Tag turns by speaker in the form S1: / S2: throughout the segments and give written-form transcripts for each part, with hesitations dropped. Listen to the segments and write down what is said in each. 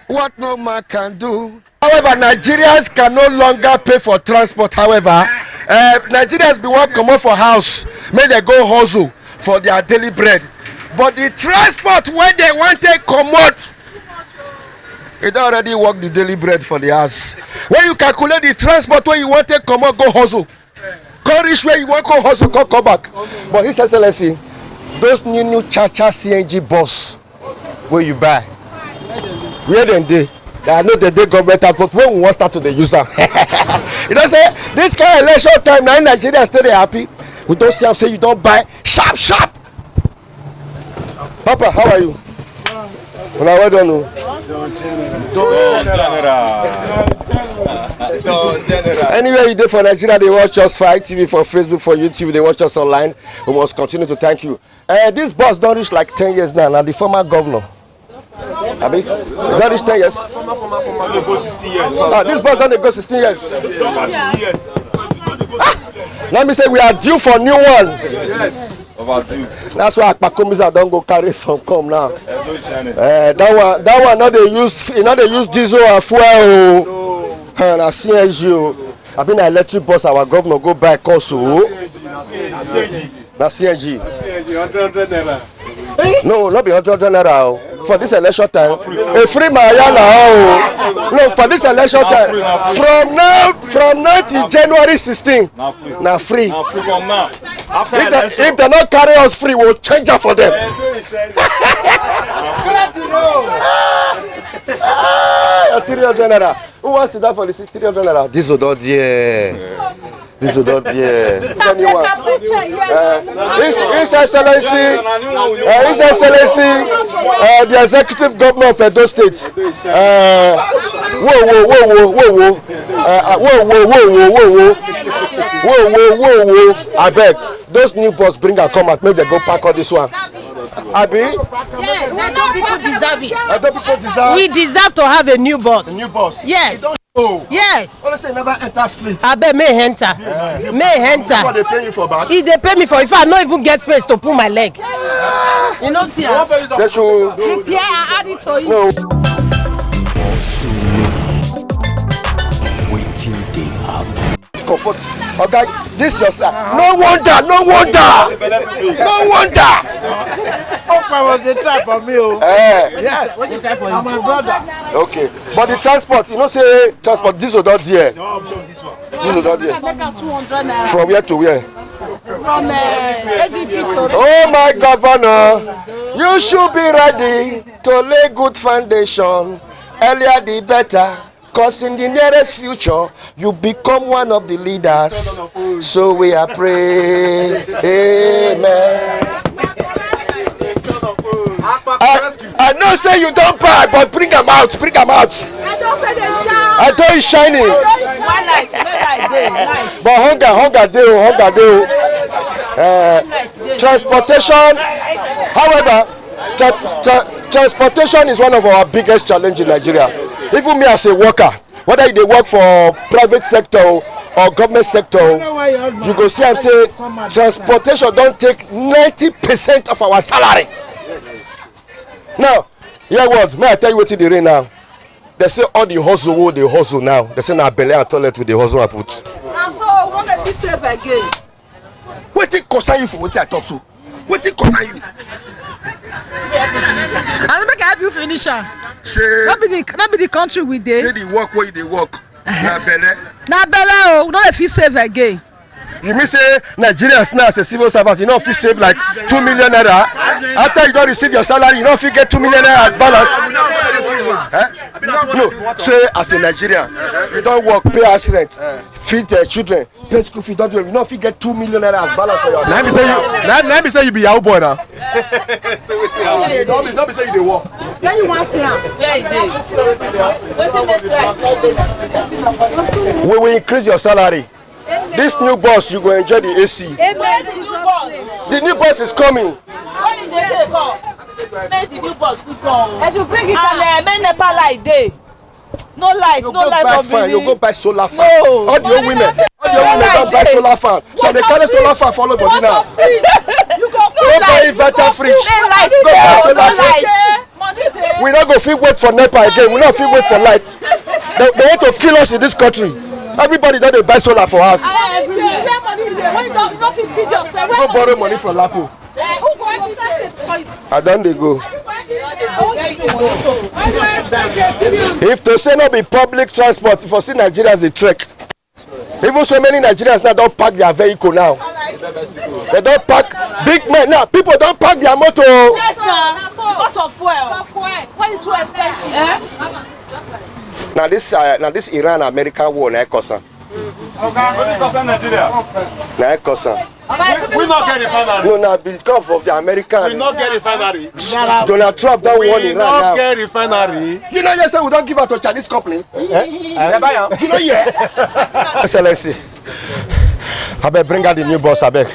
S1: what no man can do. However, Nigerians can no longer pay for transport. However, Nigerians be want come out for house, make they go hustle for their daily bread. But the transport where they want to come out, it already work the daily bread for the house. When you calculate the transport where you want to come out, go hustle. Go reach where you want to go hustle, come back. But His Excellency, those new Chacha CNG bus where you buy, where them dey? I know they government but when we want start to the use them. You know say this kind of election time now in Nigeria still they happy. We don't see am say you don't buy sharp. Papa, how are you? Well, well done. Anyway, you do for Nigeria, they watch us for ITV, for Facebook, for YouTube, they watch us online. We must continue to thank you. This bus don't reach like 10 years now. Now the former governor. Abi, don't reach 10 years.
S2: They go 60 years.
S1: This bus don't go 16 years.
S2: 60 years.
S1: Let me say we are due for new one.
S2: Yes. Overdue.
S1: That's why Akpakomisa don't go carry some come now. That one not they use, they use diesel and fuel. And a CNG. I've been an electric bus. Our governor go buy also. That's CNG. No, not be 100 naira. For this election time, a free Mayana. No, for this election time, from now till January 16, now free. If they not carry us free, we'll change it for them. Who wants to die for the 300 naira? This is not there. This is not here. Anyone? His Excellency, the Executive Governor of Edo State. Whoa. I beg, those new bus bring and come and make them go pack all this one. Abi?
S3: Yes, Edo people deserve it.
S1: Edo people deserve.
S3: We deserve to have a new bus.
S1: A new bus.
S3: Yes. Yes.
S1: Honestly, never enter street.
S3: I bet may enter. May enter.
S1: What they pay you for back?
S3: If they pay me for, if I don't even get space to pull my leg. You know, see.
S1: They should.
S3: Prepare and add it to you.
S1: No.
S4: Waiting they have.
S1: Comfort. Okay, this your son. No wonder.
S5: Opa was the try for me.
S1: Yes.
S3: What you try for
S5: My brother.
S1: Okay, but the transport, say transport. This is not there.
S5: No option this one.
S1: This is not there.
S3: Make 200 naira.
S1: From where to where?
S3: From AVP to.
S1: Oh my governor, you should be ready to lay good foundation. Earlier the better. Because in the nearest future, you become one of the leaders. So we are praying. Amen. I know say you don't buy, but bring them out.
S3: I don't say they shine.
S1: I know it's shining.
S3: One light,
S1: But hunger day. Transportation, however, transportation is one of our biggest challenges in Nigeria. Even me as a worker, whether they work for private sector or government sector, you go see and say transportation don't take 90% of our salary. Now, hear what? May I tell you what they rain now? They say all the hustle, they hustle now. They say now belly and toilet with the hustle I put.
S3: now so one of you save again.
S1: What it concern you for what I talk so? What it concern you?
S6: And make I help you finish am.
S1: Say,
S6: Not be the country we dey.
S1: say the work where they work. Na belly.
S6: Na belle o, we no dey fit save again.
S1: You mean say Nigerians now as a civil servant, you know if you save like 2 million naira. After you don't receive your salary, you know if you get 2 million naira as balance. No, say as a Nigerian, you don't work, pay house rent, feed their children, pay school fees, don't do it. You know if you get 2 million naira as balance for your.
S4: Let me say you be Yahoo boy now.
S1: Don't be say you dey work.
S3: Then you want to see am.
S1: We will increase your salary. This new bus, you go enjoy the AC.
S3: Amen. Jesus name.
S1: The new bus is coming.
S7: When did they come? Make the new bus quick come.
S3: And you bring it
S7: And make NEPA light dey. No light,
S1: You
S7: no
S1: go
S7: light
S1: buy
S7: for
S1: fan, you
S7: building.
S1: go buy solar fan.
S7: No.
S1: All the old women don't buy solar fan. So they carry solar fan follow body now.
S3: You go
S1: Go buy inverter fridge.
S7: No light,
S1: Go buy solar
S7: no
S1: fridge.
S7: light. Money dey.
S1: We not go fit wait for NEPA again. We not fit wait for light. They want to kill us in this country. Everybody that they buy solar for us. Don't borrow money from Lapo. I don't they go. If to say not be public transport, for see Nigerians they trek. Even so many Nigerians now don't park their vehicle now. They don't park big men now. People don't park their motor.
S7: Yes, because of fuel. When it's too expensive.
S1: Now this Iran-American war na ekosan. Na ekosan.
S2: We not get refinery.
S1: No, now because of the American.
S2: We not get refinery.
S1: Donald Trump don't want
S2: We
S1: Iran
S2: not
S1: now.
S2: get refinery.
S1: You know, you say we don't give out to Chinese company. You know, yeah. Excellency, I beg bring out the new boss. I beg.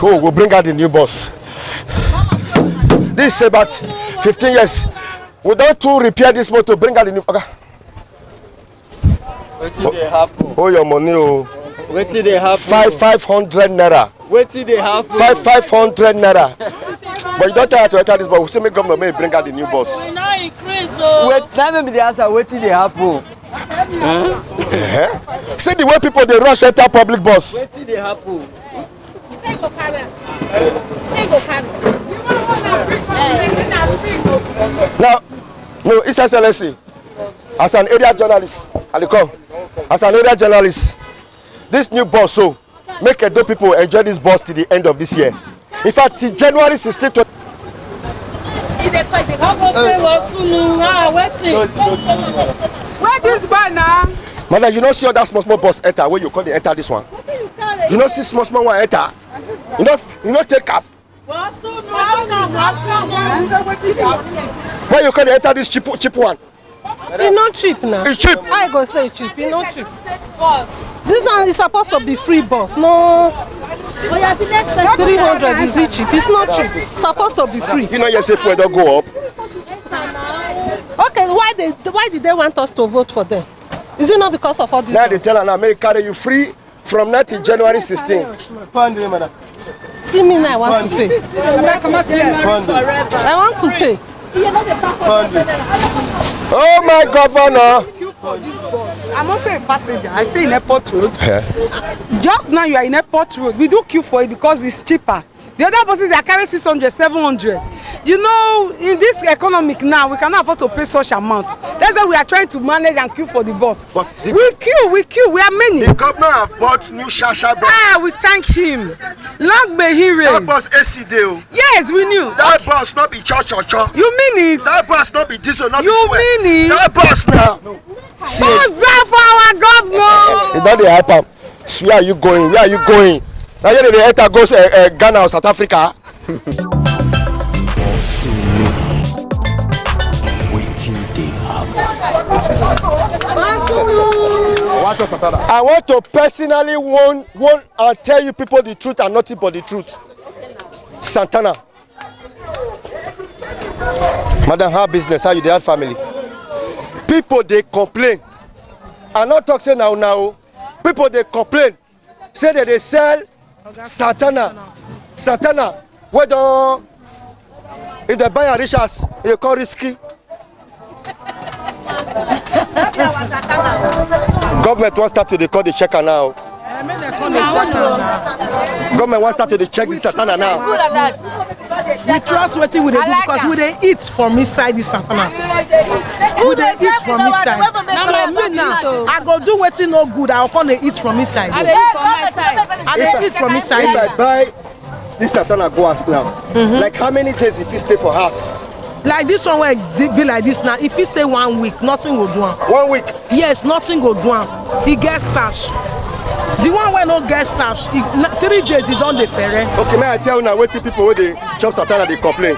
S1: Oh, we'll bring out the new boss. This is about 15 years. We don't to repair this motor. Bring out the new. Okay.
S8: What did they happen?
S1: Oh, your money. Oh.
S8: What did they happen?
S1: 500 naira.
S8: What did they happen?
S1: 500 naira. But you don't try to enter this, but we still make government may bring out the new boss.
S7: We not increase. So.
S8: Wait, let me be the answer. What did they happen?
S1: See the way people they rush enter public bus.
S8: What did they happen?
S1: Now, no, it's excellency. As an area journalist, I come. As an area journalist, this new bus so make Edo people enjoy this bus till the end of this year. In fact, till January 16th.
S6: Where this boy now?
S1: Madam, you don't see all that small bus enter where you call the enter this one. You don't see small one enter. You don't take up. Where you call the enter this cheap one?
S3: It's not cheap now.
S1: It's cheap.
S3: I go say cheap. It's not cheap. This one is supposed to be free bus. No. 300 is it cheap? It's not cheap. It's supposed to be free.
S1: You know you say fuel don't go up.
S3: Okay, why did they want us to vote for them? Is it not because of all this?
S1: Now they tell an America you free from now till January 16th.
S3: See me now, I want to pay. I want to pay.
S1: Oh my governor!
S6: I'm not saying passenger. I say in airport road. Just now you are in airport road. We do queue for it because it's cheaper. The other buses are carrying 600, 700. You know, in this economic now, we cannot afford to pay such amount. That's why we are trying to manage and queue for the bus. We queue. We are many.
S1: The governor have bought new Shasha bus.
S6: We thank him. Long may he reign.
S1: That bus AC deal.
S6: Yes, we knew.
S1: That bus not be cho.
S6: You mean it?
S1: That bus not be diesel, not be
S6: You
S1: fuel.
S6: mean it?
S1: That bus now.
S6: Buzz for our governor.
S1: It's not the hype am. So where are you going? Where are you going? Now you the enter goes Ghana or South Africa. I want to personally warn and tell you people the truth and nothing but the truth. Santana. Madam, how business? How you dey have family? People they complain. I not talk say now. People they complain. Say that they sell Santana. Where don't if they buy a rich ass, you call risky. Government wants start to call the checker now. Government wants start to check the Santana now.
S3: We trust what we do because we dey eat from inside the Santana. We dey eat from inside. So me now, I go do wetin no good. I come dey eat from inside. I dey eat from inside.
S1: If I buy this Santana go house now, like how many days if you stay for house?
S3: Like this one where be like this now. If he stay 1 week, nothing go do am.
S1: 1 week.
S3: Yes, nothing go do am. He get stash. The one wey no get stash, 3 days he don dey pere.
S1: Okay, may I tell you now wetin people wey dey chop Santana dey complain.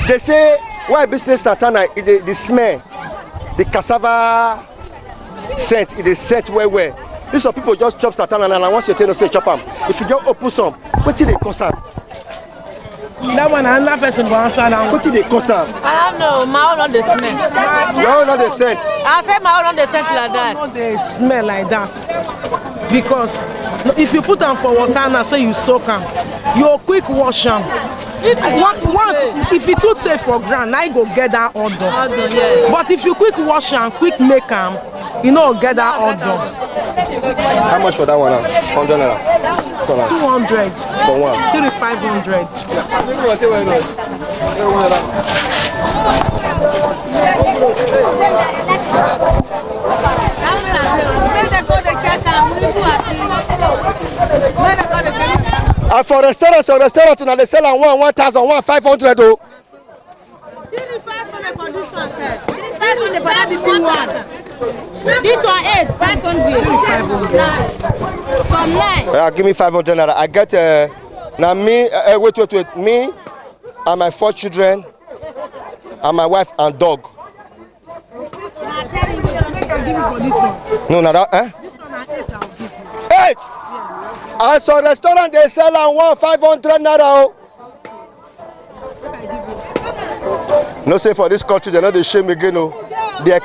S1: They say why be say Santana the smell, the cassava scent, it is scent well. These some people just chop Santana and once you tell them say chop am. If you just open some, wetin dey cause am?
S3: That one another person go answer that one.
S1: Wetin dey cause am?
S7: I don't know. My own on the smell.
S1: Your own no dey scent.
S7: I say my own on the scent like that.
S3: No dey smell like that. Because if you put them for water now, say you soak them, you quick wash them. Once, if you too take for ground, now you go get that order.
S7: Yeah.
S3: But if you quick wash and quick make them, you know, get that order.
S1: How much for that one? 100 naira.
S3: 200.
S1: For one.
S3: 3,500.
S1: And for restaurants, now they sell on 1,000, 1,500 though.
S7: 3,500 for this one, sir. 3,500 for that big one. This one 500. From 9.
S1: Yeah, give me 500 naira. I get now me. Wait. Me and my 4 children, and my wife and dog. No, not that.
S3: This one at 8, I'll give you.
S1: 8. And some restaurant they sell on 1,500 naira. No say for this country they know they shame again. No, they.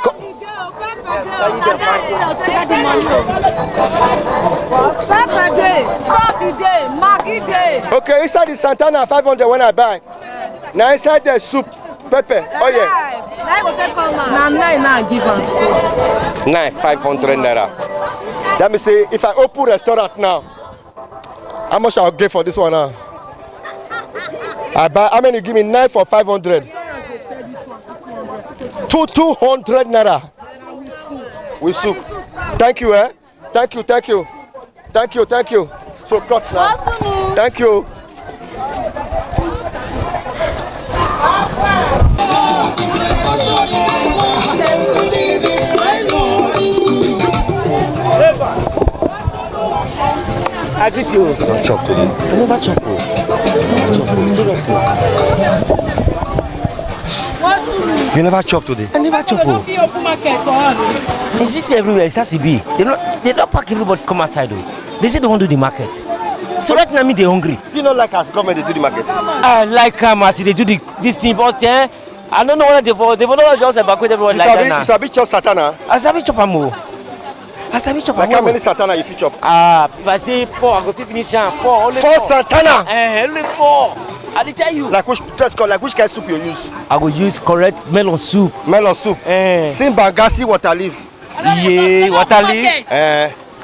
S1: Okay, inside the Santana 500 when I buy. Now inside the soup, pepper. Oh yeah.
S3: Now 9 now give us.
S1: 500 naira. Let me say if I open restaurant now, how much I'll get for this one now? I buy how many? Give me 9 for 500. 200 naira. With soup. Thank you, eh? Thank you. So cut now. Thank you.
S8: I greet you.
S1: Don't chop today.
S8: I never chop. Seriously.
S1: You never chop today.
S8: I never chop. It's just everywhere. It's ACB. They don't pack everybody come outside though. They say they want to do the market. So right now, they're hungry.
S1: You know, like as government they do the market.
S8: I like as they do this thing, but I don't know what they will not just evacuate everyone like that now.
S1: It's a bit chop satana.
S8: I sabi chop amo.
S1: Like how many satana you fit chop?
S8: If I say 4, I go finish 4. Only
S1: 4 satana.
S8: Only 4. I will tell you.
S1: Like which kind of soup you use?
S8: I will use correct melon soup.
S1: Same bangasi water leaf.
S8: Yeah, water leaf.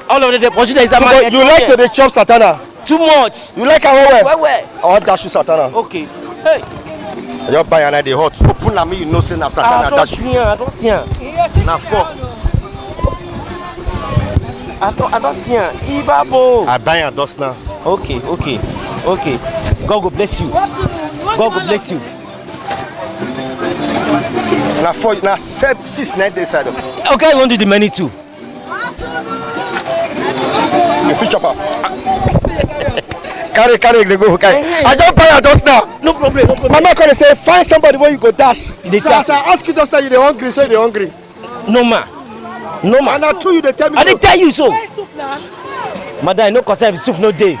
S8: All of the portion is a
S1: market. You like to chop satana?
S8: Too much.
S1: You like how well?
S8: Where?
S1: Or dash you satana?
S8: Okay. Hey.
S1: You buy another hot. Open na me, you know say na satana dash you.
S8: I don't see.
S1: Na 4.
S8: I don't see. Ibabo.
S1: I buy a dust now.
S8: Okay. God will bless you. God will bless you.
S1: Na 4, na 6, 9 days side.
S8: Okay, you want to do the menu too?
S1: You fit chop up. Carry, they go. Okay. I just buy a dust now.
S8: No problem.
S1: Mama can say find somebody where you go dash.
S8: So
S1: as I ask you just now, you dey hungry, say you dey hungry.
S8: No ma.
S1: And I true you dey tell me.
S8: I didn't tell you so. Madam, I no concern if soup no day.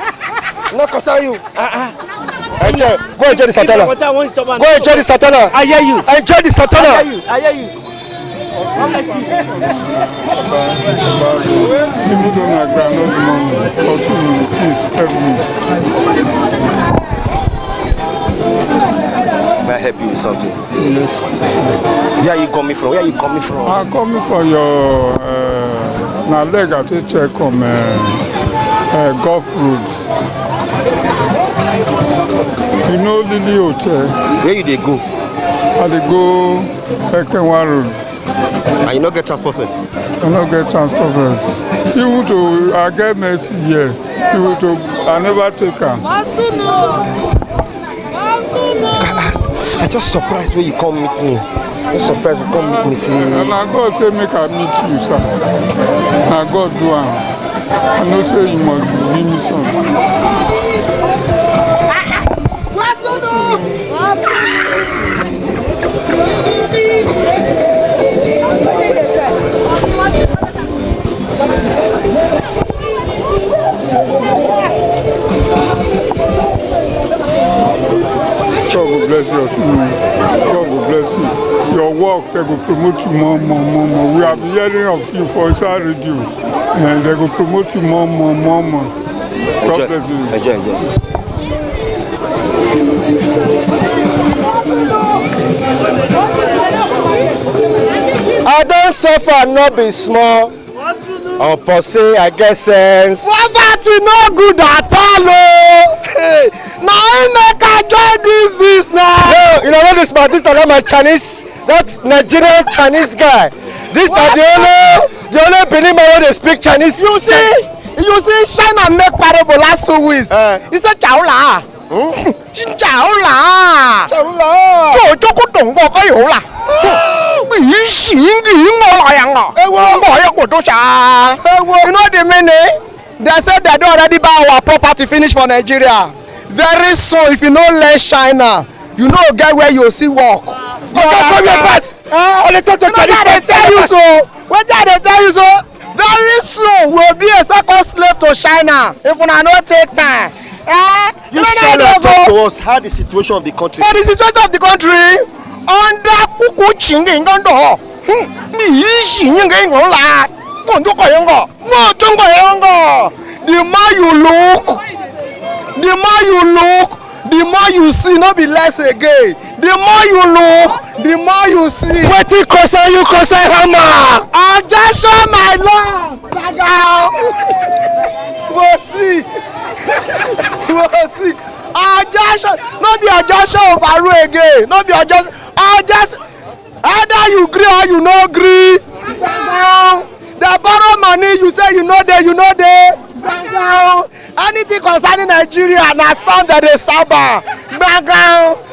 S1: No concern you.
S8: Enjoy.
S1: Go enjoy the satana. Go enjoy the satana.
S8: I hear you.
S1: Enjoy the satana.
S8: I hear you.
S9: People don't like groundnut money, but please help me.
S1: May I help you with something?
S9: Yes.
S1: Where are you coming from?
S9: I'm coming from your leg at a check on Gulf Road. You know Lily Hotel?
S1: Where you dey go?
S9: I dey go Ekenwa Road.
S1: And you no get transport fare?
S9: I no get transport fare. Even though I get mercy here, even though I never take am.
S1: I just surprised when you come meet me. Just surprised you come meet me. See.
S9: And na God say make I meet you, sir. Na God do am. I know say you must give me something. God will bless you. God will bless you. Your work, they will promote you more. We have been hearing of you for inside radio. And they will promote you more. God bless you.
S1: Enjoy. I don't suffer, not be small. On Posse, I get sense.
S5: Poverty no good at all. Hey, now I make I join this business.
S1: No, you know what this man? This is not my Chinese, that Nigerian Chinese guy. This is the only Benin man where they speak Chinese.
S5: You see, China make parable last 2 weeks. He said, "Chao la, chao la, chao chao ko dong ko ko you la." You know the meaning? They said they don't already buy our property finish for Nigeria. Very soon, if you no let China, you know get where you see work.
S1: Only talk to Chinese.
S5: They tell you so. What did they tell you so? Very soon, we'll be a second slave to China if we not take time.
S1: You shall talk to us how the situation of the country.
S5: For the situation of the country, under Kuku Ching Gondo, the more you look, the more you see, not be less again. The more you look, the more you see.
S1: What you concern you concern hammer?
S5: I just show my love. We'll see. We'll see. I just show, not the just show of Aru again. Not the just. I just. Either you agree or you no agree. They borrow money. You say you know they. You know they. Anything concerning Nigeria na stand that they stab her.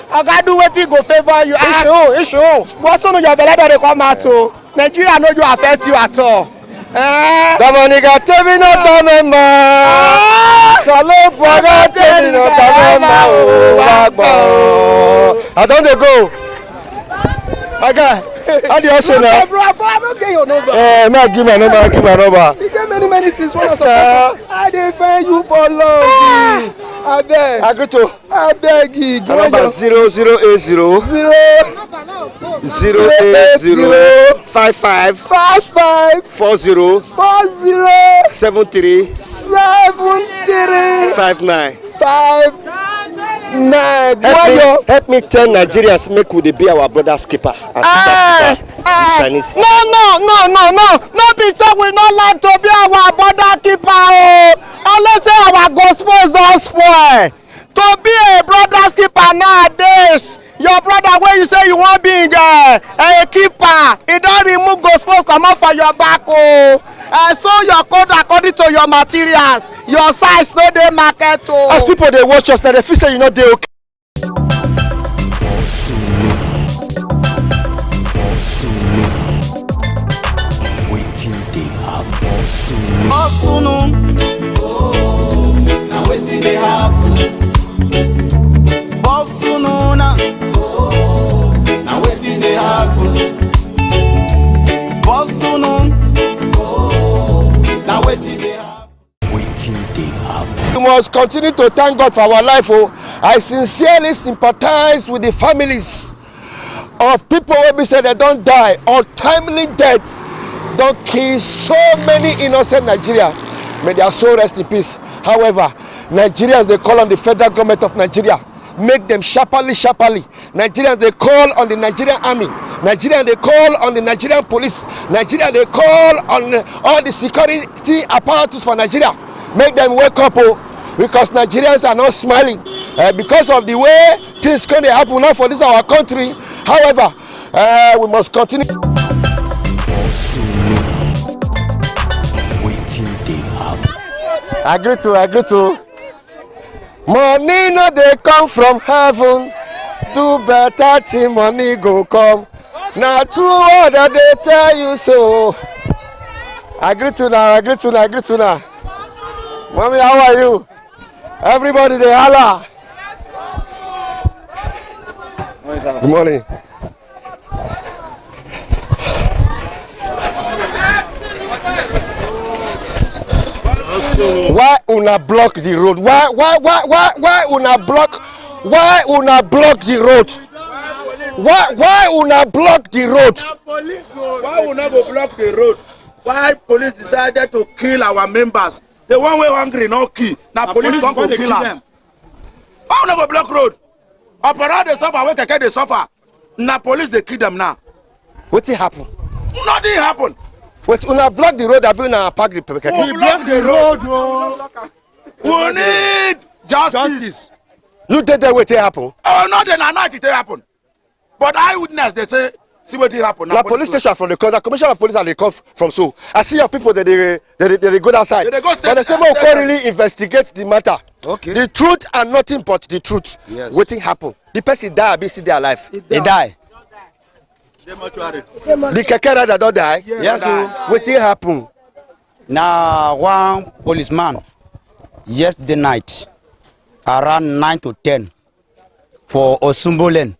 S5: I gotta do what go favor you. Issue. What's on your belly that they come out to? Nigeria know you affect you at all.
S1: The money got to be not done, man. Salute for God, tell me not done, man. I don't go. My guy, how do you also know?
S5: Bro, I don't get your number.
S1: Man, give my number. Give my number.
S5: You get many things. I didn't pay you for long. I beg.
S1: Agree to.
S5: I beg you. Go
S1: number 0080 55 40 73 59. Help me tell Nigerians make we be our brother's keeper. Chinese.
S5: No be so we not like to be our brother keeper. Unless say our gospels don't spoil. To be a brother's keeper nowadays, your brother where you say you want being a keeper, he don't remove gospels come out for your back. So your code according to your materials, your size no dey market.
S1: As people they watch us now, they feel say you know they okay.
S4: Waiting they happen soon.
S10: Now waiting they happen. Now waiting they happen. Now waiting they happen.
S4: Waiting they happen.
S1: We must continue to thank God for our life. I sincerely sympathize with the families of people who be said they don't die untimely deaths. Don't kill so many innocent Nigeria. May their soul rest in peace. However, Nigerians they call on the federal government of Nigeria. Make them sharply. Nigerians they call on the Nigerian army. Nigerians they call on the Nigerian police. Nigerians they call on all the security apparatus for Nigeria. Make them wake up, because Nigerians are not smiling because of the way things can happen now for this our country. However, we must continue.
S4: Waiting they happen.
S1: Agree to. Money no they come from heaven. Do better till money go come. Now true all that they tell you so. Agree to now. Mommy, how are you? Everybody they holla. Good morning. Why una block the road? Why una block? Why una block the road? Why una block the road?
S5: Why una go block the road? Why police decided to kill our members? The one way hungry no kill. Now police come to kill them.
S11: How no go block road? Opera dey suffer, wey keke dey suffer. Na police dey kill them now.
S1: Wetin happen?
S11: Nothing happen.
S1: Wait, una block the road, abi una park the keke?
S11: We block the road. Oh. We need justice.
S1: You did that wetin happen?
S11: Oh, no, then na night it happen. But eyewitness dey say see wetin happen.
S1: Na police station from the coast. The commissioner of police and they come from so. I see your people that they go outside.
S11: They go
S1: but they say we can really investigate the matter.
S5: Okay.
S1: The truth and nothing but the truth.
S5: Yes.
S1: Wetin happen? The person die, be still dey alive.
S5: He die.
S1: The keke rider don die.
S5: Yes, sir.
S1: Wetin happen?
S5: Now one policeman yesterday night around 9 to 10 for Osumbolen.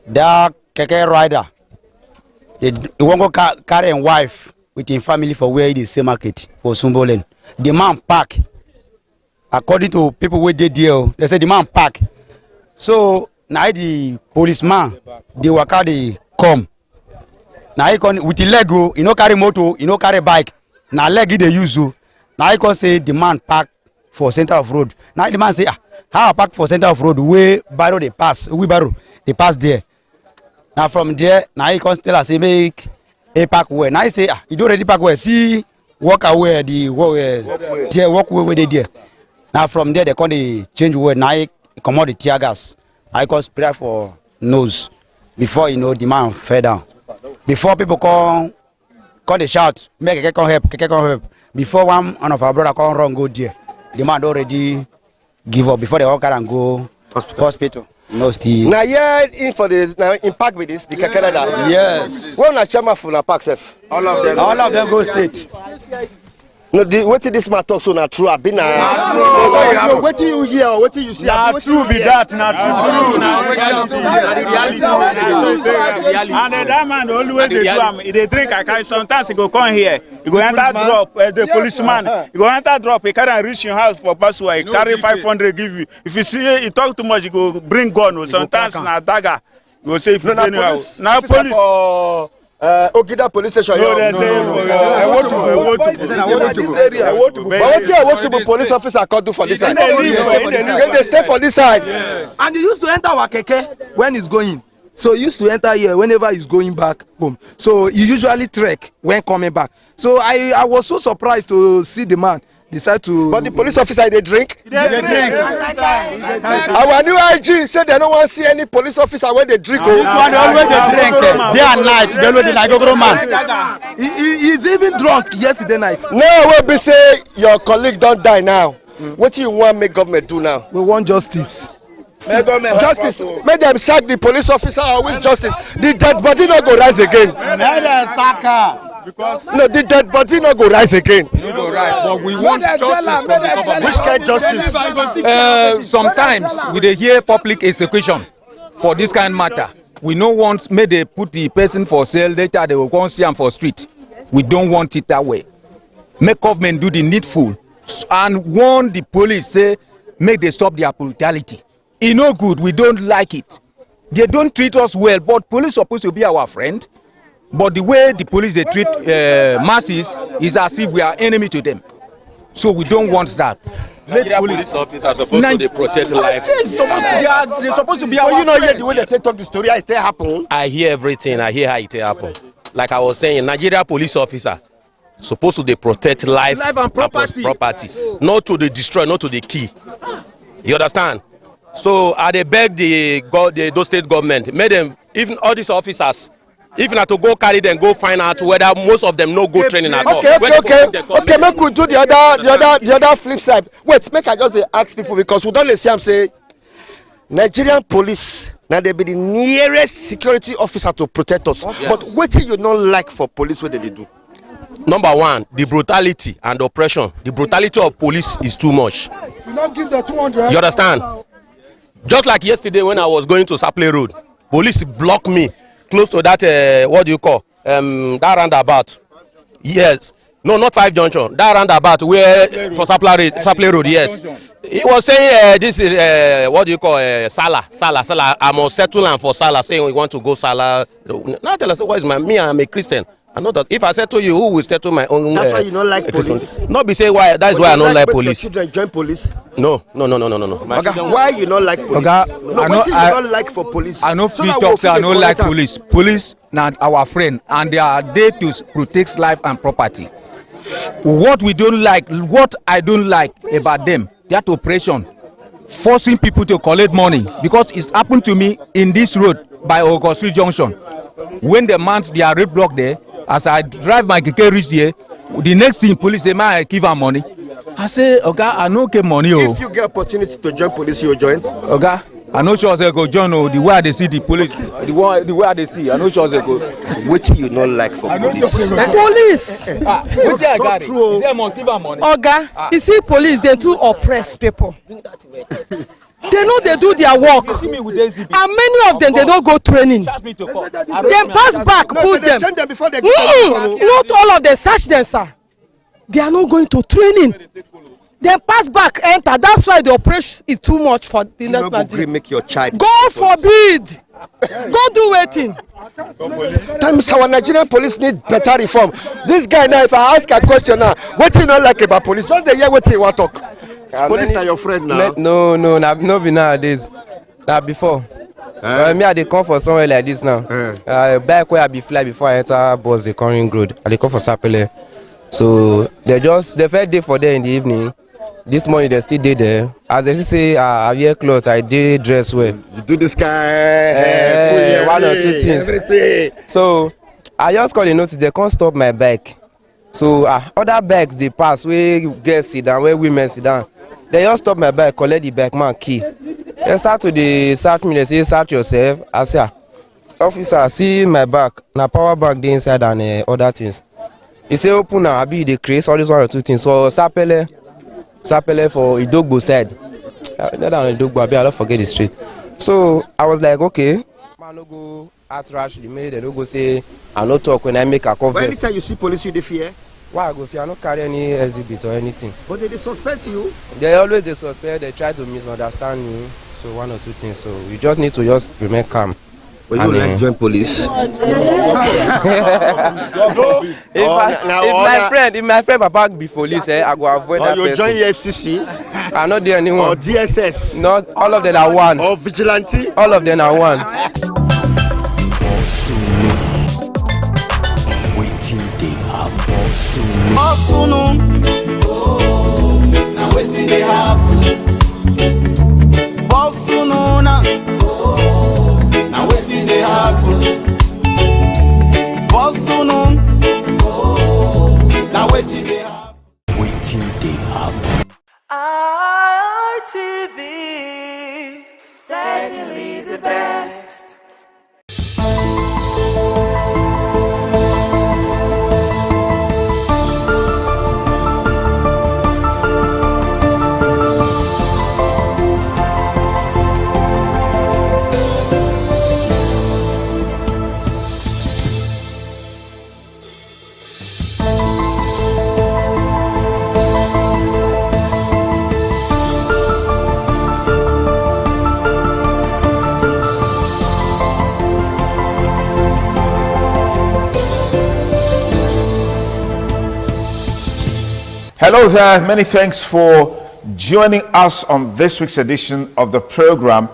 S5: That keke rider, he won't go carry a wife with his family for where he say market for Osumbolen. The man park. According to people who did there, they say the man park. So now the policeman, the worker they come. Now he come with the leg go, you know carry motor, you know carry bike. Now leg they use you. Now he can say the man park for center of road. Now the man say how I park for center of road where barrow they pass, we barrow they pass there. Now from there, now he can tell us say make a park where. Now he say you don't already park where. See walk away the walkway where they there. Now from there they come they change word. Now he come out the tear gas. I can spray for nose before you know the man fell down. Before people come they shout, make a come help. Before one of our brother come run go there, the man already give up before they all carry and go hospital. No still.
S1: Now yeah, in for the impact with this the keke rider.
S5: Yes.
S1: When na chairman for na park sef.
S5: All of them go straight.
S1: No, wetin this man talk so na true. I been na.
S11: true.
S1: Wetin you hear or wetin you see?
S2: Na true be that, na true. And that man always dey do am. He dey drink akai. Sometimes he go come here. He go enter drop. The policeman. He go enter drop. He carry reach your house for Basua. He carry 500 give you. If you see he talk too much, he go bring gun. Sometimes na dagger. He go say if you dey anyhow. Na police.
S1: Ogida police station.
S2: No, they say I want to.
S1: But wetin I want to be police officer can do for this side? They stay for this side.
S5: And he used to enter our keke when he's going. So he used to enter here whenever he's going back home. So he usually trek when coming back. So I was so surprised to see the man decide to.
S1: But the police officer they drink.
S5: They drink.
S1: Our new IG said they don't want to see any police officer when they drink.
S5: This one always they drink day and night. They know the like man. He's even drunk yesterday night.
S1: Now we be say your colleague don't die now. What do you want make government do now?
S5: We want justice.
S1: Justice. Make them sack the police officer always justice. The dead body not go rise again.
S2: Because
S1: no, the dead body not go rise again.
S12: No go rise, but we want justice from the government.
S1: Which kind justice?
S12: Sometimes we dey hear public execution for this kind matter. We no want make they put the person for sale later they will come see am for street. We don't want it that way. Make government do the needful and warn the police say make they stop their brutality. E no good, we don't like it. They don't treat us well, but police supposed to be our friend. But the way the police they treat masses is as if we are enemy to them. So we don't want that.
S13: Police officers are supposed to protect life.
S12: They're supposed to be our
S1: you know hear the way they talk the story, how it happen.
S13: I hear everything. I hear how it happen. Like I was saying, Nigeria police officer supposed to protect life
S12: and property.
S13: Not to the destroy, not to the kill. You understand? So I dey beg those state government, make them, even all these officers, if not to go carry them, go find out whether most of them no go training at all.
S1: Okay, make we do the other flip side. Wait, make I just ask people because we don't see them say Nigerian police now they be the nearest security officer to protect us. Yes. But what do you not like for police what they do?
S13: Number one, the brutality and oppression. The brutality of police is too much.
S5: If you not give the 200.
S13: You understand? Just like yesterday when I was going to Saple Road, police blocked me close to that what do you call that roundabout. Yes, no, not 5 Junction, that roundabout where for Saple Road. Yes, he was saying this is what do you call Salah. I must settle and for Salah, saying we want to go Salah. Now tell us what is me, I'm a Christian, I know that if I settle you, who will settle my own?
S5: That's why you don't like police.
S13: Not be say why. That's why I don't like police.
S5: Your children join police.
S13: No.
S5: Why you not like police? No, what you don't like for police?
S12: I know free talk say I don't like police. Police na our friend, and they are there to protect life and property. What I don't like about them, that operation, forcing people to collect money, because it's happened to me in this road by Ogo Street Junction. When they mount their roadblock there, as I drive my keke reach there, the next thing police say, man, I give her money. I say, okay, I no get money.
S5: If you get opportunity to join police, you join.
S12: Okay, I know sure say go join. The way they see the police, the way they see, I know sure say go.
S5: What you not like for police?
S3: Police.
S12: What I got it? They must give her money.
S3: Oga, you see, police they too oppress people. They know they do their work, and many of them they don't go training. Then pass back, put them. Not all of them search them, sir. They are not going to training. Then pass back, enter. That's why the operation is too much for the next Nigeria.
S5: Make your child.
S3: God forbid. Go do waiting.
S1: Times our Nigerian police need better reform. This guy now, if I ask a question now, what you not like about police? Just the hear what you want to talk.
S5: Police are your friend now.
S14: No be nowadays. Now before. Me I dey come for somewhere like this now. Back where I be fly before I enter bus the Coring Road. I dey come for Sapele. So they first day for there in the evening. This morning they still dey there. As they say, I wear clothes, I dey dress well.
S5: You do this guy.
S14: One or two things.
S5: Everything.
S14: So I just call the notice. They can't stop my bike. So other bikes they pass where girls sit down, where women sit down. They just stop my bike, collect the bike man key. They start to search me. They say search yourself. I say, officer, see my back. Na power bank dey inside and other things. He say open now. I be the craze. All these one or two things. So Sapele for Idogbo side. Not on Idogbo. I don't forget the street. So I was like, okay. Man, no go at rush. They don't go say I no talk when I make a conference.
S5: But anytime you see police, you dey fear.
S14: Why I go fear? I don't carry any exhibit or anything.
S5: But they suspect you.
S14: They always suspect. They try to misunderstand me. So one or two things. So you just need to just remain calm.
S5: But you like join police.
S14: If my friend Papa be police, I go avoid that person.
S5: You join EFCC.
S14: I not there anyone.
S5: Or DSS.
S14: Not all of them are one.
S5: Or vigilante.
S14: All of them are one.
S4: Waiting they happen.
S10: Now waiting they happen. Now waiting they happen. Now waiting they happen.
S4: Waiting they happen.
S10: ITV, certainly the best.
S15: Hello there, many thanks for joining us on this week's edition of the program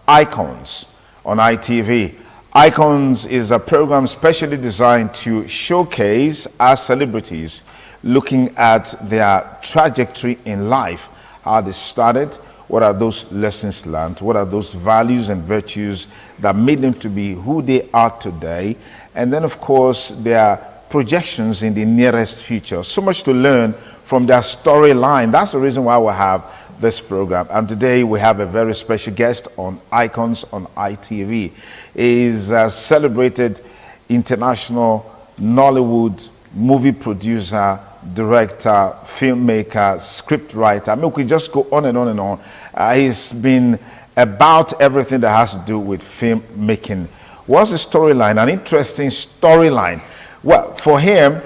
S15: Icons on ITV. Icons is a program specially designed to showcase our celebrities looking at their trajectory in life, how they started, what are those lessons learned, what are those values and virtues that made them to be who they are today, and then of course their projections in the nearest future. So much to learn from their storyline. That's the reason why we have this program. And today we have a very special guest on Icons on ITV. He's a celebrated international Nollywood movie producer, director, filmmaker, scriptwriter. I mean, we could just go on and on and on. He's been about everything that has to do with filmmaking. What's the storyline? An interesting storyline. Well, for him,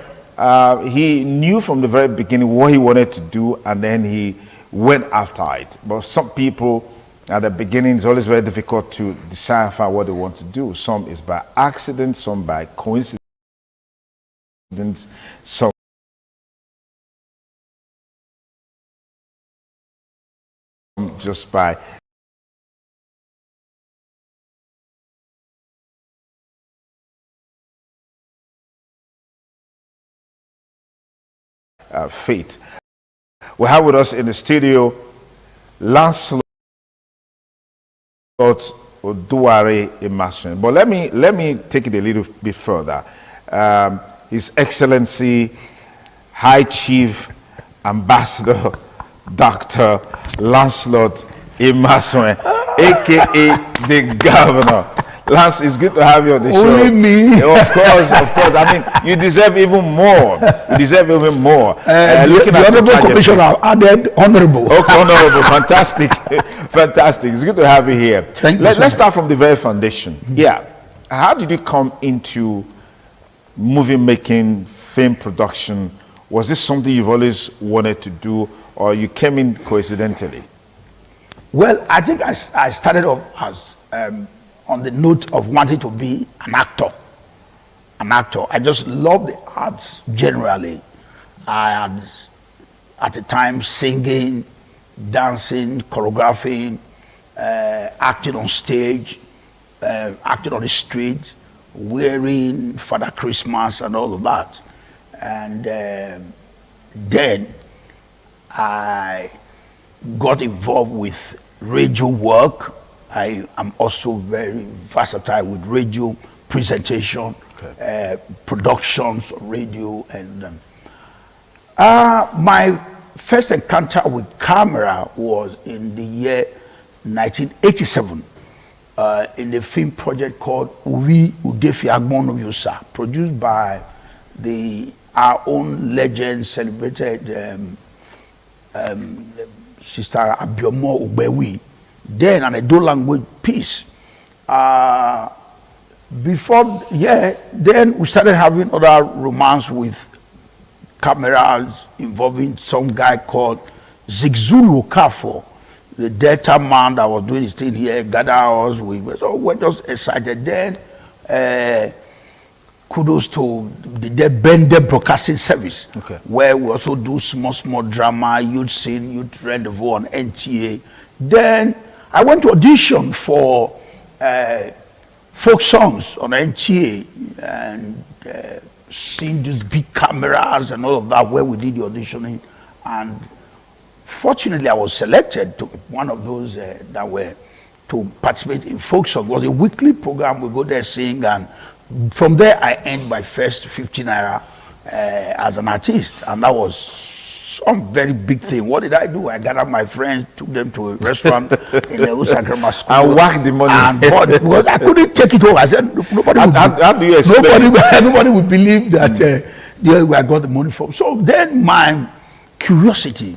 S15: he knew from the very beginning what he wanted to do, and then he went after it. But some people, at the beginning, it's always very difficult to decipher what they want to do. Some is by accident, some by coincidence. So just by fate. We have with us in the studio Lancelot Oduare Emerson. But let me take it a little bit further. His Excellency High Chief Ambassador Dr. Lancelot Emerson, aka the Governor. Lance, it's good to have you on the show.
S16: Only me.
S15: Of course. I mean, you deserve even more. You deserve even more. Looking at
S16: the Honorable Commissioner added honorable.
S15: Okay, honorable. Fantastic. Fantastic. It's good to have you here. Let's start from the very foundation. Yeah. How did you come into movie making, film production? Was this something you've always wanted to do, or you came in coincidentally?
S16: Well, I think I started off as on the note of wanting to be an actor. I just love the arts generally. I had, at the time, singing, dancing, choreographing, acting on stage, acting on the street, wearing Father Christmas and all of that. And then I got involved with radio work. I am also very versatile with radio presentation, productions, radio, and my first encounter with camera was in the year 1987 in a film project called Uwi Udefi Agbonoviosa, produced by our own legend, celebrated Sister Abiomo Ubewi. Then an Edo language piece. Then we started having other romance with cameras involving some guy called Zigzulu Okafo, the Delta man that was doing his thing here, gathered us. So we're just excited. Then kudos to the Bende Broadcasting Service, where we also do small drama, youth scene, youth rendezvous on NTA. Then I went to audition for folk songs on NTA and seeing these big cameras and all of that, where we did the auditioning. And fortunately, I was selected to one of those that were to participate in folk song. It was a weekly program. We go there, sing, and from there I earned my first 50 naira as an artist, and that was some very big thing. What did I do? I gathered my friends, took them to a restaurant in the Usagrama school.
S15: I whacked the money.
S16: And because I couldn't take it home. I said,
S15: how do you explain?
S16: Nobody would believe that where I got the money from. So then my curiosity,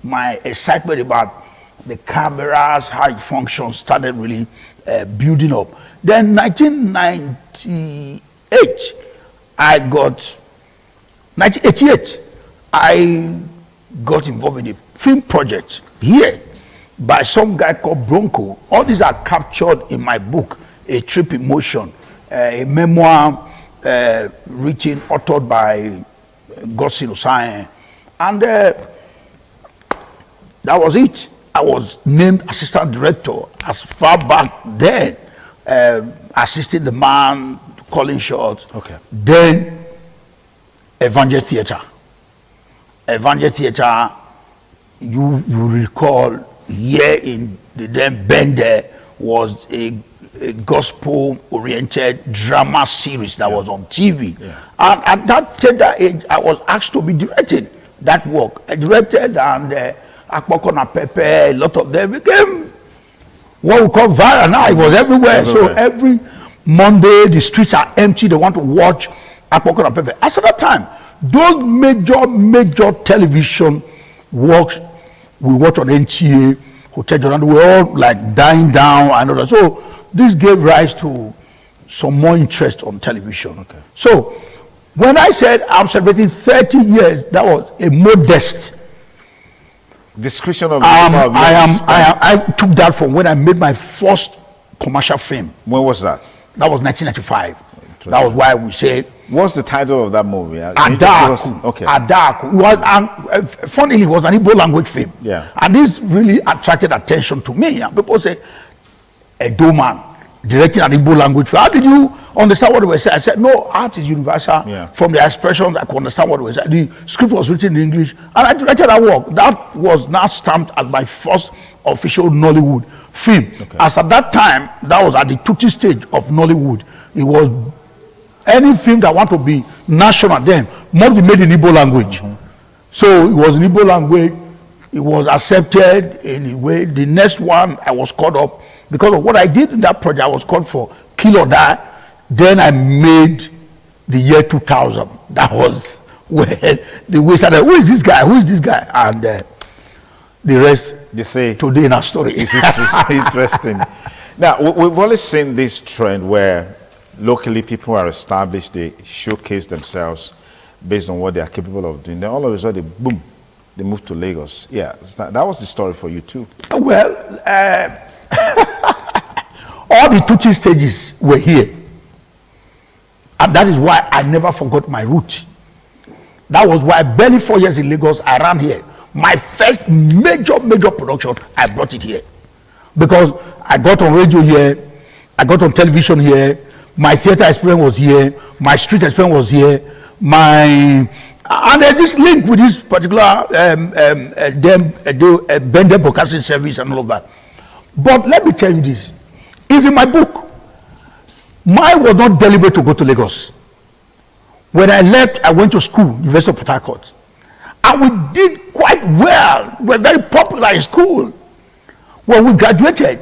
S16: my excitement about the cameras, how it functions, started really building up. Then 1988, 1988, I got involved in a film project here by some guy called Bronco. All these are captured in my book, A Trip in Motion, a memoir written, authored by Godson Osae. And that was it. I was named assistant director as far back then, assisting the man, calling shots. Then Evangel Theatre. Evangel Theatre, you recall, here in the then Bende was a gospel-oriented drama series that was on TV. And at that tender age, I was asked to be directing that work. I directed, and Akpoko na Pepe, a lot of them became what we call viral now. It was everywhere. So every Monday, the streets are empty. They want to watch Akpoko na Pepe. At that time, those major television works we watch on NTA, Hotel Jordan, we were all like dying down and all that. So this gave rise to some more interest on television. So when I said I'm celebrating 30 years, that was a modest
S15: description of
S16: I took that from when I made my first commercial film.
S15: When was that?
S16: That was 1995. That was why we say
S15: What's the title of that movie?
S16: Adaku.
S15: Okay.
S16: Adaku. It was, funnily, it was an Igbo language film.
S15: Yeah.
S16: And this really attracted attention to me. And people say, Edo man directing an Igbo language film. How did you understand what they were saying? I said, no, art is universal.
S15: Yeah.
S16: From the expression, I could understand what they were saying. The script was written in English. And I directed that work. That was now stamped as my first official Nollywood film.
S15: Okay.
S16: As at that time, that was at the tutti stage of Nollywood. It was any film that want to be national then must be made in Igbo language. So it was in Igbo language. It was accepted in a way. The next one I was called up because of what I did in that project. I was called for Kill or Die. Then I made the year 2000. That was where we started. Who is this guy? Who is this guy? And the rest.
S15: They say
S16: today in our story.
S15: It's interesting. Now we've always seen this trend where locally people are established, they showcase themselves based on what they are capable of doing. Then all of a sudden, boom, they move to Lagos. Yeah, that was the story for you too.
S16: Well, all the tutti stages were here. And that is why I never forgot my root. That was why barely 4 years in Lagos, I ran here. My first major production, I brought it here. Because I got on radio here, I got on television here, my theater experience was here, my street experience was here, and there's this link with this particular Bender broadcasting service and all of that. But let me tell you this, it's in my book. Mine was not deliberate to go to Lagos. When I left, I went to school, University of Port Harcourt. And we did quite well. We were very popular in school. When we graduated,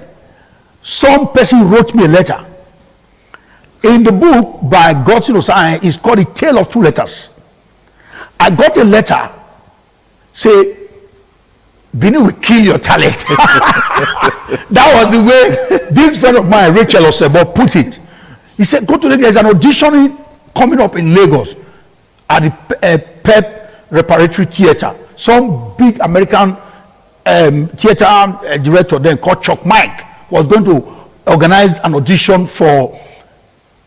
S16: some person wrote me a letter. In the book by Godson Osai, it's called A Tale of Two Letters. I got a letter, say, Bini will kill your talent. That was the way this friend of mine, Rachel Osebo, put it. He said, go to Lagos, there's an auditioning coming up in Lagos at the PEP Reparatory Theater. Some big American theater director then called Chuck Mike was going to organize an audition for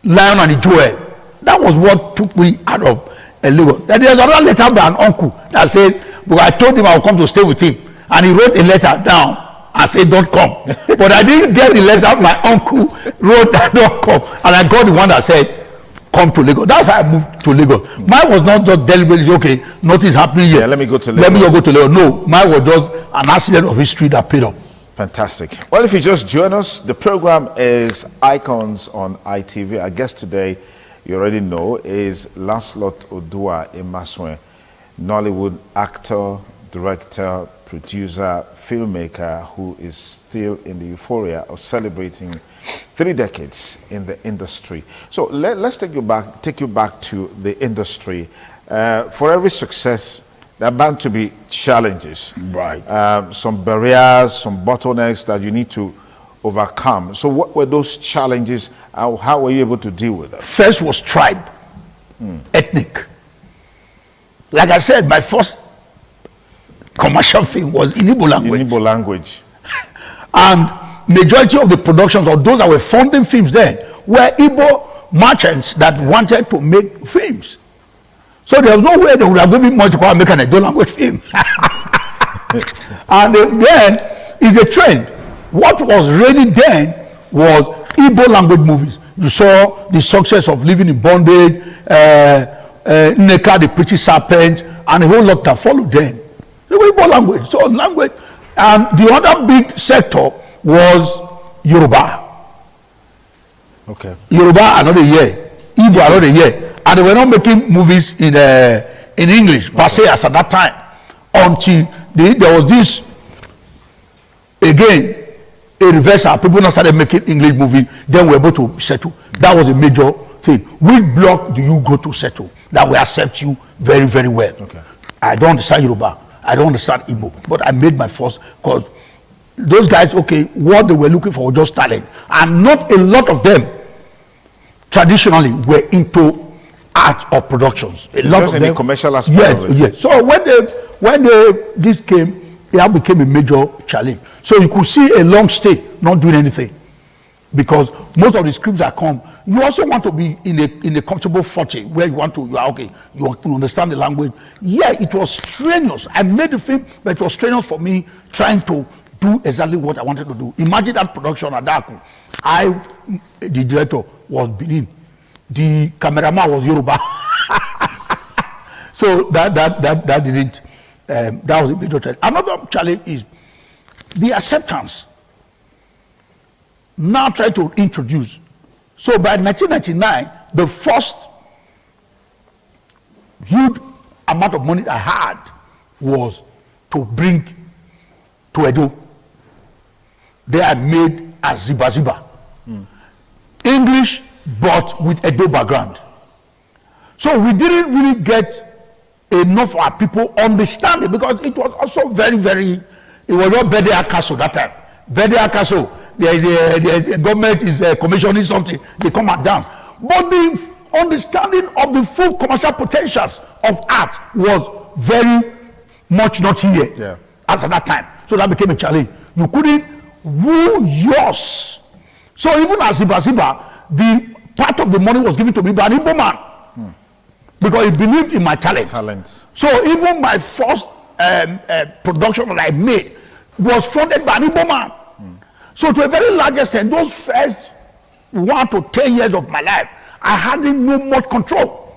S16: Lion and the Jewel. That was what took me out of Lagos. Then there's another letter by an uncle that says, because I told him I would come to stay with him. And he wrote a letter down and said, don't come. But I didn't get the letter my uncle wrote that don't come. And I got the one that said, come to Lagos. That's why I moved to Lagos. Mine was not just deliberately, okay, nothing's happening here.
S15: Yeah, let me go to Lagos.
S16: Let me go to Lagos. No, mine was just an accident of history that paid off.
S15: Fantastic. Well, if you just join us, the program is Icons on ITV. Our guest today, you already know, is Lancelot Odua Emaswe, Nollywood actor, director, producer, filmmaker who is still in the euphoria of celebrating 3 decades in the industry. So let's take you back to the industry. For every success, there are bound to be challenges.
S16: Right.
S15: Some barriers, some bottlenecks that you need to overcome. So what were those challenges? How were you able to deal with them?
S16: First was tribe, ethnic. Like I said, my first commercial film was in Igbo language.
S15: In Igbo language.
S16: And majority of the productions of those that were funding films then were Igbo merchants that wanted to make films. So there was no way they would have given money to come and make an Igbo language film. And then it's a trend. What was ready then was Igbo language movies. You saw the success of Living in Bondage, Nneka the Pretty Serpent, and a whole lot that followed then. The Igbo language. So language. And the other big sector was Yoruba.
S15: Okay.
S16: Yoruba another year, Igbo another year. And they were not making movies in English, per se, as at that time. Until there was this, again, a reversal. People now started making English movies, then we were able to settle. That was a major thing. Which block do you go to settle that will accept you very, very well?
S15: Okay.
S16: I don't understand Yoruba. I don't understand Igbo. But I made my first, because those guys, okay, what they were looking for was just talent. And not a lot of them, traditionally, were into art or productions. A lot
S15: just
S16: of
S15: in
S16: them,
S15: the commercial aspect
S16: yes,
S15: of it.
S16: yes. So when this came, it became a major challenge. So you could see a long stay not doing anything. because most of the scripts that come, you also want to be in a comfortable footing where you are okay, you understand the language. Yeah, it was strenuous. I made the film, but it was strenuous for me trying to do exactly what I wanted to do. Imagine that production at Daku. The director was Benin, the cameraman was Yoruba. So that didn't. That was a major challenge. Another challenge is the acceptance. Now try to introduce. So by 1999, the first huge amount of money I had was to bring to Edo. They had made a Ziba Ziba. English, but with Edo background. So we didn't really get enough of our people understanding, because it was also very, it was not Bedea Castle that time. Bedea Castle, the government is commissioning something, they come and dance. But the understanding of the full commercial potentials of art was very much not here as at that time. So that became a challenge. You couldn't woo yours. So even as Ziba Ziba, the part of the money was given to me by an Igbo man. Because he believed in my talent. So even my first production that I made was funded by an Igbo man. So to a very large extent, those first 1 to 10 years of my life, I hadn't no much control.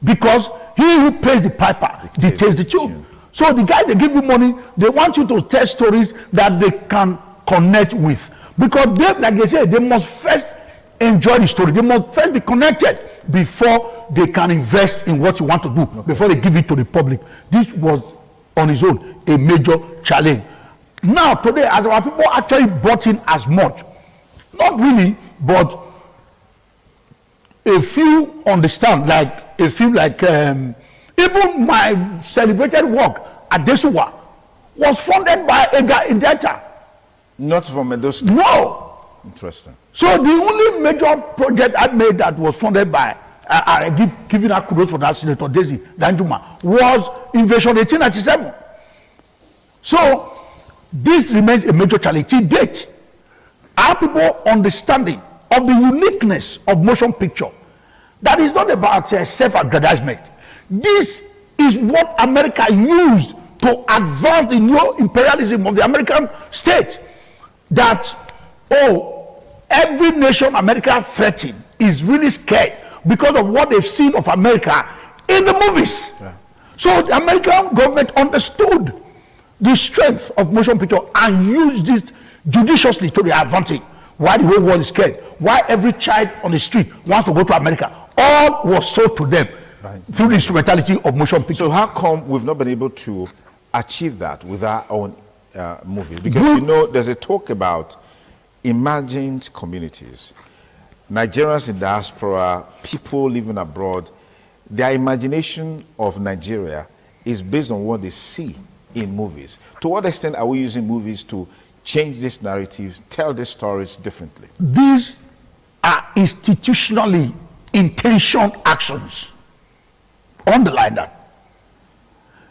S16: Because he who pays the piper dictates the tune. So the guys, they give you money, they want you to tell stories that they can connect with. Because they, like they say, they must first enjoy the story. They must first be connected before they can invest in what you want to do, before they give it to the public. This was on its own a major challenge. Now today, as our people actually bought in as much, not really, but a few understand, like a few, like even my celebrated work at Desuwa was funded by a guy in Delta.
S15: Not from Edo State?
S16: No.
S15: Interesting.
S16: So the only major project I made that was funded by, giving her kudos for that, Senator Daisy Danjuma, was Invasion 1897. So this remains a major challenge. To date, our people understanding of the uniqueness of motion picture, that is not about self-aggrandizement. This is what America used to advance the neo-imperialism of the American state. That, every nation America threatened is really scared because of what they've seen of America in the movies. So the American government understood the strength of motion picture and used this judiciously to their advantage. Why the whole world is scared, why every child on the street wants to go to America, all was sold to them through the instrumentality of motion picture.
S15: So how come we've not been able to achieve that with our own movies? Because there's a talk about imagined communities, Nigerians in diaspora, people living abroad. Their imagination of Nigeria is based on what they see in movies. To what extent are we using movies to change these narratives, tell these stories differently?
S16: These are institutionally intentioned actions. Underline that.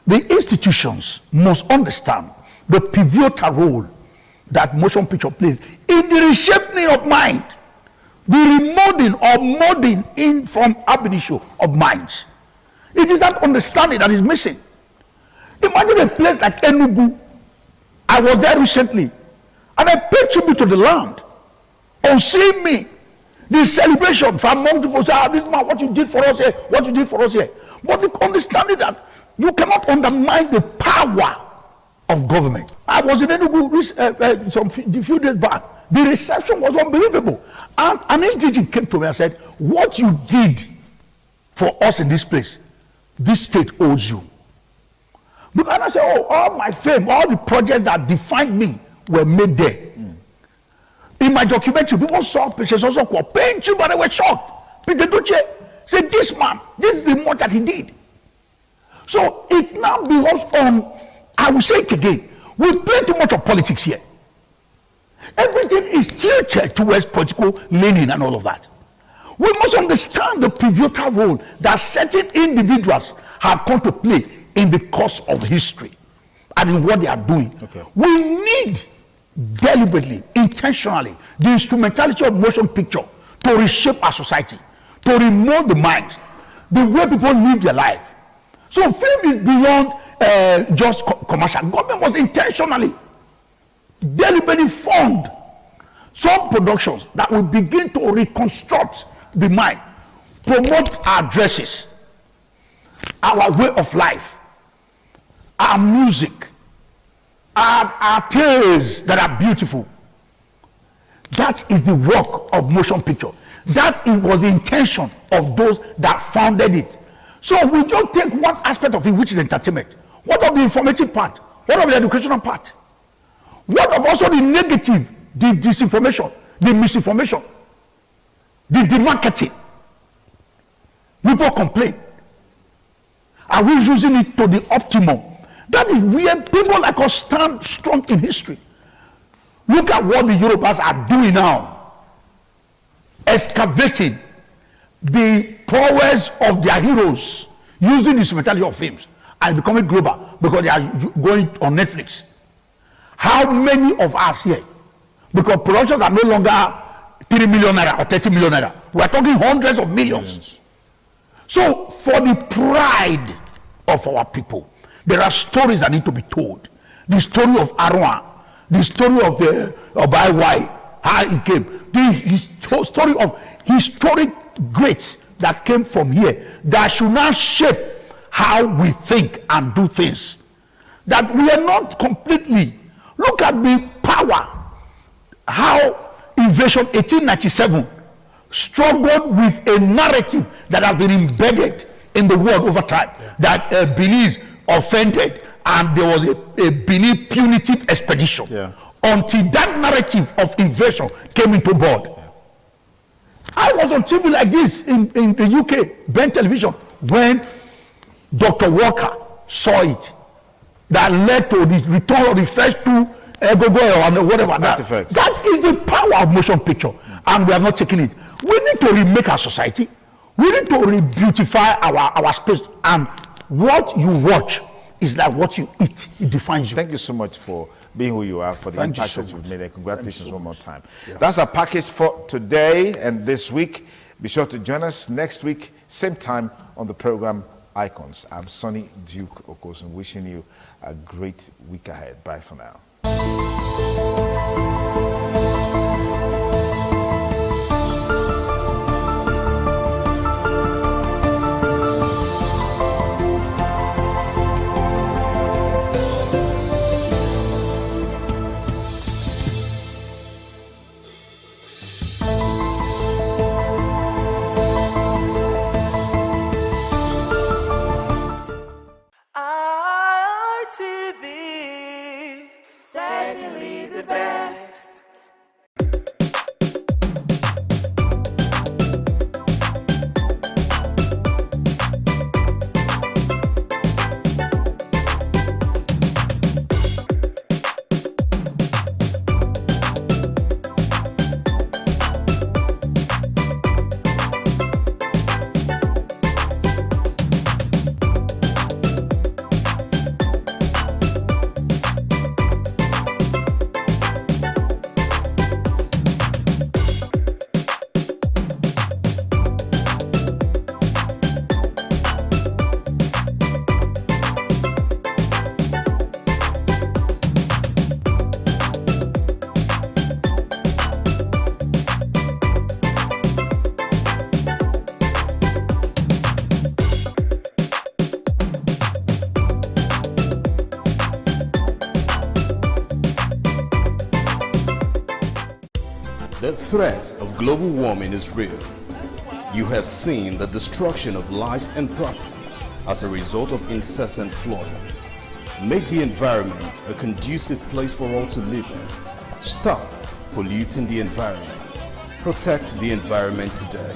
S16: The institutions must understand the pivotal role that motion picture plays in the reshaping of mind, the remolding or molding in from ab initio of minds. It is that understanding that is missing. Imagine a place like Enugu. I was there recently, and I paid tribute to the land. On seeing me, the celebration from among people say, this man, what you did for us here, what you did for us here. But the understanding that you cannot undermine the power of government. I was in Enugu a few days back. The reception was unbelievable. And an SDG came to me and said, what you did for us in this place, this state owes you. Because I said, all my fame, all the projects that defined me were made there. In my documentary, people saw pictures also called Paint You, but they were shocked. Peter Duce said, this man, this is the much that he did. So it now becomes on, I will say it again, we play too much of politics here. Everything is tilted towards political leaning and all of that. We must understand the pivotal role that certain individuals have come to play in the course of history and in what they are doing. We need deliberately, intentionally, the instrumentality of motion picture to reshape our society, to remold the minds, the way people live their life. So film is beyond just commercial. Government must intentionally, deliberately fund some productions that will begin to reconstruct the mind, promote our dresses, our way of life, our music, our tales that are beautiful. That is the work of motion picture. That was the intention of those that founded it. So we don't take one aspect of it, which is entertainment. What of the informative part? What of the educational part? What of also the negative, the disinformation, the misinformation, the marketing? People complain. Are we using it to the optimum? That is where people like us stand strong in history. Look at what the Yorubas are doing now. Excavating the prowess of their heroes, using the instrumentality of films and becoming global because they are going on Netflix. How many of us here, because productions are no longer 3 million naira or 30 million naira, we are talking hundreds of millions. So for the pride of our people, there are stories that need to be told. The story of Arwa, the story of the Obai, how he came, the story of historic greats that came from here that should now shape how we think and do things. That we are not completely, look at the power, how Invasion 1897 struggled with a narrative that has been embedded in the world over time, that Benin offended and there was a Benin punitive expedition until that narrative of invasion came into board. I was on TV like this in the UK, Ben Television, when Dr. Walker saw it, that led to the return of the first two Egogo and whatever. That is the power of motion picture, and we are not taking it. We need to remake our society. We need to re-beautify our space, and what you watch is like what you eat. It defines you.
S15: Thank you so much for being who you are, for the impact that you've made, and congratulations one more time. That's our package for today and this week. Be sure to join us next week, same time on the program Icons. I'm Sonny Duke Okosun, wishing you a great week ahead. Bye for now.
S10: ITV, certainly the best.
S17: The threat of global warming is real. You have seen the destruction of lives and property as a result of incessant flooding. Make the environment a conducive place for all to live in. Stop polluting the environment. Protect the environment today.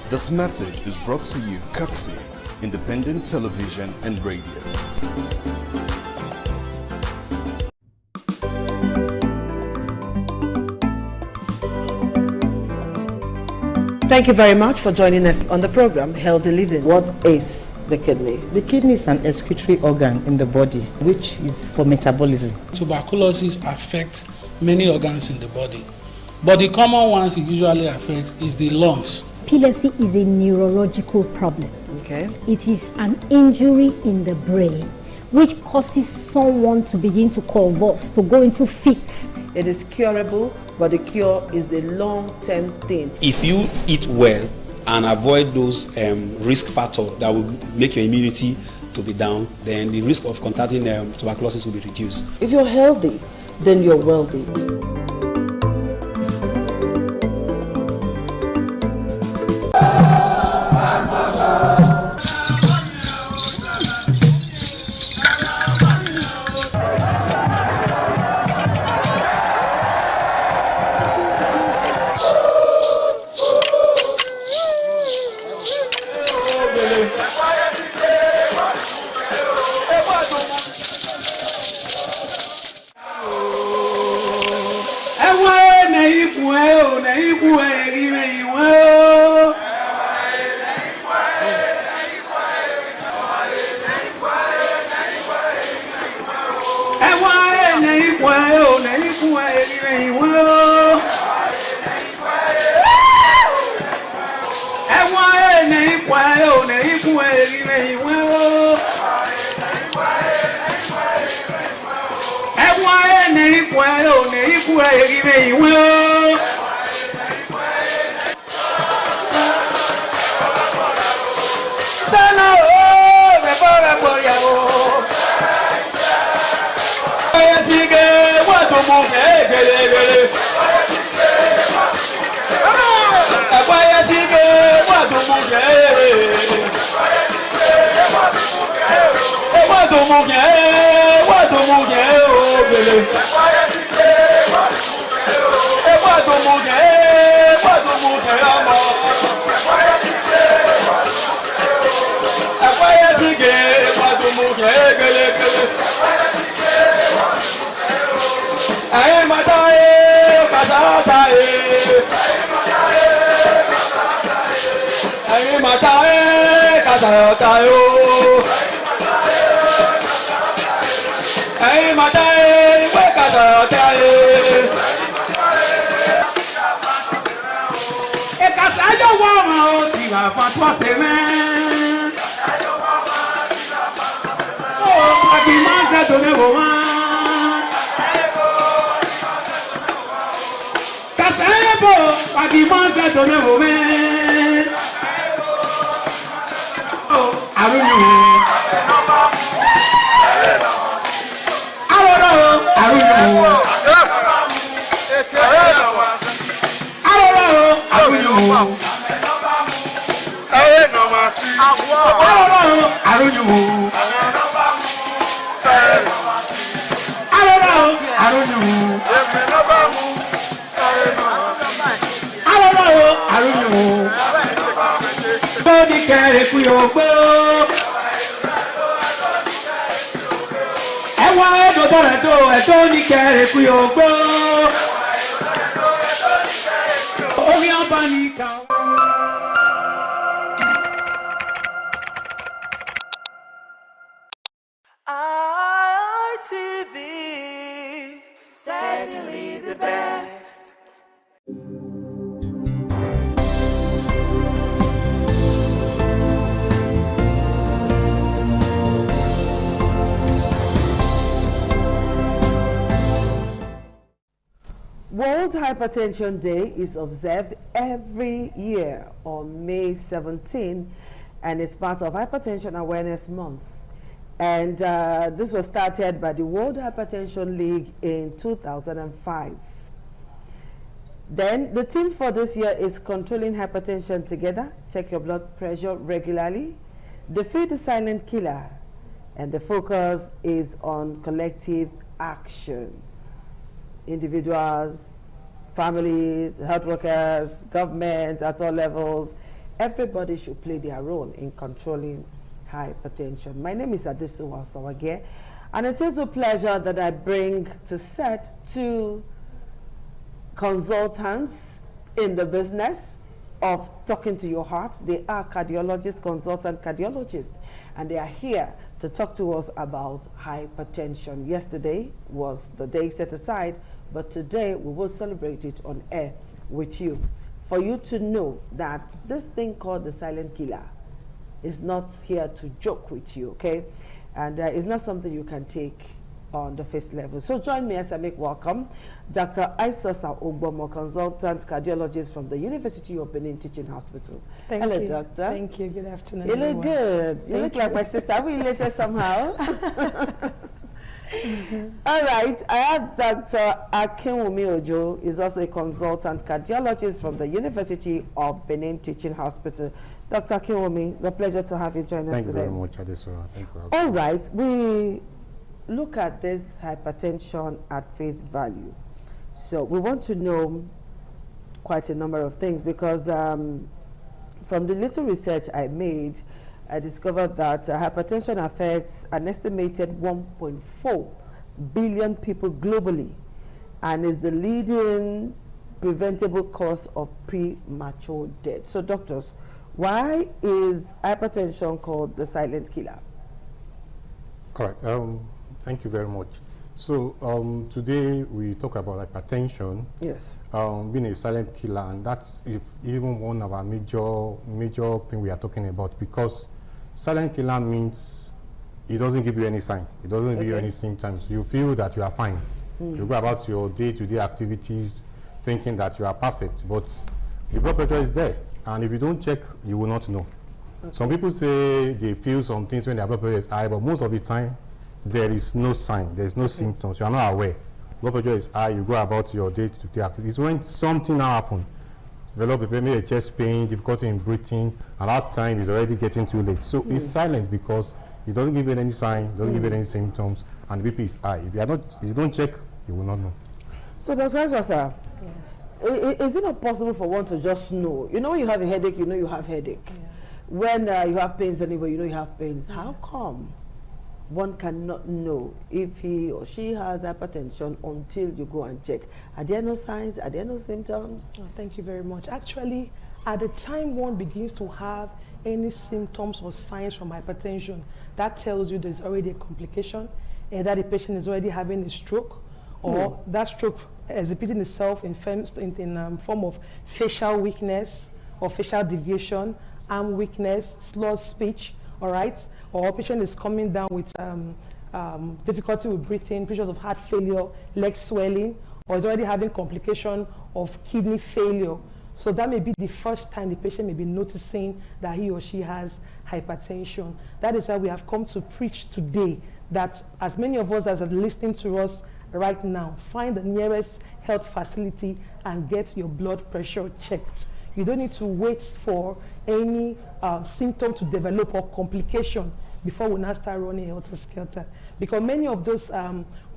S17: This message is brought to you courtesy Independent Television and Radio.
S18: Thank you very much for joining us on the program Healthy Living. What is the kidney?
S19: The kidney is an excretory organ in the body which is for metabolism.
S20: Tuberculosis affects
S19: many organs in the body. But the common ones it usually affects is the lungs.
S20: Epilepsy is a neurological problem.
S18: Okay.
S20: It is an injury in the brain which causes someone to begin to convulse, to go into fits.
S18: It is curable, but the cure is a long-term thing.
S21: If you eat well and avoid those risk factors that will make your immunity to be down, then the risk of contracting tuberculosis will be reduced.
S18: If you're healthy, then you're wealthy.
S10: ITV, certainly the best.
S18: World Hypertension Day is observed every year on May 17, and it's part of Hypertension Awareness Month. And this was started by the World Hypertension League in 2005. Then the theme for this year is Controlling Hypertension Together. Check your blood pressure regularly. Defeat the silent killer. And the focus is on collective action. Individuals, families, health workers, government at all levels, everybody should play their role in controlling hypertension. My name is Adesuwa Sawage, and it is with pleasure that I bring to set two consultants in the business of talking to your heart. They are cardiologists, consultant cardiologists, and they are here to talk to us about hypertension. Yesterday was the day set aside, but today we will celebrate it on air with you, for you to know that this thing called the silent killer is not here to joke with you, okay? And it's not something you can take on the face level. So join me as I make welcome Dr. Aisasa Ogbomo, consultant cardiologist from the University of Benin Teaching Hospital. Hello, doctor.
S3: Thank you. Good afternoon.
S18: You look good. You look like my sister. Are we related somehow? All right. I have Dr. Akinwumi Ojo, is also a consultant cardiologist from the University of Benin Teaching Hospital. Dr. Akinwumi, it's a pleasure to have you join us today.
S6: Thank you very much, Adesua. Thank you.
S18: All right. We look at this hypertension at face value. So we want to know quite a number of things, because from the little research I made, I discovered that hypertension affects an estimated 1.4 billion people globally and is the leading preventable cause of premature death. So doctors, why is hypertension called the silent killer?
S6: Correct. Thank you very much. So today we talk about hypertension.
S18: Yes.
S6: Being a silent killer, and that's even one of our major thing we are talking about, because silent killer means it doesn't give you any sign. It doesn't give you any symptoms. You feel that you are fine. You go about your day-to-day activities thinking that you are perfect, but the blood pressure is there, and if you don't check, you will not know. Some people say they feel some things when their blood pressure is high, but most of the time there is no sign, there is no symptoms, you are not aware. Blood pressure is high, you go about your day-to-day activities. It's when something now happens, develop maybe a chest pain, difficulty in breathing, and that time is already getting too late. So it's silent because it doesn't give you any sign, doesn't give you any symptoms, and the BP is high. If you don't check, you will not know.
S18: So Dr. Aisasa, is it not possible for one to just know? You know, when you have a headache, you know you have headache. When you have pains anyway, you know you have pains. How come one cannot know if he or she has hypertension until you go and check? Are there no signs? Are there no symptoms?
S3: Oh, thank you very much. Actually, at the time one begins to have any symptoms or signs from hypertension, that tells you there's already a complication, either the patient is already having a stroke, or that stroke exhibiting itself in form of facial weakness or facial deviation, arm weakness, slurred speech, all right? Or patient is coming down with difficulty with breathing, pictures of heart failure, leg swelling, or is already having complication of kidney failure. So that may be the first time the patient may be noticing that he or she has hypertension. That is why we have come to preach today that as many of us as are listening to us right now, find the nearest health facility and get your blood pressure checked. You don't need to wait for any symptom to develop or complication before we now start running helter-skelter. Because many of those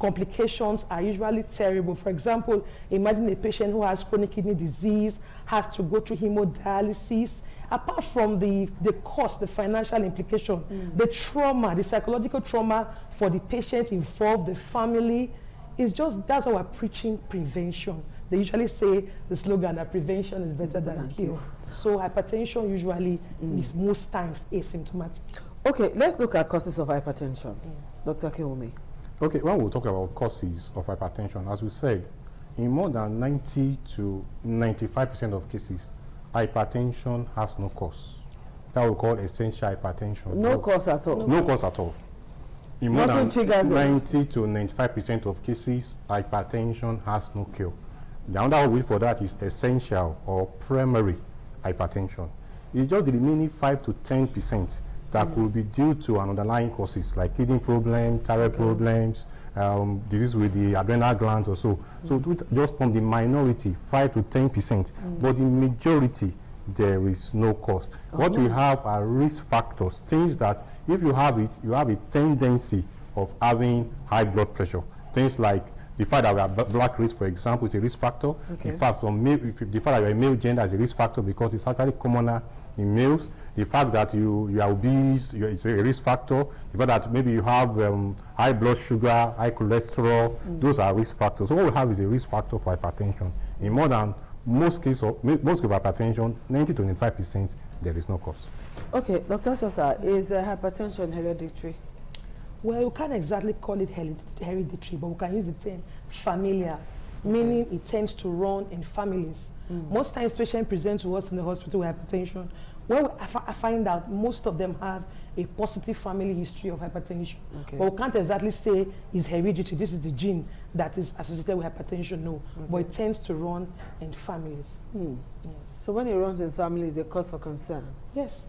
S3: complications are usually terrible. For example, imagine a patient who has chronic kidney disease, has to go through hemodialysis. Apart from the cost, the financial implication, the trauma, the psychological trauma for the patient involved, the family, it's just, that's why we're preaching prevention. They usually say the slogan that prevention is better than cure. So hypertension usually is most times asymptomatic.
S18: Okay, let's look at causes of hypertension. Yes. Dr. Akinwumi.
S6: Okay, when we talk about causes of hypertension, as we said, in more than 90 to 95% of cases, hypertension has no cause. That we call essential hypertension.
S18: No cause at all?
S6: No cause at all. In more
S18: Nothing
S6: than
S18: triggers
S6: 90 to 95% of cases, hypertension has no cure. The other word for that is essential or primary hypertension. It's just the remaining 5 to 10% that could be due to an underlying causes like kidney problems, thyroid problems, disease with the adrenal glands or so. So just from the minority, 5 to 10%, but the majority, there is no cause. What we have are risk factors, things that if you have it, you have a tendency of having high blood pressure. Things like the fact that we have black race, for example, is a risk factor.
S18: Okay.
S6: In fact, the fact that you're a male gender is a risk factor because it's actually commoner in males. The fact that you are obese, it's a risk factor. The fact that maybe you have high blood sugar, high cholesterol, those are risk factors. So what we have is a risk factor for hypertension. In more than most cases of hypertension, 90 to 95%, there is no cause.
S18: Okay, Dr. Sosa, is hypertension hereditary?
S3: Well, we can't exactly call it hereditary, but we can use the term familial, meaning it tends to run in families. Most times patients present to us in the hospital with hypertension. Well, I find out most of them have a positive family history of hypertension.
S18: Okay.
S3: But we can't exactly say it's hereditary. This is the gene that is associated with hypertension, no. But it tends to run in families. Yes.
S18: So when it runs in families, it's a cause for concern?
S3: Yes.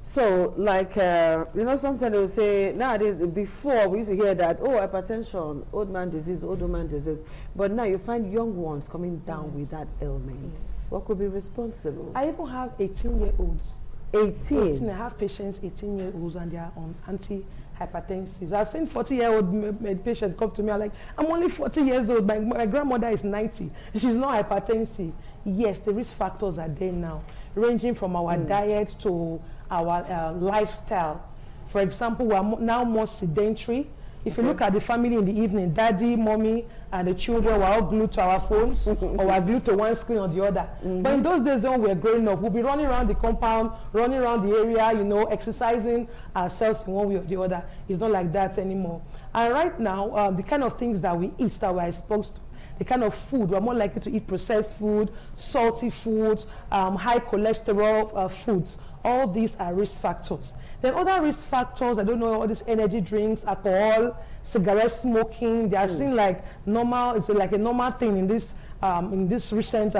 S18: So, like, you know, sometimes they will say, nowadays, before we used to hear that, oh, hypertension, old man disease, old woman disease. But now you find young ones coming down with that ailment. What could be responsible?
S3: I even have 18-year-olds.
S18: 18?
S3: I have patients, 18-year-olds, and they are on anti-hypertensives. I've seen 40-year-old patients come to me, I'm like, I'm only 40 years old, my grandmother is 90, and she's not hypertensive. Yes, the risk factors are there now, ranging from our diet to our lifestyle. For example, we are now more sedentary. If you look at the family in the evening, daddy, mommy, and the children were all glued to our phones or were glued to one screen or the other. But in those days when we were growing up, we'll be running around the compound, running around the area, you know, exercising ourselves in one way or the other. It's not like that anymore. And right now, the kind of things that we eat, that we're exposed to, the kind of food, we're more likely to eat processed food, salty foods, high cholesterol foods. All these are risk factors. Then other risk factors, I don't know, all these energy drinks, alcohol, cigarette smoking, they are seen like normal, it's like a normal thing in this recent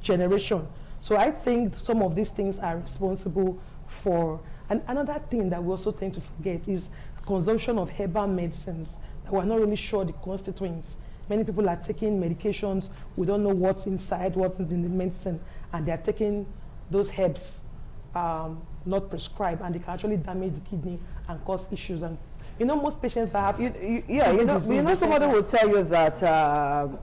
S3: generation. So I think some of these things are responsible for. And another thing that we also tend to forget is consumption of herbal medicines that we're not really sure the constituents. Many people are taking medications, we don't know what's inside, what is in the medicine, and they're taking those herbs not prescribed, and they can actually damage the kidney and cause issues. And you know, most patients that have
S18: you know somebody will tell you that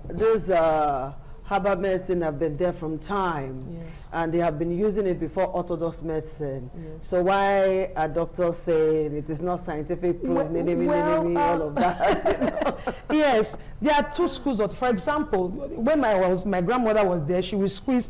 S18: this herbal medicine have been there from time, and they have been using it before orthodox medicine. So why are doctors saying it is not scientific proof, all of that? You know?
S3: Yes, there are two schools of, for example, when my grandmother was there, she would squeeze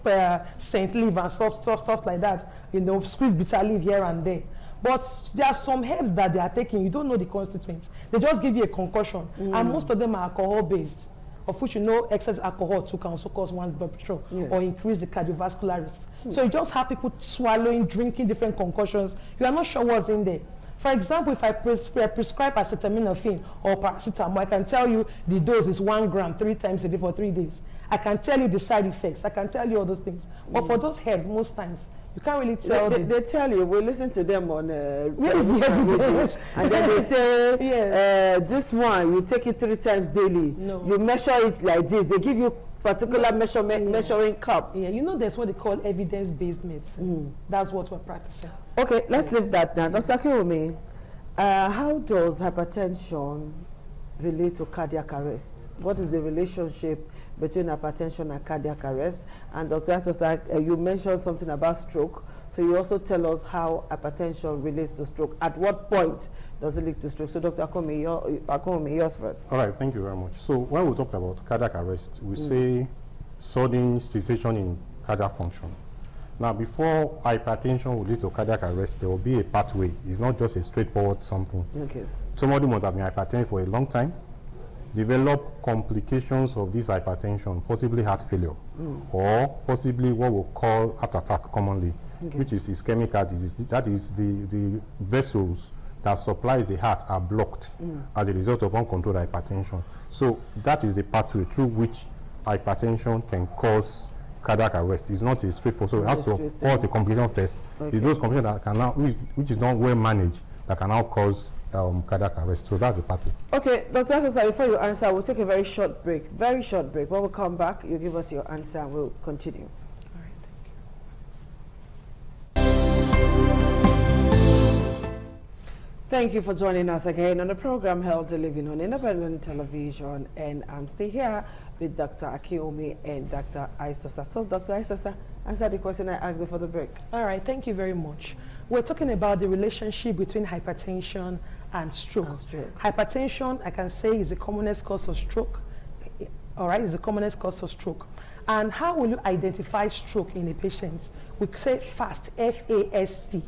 S3: Saint leaf and stuff like that, you know, squeeze bitter leaf here and there. But there are some herbs that they are taking, you don't know the constituents. They just give you a concussion, and most of them are alcohol based, of which you know excess alcohol too can also cause one's blood pressure or increase the cardiovascular risk. So you just have people swallowing, drinking different concussions. You are not sure what's in there. For example, if I prescribe acetaminophen or paracetamol, I can tell you the dose is 1 gram 3 times a day for 3 days. I can tell you the side effects. I can tell you all those things. But for those herbs, most times, you can't really tell.
S18: They tell you, we listen to them on television and then they say, this one, you take it 3 times daily. You measure it like this. They give you particular measuring cup.
S3: Yeah, you know, that's what they call evidence-based medicine. That's what we're practicing.
S18: Okay, let's leave that now. Dr. Akiwumi, how does hypertension relate to cardiac arrest? What is the relationship between hypertension and cardiac arrest? And Dr. Asosa, you mentioned something about stroke, so you also tell us how hypertension relates to stroke. At what point does it lead to stroke? So Dr. Akiwumi, yours first.
S6: All right, thank you very much. So when we talk about cardiac arrest, we say sudden cessation in cardiac function. Now, before hypertension will lead to cardiac arrest, there will be a pathway. It's not just a straightforward something.
S18: Okay.
S6: Somebody must have been hypertensive for a long time, develop complications of this hypertension, possibly heart failure, or possibly what we call heart attack commonly, which is ischemic heart disease. That is, the vessels that supplies the heart are blocked as a result of uncontrolled hypertension. So that is the pathway through which hypertension can cause cardiac arrest. It's not a straightforward. So it has to cause a complication first. It's those complications that can now, which is not well managed, that can now cause cardiac arrest. So that's the pathway.
S18: Okay, Dr. Asosa, before you answer, we'll take a very short break. Very short break. When we come back, you give us your answer and we'll continue. Thank you for joining us again on the program Healthy Living on Independent Television, and I'm still here with Dr. Akiwumi and Dr. Aisasa. So, Dr. Aisasa, answer the question I asked before the break.
S3: All right, thank you very much. We're talking about the relationship between hypertension and stroke. Hypertension, I can say, is the commonest cause of stroke. All right, is the commonest cause of stroke. And how will you identify stroke in a patient? We say FAST, F-A-S-T.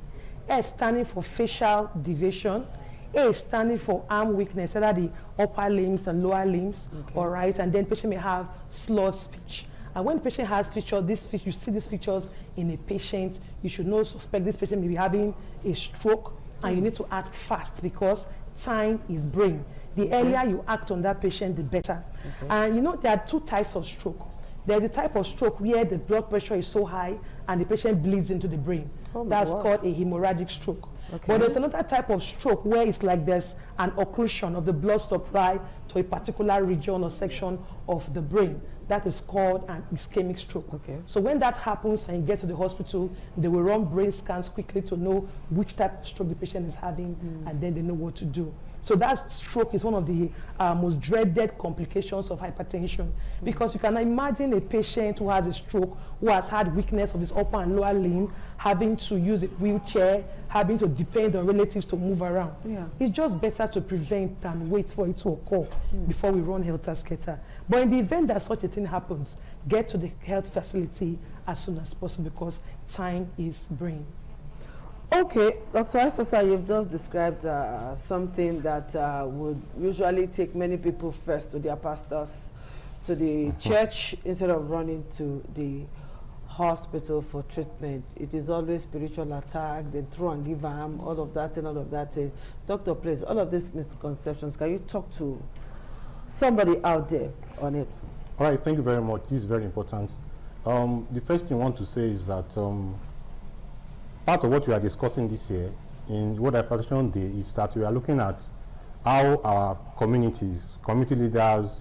S3: F standing for facial deviation, A standing for arm weakness, either the upper limbs and lower limbs, all right, and then patient may have slurred speech. And when the patient has features, you see these features in a patient, you should not suspect this patient may be having a stroke, and you need to act fast because time is brain. The earlier you act on that patient, the better. And you know, there are two types of stroke. There's a type of stroke where the blood pressure is so high and the patient bleeds into the brain. That's called a hemorrhagic stroke. But there's another type of stroke where it's like there's an occlusion of the blood supply to a particular region or section of the brain. That is called an ischemic stroke. So when that happens and you get to the hospital, they will run brain scans quickly to know which type of stroke the patient is having, and then they know what to do. So that stroke is one of the most dreaded complications of hypertension, because you can imagine a patient who has a stroke, who has had weakness of his upper and lower limb, having to use a wheelchair, having to depend on relatives to move around. It's just better to prevent than wait for it to occur before we run helter-skelter. But in the event that such a thing happens, get to the health facility as soon as possible, because time is brain.
S18: Okay, Dr. Isosa, you've just described something that would usually take many people first to their pastors, to the church, instead of running to the hospital for treatment. It is always spiritual attack, they throw and give arm, all of that and all of that. Doctor, please, all of these misconceptions, can you talk to somebody out there on it?
S6: All right, thank you very much. This is very important. The first thing I want to say is that part of what we are discussing this year in World Hypertension Day is that we are looking at how our communities, community leaders,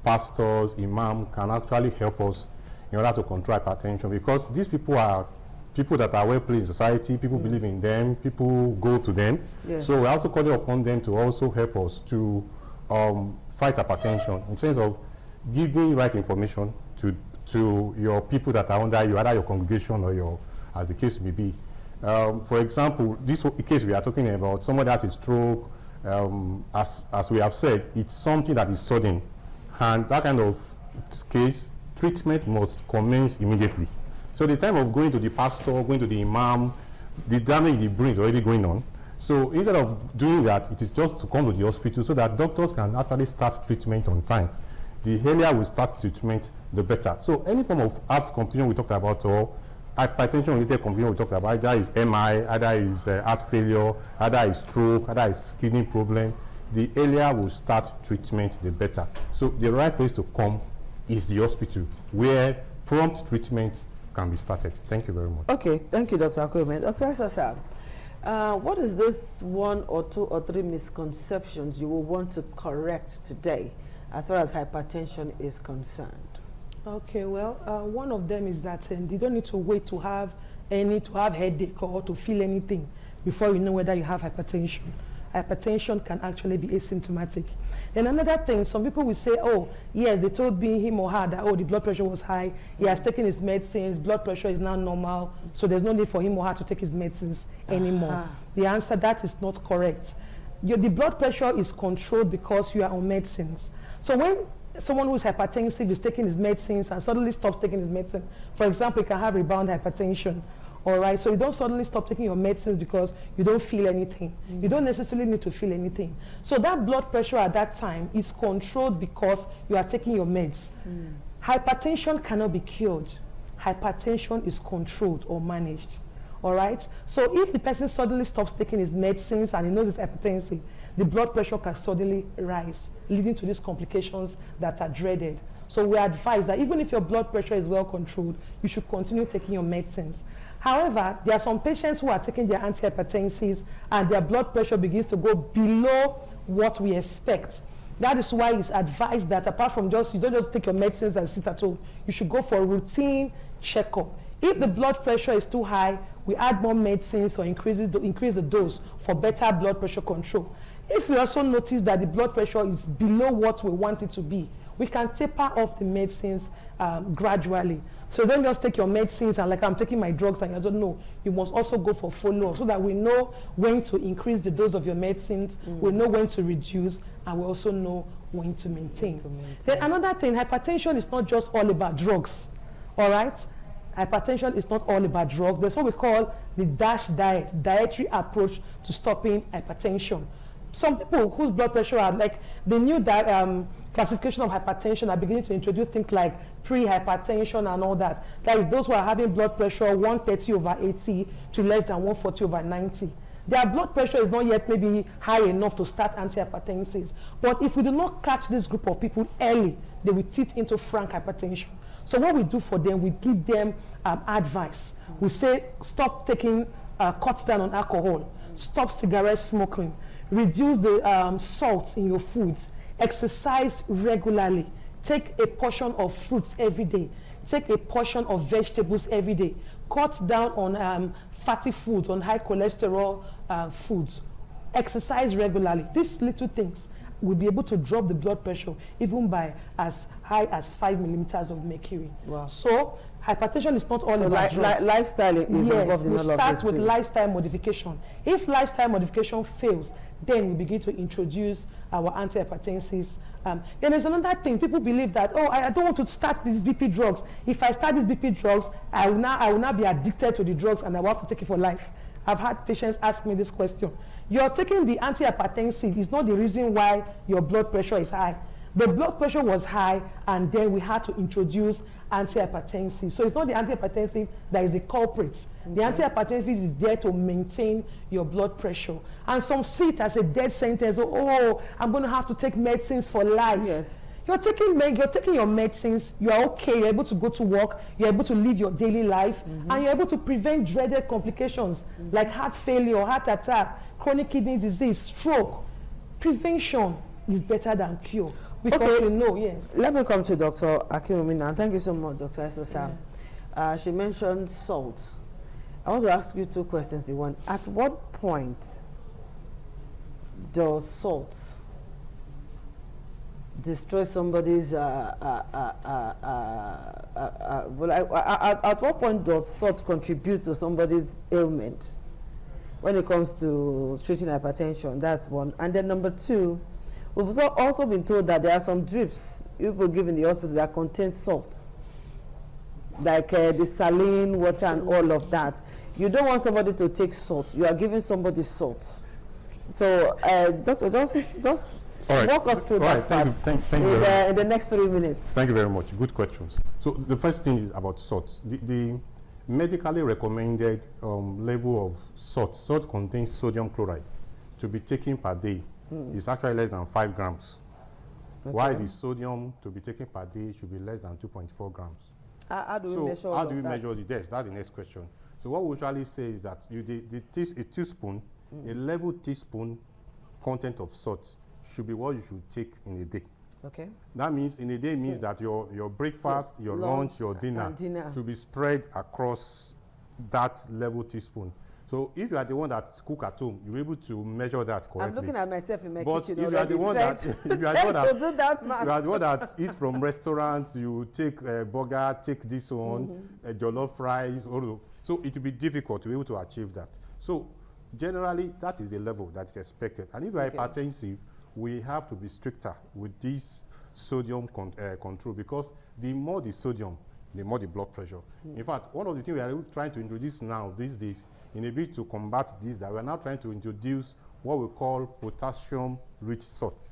S6: pastors, imams can actually help us in order to control hypertension, because these people are people that are well placed in society, people believe in them, people go to them. So we're also calling upon them to also help us to fight hypertension in terms of giving right information to your people that are under you, either your congregation or your, as the case may be. For example, this case we are talking about, somebody has a stroke, as we have said, it's something that is sudden, and that kind of case, treatment must commence immediately. So the time of going to the pastor, going to the imam, the damage in the brain is already going on. So instead of doing that, it is just to come to the hospital so that doctors can actually start treatment on time. The earlier we start treatment, the better. So any form of heart condition we talked about, or hypertension related condition we talked about, either is MI, either is heart failure, either is stroke, either is kidney problem, the earlier we start treatment, the better. So the right place to come is the hospital, where prompt treatment can be started. Thank you very much.
S18: Okay, thank you, Dr. Akoyeme. Dr. Isosa, what is this one or two or three misconceptions you will want to correct today as far as hypertension is concerned?
S3: Okay, well, one of them is that you don't need to wait to have headache or to feel anything before you know whether you have hypertension. Hypertension can actually be asymptomatic. And another thing, some people will say, oh, yes, they told me, him or her, that, oh, the blood pressure was high, he has taken his medicines, blood pressure is now normal, so there's no need for him or her to take his medicines anymore. The answer, that is not correct. The blood pressure is controlled because you are on medicines. So when someone who is hypertensive is taking his medicines and suddenly stops taking his medicine, for example, you can have rebound hypertension. All right, so you don't suddenly stop taking your medicines because you don't feel anything. You don't necessarily need to feel anything. So that blood pressure at that time is controlled because you are taking your meds. Hypertension cannot be cured. Hypertension is controlled or managed. All right, so if the person suddenly stops taking his medicines and he knows it's hypertensive, the blood pressure can suddenly rise, leading to these complications that are dreaded. So we advise that even if your blood pressure is well controlled, you should continue taking your medicines. However, there are some patients who are taking their antihypertensives and their blood pressure begins to go below what we expect. That is why it's advised that apart from you don't just take your medicines and sit at home, you should go for a routine checkup. If the blood pressure is too high, we add more medicines or increase the dose for better blood pressure control. If we also notice that the blood pressure is below what we want it to be, we can taper off the medicines gradually. So don't just take your medicines and like I'm taking my drugs and you don't know. You must also go for follow-up so that we know when to increase the dose of your medicines, we know when to reduce, and we also know when to maintain. Then another thing, hypertension is not just all about drugs. All right? Hypertension is not all about drugs. There's what we call the DASH diet, dietary approach to stopping hypertension. Some people whose blood pressure are like the new classification of hypertension are beginning to introduce things like pre-hypertension and all that. That is those who are having blood pressure 130/80 to less than 140/90. Their blood pressure is not yet maybe high enough to start antihypertensives. But if we do not catch this group of people early, they will teeth into frank hypertension. So what we do for them, we give them advice. We say stop taking, cut down on alcohol, stop cigarette smoking, reduce the salt in your foods, exercise regularly, take a portion of fruits every day, take a portion of vegetables every day, cut down on fatty foods, on high cholesterol foods, exercise regularly. These little things will be able to drop the blood pressure even by as high as 5 millimeters of mercury. Wow. So hypertension is not all about drugs.
S18: Lifestyle is involved in all of this.
S3: Yes, we start with lifestyle modification. If lifestyle modification fails, then we begin to introduce our antihypertensives. Then there's another thing. People believe that, oh, I don't want to start these BP drugs. If I start these BP drugs, I will now be addicted to the drugs and I will have to take it for life. I've had patients ask me this question. You're taking the antihypertensive is not the reason why your blood pressure is high. The blood pressure was high and then we had to introduce antihypertensive. So it's not the antihypertensive that is the culprit. The antihypertensive is there to maintain your blood pressure. And some see it as a death sentence. Oh, I'm going to have to take medicines for life.
S18: Yes.
S3: You're taking your medicines, you're okay, you're able to go to work, you're able to live your daily life, and you're able to prevent dreaded complications like heart failure, heart attack, chronic kidney disease, stroke. Prevention is better than cure because you know, yes.
S18: Let me come to Dr. Akinwumi now. Thank you so much, Dr. Esosa. She mentioned salt. I want to ask you two questions in one. At what point does salt destroy somebody's at what point does salt contribute to somebody's ailment when it comes to treating hypertension? That's one. And then number two, we've also been told that there are some drips people give in the hospital that contain salt, like the saline water and all of that. You don't want somebody to take salt, you are giving somebody salt. So doctor, just walk us through that part in the next 3 minutes.
S6: Thank you very much. Good questions. So the first thing is about salt. The medically recommended level of salt contains sodium chloride to be taken per day is actually less than 5 grams. While the sodium to be taken per day should be less than 2.4 grams.
S18: How do we measure all of that? How do we measure
S6: the test? That's the next question. So what we usually say is that a teaspoon, a level teaspoon content of salt should be what you should take in a day.
S18: Okay.
S6: That means in a day means that your breakfast, your lunch, your dinner should be spread across that level teaspoon. So if you are the one that cook at home, you'll be able to measure that correctly.
S18: I'm looking at myself in my kitchen
S6: if
S18: already.
S6: You are the one that eat from restaurants, you take a burger, take this one, jollof fries, so it will be difficult to be able to achieve that. So generally, that is the level that is expected. And if you are hypertensive, we have to be stricter with this sodium control, because the more the sodium, the more the blood pressure. In fact, one of the things we are trying to introduce now these days, in a bit to combat this, that we are now trying to introduce what we call potassium-rich salt.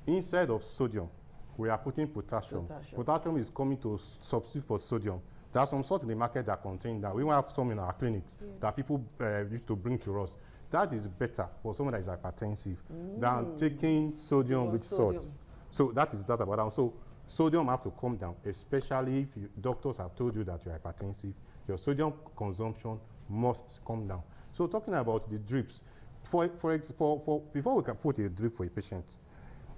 S6: Instead of sodium, we are putting potassium. Potassium is coming to substitute for sodium. There are some salts in the market that contain that. We will have some in our clinics that people used to bring to us. That is better for someone that is hypertensive than taking sodium with salt. So that is that about that. So sodium have to come down, especially if doctors have told you that you're hypertensive. Your sodium consumption must come down. So talking about the drips, before we can put a drip for a patient,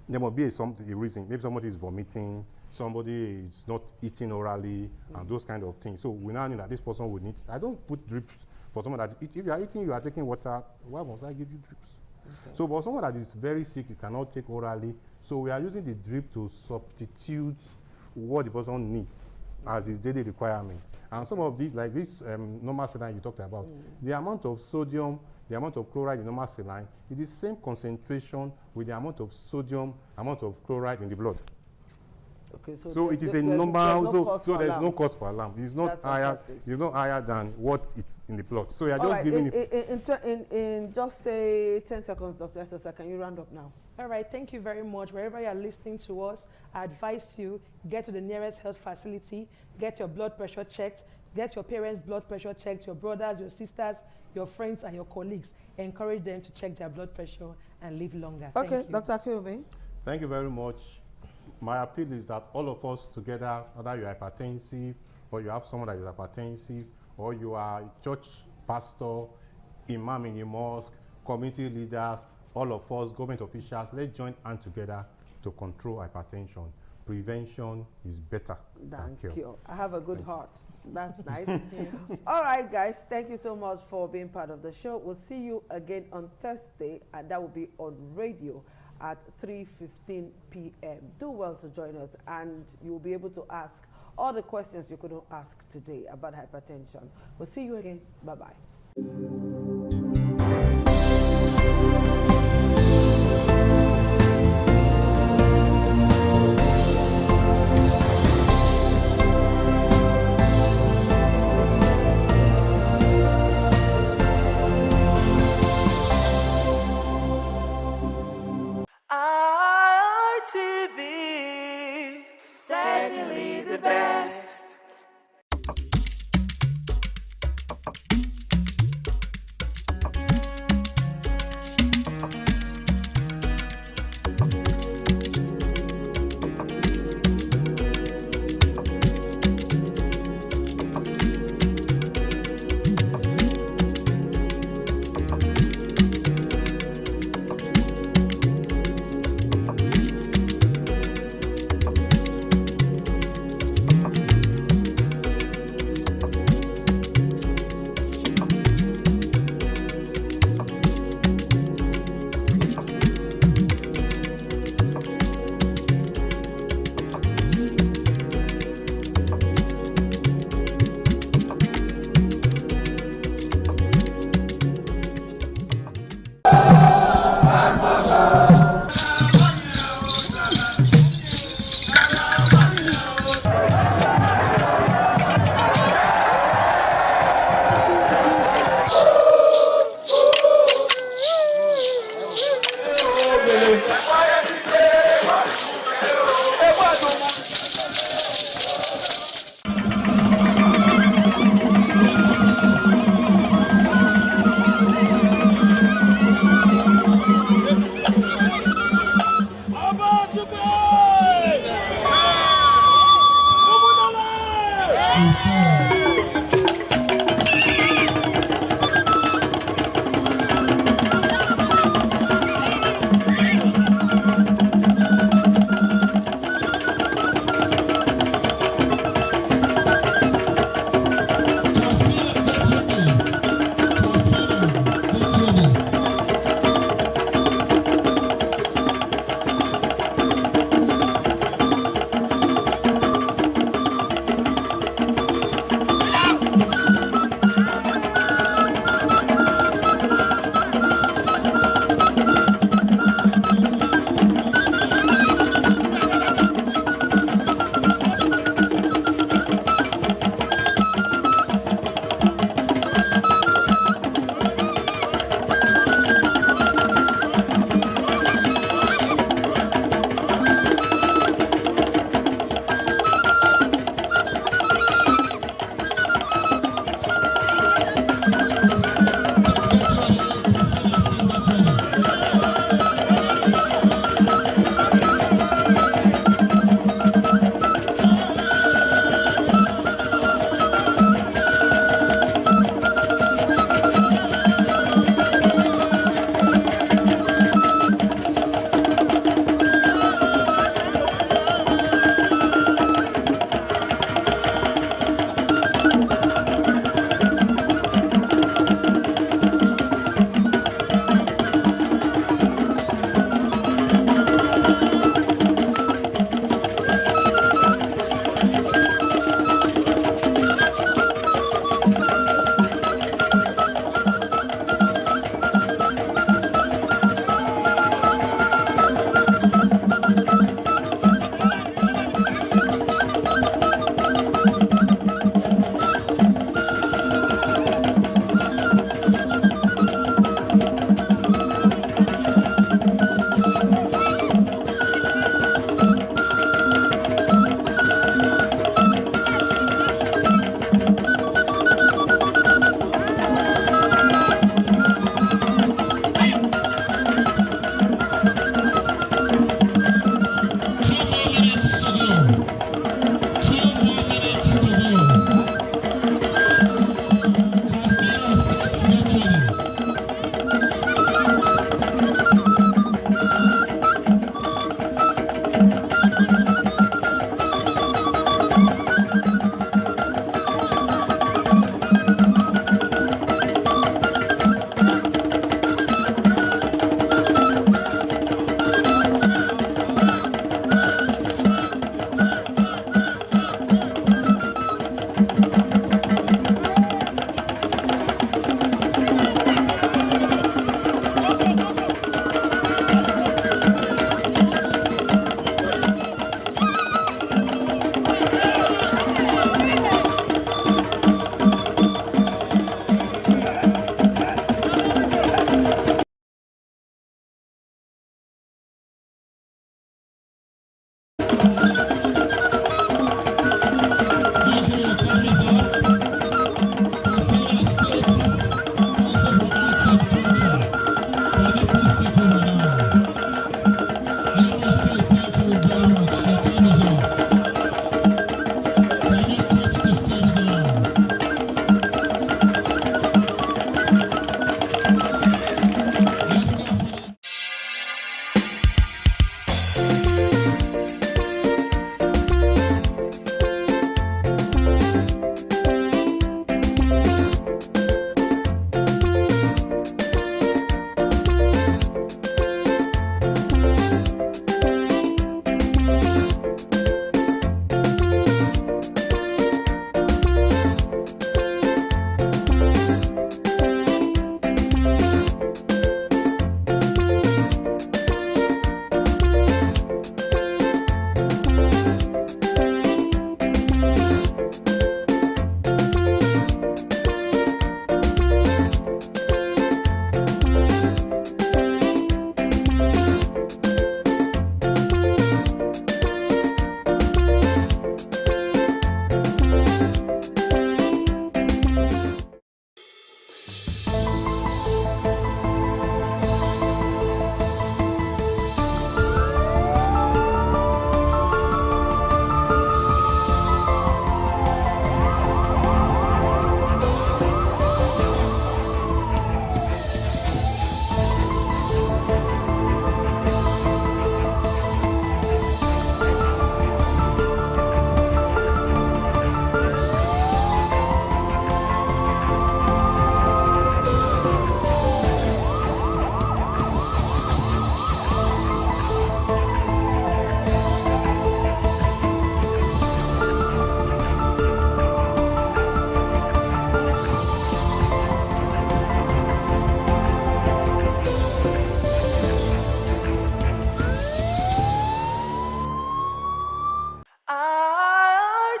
S6: there must be a reason. Maybe somebody is vomiting, somebody is not eating orally, and those kind of things. So we now know that this person would need. I don't put drips for someone that if you are eating, you are taking water. Why must I give you drips? Okay. So for someone that is very sick, you cannot take orally. So we are using the drip to substitute what the person needs as his daily requirement. And some of these, like this normal saline you talked about, the amount of sodium, the amount of chloride in normal saline is the same concentration with the amount of sodium, amount of chloride in the blood.
S18: Okay,
S6: so it is a normal. So there's
S18: alarm.
S6: no cause for alarm. It's not
S18: That's
S6: higher.
S18: fantastic.
S6: It's not higher than what it's in the plot. So you are
S18: All
S6: just
S18: right,
S6: giving it.
S18: in just say 10 seconds, Dr. Esther, can you round up now?
S3: All right, thank you very much. Wherever you are listening to us, I advise you get to the nearest health facility, get your blood pressure checked, get your parents' blood pressure checked, your brothers, your sisters, your friends, and your colleagues. Encourage them to check their blood pressure and live longer.
S18: Okay,
S3: Thank you.
S18: Dr. Akuyomi.
S6: Thank you very much. My appeal is that all of us together, whether you're hypertensive or you have someone that is hypertensive, or you are a church pastor, imam in a mosque, community leaders, all of us, government officials, let's join hands together to control hypertension. Prevention is better than
S18: Thank
S6: cure.
S18: you. I have a good heart. That's nice. All right, guys. Thank you so much for being part of the show. We'll see you again on Thursday, and that will be on radio at 3:15 p.m. Do well to join us, and you'll be able to ask all the questions you couldn't ask today about hypertension. We'll see you again. Bye-bye.
S10: ITV, certainly the best.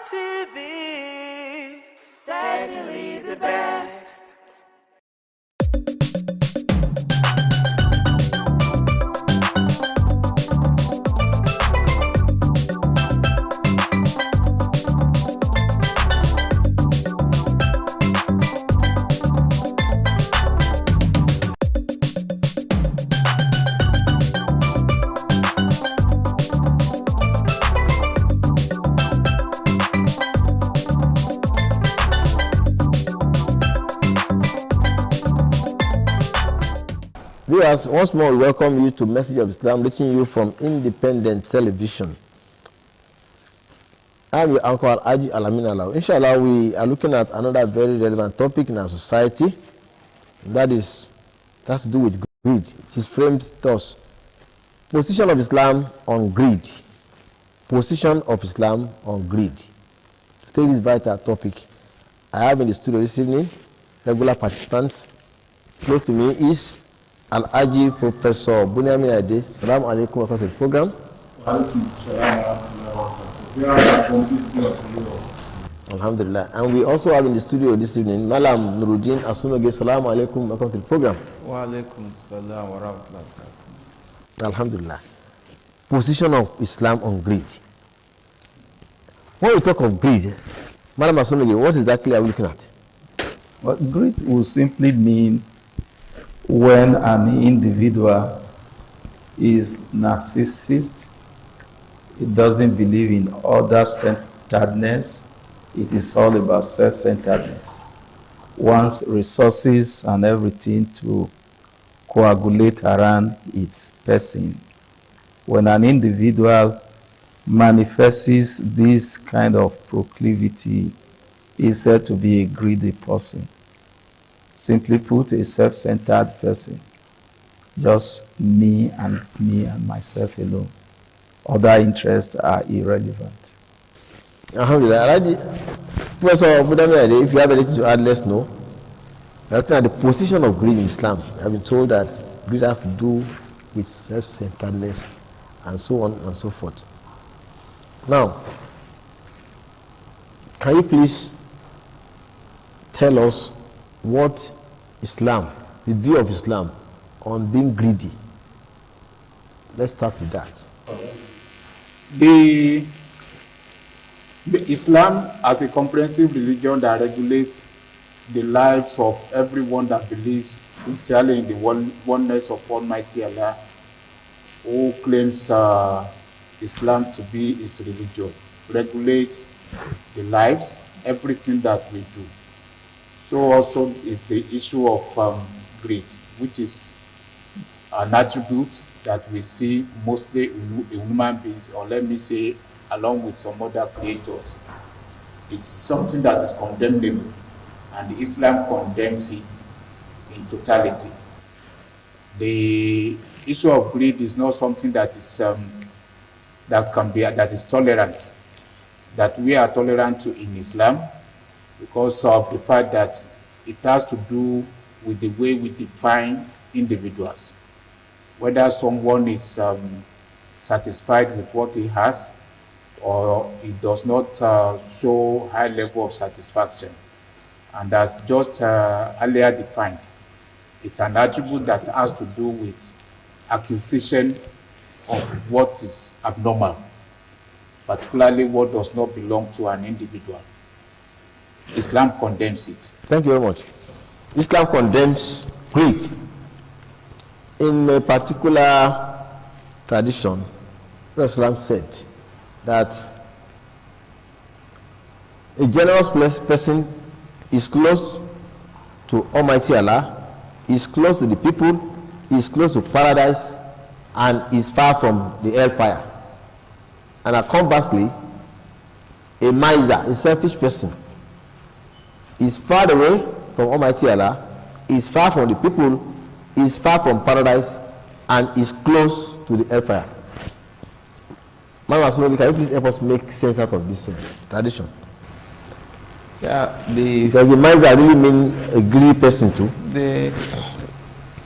S10: ITV, certainly the best.
S7: Viewers, once more we welcome you to Message of Islam, reaching you from Independent Television. I'm your uncle Aji Alamin Alaw. Inshallah, we are looking at another very relevant topic in our society. That has to do with greed. It is framed thus: position of Islam on greed. Position of Islam on greed. To take this vital topic, I have in the studio this evening regular participants. Close to me is Al-Aji Professor Bunyamin Ade. Assalamu alaikum, welcome to the program. Alhamdulillah. And we also have in the studio this evening Malam Nuruddin Asunoge. Assalamu alaikum, welcome to the program.
S22: Wa alaikum salam wa rahmatullahi.
S7: Alhamdulillah. Position of Islam on greed. When we talk of greed, Malam Asunoge, what exactly are we looking at?
S22: Well, greed will simply mean when an individual is narcissist, it doesn't believe in other-centeredness, it is all about self-centeredness. Wants resources and everything to coagulate around its person. When an individual manifests this kind of proclivity, he is said to be a greedy person. Simply put, a self-centered person. Just me and myself alone. Other interests are irrelevant.
S7: Alhamdulillah. Professor Bunyamin, if you have anything to add, let's know. Looking at the position of greed in Islam, I've been told that greed has to do with self-centeredness and so on and so forth. Now, can you please tell us what Islam, the view of Islam on being greedy? Let's start with that.
S8: The Islam as a comprehensive religion that regulates the lives of everyone that believes sincerely in the oneness of Almighty Allah, who claims Islam to be his religion, regulates the lives, everything that we do. So also is the issue of greed, which is an attribute that we see mostly in human beings, or let me say, along with some other creators. It's something that is condemnable, and Islam condemns it in totality. The issue of greed is not something that is that is tolerant, that we are tolerant to in Islam, because of the fact that it has to do with the way we define individuals. Whether someone is satisfied with what he has, or it does not show high level of satisfaction. And as just earlier defined, it's an attribute that has to do with acquisition of what is abnormal, particularly what does not belong to an individual. Islam condemns it.
S7: Thank you very much. Islam condemns greed. In a particular tradition, Islam said that a generous person is close to Almighty Allah, is close to the people, is close to paradise, and is far from the hellfire. And conversely, a miser, a selfish person, is far away from Almighty Allah, is far from the people, is far from paradise, and is close to the hellfire. Mama Sunoli, can you please help us make sense out of this tradition?
S22: Yeah,
S7: because the miser really mean a greedy person too.
S22: They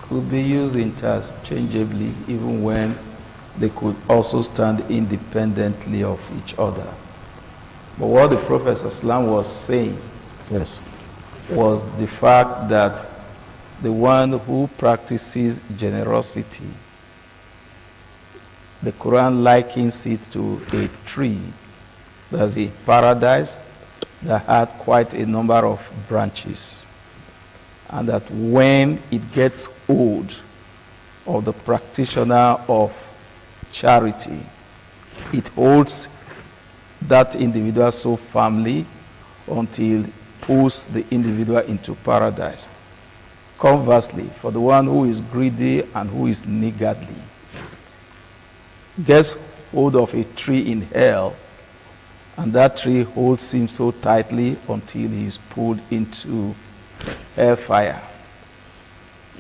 S22: could be used interchangeably, even when they could also stand independently of each other. But what the Prophet ﷺ was saying was the fact that the one who practices generosity, the Quran likens it to a tree. There's a paradise that had quite a number of branches, and that when it gets old, of the practitioner of charity, it holds that individual so firmly until it pulls the individual into paradise. Conversely, for the one who is greedy and who is niggardly, gets hold of a tree in hell, and that tree holds him so tightly until he is pulled into hellfire.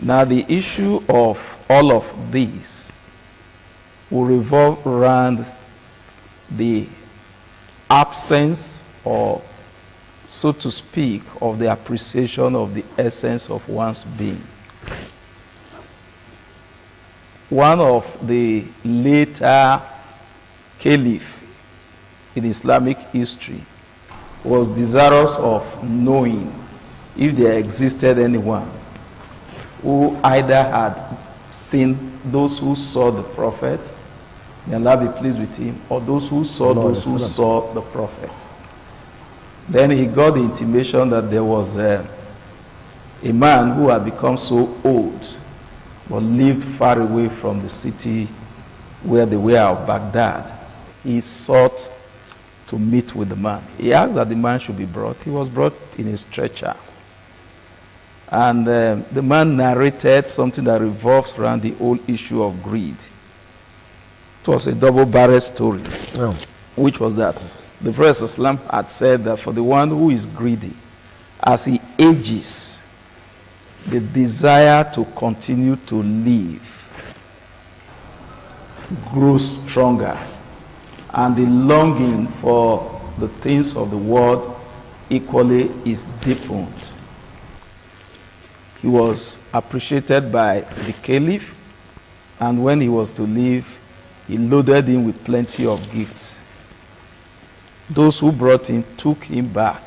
S22: Now, the issue of all of these will revolve around the absence, or so to speak, of the appreciation of the essence of one's being. One of the later caliph in Islamic history was desirous of knowing if there existed anyone who either had seen those who saw the prophet, may Allah be pleased with him, or those who saw those who saw the prophet. Then he got the intimation that there was a man who had become so old but lived far away from the city where they were of Baghdad. He sought to meet with the man. He asked that the man should be brought. He was brought in a stretcher. And the man narrated something that revolves around the whole issue of greed. It was a double-barrel story, which was that the Prophet ﷺ had said that for the one who is greedy, as he ages, the desire to continue to live grows stronger, and the longing for the things of the world equally is deepened. He was appreciated by the caliph, and when he was to leave, he loaded him with plenty of gifts. Those who brought him took him back.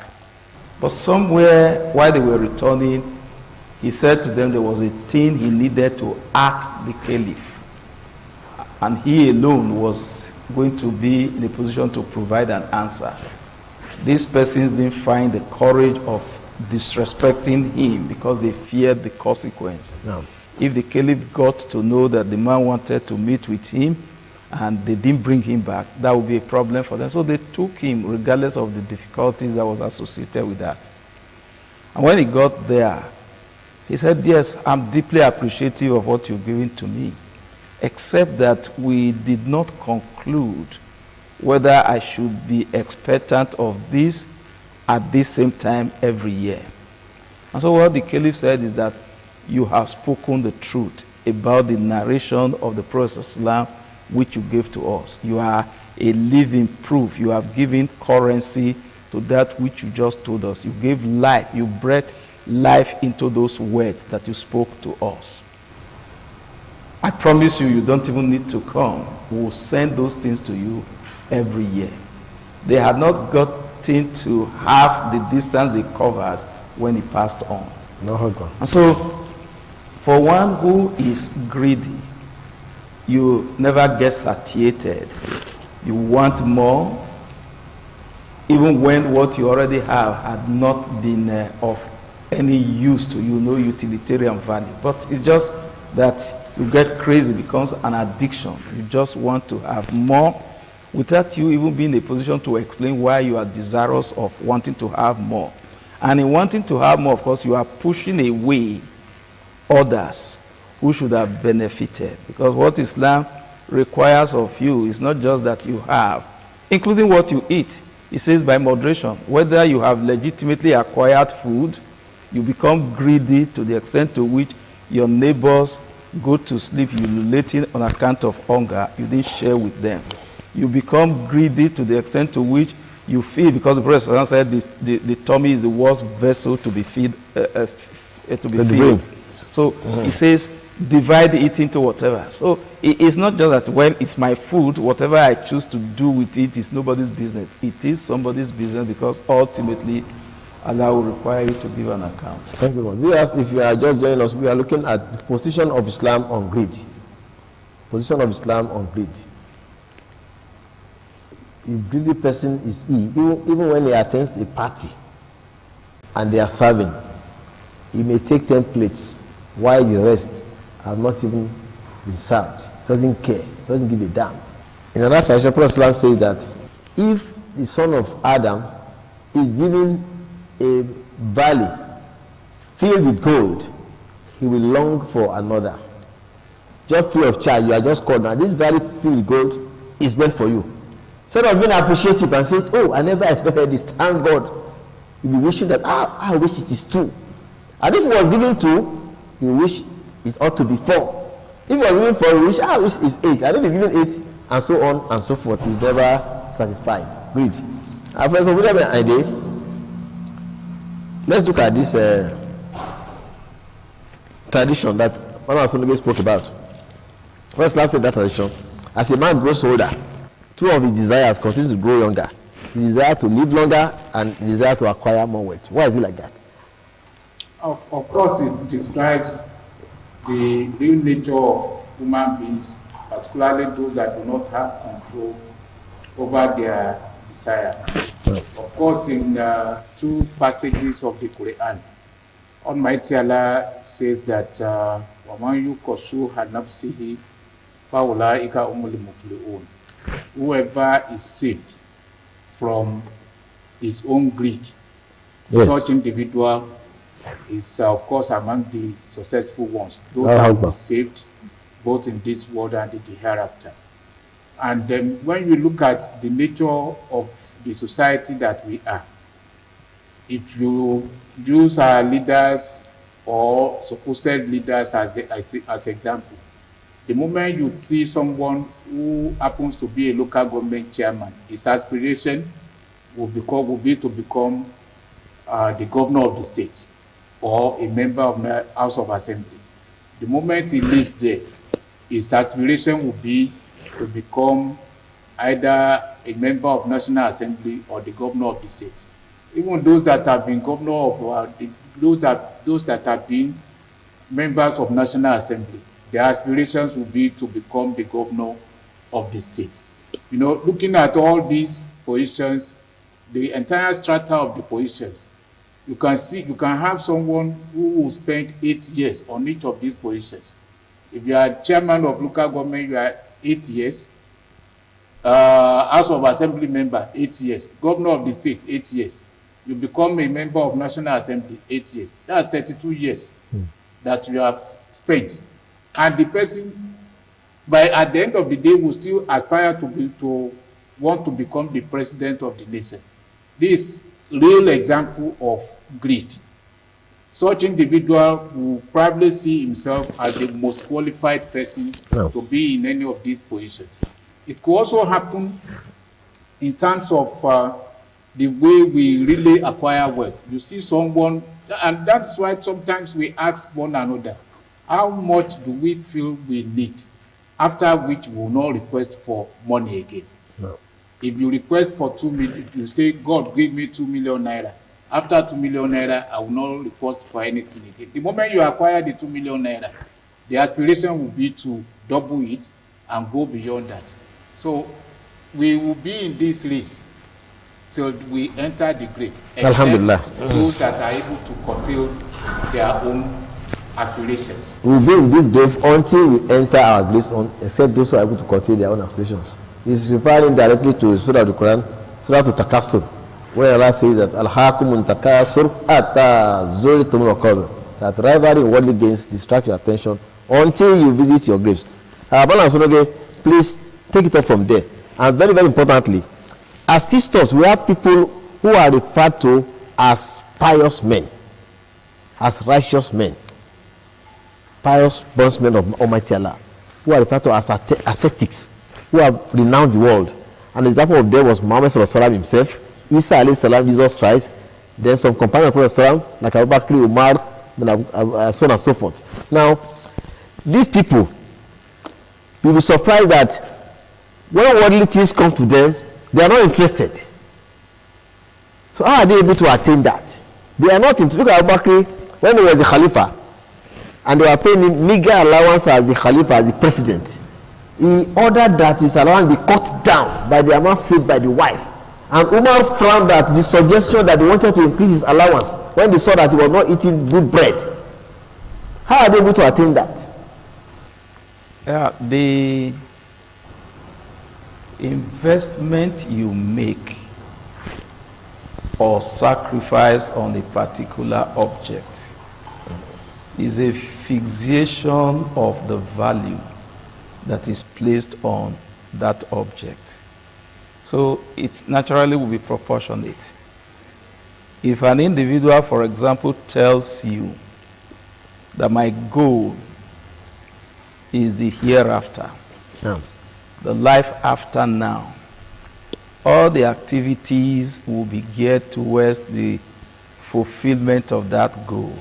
S22: But somewhere while they were returning, he said to them there was a thing he needed to ask the caliph. and he alone was going to be in a position to provide an answer. These persons didn't find the courage of disrespecting him because they feared the consequence.
S7: No.
S22: If the caliph got to know that the man wanted to meet with him and they didn't bring him back, that would be a problem for them. So they took him regardless of the difficulties that was associated with that. And when he got there, he said, yes, I'm deeply appreciative of what you've given to me, except that we did not conclude whether I should be expectant of this at this same time every year. And so what the caliph said is that you have spoken the truth about the narration of the Prophet Islam which you gave to us. You are a living proof. You have given currency to that which you just told us. You gave life. You breathed life into those words that you spoke to us. I promise you, you don't even need to come. We will send those things to you every year. They had not gotten to half the distance they covered when he passed on. And so, for one who is greedy, you never get satiated. You want more, even when what you already have had not been of any use to you, no utilitarian value. But it's just that you get crazy, it becomes an addiction. You just want to have more without you even being in a position to explain why you are desirous of wanting to have more. And in wanting to have more, of course, you are pushing away others who should have benefited. Because what Islam requires of you is not just that you have, including what you eat. It says by moderation. Whether you have legitimately acquired food, you become greedy to the extent to which your neighbors go to sleep ululating on account of hunger, you didn't share with them. You become greedy to the extent to which you feel, because the Prophet said the tummy is the worst vessel to be fed. So he says, divide it into whatever. So it's not just that, well, it's my food, whatever I choose to do with it is nobody's business. It is somebody's business, because ultimately Allah will require you to give an account.
S7: Thank you. Viewers, if you are just joining us, we are looking at the position of Islam on greed. Position of Islam on greed. A greedy person is even when he attends a party and they are serving, he may take 10 plates while the rest have not even been served. Doesn't care, doesn't give a damn. In another tradition, Prophet Islam says that if the son of Adam is given a valley filled with gold, he will long for another. Just free of charge, you are just called. Now this valley filled with gold is meant for you. Instead of being appreciative and saying, oh, I never expected this, thank God, you'll be wishing that, I wish it is 2. And if it was given 2, you wish it ought to be 4. If it was given 4, you wish, I wish it's 8. And if it's given 8, and so on and so forth, is never satisfied. Greed. Professor William Aide, let's look at this tradition that one of us spoke about. First, Islam said that tradition, as a man grows older, 2 of his desires continue to grow younger. The desire to live longer and the desire to acquire more wealth. Why is it like that?
S8: Of course, it describes the real nature of human beings, particularly those that do not have control over their desire. Of course, in 2 passages of the Quran, Almighty Allah says that وَمَنْ يُقَصُّ نَفْسِهِ فَأُولَٰئِكَ هُمُ الْمُفْلِحُونَ. Whoever is saved from his own greed, yes, such individual is of course among the successful ones. Those that will be saved both in this world and in the hereafter. And then when you look at the nature of the society that we are, if you use our leaders or supposed leaders as example, the moment you see someone who happens to be a local government chairman, his aspiration will be to become the governor of the state or a member of the House of Assembly. The moment he leaves there, his aspiration will be to become either a member of National Assembly or the governor of the state. Even those that have been governor of those that have been members of National Assembly, their aspirations will be to become the governor of the state. You know, looking at all these positions, the entire strata of the positions, you can have someone who will spend 8 years on each of these positions. If you are chairman of local government, you are 8 years. House of Assembly member, 8 years. Governor of the state, 8 years. You become a member of National Assembly, 8 years. That's 32 years that you have spent. And the person, at the end of the day, will still aspire to want to become the president of the nation. This real example of greed. Such individual will probably see himself as the most qualified person to be in any of these positions. It could also happen in terms of the way we really acquire wealth. You see someone, and that's why sometimes we ask one another, how much do we feel we need? After which we will not request for money again. No. If you request for 2 million, you say, God, give me 2 million naira. After 2 million naira, I will not request for anything again. The moment you acquire the 2 million naira, the aspiration will be to double it and go beyond that. So we will be in this race till we enter the grave.
S7: Alhamdulillah.
S8: Those that are able to curtail their own aspirations.
S7: We will be in this grave until we enter our graves, except those who are able to curtail their own aspirations. It's referring directly to Surah of the Quran, Surah Al-Takassur, where Allah says that Al-Hakumun Takasur Atta Zuritum Al-Qadr, that rivalry in worldly gains distract your attention until you visit your graves. Please take it up from there. And very, very importantly, as teachers, we have people who are referred to as pious men, as righteous men, pious bondsmen of Almighty Allah, who are referred to as ascetics, who have renounced the world. And the example of them was Muhammad himself, Isa alayhi salam, Jesus Christ, then some companions of Prophet salam, like Abu Bakr, Umar, so on and so forth. Now, these people, you'll be surprised that when worldly things come to them, they are not interested. So how are they able to attain that? They are not interested. Look at Abu Bakr when he was the Khalifa, and they were paying him meager allowance as the Khalifa, as the president. He ordered that his allowance be cut down by the amount saved by the wife. And Umar frowned at the suggestion that they wanted to increase his allowance when they saw that he was not eating good bread. How are they able to attain that?
S22: Yeah, the investment you make or sacrifice on a particular object is a fixation of the value that is placed on that object. So it naturally will be proportionate. If an individual, for example, tells you that my goal is the hereafter, the life after now, all the activities will be geared towards the fulfillment of that goal.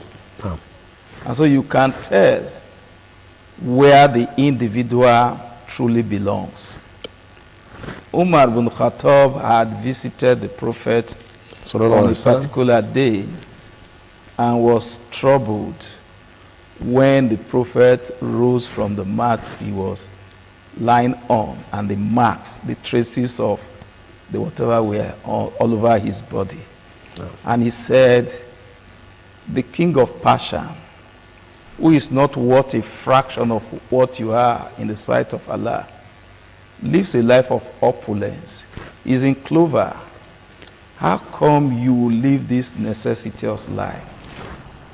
S22: And so you can tell where the individual truly belongs. Umar bin Khattab had visited the Prophet on a particular day and was troubled when the Prophet rose from the mat he was lying on, and the marks, the traces of the whatever were all over his body. And he said, the king of Persia, who is not worth a fraction of what you are in the sight of Allah, lives a life of opulence, is in clover. How come you live this necessitous life?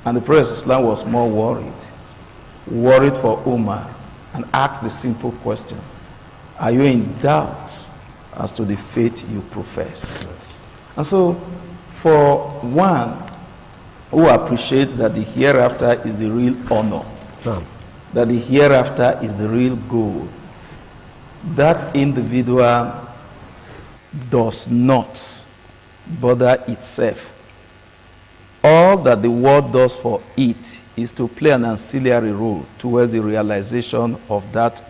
S22: And the Prophet Islam was more worried for Umar, and asked the simple question, are you in doubt as to the faith you profess? And so, for one who appreciates that the hereafter is the real honor, that the hereafter is the real goal, that individual does not bother itself. All that the world does for it is to play an ancillary role towards the realization of that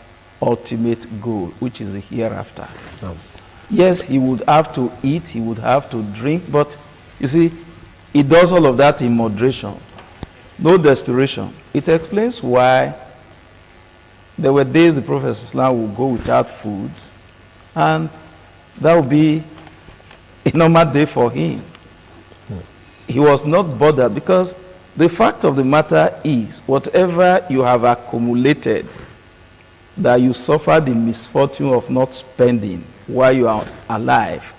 S22: ultimate goal, which is the hereafter. Yes, he would have to eat, he would have to drink, but you see, he does all of that in moderation, no desperation. It explains why There were days the Prophet Islam would go without food, and that would be a normal day for him. He was not bothered, because the fact of the matter is, whatever you have accumulated that you suffer the misfortune of not spending while you are alive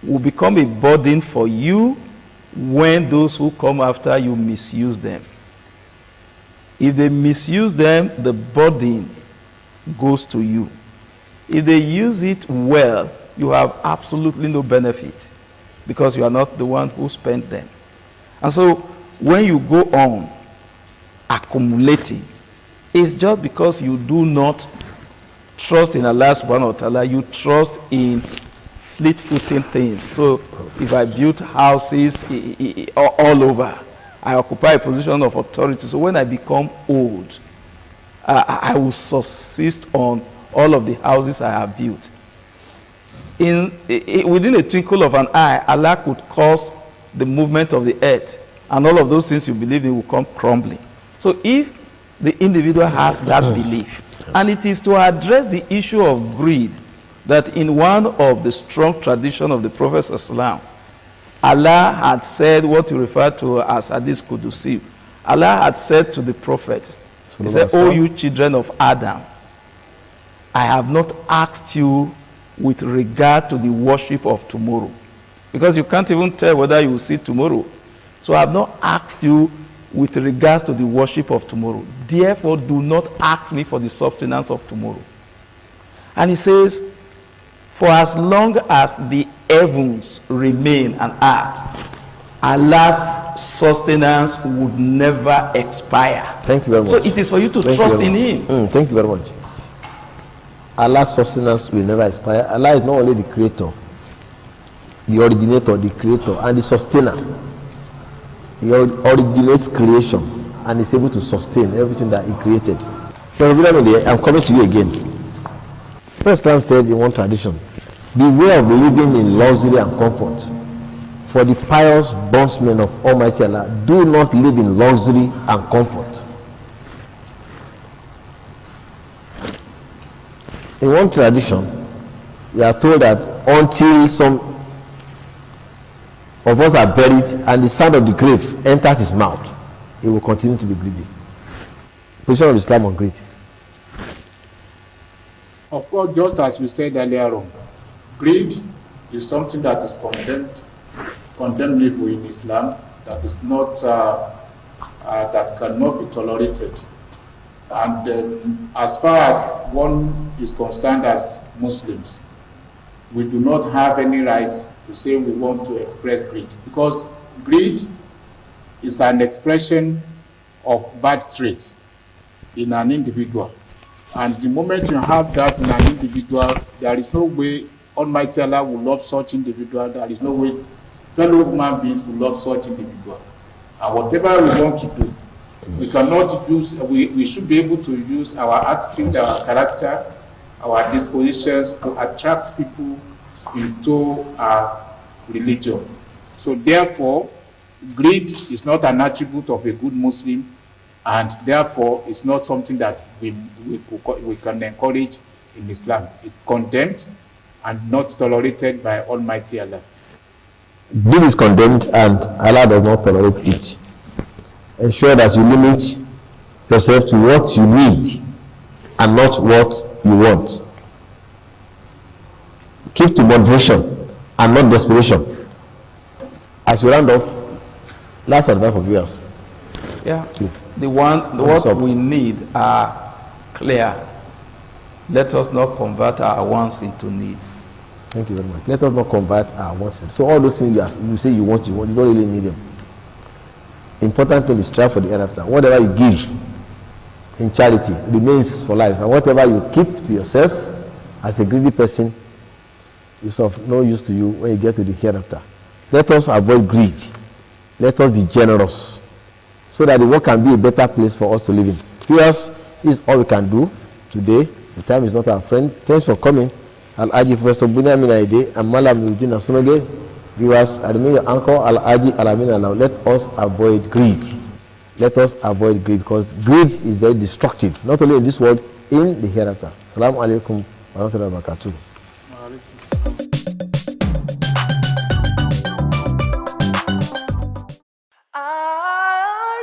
S22: will become a burden for you when those who come after you misuse them. If they misuse them, the burden goes to you. If they use it well, you have absolutely no benefit, because you are not the one who spent them. And so when you go on accumulating, it's just because you do not trust in Allah subhanahu wa ta'ala, you trust in fleet-footing things. So if I build houses all over, I occupy a position of authority. So when I become old, I will subsist on all of the houses I have built. Within a twinkle of an eye, Allah could cause the movement of the earth, and all of those things you believe in will come crumbling. So if the individual has that belief, and it is to address the issue of greed that in one of the strong tradition of the Prophet ﷺ, Allah had said what you refer to as Hadith Qudusi. Allah had said to the Prophet, he said, "O you children of Adam, I have not asked you with regard to the worship of tomorrow." Because you can't even tell whether you will see tomorrow. So I have not asked you with regards to the worship of tomorrow. Therefore, do not ask me for the substance of tomorrow. And he says, for as long as the heavens remain and earth, Allah's sustenance would never expire.
S7: Thank you very much.
S22: So it is for you to trust in Him.
S7: Thank you very much. Allah's sustenance will never expire. Allah is not only the creator, the originator, the creator, and the sustainer. He originates creation and is able to sustain everything that He created. So, I'm coming to you again. First Islam said in one tradition, beware of living in luxury and comfort. For the pious bondsmen of Almighty Allah do not live in luxury and comfort. In one tradition, we are told that until some of us are buried and the sound of the grave enters his mouth, he will continue to be greedy. Position of Islam on greed.
S8: Of course, just as we said earlier on, greed is something that is condemnable in Islam, that is not that cannot be tolerated. And as far as one is concerned as Muslims, we do not have any rights to say we want to express greed, because greed is an expression of bad traits in an individual. And the moment you have that in an individual, there is no way Almighty Allah will love such individual. There is no way fellow human beings will love such individual. And whatever we want to do, we cannot use, we should be able to use our attitude, our character, our dispositions to attract people into our religion. So therefore, greed is not an attribute of a good Muslim, and therefore it's not something that we can encourage in Islam. It's condemned and not tolerated by Almighty Allah.
S7: Greed is condemned and Allah does not tolerate it. Ensure that you limit yourself to what you need and not what you want. Keep to moderation and not desperation. As we round off, last advice for viewers.
S22: Yeah. What we need are clear. Let us not convert our wants into needs.
S7: Thank you very much. Let us not convert our wants. So all those things you say you want, you don't really need them. Important thing is strive for the hereafter. Whatever you give in charity remains for life, and whatever you keep to yourself as a greedy person is of no use to you when you get to the hereafter. Let us avoid greed. Let us be generous, so that the world can be a better place for us to live in. Viewers, this is all we can do today. The time is not our friend. Thanks for coming. Al-Aji Professor Bunyamin Aide and Malam Eugene Asunoge. Viewers, I remain your uncle Al-Aji Alamin Alau. Let us avoid greed. let us avoid greed, because greed is very destructive, not only in this world, in the hereafter. Assalamu alaikum wa rahmatullahi wa barakatuh.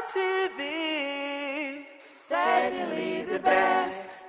S10: ITV, certainly the best.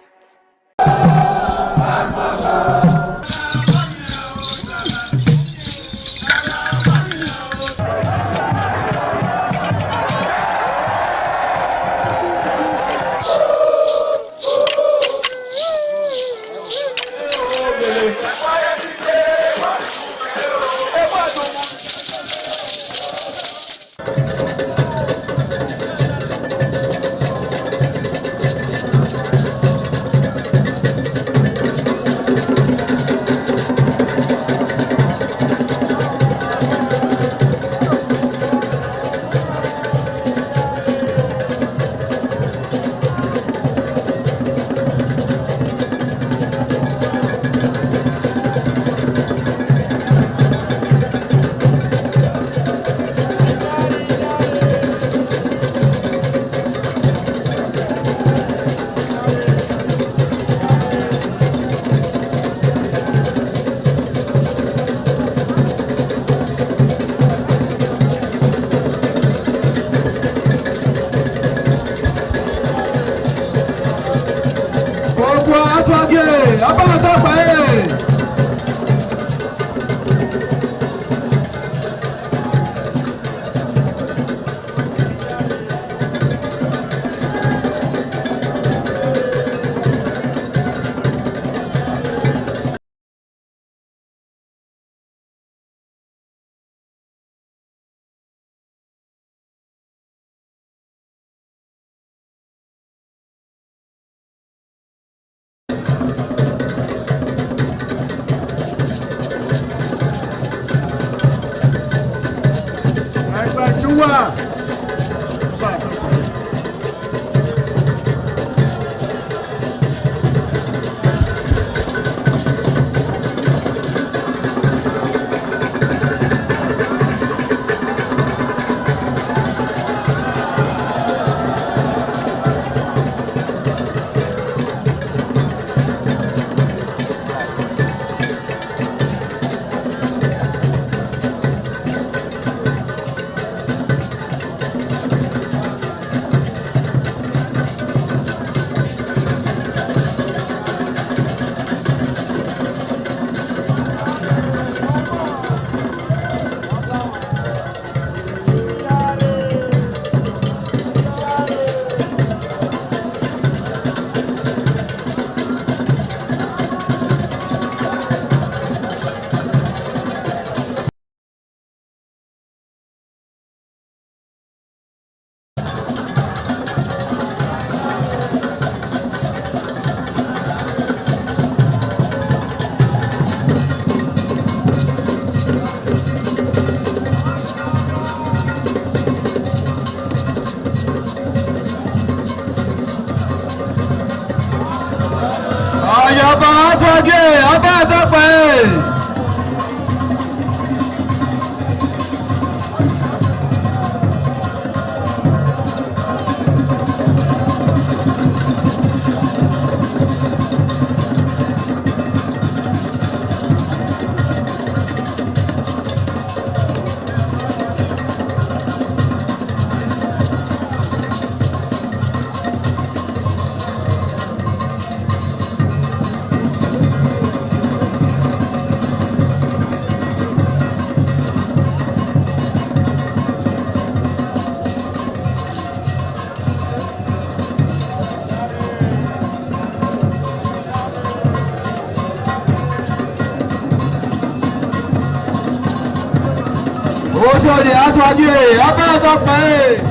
S9: Ojode aṣáájú ẹ̀ abẹ́rẹ́ pẹ́.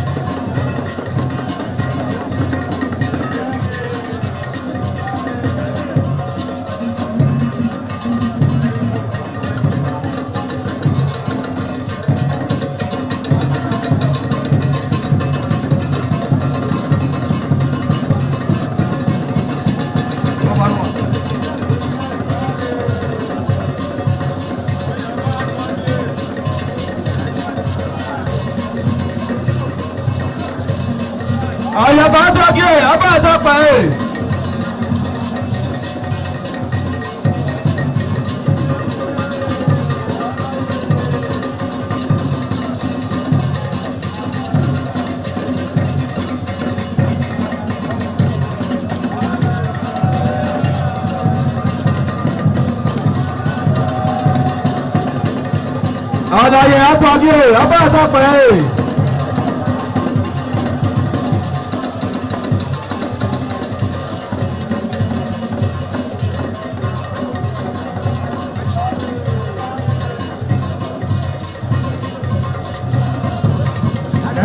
S9: Àyàbá sọ́kì ẹ̀ abá sọ́pà ẹ̀. Àdàyè àtọ́jú ẹ̀ abá sọ́pà ẹ̀.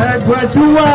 S9: Ẹgbẹ̀dúwà.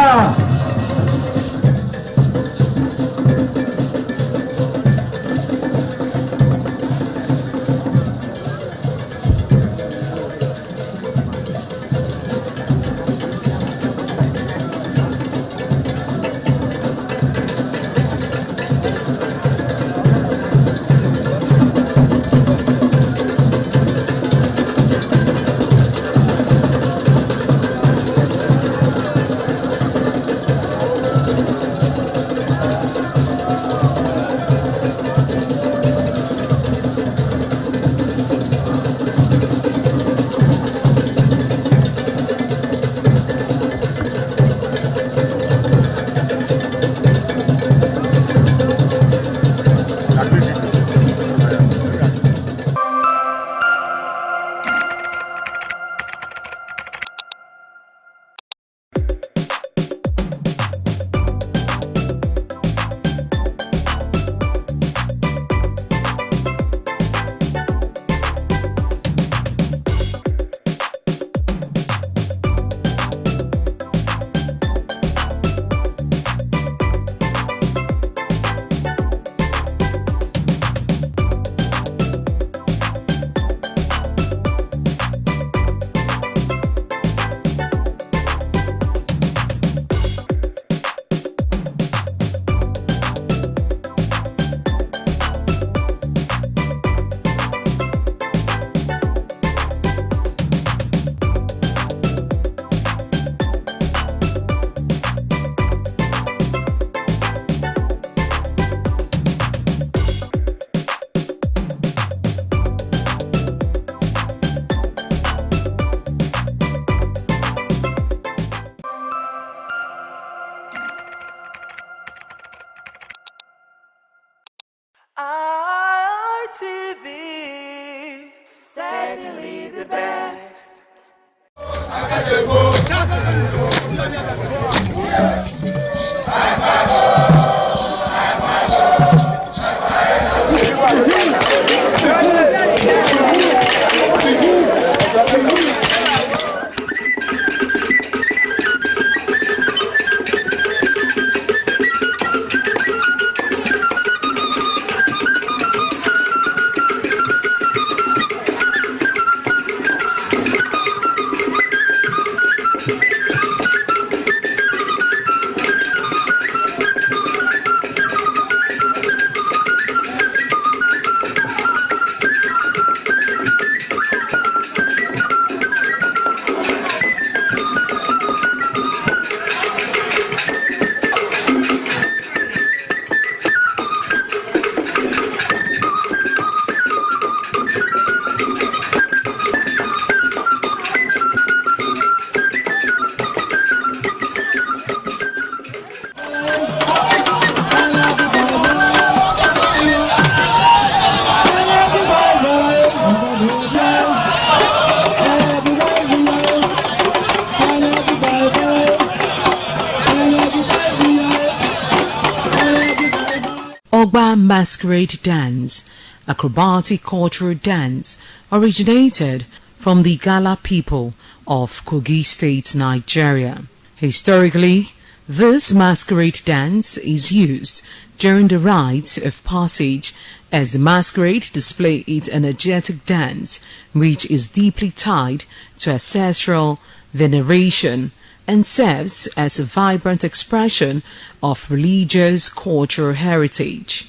S10: ITV, certainly the best.
S2: Ogba Masquerade Dance, acrobatic cultural dance, originated from the Gala people of Kogi State, Nigeria. Historically, this masquerade dance is used during the rites of passage as the masquerade display its energetic dance, which is deeply tied to ancestral veneration and serves as a vibrant expression of religious cultural heritage.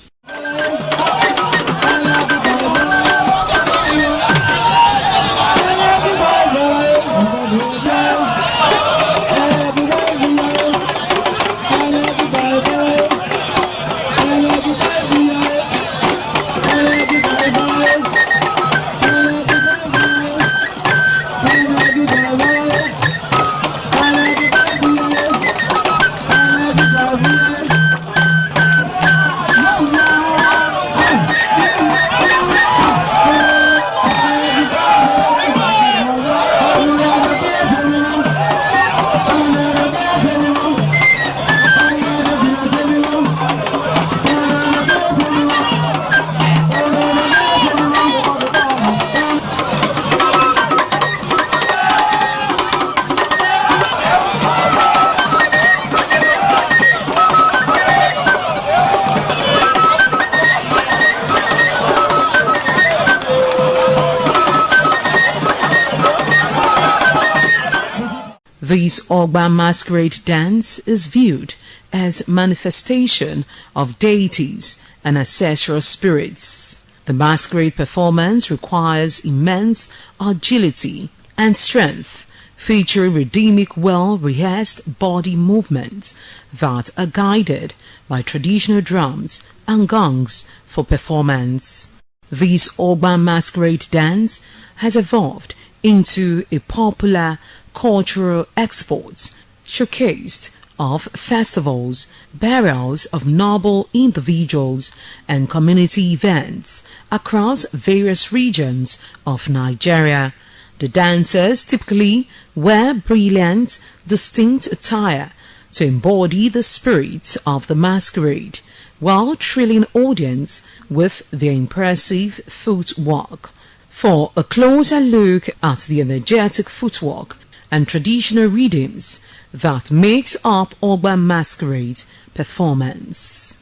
S2: This Ogba masquerade dance is viewed as manifestation of deities and ancestral spirits. The masquerade performance requires immense agility and strength, featuring rhythmic, well-rehearsed body movements that are guided by traditional drums and gongs for performance. This Ogba masquerade dance has evolved into a popular cultural export, showcased of festivals, burials of noble individuals, and community events across various regions of Nigeria. The dancers typically wear brilliant, distinct attire to embody the spirit of the masquerade, while thrilling audience with their impressive footwork. For a closer look at the energetic footwork and traditional rhythms that makes up Ogba masquerade performance.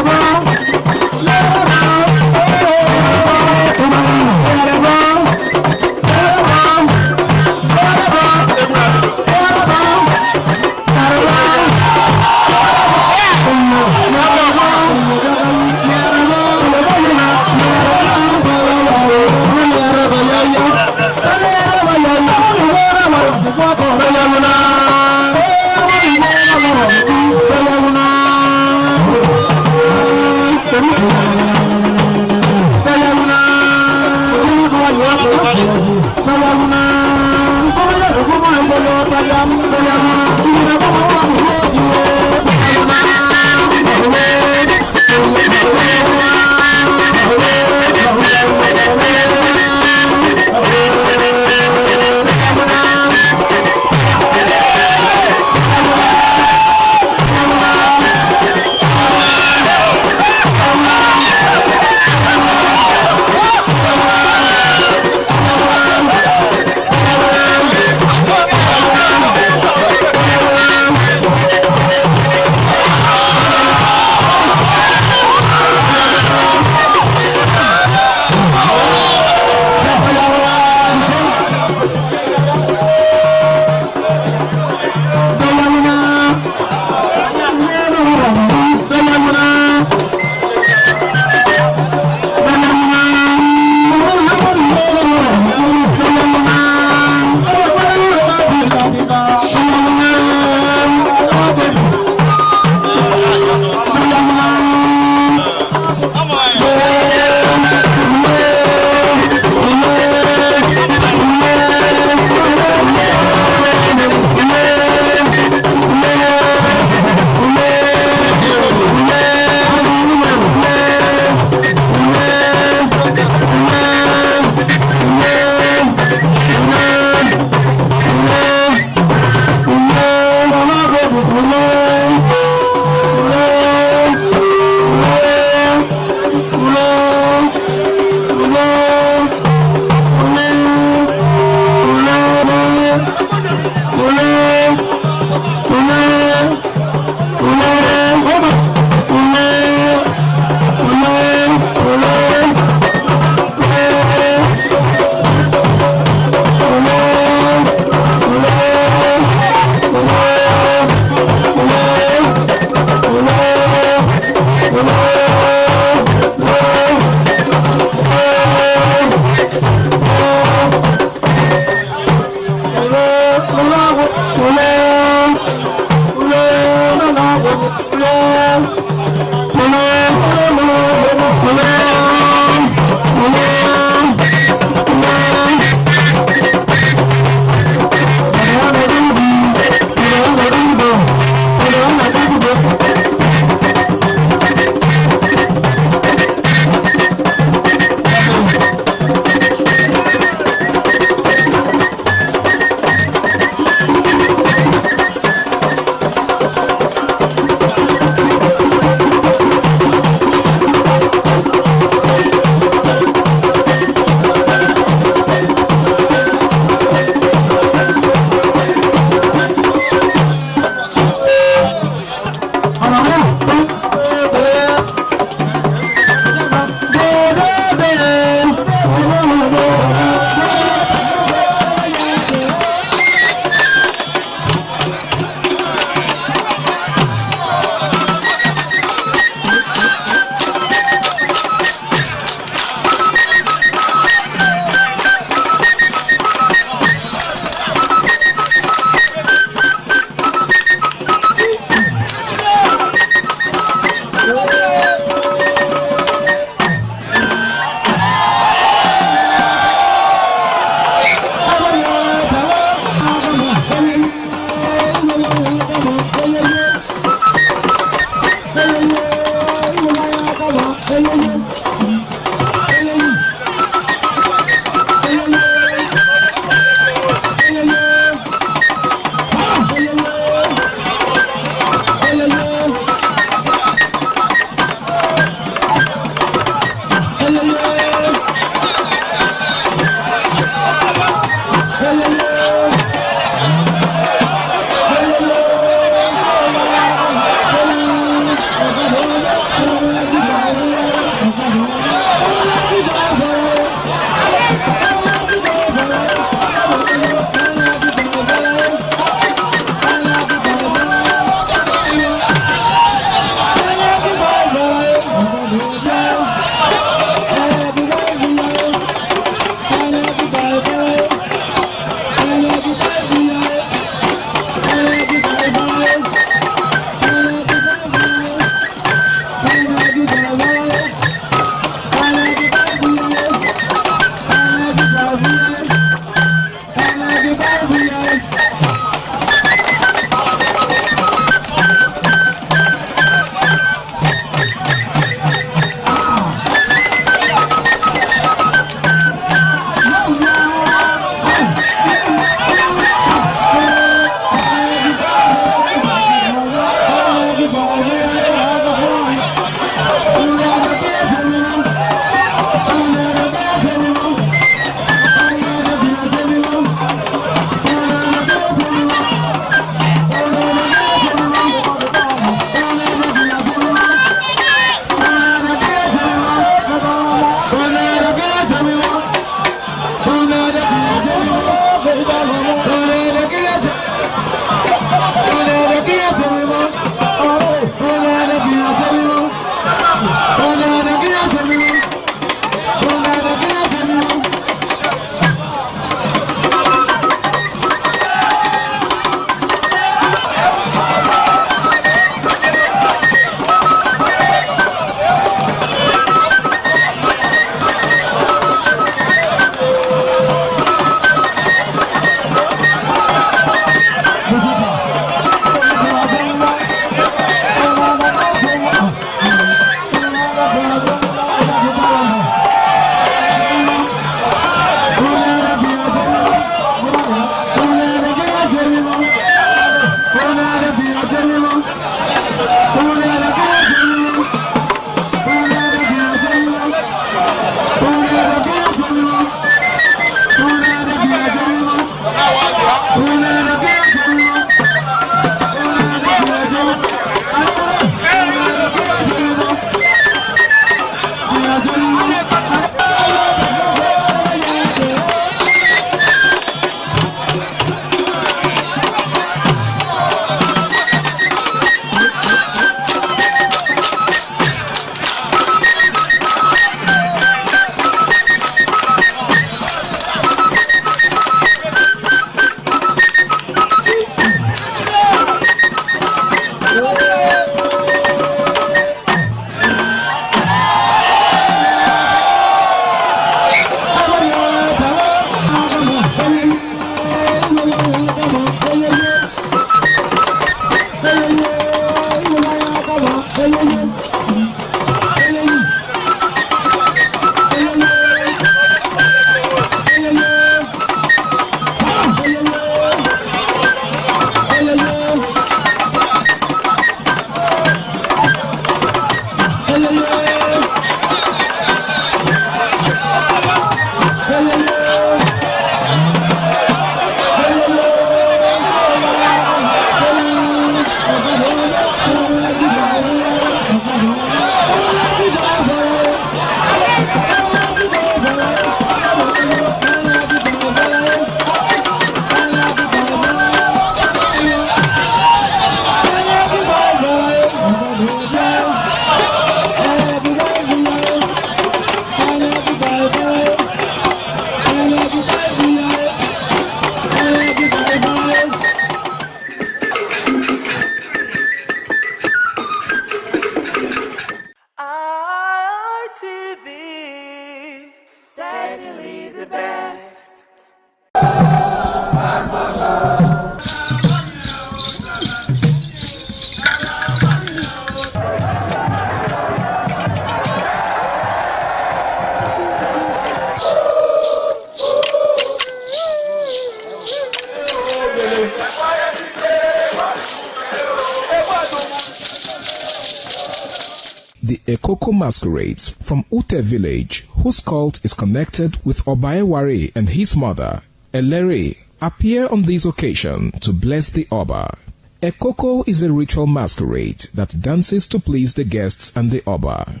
S11: The Ekoko masquerades from Ute village, whose cult is connected with Obaeware and his mother, Elere, appear on this occasion to bless the Oba. Ekoko is a ritual masquerade that dances to please the guests and the Oba.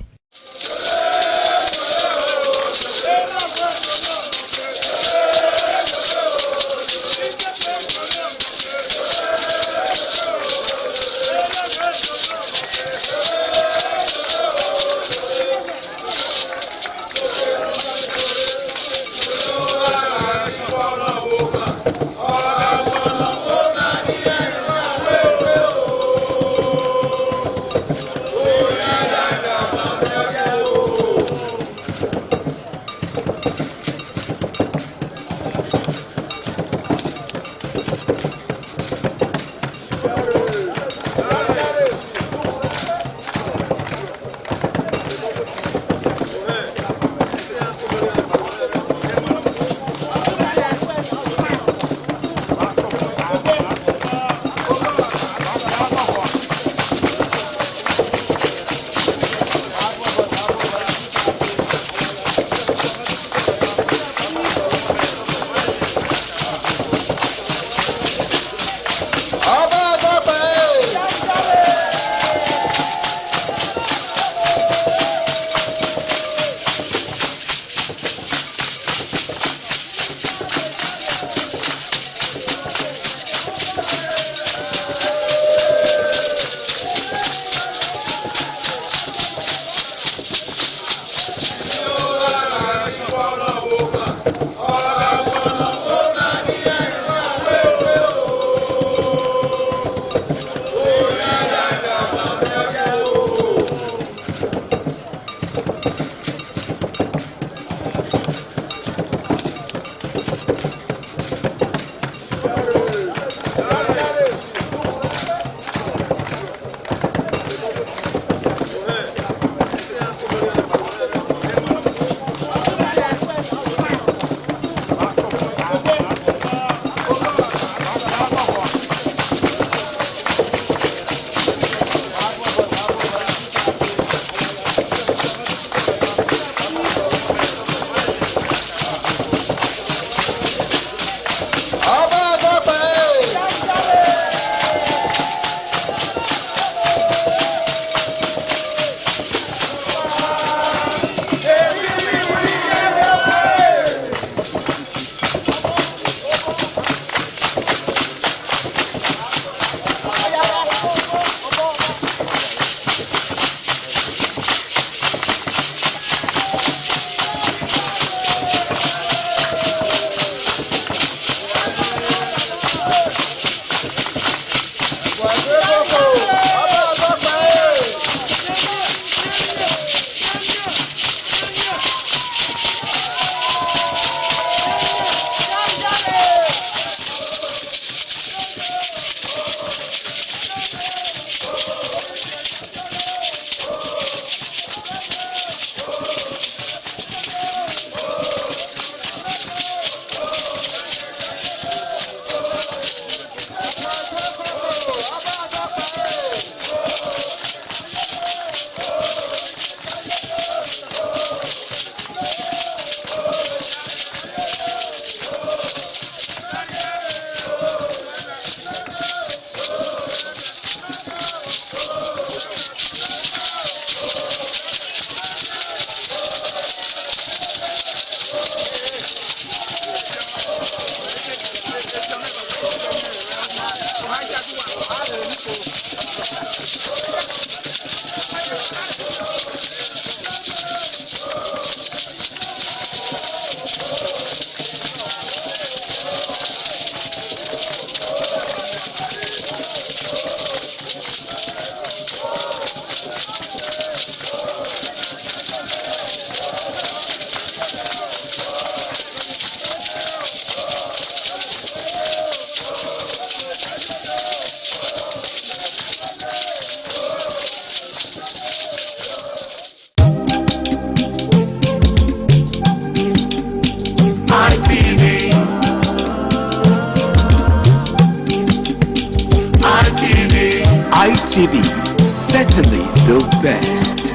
S4: ITV, certainly the best.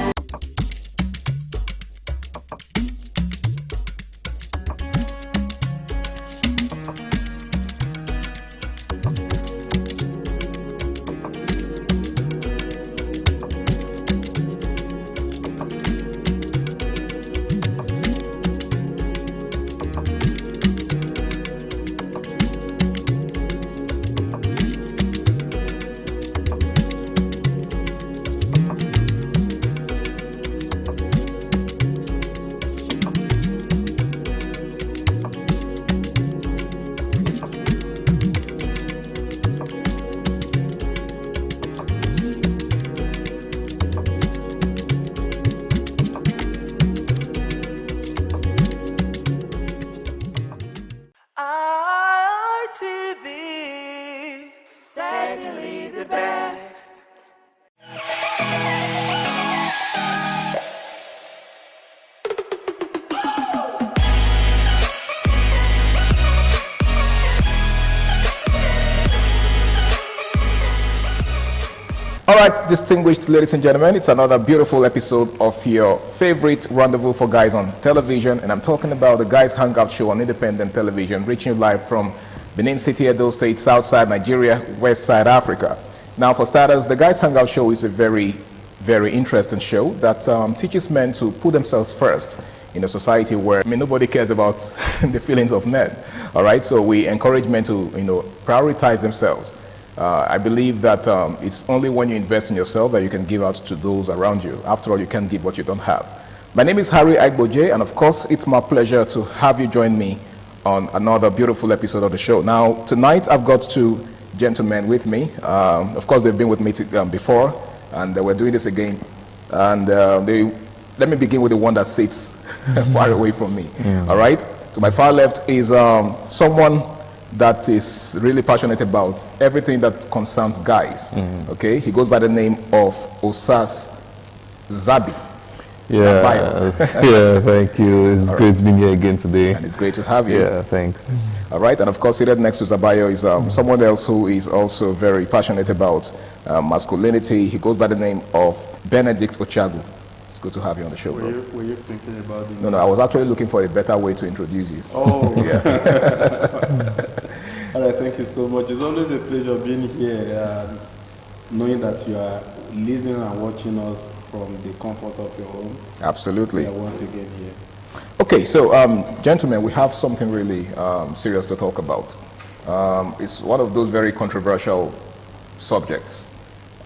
S10: ITV, certainly the best.
S15: All right, distinguished ladies and gentlemen, it's another beautiful episode of your favorite Rendezvous for Guys on television, and I'm talking about the Guys Hangout Show on independent television, reaching you live from Benin City, Edo State, Southside Nigeria, Westside Africa. Now, for starters, the Guys Hangout Show is a very, very interesting show that teaches men to put themselves first in a society where nobody cares about the feelings of men. All right, so we encourage men to prioritize themselves. I believe that it's only when you invest in yourself that you can give out to those around you. After all, you can't give what you don't have. My name is Harry Aigboje, and of course, it's my pleasure to have you join me on another beautiful episode of the show. Now, tonight, I've got two gentlemen with me. Of course, they've been with me before, and we're doing this again. And let me begin with the one that sits far away from me. All right? To my far left is someone that is really passionate about everything that concerns guys. Okay, he goes by the name of Osas Zabi.
S12: Yeah, yeah, thank you. It's great being here again today.
S15: And it's great to have you.
S12: Yeah, thanks.
S15: All right, and of course, seated next to Zabayo is someone else who is also very passionate about masculinity. He goes by the name of Benedict Ochagu. It's good to have you on the show, bro.
S12: Were you thinking about it?
S15: No, I was actually looking for a better way to introduce you.
S12: Oh,
S15: yeah.
S12: All right, thank you so much. It's always a pleasure being here, knowing that you are listening and watching us from the comfort of your home.
S15: Absolutely.
S12: We are once again here.
S15: Okay, so gentlemen, we have something really serious to talk about. It's one of those very controversial subjects.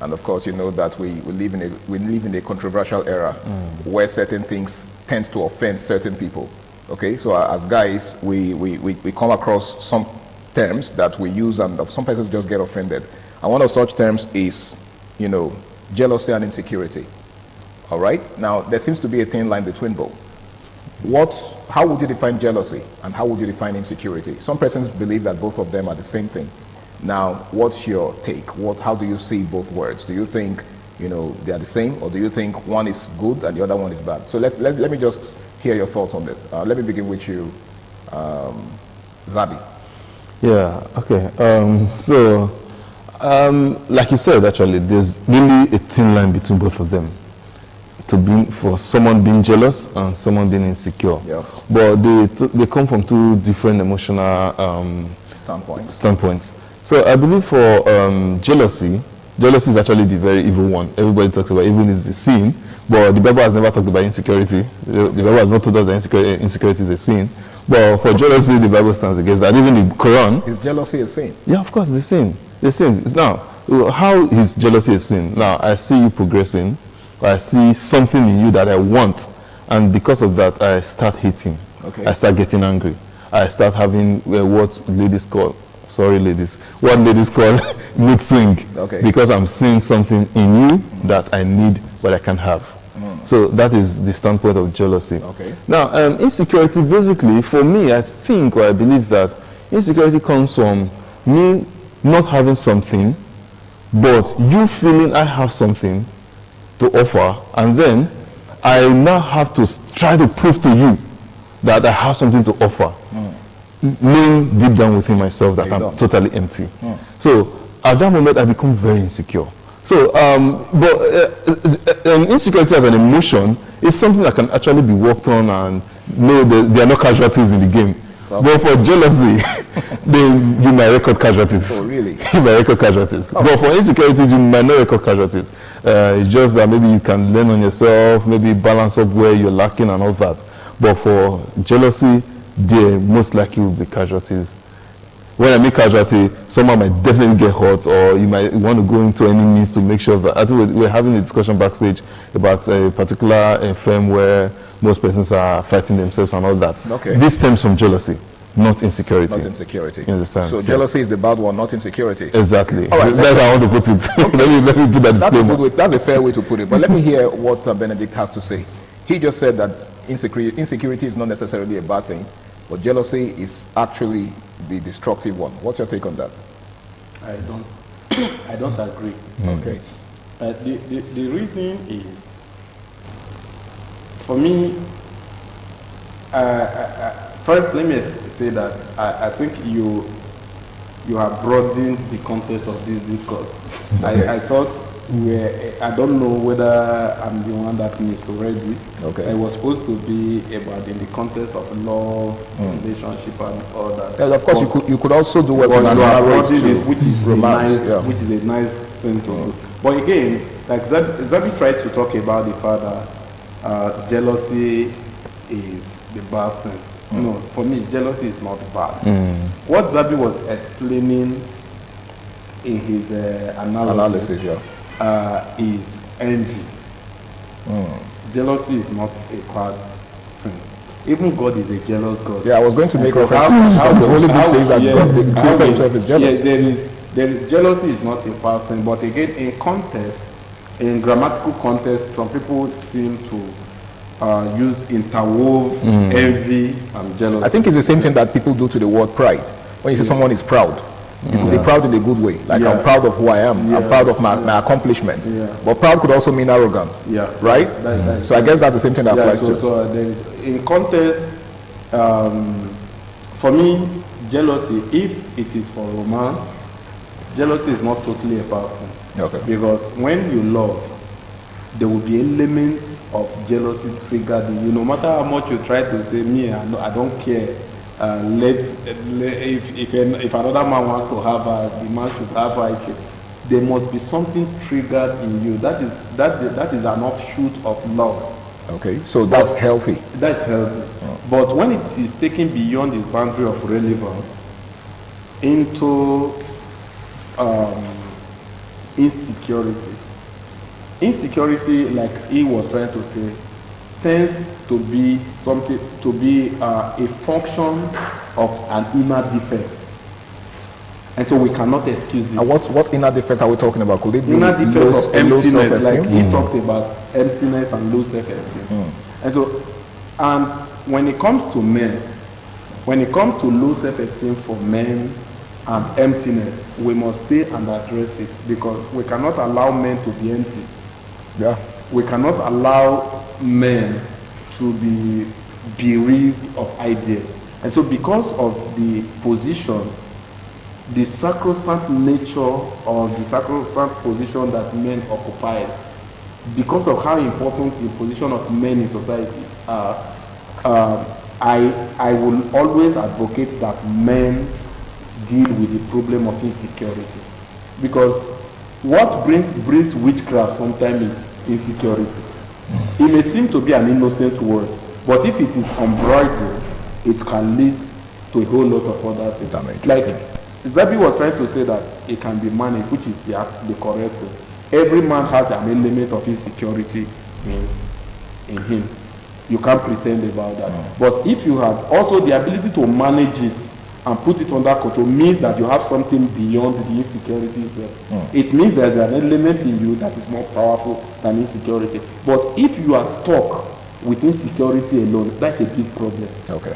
S15: And of course, you know that we live in a controversial era where certain things tend to offend certain people. Okay, so as guys, we come across some terms that we use, and some persons just get offended. And one of such terms is, jealousy and insecurity. All right. Now, there seems to be a thin line between both. How would you define jealousy, and how would you define insecurity? Some persons believe that both of them are the same thing. Now, what's your take? How do you see both words? Do you think, they are the same, or do you think one is good and the other one is bad? So let me just hear your thoughts on it. Let me begin with you, Zabi.
S12: Yeah, okay. Like you said, actually, there's really a thin line between both of them. For someone being jealous and someone being insecure.
S15: Yeah.
S12: But they come from two different emotional standpoints. So I believe for jealousy is actually the very evil one. Everybody talks about even is a sin, but the Bible has never talked about insecurity. The Bible has not told us that insecurity is a sin. But for jealousy, the Bible stands against that. Even the Quran.
S15: Is jealousy a sin?
S12: Yeah, of course, it's a sin. It's a sin. Now, how is jealousy a sin? Now, I see you progressing. I see something in you that I want, and because of that, I start hating.
S15: Okay.
S12: I start getting angry. I start having what ladies call mood swing.
S15: Okay.
S12: Because I'm seeing something in you that I need but I can't have. So that is the standpoint of jealousy.
S15: Okay.
S12: Now, insecurity, basically, for me, I think or I believe that insecurity comes from me not having something, but you feeling I have something to offer, and then I now have to try to prove to you that I have something to offer, knowing deep down within myself that I'm totally empty. So at that moment, I become very insecure. So, insecurity as an emotion is something that can actually be worked on, and no, there are no casualties in the game. Okay. But for jealousy, then you might record casualties.
S15: Oh, really?
S12: You might record casualties. Oh. But for insecurities, you might not record casualties. It's just that maybe you can learn on yourself, maybe balance up where you're lacking and all that. But for jealousy, there most likely will be casualties. When I make casualty, someone might definitely get hurt, or you might want to go into any means to make sure that. I think we're having a discussion backstage about a particular firm where most persons are fighting themselves and all that.
S15: Okay.
S12: This stems from jealousy, not insecurity.
S15: Not insecurity.
S12: You understand?
S15: So jealousy is the bad one, not insecurity.
S12: Exactly.
S15: All right,
S12: that's how I want to put it. Okay. let me put that disclaimer.
S15: That's a fair way to put it. But let me hear what Benedict has to say. He just said that insecurity is not necessarily a bad thing, but jealousy is actually the destructive one. What's your take on that?
S1: I don't agree.
S15: Okay.
S1: The reason is, for me, first let me say that I think you have broadened the context of this discourse. Okay. I thought I don't know whether I'm the one that misread it. Okay. It was supposed to be about in the context of love, relationship, and all that.
S15: Yeah, of course, you could also do what you narrate to
S1: which is romance, which is a nice thing to do. But again, like Zabi tried to talk about the fact that jealousy is the bad thing. No, for me, jealousy is not bad. What Zabi was explaining in his analysis is envy. Jealousy is not a bad thing. Even God is a jealous God.
S15: Yeah, I was going to make reference to how the Holy Book says that God, the Creator himself is jealous.
S1: Yeah, jealousy is not a bad thing, but again, in context, in grammatical context, some people seem to use interwove envy and jealousy.
S15: I think it's the same thing that people do to the word pride. When you say someone is proud, you could be proud in a good way. Like I'm proud of who I am. I'm proud of my accomplishments. But proud could also mean arrogance. Right? So I guess that's the same thing that applies to.
S1: So in context, for me, jealousy, if it is for romance, jealousy is not totally a bad thing. Okay. Because when you love, there will be elements of jealousy triggered in you. No matter how much you try to say, me, I don't care. If another man wants to have her, the man should have her. There must be something triggered in you. That is an offshoot of love.
S15: Okay, so that's healthy.
S1: That's healthy. But when it is taken beyond the boundary of relevance into insecurity, like he was trying to say, tends to be something, to be a function of an inner defect, and so we cannot excuse it.
S15: And what inner defect are we talking about? Could it be
S1: inner defect of emptiness, like he
S15: talked
S1: about emptiness and low self-esteem? And so, and when it comes to men, when it comes to low self-esteem for men and emptiness, we must stay and address it, because we cannot allow men to be empty.
S15: Yeah.
S1: We cannot allow men to be bereaved of ideas. And so because of the position, the sacrosanct nature or the sacrosanct position that men occupy, because of how important the position of men in society are, I will always advocate that men deal with the problem of insecurity. Because what brings witchcraft sometimes is insecurity. It may seem to be an innocent word, but if it is unbridled, it can lead to a whole lot of other things. Like Zabi was trying to say that it can be managed, which is the correct way. Every man has an element of insecurity in him. You can't pretend about that. But if you have also the ability to manage it and put it under control, means that you have something beyond the insecurity itself. It means there's an element in you that is more powerful than insecurity. But if you are stuck with insecurity alone, that's a big problem.
S15: Okay.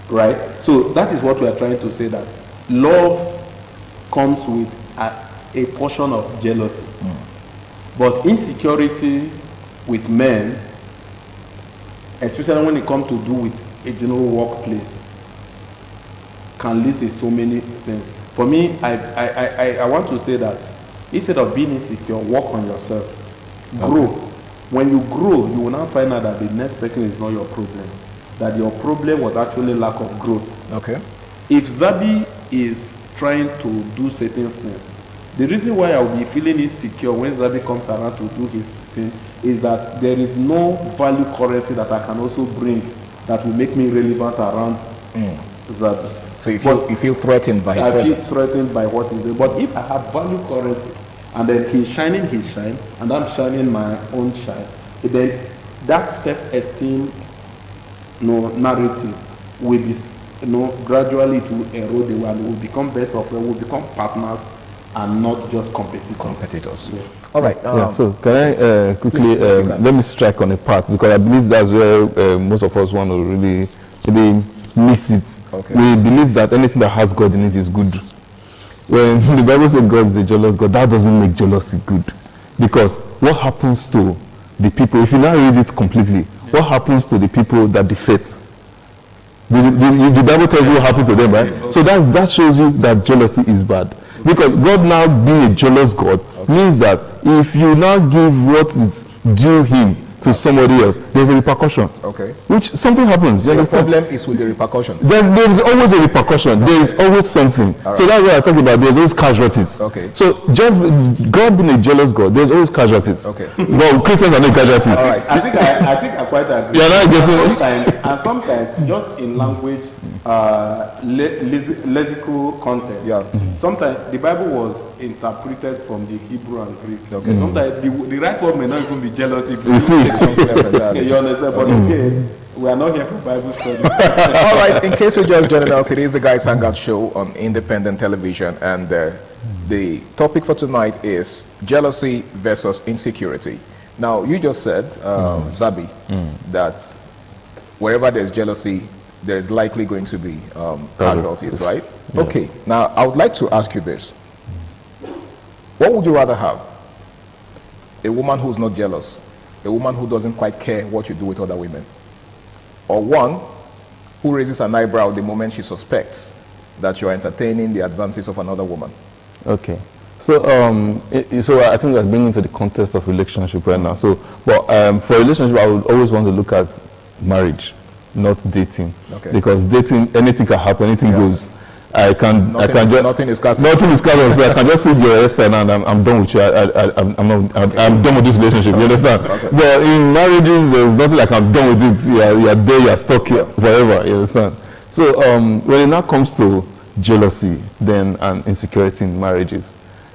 S1: Right? So that is what we are trying to say, that love comes with a portion of jealousy. But insecurity with men, especially when it comes to do with a general workplace, can lead to so many things. For me, I want to say that Instead of being insecure, work on yourself. Grow. When you grow, you will now find out that the next person is not your problem. That your problem was actually lack of growth.
S5: Okay.
S1: If Zabi is trying to do certain things, the reason why I will be feeling insecure when Zabi comes around to do his thing is that there is no value currency that I can also bring that will make me relevant around Zabi.
S5: So you feel threatened by his presence?
S1: I feel threatened by what he's doing. But if I have value currency, and then he's shining his shine, and I'm shining my own shine, then that self-esteem narrative will be, gradually it will erode away, and will become better, will become partners and not just competitors. Yeah.
S5: All right.
S12: So can I quickly let me strike on a part, because I believe that's where most of us want to really miss it.
S5: Okay.
S12: We believe that anything that has God in it is good. When the Bible says God is a jealous God, that doesn't make jealousy good. Because what happens to the people, if you now read it completely, what happens to the people that defect? The Bible tells you what happened to them, right? So that shows you that jealousy is bad. Because God now being a jealous God means that if you now give what is due him to somebody else, there's a repercussion.
S5: Okay.
S12: Which something happens.
S5: So the problem is with the repercussion.
S12: There is always a repercussion. Okay. There is always something.
S5: Right.
S12: So that's what I'm talking about. There's always casualties.
S5: Okay.
S12: So just God being a jealous God, there's always casualties.
S5: Okay.
S12: Well, Christians are not casualties.
S5: All right.
S1: I think I quite agree.
S12: You're not getting
S1: and sometimes just in language, lexical content.
S5: Yeah.
S1: Sometimes the Bible was interpreted from the Hebrew and Greek.
S5: Okay.
S1: Sometimes the right word may not even be jealousy.
S12: You see.
S1: You understand? But okay, we are not here for Bible study.
S5: All right. In case you're just joining us, it is the Guys Hangout Show on independent television, and the topic for tonight is jealousy versus insecurity. Now, you just said, Zabi, that wherever there's jealousy, there is likely going to be casualties, right?
S12: Yeah.
S5: Okay. Now, I would like to ask you this. What would you rather have? A woman who's not jealous, a woman who doesn't quite care what you do with other women, or one who raises an eyebrow the moment she suspects that you're entertaining the advances of another woman?
S12: Okay. So, so I think that's bringing to the context of relationship right now. So, but for relationship, I would always want to look at marriage, not dating. Okay. Because dating, anything can happen, anything goes. Nothing is cast. So I can just see your hairstyle and I'm done with you. I'm done with this relationship. You understand? Okay. But in marriages, there's nothing like I'm done with it. You're there, you're stuck here forever. You understand? So when it now comes to jealousy, then and insecurity in marriages,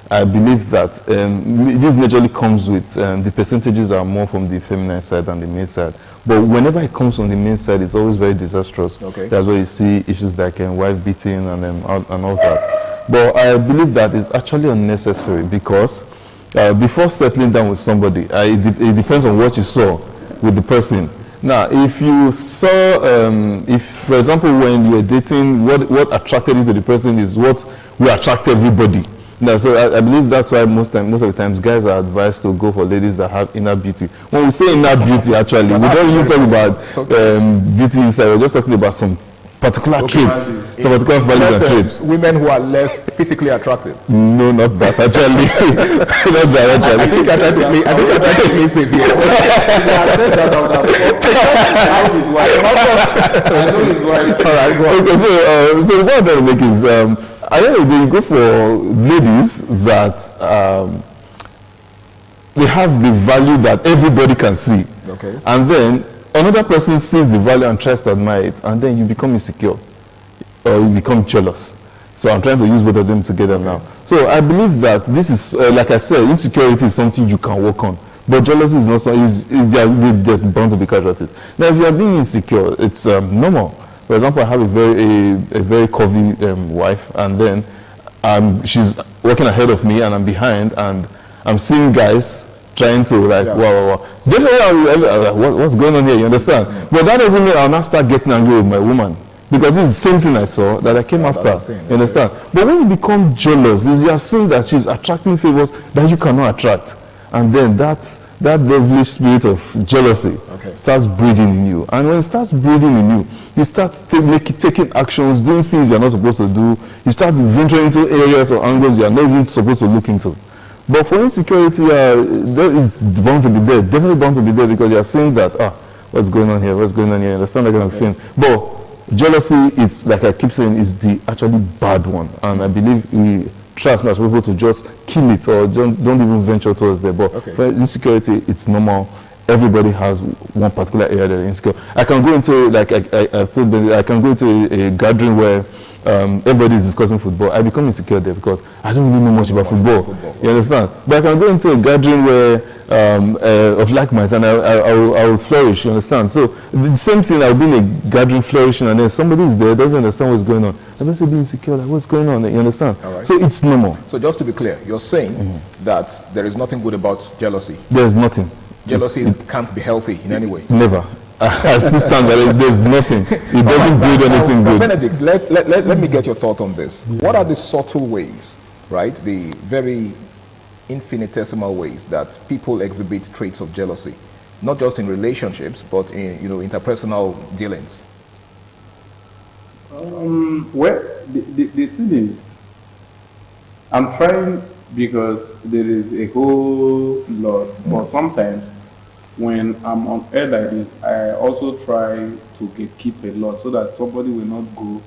S12: I believe that this majorly comes with the percentages are more from the feminine side than the male side. But whenever it comes from the male side, it's always very disastrous.
S5: Okay.
S12: That's where you see issues like wife beating and all that. But I believe that it's actually unnecessary because before settling down with somebody, it depends on what you saw with the person. Now, if you saw, if for example, when you were dating, what attracted you to the person is what will attract everybody. No, so I believe that's why most of the times guys are advised to go for ladies that have inner beauty. When we say inner beauty, actually, we don't really talk about beauty inside. We're just talking about some particular traits, some particular values and traits.
S5: Women who are less physically attractive.
S12: No, not that actually. Not that actually.
S5: I think I tried to play safe here.
S12: All right, go on. Okay, so what I'm trying to make is. I think they go for ladies that they have the value that everybody can see.
S5: Okay.
S12: And then another person sees the value and tries to admire it, and then you become insecure or you become jealous. So I'm trying to use both of them together now. So I believe that this is, like I said, insecurity is something you can work on. But jealousy is not something, they're bound to be casualties. Now, if you are being insecure, it's normal. For example, I have a very curvy wife, and then she's working ahead of me, and I'm behind, and I'm seeing guys trying to wow. Definitely, what's going on here? You understand? But that doesn't mean I'll not start getting angry with my woman, because this is the same thing I saw that I came after. You understand? But when you become jealous, is you are seeing that she's attracting favors that you cannot attract, and then that devilish spirit of jealousy starts breeding in you. And when it starts breeding in you, you start taking actions, doing things you're not supposed to do. You start venturing into areas or angles you're not even supposed to look into. But for insecurity, it's bound to be there, definitely bound to be there, because you are saying that, what's going on here, you understand that kind of thing. But jealousy, it's like I keep saying, is the actually bad one. And I believe we try as much as people to just kill it or don't even venture towards there. But for insecurity, it's normal. Everybody has one particular area that is insecure. I can go into, like I've told them, I can go into a gathering where everybody is discussing football. I become insecure there because I don't really know much about football. You understand? But I can go into a gathering where of like minds, and I will flourish. You understand? So the same thing. I'll be in a gathering flourishing, and then somebody is there, doesn't understand what's going on. I must be insecure. Like, what's going on? You understand? So it's normal.
S5: So just to be clear, you're saying that there is nothing good about jealousy.
S12: There's nothing.
S5: Jealousy can't be healthy in any way.
S12: Never. I still stand by it. There's nothing. It doesn't build anything good.
S5: Benedict, let me get your thought on this. What are the subtle ways, right? The very infinitesimal ways that people exhibit traits of jealousy, not just in relationships, but in interpersonal dealings.
S1: Well, the thing is, I'm trying, because there is a whole lot, but sometimes when I'm on air like this, I also try to keep a lot so that somebody will not go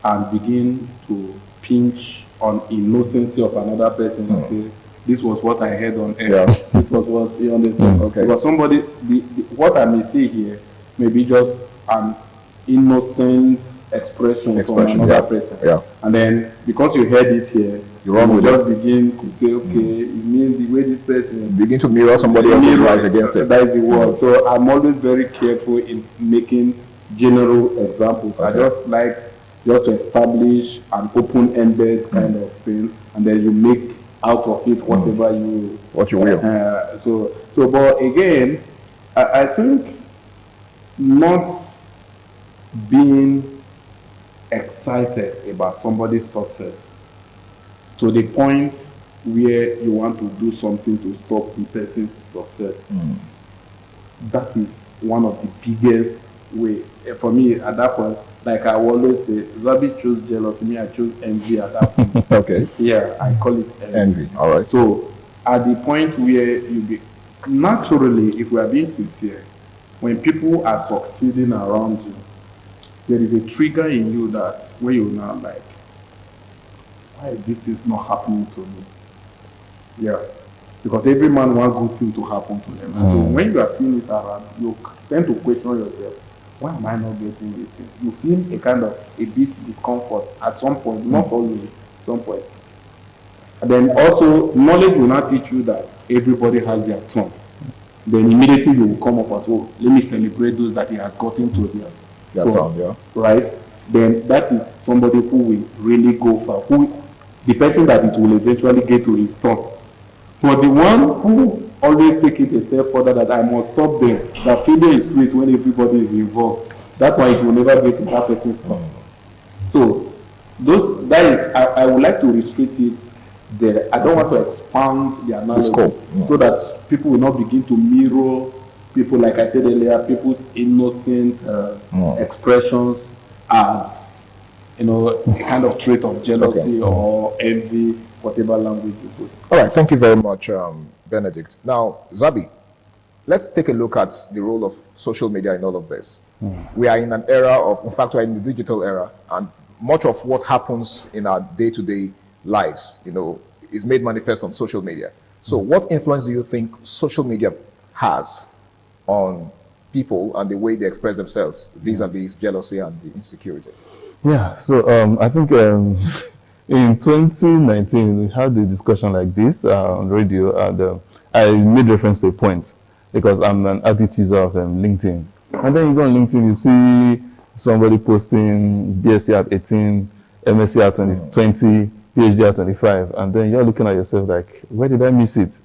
S1: and begin to pinch on innocency of another person and say, this was what I heard on air. This was what you understand. Because somebody, what I may say here may be just an innocent expression from another person. And then because you heard it here, you just begin to say, okay, it means the way this person
S5: begin to mirror somebody else's life against it.
S1: That is the word. So I'm always very careful in making general examples. I just like to establish an open-ended kind of thing, and then you make out of it whatever you will. But again, I think not being excited about somebody's success to the point where you want to do something to stop the person's success. That is one of the biggest ways. For me, at that point, like I always say, Zabi chose jealousy, me I chose envy at that point. Yeah, I call it envy.
S5: All right.
S1: So at the point where you be, naturally, if we are being sincere, when people are succeeding around you, there is a trigger in you that where you're now like, why this is not happening to me? Yeah. Because every man wants good thing to happen to them. So when you are seeing it around, you tend to question yourself, why am I not getting this thing? You feel a kind of a bit discomfort at some point, not always, some point. And then also, knowledge will not teach you that everybody has their turn. Then immediately you will come up as, oh, let me celebrate those that he has gotten to their turn. Right? Then that is somebody who will really go far. The person that it will eventually get to his turn. For the one who always take it a step further, that I must stop there, that failure is sweet when everybody is involved. That's why it will never get to that person's turn. So, I would like to restrict it there. I don't want to expand the analysis so that people will not begin to mirror people, like I said earlier, people's innocent expressions as, a kind of trait of jealousy or envy, whatever language you put.
S5: All right, thank you very much, Benedict. Now, Zabi, let's take a look at the role of social media in all of this. We are in an era of, in fact, we're in the digital era, and much of what happens in our day-to-day lives, is made manifest on social media. So what influence do you think social media has on people and the way they express themselves vis-a-vis jealousy and the insecurity?
S12: Yeah, so I think in 2019, we had a discussion like this on radio, and I made reference to a point because I'm an added user of LinkedIn. And then you go on LinkedIn, you see somebody posting BSc at 18, MSc at 20, PhD at 25, and then you're looking at yourself like, where did I miss it?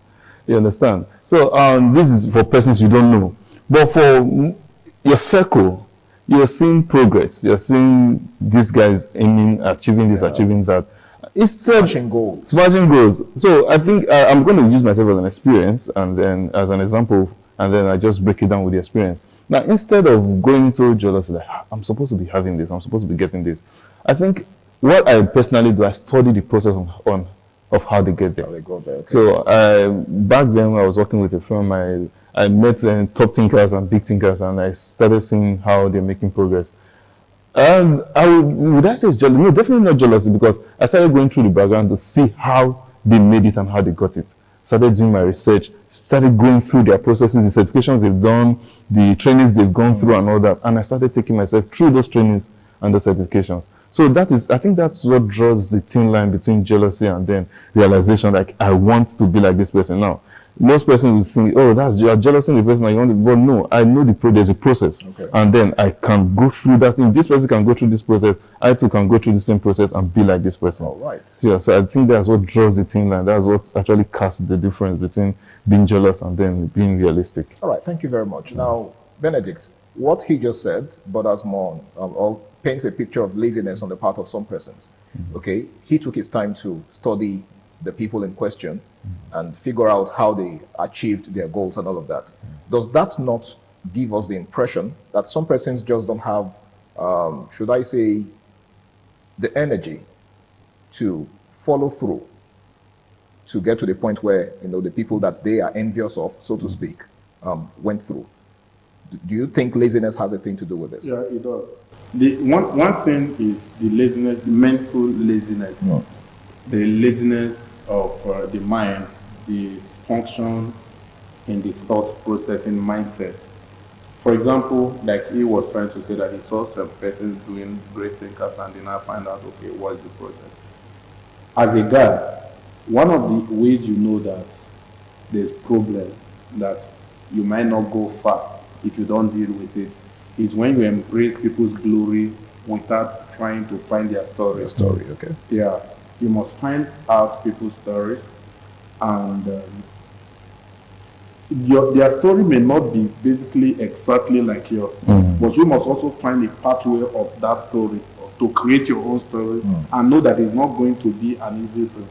S12: You understand? So this is for persons you don't know. But for your circle, you're seeing progress. You're seeing these guys aiming, achieving this, achieving that. It's
S5: smashing goals.
S12: Smashing goals. So I think I'm going to use myself as an experience and then as an example, and then I just break it down with the experience. Now, instead of going into jealousy, like, I'm supposed to be having this, I'm supposed to be getting this, I think what I personally do, I study the process on of how they get there.
S5: How they go there. Okay.
S12: So back then when I was working with a firm, I met top thinkers and big thinkers, and I started seeing how they're making progress. And would I say it's jealousy? No, definitely not jealousy, because I started going through the background to see how they made it and how they got it. Started doing my research, started going through their processes, the certifications they've done, the trainings they've gone through and all that. And I started taking myself through those trainings and the certifications. So I think that's what draws the thin line between jealousy and then realization, like, I want to be like this person now. Most person will think, oh, you're jealous in the person, you want to, but no, I know there's a process. Okay. And then I can go through that. If this person can go through this process, I too can go through the same process and be like this person.
S5: All right.
S12: Yeah, so I think that's what draws the thin line. That's what actually casts the difference between being jealous and then being realistic.
S5: All right, thank you very much. Now, Benedict, what he just said borders more or paints a picture of laziness on the part of some persons. Okay, he took his time to study the people in question and figure out how they achieved their goals and all of that. Does that not give us the impression that some persons just don't have, should I say, the energy to follow through to get to the point where, the people that they are envious of, so to speak, went through? Do you think laziness has a thing to do with this?
S1: Yeah, it does. One thing is the laziness, the mental laziness, the laziness of the mind, the function in the thought processing mindset. For example, like he was trying to say that he saw some persons doing great thinkers and then I find out, okay, what's the process? As a guy, one of the ways you know that there's problem, that you might not go far if you don't deal with it, is when you embrace people's glory without trying to find their story.
S5: Their story, okay.
S1: Yeah, you must find out people's stories, and their story may not be basically exactly like yours, but you must also find a pathway of that story to create your own story and know that it's not going to be an easy thing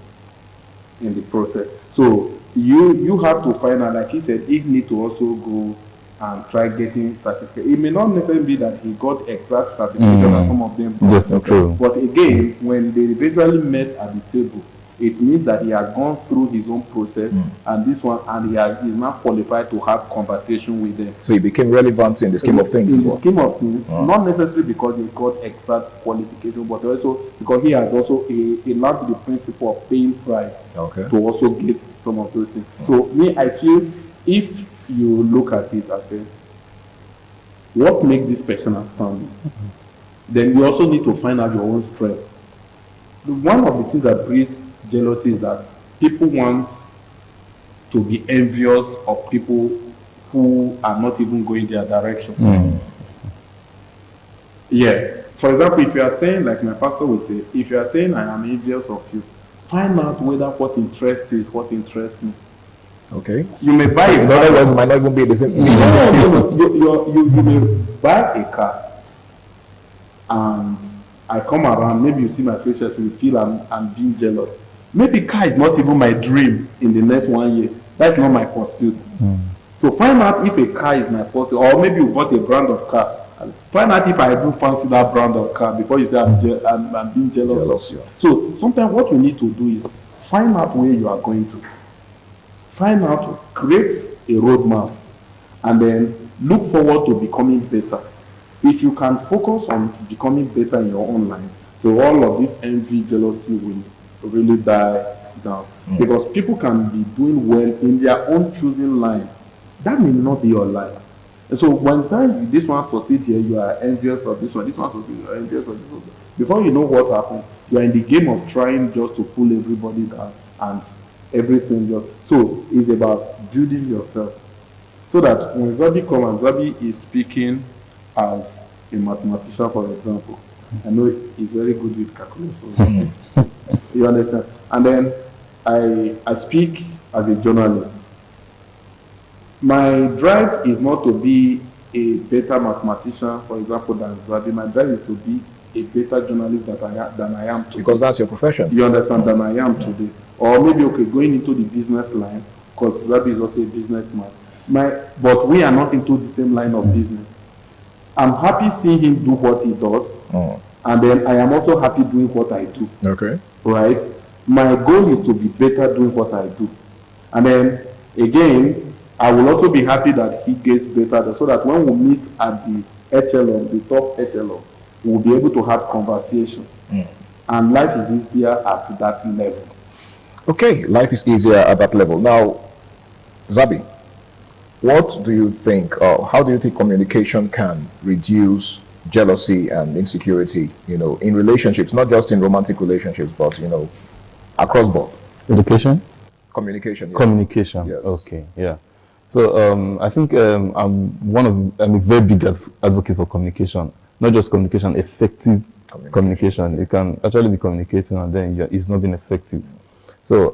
S1: in the process. So you have to find out, like he said, he need to also go and try getting certificate. It may not necessarily be that he got exact certification as some of them got. But again, when they eventually met at the table, it means that he has gone through his own process and this one, and is now qualified to have conversation with them.
S5: So he became relevant in the scheme of things.
S1: In the scheme of things, not necessarily because he got exact qualification, but also because he has also learned the principle of paying price to also get some of those things. So I feel if you look at it and say, what makes this person outstanding? Then you also need to find out your own strength. One of the things that breeds jealousy is that people want to be envious of people who are not even going their direction. Yeah. For example, if you are saying, like my pastor would say, if you are saying I am envious of you, find out whether what interests you is what interests me.
S5: Okay.
S1: You may buy a car.
S5: In other words, might not even be the same.
S1: You may buy a car, and I come around, maybe you see my features, you feel I'm being jealous. Maybe car is not even my dream in the next 1 year. That's not my pursuit. So find out if a car is my pursuit, or maybe you bought a brand of car. Find out if I do fancy that brand of car before you say I'm being jealous. So sometimes what you need to do is find out where you are going to. Find out, create a roadmap, and then look forward to becoming better. If you can focus on becoming better in your own life, so all of this envy, jealousy will really die down. Because people can be doing well in their own choosing line. That may not be your life. And so one time this one succeeds here, you are envious of this one succeeds, you are envious of this one. Before you know what happened, you are in the game of trying just to pull everybody down and everything just. So it's about building yourself. So that when Zabi comes, and Zabi is speaking as a mathematician, for example, I know he's very good with calculations. You understand? And then I speak as a journalist. My drive is not to be a better mathematician, for example, than Zabi. My drive is to be a better journalist than I am today.
S5: Because that's your profession.
S1: You understand? Than I am today. Or maybe, okay, going into the business line, because Zabi is also a businessman. But we are not into the same line of business. I'm happy seeing him do what he does, and then I am also happy doing what I do.
S5: Okay.
S1: Right? my goal is to be better doing what I do. And then again, I will also be happy that he gets better so that when we meet at the echelon, the top echelon, we'll be able to have conversation. And life is easier at that level.
S5: Okay, life is easier at that level. Now, Zabi, what do you think, or how do you think communication can reduce jealousy and insecurity, in relationships, not just in romantic relationships, but, across board?
S12: Education?
S5: Communication. Yes.
S12: Communication.
S5: Yes.
S12: Okay, yeah. So I think I'm a very big advocate for communication, not just communication, effective communication. You can actually be communicating and then it's not being effective. So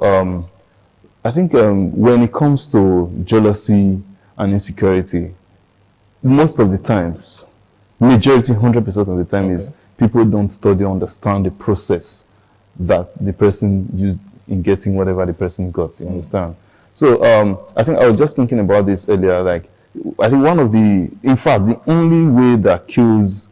S12: I think when it comes to jealousy and insecurity, most of the times, majority, 100% of the time, is people don't study, understand the process that the person used in getting whatever the person got. You understand? So I think I was just thinking about this earlier. Like, I think in fact, the only way that kills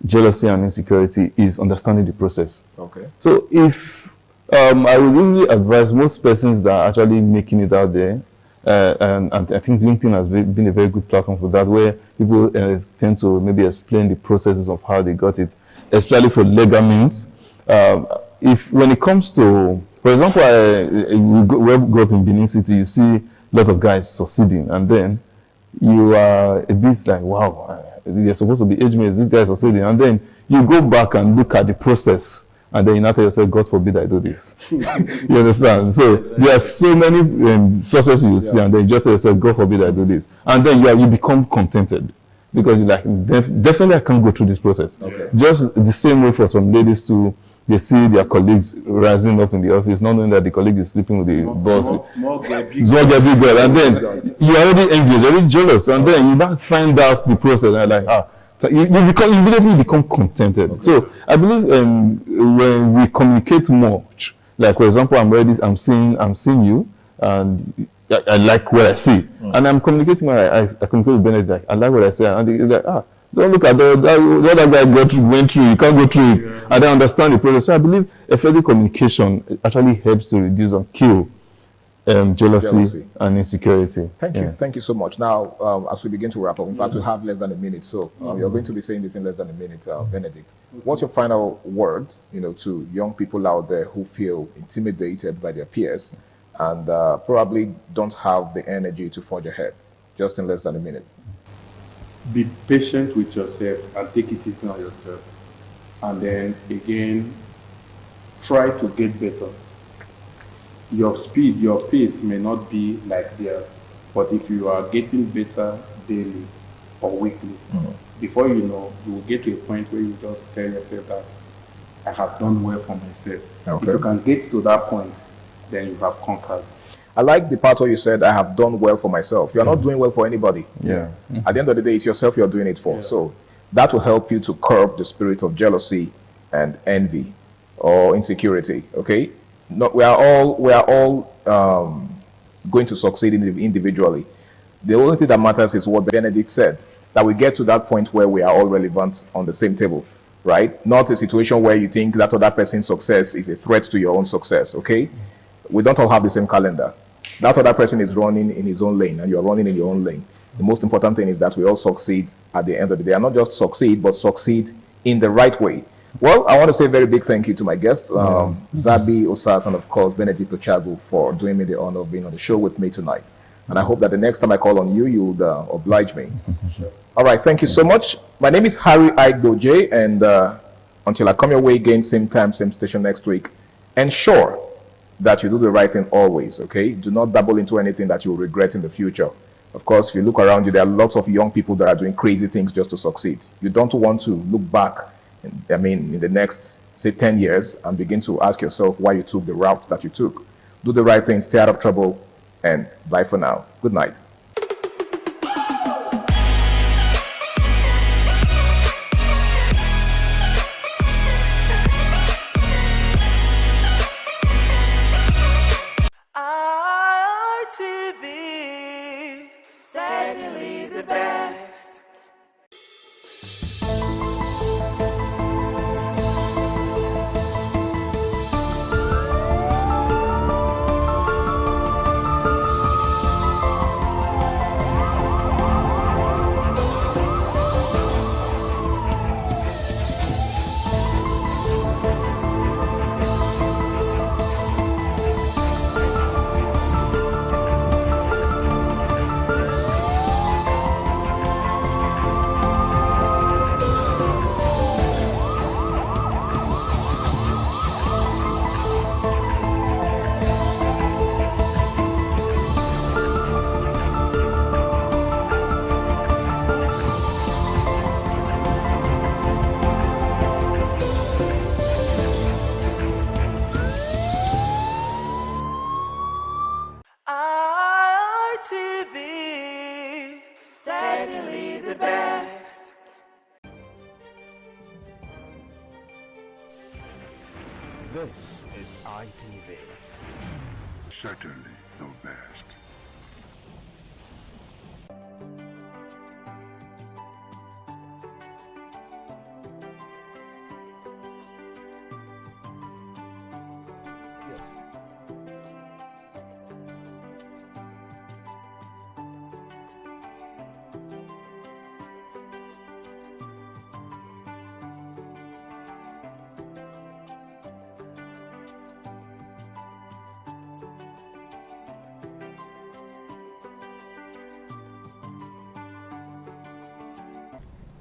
S12: jealousy and insecurity is understanding the process.
S5: Okay.
S12: So if I would really advise most persons that are actually making it out there, and I think LinkedIn has been a very good platform for that, where people tend to maybe explain the processes of how they got it, especially for legal means. When it comes to, for example, we grew up in Benin City, you see a lot of guys succeeding, and then you are a bit like, wow, they're supposed to be age mates, this guy is succeeding, and then you go back and look at the process, and then you now tell yourself, God forbid I do this. You understand? So there are so many successes you see, and then you just tell yourself, God forbid I do this. And then you become contented. Because you're like, definitely I can't go through this process. Okay. Just the same way for some ladies too, they see their colleagues rising up in the office, not knowing that the colleague is sleeping with the boss. Small big girl. And then you're already envious, you're already jealous. And then you now find out the process, and you're like, so you immediately become contented. Okay. So I believe when we communicate much, like for example, I'm seeing you, and I like what I see, and I'm communicating. I communicate with Bennett, like I like what I say, and he's like, don't look at what that guy went through. You can't go through it. Yeah. I don't understand the process. So I believe effective communication actually helps to reduce and kill jealousy and insecurity.
S5: Thank you so much. Now, as we begin to wrap up, in fact, we have less than a minute, so you're going to be saying this in less than a minute, Benedict. What's your final word, to young people out there who feel intimidated by their peers and probably don't have the energy to forge ahead? Just in less than a minute.
S1: Be patient with yourself and take it easy on yourself. And then again, try to get better. Your speed, your pace may not be like theirs, but if you are getting better daily or weekly, before you know, you will get to a point where you just tell yourself that I have done well for myself. Okay. If you can get to that point, then you have conquered.
S5: I like the part where you said, I have done well for myself. You're not doing well for anybody.
S12: Yeah.
S5: At the end of the day, it's yourself you're doing it for. Yeah. So that will help you to curb the spirit of jealousy and envy or insecurity, okay? We are all going to succeed individually. The only thing that matters is what Benedict said, that we get to that point where we are all relevant on the same table, right? Not a situation where you think that other person's success is a threat to your own success, okay? We don't all have the same calendar. That other person is running in his own lane and you're running in your own lane. The most important thing is that we all succeed at the end of the day. And not just succeed, but succeed in the right way. Well, I want to say a very big thank you to my guests, Zabi Osas and of course Benedict Ochagu, for doing me the honor of being on the show with me tonight. And I hope that the next time I call on you, you would oblige me. All right, thank you so much. My name is Harry Aigboje, and until I come your way again, same time, same station next week, ensure that you do the right thing always, okay? Do not dabble into anything that you will regret in the future. Of course, if you look around you, there are lots of young people that are doing crazy things just to succeed. You don't want to look back, in the next, say, 10 years and begin to ask yourself why you took the route that you took. Do the right thing, stay out of trouble, and bye for now. Good night.
S10: certainly the best.
S4: This is ITV. Certainly the best.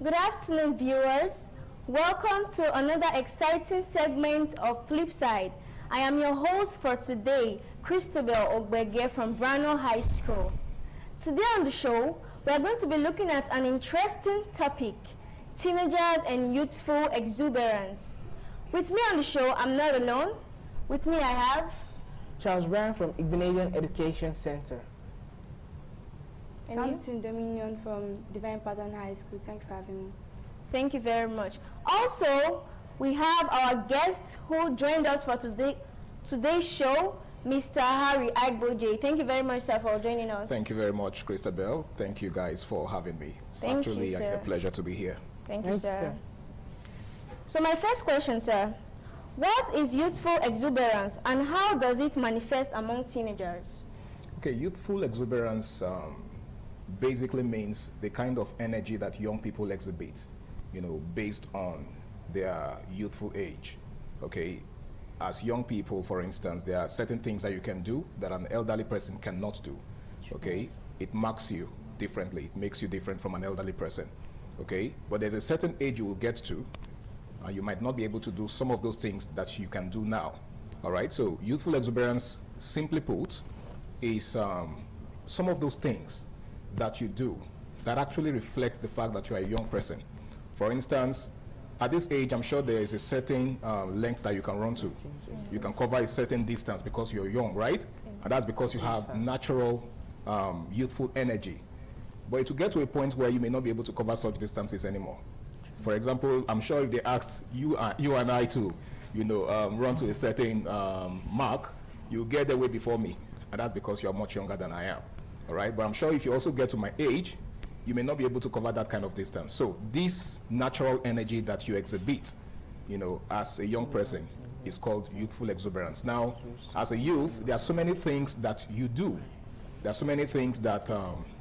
S13: Good afternoon, viewers. Welcome to another exciting segment of Flipside. I am your host for today, Christabel Ogbege from Brano High School. Today on the show, we are going to be looking at an interesting topic, teenagers and youthful exuberance. With me on the show, I'm not alone. With me I have
S14: Charles Brown from Igbinedian Education Center.
S13: Samson
S23: Dominion from Divine Pattern High School. Thank you for having me.
S13: Thank you very much. Also, we have our guest who joined us for today's show, Mr. Harry Agboje. Thank you very much, sir, for joining us.
S5: Thank you very much, Christabel. Thank you guys for having me. It's
S13: Thank
S5: actually
S13: you, sir.
S5: a pleasure to be here.
S13: Thank you, sir. So my first question, sir. What is youthful exuberance and how does it manifest among teenagers?
S5: Okay, youthful exuberance basically means the kind of energy that young people exhibit, you know, based on their youthful age. Okay, as young people, for instance, there are certain things that you can do that an elderly person cannot do. Okay, it marks you differently, it makes you different from an elderly person. Okay, but there's a certain age you will get to, and you might not be able to do some of those things that you can do now. All right, so youthful exuberance, simply put, is some of those things that you do that actually reflect the fact that you are a young person. For instance, at this age, I'm sure there is a certain length that you can run to. You can cover a certain distance because you're young, right? And that's because you have natural youthful energy. But it will get to a point where you may not be able to cover such distances anymore. For example, I'm sure if they asked you and I to, you know, run to a certain mark, you'll get there way before me. And that's because you're much younger than I am. All right, but I'm sure if you also get to my age, you may not be able to cover that kind of distance. So this natural energy that you exhibit, you know, as a young person is called youthful exuberance. Now, as a youth, there are so many things that you do. There are so many things that,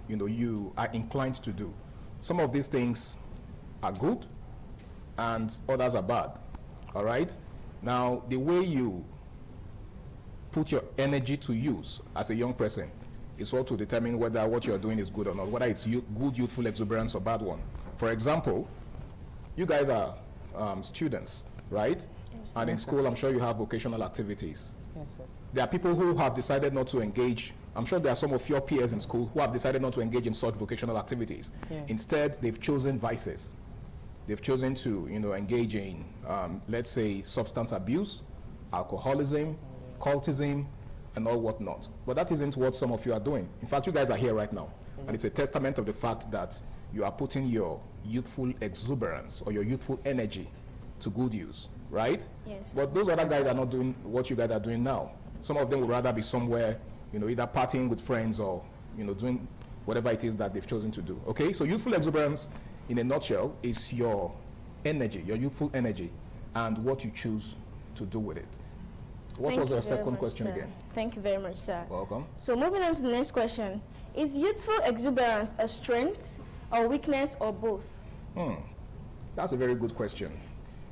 S5: you know, you are inclined to do. Some of these things are good and others are bad. All right. Now, the way you put your energy to use as a young person is what to determine whether what you're doing is good or not, whether it's good youthful exuberance or bad one. For example, you guys are students, right? Yes, and in school, I'm sure you have vocational activities.
S14: Yes, sir.
S5: There are people who have decided not to engage. I'm sure there are some of your peers in school who have decided not to engage in such vocational activities. Yes. Instead, they've chosen vices. They've chosen to, you know, engage in, let's say, substance abuse, alcoholism, cultism, and all whatnot. But that isn't what some of you are doing. In fact, you guys are here right now. And it's a testament of the fact that you are putting your youthful exuberance or your youthful energy to good use, right?
S13: Yes.
S5: But those other guys are not doing what you guys are doing now. Some of them would rather be somewhere, you know, either partying with friends or, you know, doing whatever it is that they've chosen to do. Okay, so youthful exuberance, in a nutshell, is your energy, your youthful energy, and what you choose to do with it. What was your second question again?
S13: Thank you very much, sir.
S5: Welcome.
S13: So moving on to the next question. Is youthful exuberance a strength or weakness or both?
S5: That's a very good question.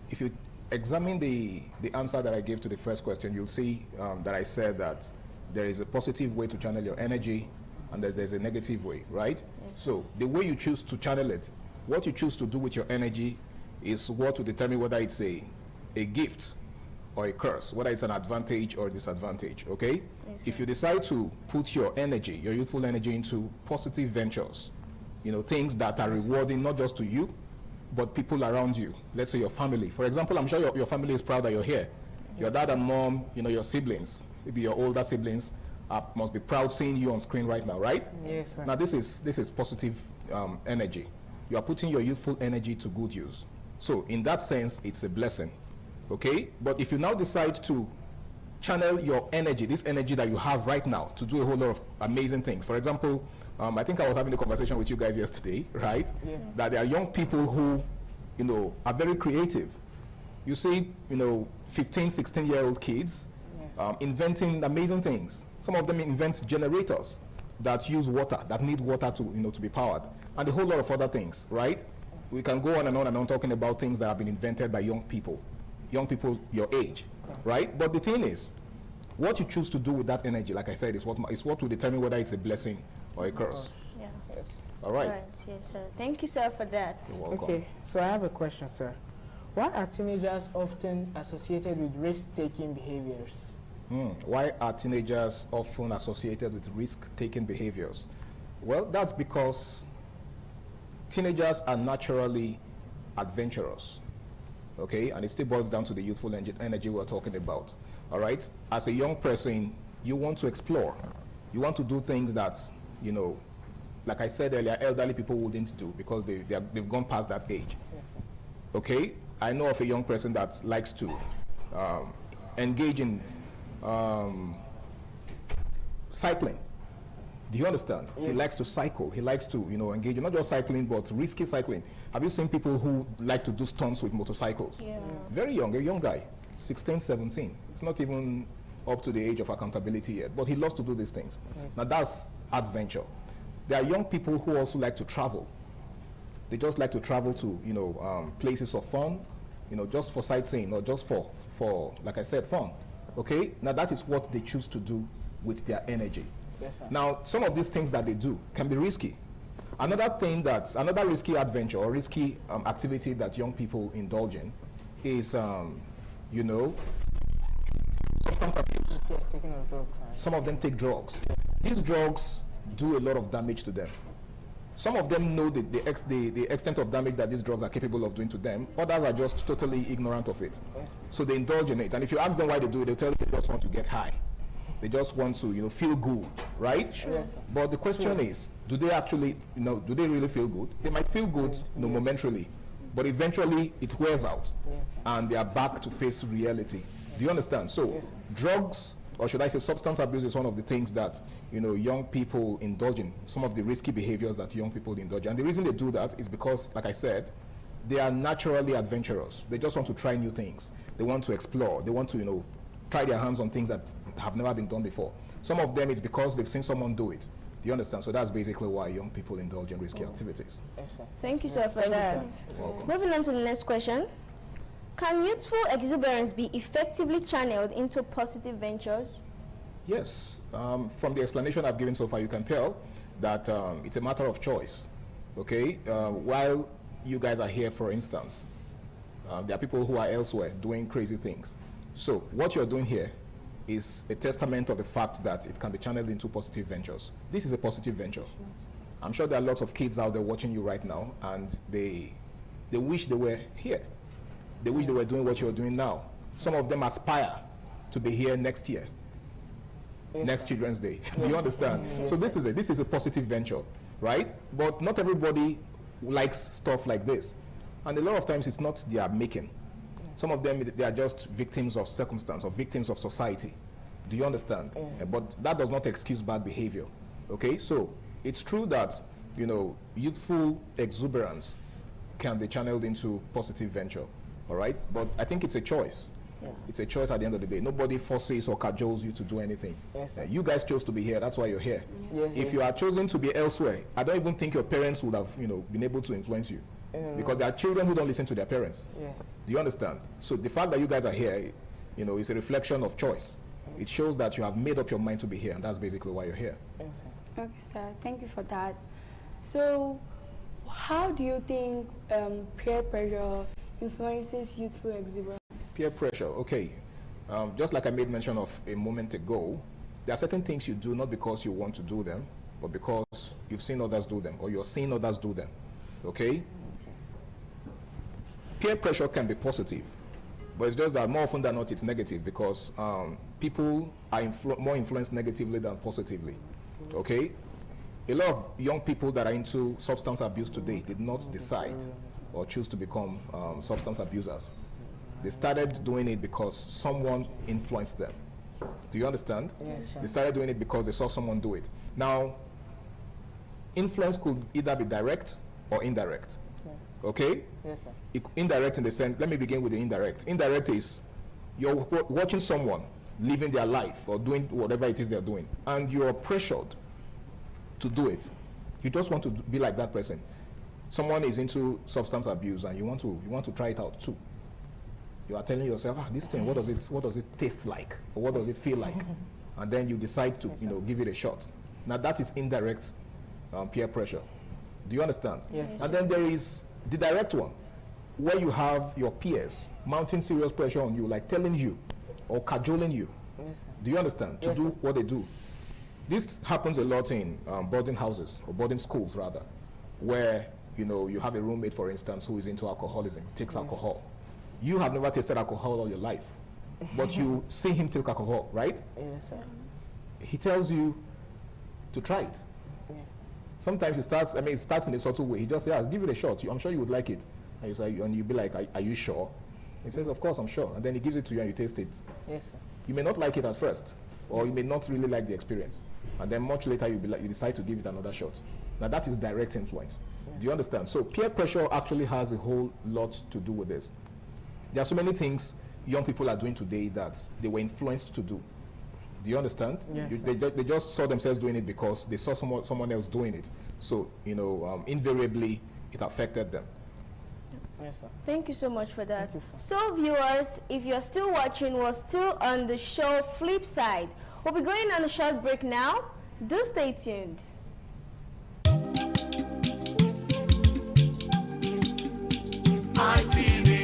S5: If you examine the answer that I gave to the first question, you'll see that I said that there is a positive way to channel your energy and there's a negative way, right? Yes. So the way you choose to channel it, what you choose to do with your energy is what will determine whether it's a gift or a curse, whether it's an advantage or a disadvantage, okay? Yes, if you decide to put your energy, your youthful energy, into positive ventures, you know, things that are rewarding not just to you, but people around you, let's say your family. For example, I'm sure your family is proud that you're here. Your dad and mom, you know, your siblings, maybe your older siblings, must be proud seeing you on screen right now, right?
S14: Yes, sir.
S5: Now this is positive energy. You are putting your youthful energy to good use. So in that sense, it's a blessing, okay? But if you now decide to channel your energy, this energy that you have right now, to do a whole lot of amazing things. For example, I think I was having a conversation with you guys yesterday, right?
S14: Yeah.
S5: That there are young people who, you know, are very creative. You see, you know, 15, 16-year-old kids inventing amazing things. Some of them invent generators that use water, that need water to, you know, to be powered, and a whole lot of other things, right? We can go on and on talking about things that have been invented by young people your age, right? But the thing is, what you choose to do with that energy, like I said, is what will determine whether it's a blessing or a curse.
S13: Yeah.
S5: Yes. All right.
S13: Yes, sir. Thank you, sir, for that.
S5: You're welcome.
S14: Okay, so I have a question, sir. Why are teenagers often associated with risk-taking behaviors?
S5: Why are teenagers often associated with risk-taking behaviors? Well, that's because teenagers are naturally adventurous, okay? And it still boils down to the youthful energy we're talking about, all right? As a young person, you want to explore. You want to do things that, you know, like I said earlier, elderly people wouldn't do because they've gone past that age.
S14: Yes, sir.
S5: Okay? I know of a young person that likes to engage in cycling. Do you understand?
S14: Yeah.
S5: He likes to cycle. He likes to, you know, engage in not just cycling, but risky cycling. Have you seen people who like to do stunts with motorcycles?
S13: Yeah.
S5: Very young, a young guy, 16, 17. It's not even up to the age of accountability yet, but he loves to do these things.
S14: Yes.
S5: Now that's adventure. There are young people who also like to travel. They just like to travel to, you know, places of fun, you know, just for sightseeing or just for, like I said, fun. Okay? Now that is what they choose to do with their energy.
S14: Yes, sir.
S5: Now, some of these things that they do can be risky. Another risky adventure or risky activity that young people indulge in is, you know, substance abuse. Some of them take drugs. These drugs do a lot of damage to them. Some of them know the extent of damage that these drugs are capable of doing to them. Others are just totally ignorant of it.
S14: Yes.
S5: So they indulge in it. And if you ask them why they do it, they'll tell you they just want to get high. They just want to, you know, feel good, right?
S14: Sure. Yes, sir.
S5: But the question is, do they actually, you know, do they really feel good? They might feel good, you know, momentarily, but eventually it wears out, and they are back to face reality. Do you understand? So, drugs, or should I say substance abuse, is one of the things that, you know, young people indulge in, some of the risky behaviors that young people indulge in. And the reason they do that is because, like I said, they are naturally adventurous. They just want to try new things. They want to explore. They want to, you know, try their hands on things that have never been done before. Some of them it's because they've seen someone do it. Do you understand? So that's basically why young people indulge in risky activities.
S14: Yes, sir.
S13: Thank you, sir, for that.
S5: Welcome.
S13: Moving on to the next question. Can youthful exuberance be effectively channeled into positive ventures?
S5: Yes. From the explanation I've given so far, you can tell that it's a matter of choice. Okay? While you guys are here, for instance, there are people who are elsewhere doing crazy things. So what you're doing here is a testament of the fact that it can be channeled into positive ventures. This is a positive venture. I'm sure there are lots of kids out there watching you right now, and they wish they were here. They wish they were doing what you're doing now. Some of them aspire to be here next year, next Children's Day. Do you understand? So this is a positive venture, right? But not everybody likes stuff like this, and a lot of times it's not their making. Some of them, they are just victims of circumstance or victims of society. Do you understand? But that does not excuse bad behavior. Okay, so it's true that, you know, youthful exuberance can be channeled into positive venture. All right, but I think it's a choice.
S14: Yes.
S5: It's a choice at the end of the day. Nobody forces or cajoles you to do anything.
S14: Yes,
S5: you guys chose to be here. That's why you're here.
S14: Yes,
S5: if you are chosen to be elsewhere, I don't even think your parents would have, you know, been able to influence you. Because there are children who don't listen to their parents.
S14: Yes.
S5: Do you understand? So the fact that you guys are here, you know, is a reflection of choice. It shows that you have made up your mind to be here, and that's basically why you're here.
S14: Yes, sir.
S23: Okay, sir. Thank you for that. So, how do you think peer pressure influences youthful exuberance?
S5: Peer pressure, okay. Just like I made mention of a moment ago, there are certain things you do not because you want to do them, but because you've seen others do them, or you're seeing others do them. Okay? Peer pressure can be positive, but it's just that more often than not it's negative, because people are more influenced negatively than positively. Okay? A lot of young people that are into substance abuse today did not decide or choose to become substance abusers. They started doing it because someone influenced them. Do you understand?
S14: Yes, sir.
S5: They started doing it because they saw someone do it. Now, influence could either be direct or indirect.
S14: Yes.
S5: Okay?
S14: Yes, sir.
S5: Indirect in the sense, let me begin with the indirect. Indirect is you're watching someone living their life or doing whatever it is they're doing, and you're pressured to do it. You just want to be like that person. Someone is into substance abuse and you want to try it out too. You are telling yourself, this thing, what does it taste like, or what does it feel like, and then you decide to give it a shot. Now that is indirect peer pressure. Do you understand?
S14: Yes.
S5: And then there is the direct one, where you have your peers mounting serious pressure on you, like telling you or cajoling you.
S14: Yes, sir.
S5: Do you understand? To do what they do. This happens a lot in boarding houses, or boarding schools rather, where you have a roommate, for instance, who is into alcoholism, takes alcohol. You have never tasted alcohol all your life, but you see him take alcohol, right?
S14: Yes, sir.
S5: He tells you to try it.
S14: Yes.
S5: Sometimes it starts in a subtle way. He just says, give it a shot. I'm sure you would like it. And you say, and you be like, are you sure? He says, of course I'm sure. And then he gives it to you and you taste it.
S14: Yes, sir.
S5: You may not like it at first, or you may not really like the experience. And then much later you decide to give it another shot. Now that is direct influence. Yes. Do you understand? So peer pressure actually has a whole lot to do with this. There are so many things young people are doing today that they were influenced to do. Do you understand?
S14: Yes,
S5: they just saw themselves doing it because they saw someone else doing it. So, invariably, it affected them.
S14: Yes, sir.
S13: Thank you so much for that. So, viewers, if you're still watching, we're still on the show Flip Side. We'll be going on a short break now. Do stay tuned.
S10: ITV.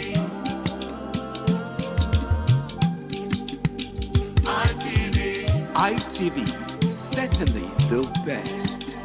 S10: ITV, certainly the best.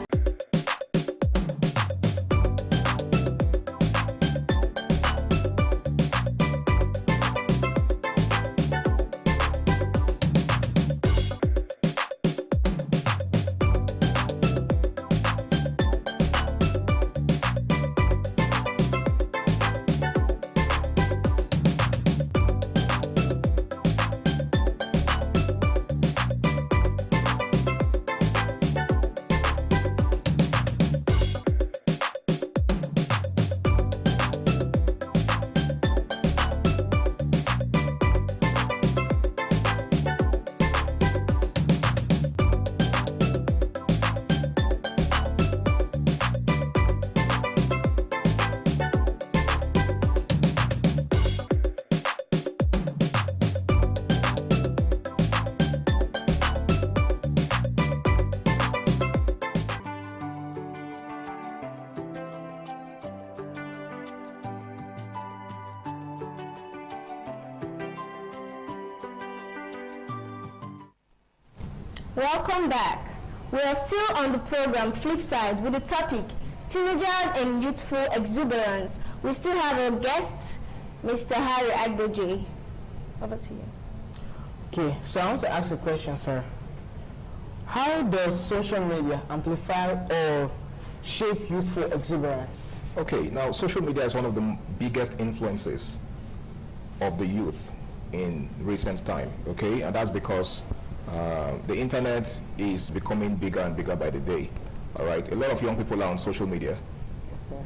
S13: Welcome back. We are still on the program Flip Side with the topic Teenagers and Youthful Exuberance. We still have a guest, Mr. Harry Agboje. Over to you.
S14: Okay, so I want to ask a question, sir. How does social media amplify or shape youthful exuberance?
S5: Okay, now social media is one of the biggest influences of the youth in recent time, okay? And that's because the internet is becoming bigger and bigger by the day, all right? A lot of young people are on social media.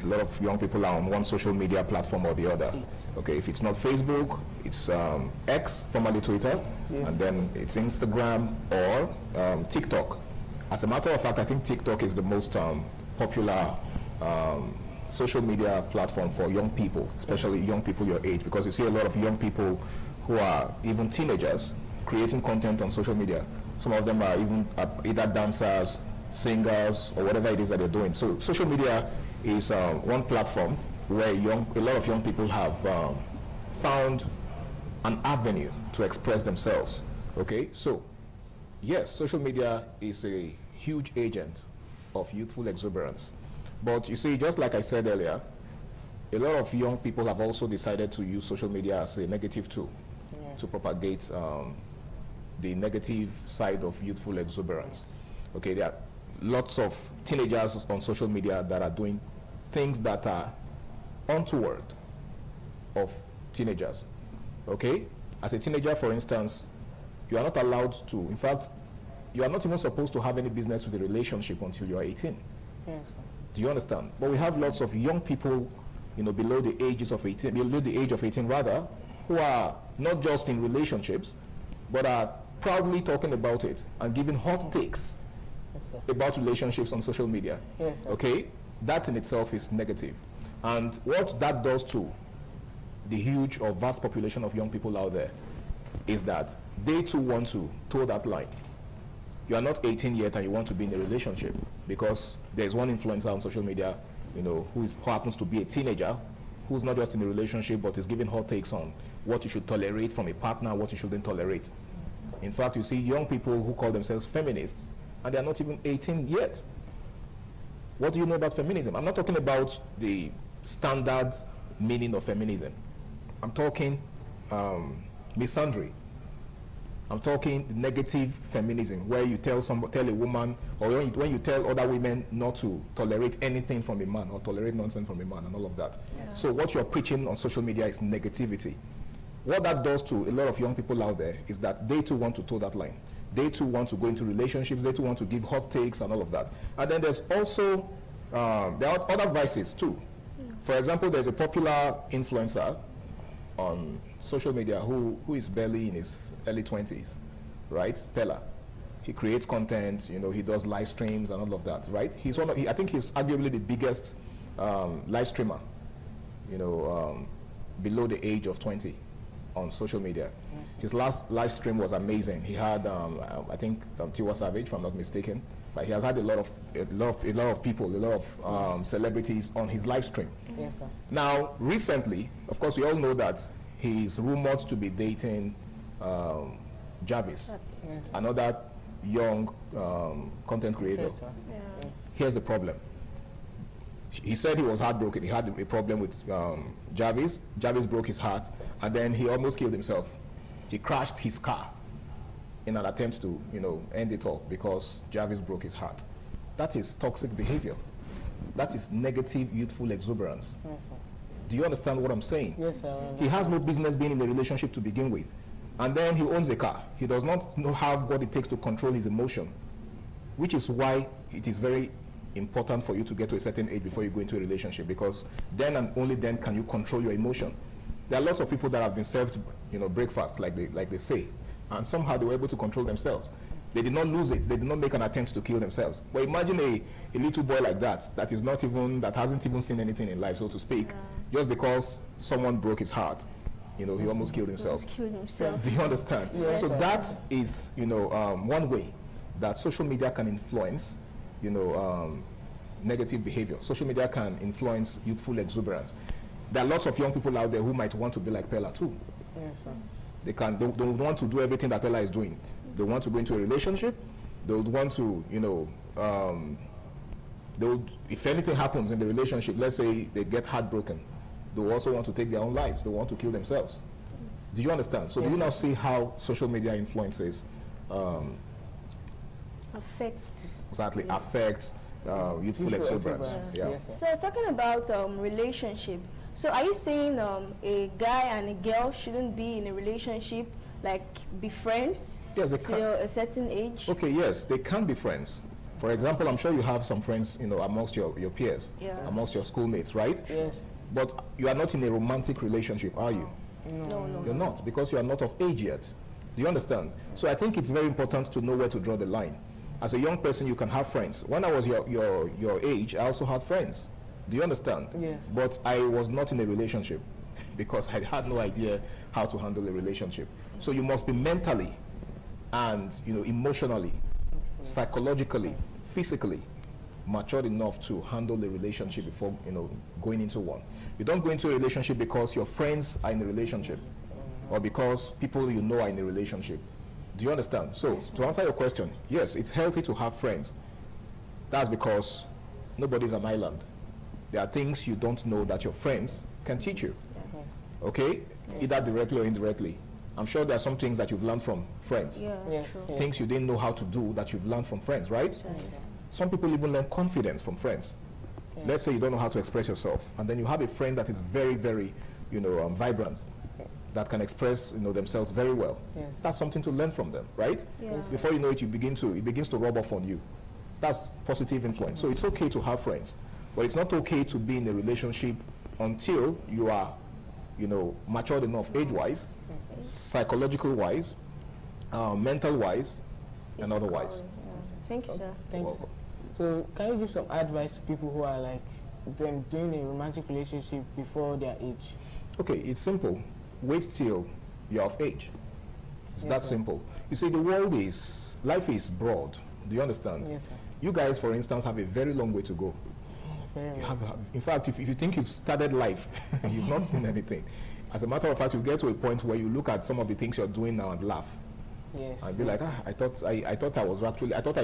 S5: A lot of young people are on one social media platform or the other. Okay, if it's not Facebook, it's X, formerly Twitter, and then it's Instagram or TikTok. As a matter of fact, I think TikTok is the most popular social media platform for young people, especially young people your age, because you see a lot of young people who are even teenagers creating content on social media. Some of them are even either dancers, singers, or whatever it is that they're doing. So social media is one platform where a lot of young people have found an avenue to express themselves. Okay, so yes, social media is a huge agent of youthful exuberance. But you see, just like I said earlier, a lot of young people have also decided to use social media as a negative tool to propagate the negative side of youthful exuberance. Okay, there are lots of teenagers on social media that are doing things that are untoward of teenagers. Okay, as a teenager, for instance, you are not allowed to, in fact, you are not even supposed to have any business with a relationship until you are 18.
S14: Yes, sir.
S5: Do you understand? But we have lots of young people, you know, below the age of 18 rather, who are not just in relationships, but are proudly talking about it and giving hot takes about relationships on social media.
S14: Yes, sir.
S5: Okay, that in itself is negative. And what that does to the huge or vast population of young people out there is that they too want to toe that line. You are not 18 yet and you want to be in a relationship because there's one influencer on social media, you know, who happens to be a teenager, who's not just in a relationship but is giving hot takes on what you should tolerate from a partner, what you shouldn't tolerate. In fact, you see young people who call themselves feminists and they are not even 18 yet. What do you know about feminism? I'm not talking about the standard meaning of feminism. I'm talking misandry. I'm talking negative feminism, where you tell a woman, or when you tell other women not to tolerate anything from a man or tolerate nonsense from a man and all of that. Yeah. So what you're preaching on social media is negativity. What that does to a lot of young people out there is that they too want to toe that line. They too want to go into relationships. They too want to give hot takes and all of that. And then there's also there are other vices too. For example, there's a popular influencer on social media who is barely in his early 20s, right? Pella. He creates content, you know, he does live streams and all of that, right? He's I think he's arguably the biggest live streamer, you know, below the age of 20 on social media. Yes. His last live stream was amazing. He had, I think, Tiwa Savage, if I'm not mistaken, but he has had a lot of people, a lot of celebrities on his live stream.
S14: Yes, sir.
S5: Now, recently, of course, we all know that he's rumored to be dating Jarvis, yes, another young content creator.
S14: Yeah.
S5: Here's the problem. He said he was heartbroken. He had a problem with Jarvis. Jarvis broke his heart, and then he almost killed himself. He crashed his car in an attempt to, you know, end it all because Jarvis broke his heart. That is toxic behavior. That is negative youthful exuberance.
S14: Yes, sir.
S5: Do you understand what I'm saying?
S14: Yes, sir.
S5: He has no business being in a relationship to begin with. And then he owns a car. He does not have what it takes to control his emotion, which is why it is very important for you to get to a certain age before you go into a relationship, because then and only then can you control your emotion. There are lots of people that have been served, you know, breakfast, like they say, and somehow they were able to control themselves. They did not lose it. They did not make an attempt to kill themselves. But imagine a little boy like that is not even, that hasn't even seen anything in life, so to speak, just because someone broke his heart. You know, he almost killed himself. Do you understand?
S14: Yes,
S5: so
S14: sir.
S5: that is, you know, one way that social media can influence, you know, negative behavior. Social media can influence youthful exuberance. There are lots of young people out there who might want to be like Pella too.
S14: Yes, sir.
S5: They don't want to do everything that Pella is doing. They want to go into a relationship. They would want to, you know, if anything happens in the relationship, let's say they get heartbroken, they also want to take their own lives. They want to kill themselves. Do you understand? So
S14: yes,
S5: do you now see how social media influences
S13: affects
S5: youthful exuberance? Yeah.
S13: Yes, so talking about relationship, so are you saying a guy and a girl shouldn't be in a relationship, like be friends till a certain age?
S5: Okay, yes, they can be friends. For example, I'm sure you have some friends, you know, amongst your peers, amongst your schoolmates, right?
S14: Yes.
S5: But you are not in a romantic relationship, are you?
S13: No.
S5: You're not, because you are not of age yet. Do you understand? So I think it's very important to know where to draw the line. As a young person, you can have friends. When I was your age, I also had friends. Do you understand?
S14: Yes.
S5: But I was not in a relationship because I had no idea how to handle a relationship. So you must be mentally and, you know, emotionally, psychologically, physically matured enough to handle a relationship before, you know, going into one. You don't go into a relationship because your friends are in a relationship or because people you know are in a relationship. Do you understand? So to answer your question, yes, it's healthy to have friends. That's because nobody's an island. There are things you don't know that your friends can teach you. Okay? Either directly or indirectly. I'm sure there are some things that you've learned from friends. Things you didn't know how to do that you've learned from friends, right? Some people even learn confidence from friends. Let's say you don't know how to express yourself, and then you have a friend that is very, very, vibrant, that can express, themselves very well. That's something to learn from them, right? Before you know it, it begins to rub off on you. That's positive influence. So it's okay to have friends, but it's not okay to be in a relationship until you are, matured enough age-wise, psychological-wise, mental-wise, and otherwise.
S13: Thank you, sir.
S14: Thank you. So, can you give some advice to people who are like them doing a romantic relationship before their age?
S5: Okay, it's simple. Wait till you're of age. It's that
S14: sir.
S5: simple. You see, life is broad. Do you understand?
S14: Yes, sir.
S5: You guys, for instance, have a very long way to go. In fact, if you think you've started life, you've not seen anything. As a matter of fact, you get to a point where you look at some of the things you're doing now and laugh. And be like, I thought I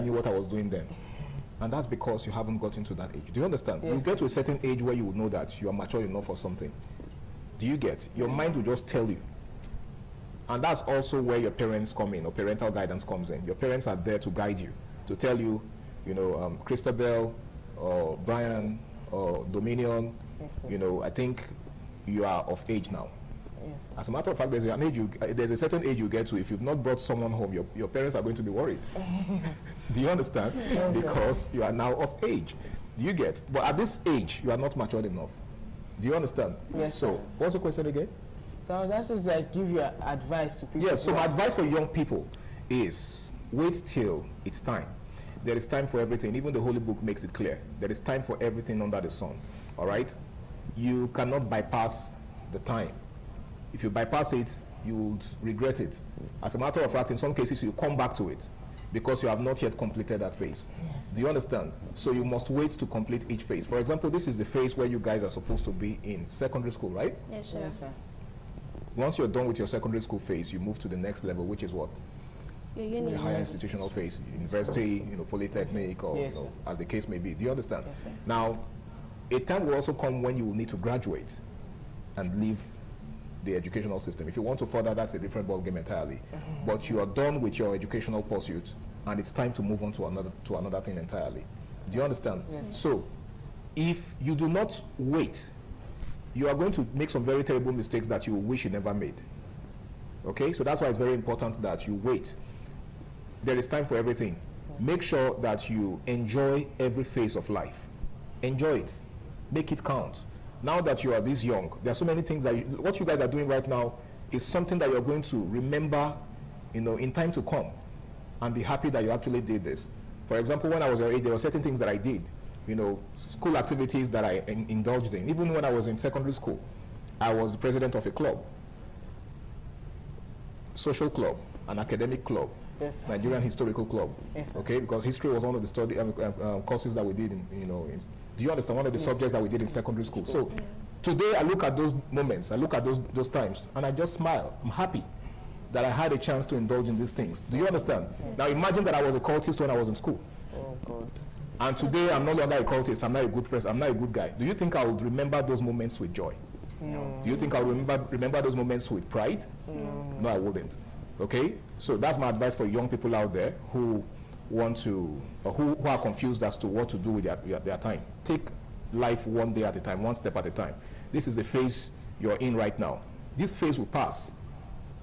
S5: knew what I was doing then. And that's because you haven't gotten to that age. Do you understand? You get to a certain age where you would know that you are mature enough for something. Do you get? Your mind will just tell you. And that's also where your parents come in, or parental guidance comes in. Your parents are there to guide you, to tell you, Christabel, or Brian, or Dominion, I think you are of age now. As a matter of fact, there's a certain age you get to. If you've not brought someone home, your parents are going to be worried. Do you understand? Because you are now of age. Do you get? But at this age, you are not matured enough. Do you understand?
S14: Yes.
S5: So, what's the question again?
S14: So that's just like give your advice to people.
S5: Yes. So my advice for young people is wait till it's time. There is time for everything. Even the Holy Book makes it clear. There is time for everything under the sun. All right. You cannot bypass the time. If you bypass it, you would regret it. As a matter of fact, in some cases, you come back to it because you have not yet completed that phase. Do you understand? So you must wait to complete each phase. For example, this is the phase where you guys are supposed to be in secondary school, right?
S13: Yes, sir.
S14: Yes, sir.
S5: Once you're done with your secondary school phase, you move to the next level, which is what?
S13: The
S5: higher institutional phase, university, polytechnic, or as the case may be. Do you understand?
S14: Yes, yes.
S5: Now, a time will also come when you will need to graduate and leave the educational system. If you want to further, that's a different ballgame entirely. But you are done with your educational pursuit, and it's time to move on to another thing entirely. Do you understand?
S14: Yes.
S5: So, if you do not wait, you are going to make some very terrible mistakes that you wish you never made. Okay, so that's why it's very important that you wait. There is time for everything. Make sure that you enjoy every phase of life. Enjoy it. Make it count. Now that you are this young, there are so many things that what you guys are doing right now is something that you're going to remember, in time to come, and be happy that you actually did this. For example, when I was your age, there were certain things that I did, school activities that I indulged in. Even when I was in secondary school, I was the president of a club, social club, an academic club, Nigerian Historical Club. Okay, because history was one of the study courses that we did do you understand? One of the subjects that we did in secondary school. So today I look at those moments, I look at those times, and I just smile. I'm happy that I had a chance to indulge in these things. Do you understand? Now imagine that I was a cultist when I was in school.
S14: Oh God.
S5: And today I'm no longer a cultist. I'm not a good person. I'm not a good guy. Do you think I would remember those moments with joy?
S14: No.
S5: Do you think I would remember those moments with pride? No, I wouldn't. Okay? So that's my advice for young people out there who want to, or who are confused as to what to do with their time. Take life one day at a time, one step at a time. This is the phase you're in right now. This phase will pass,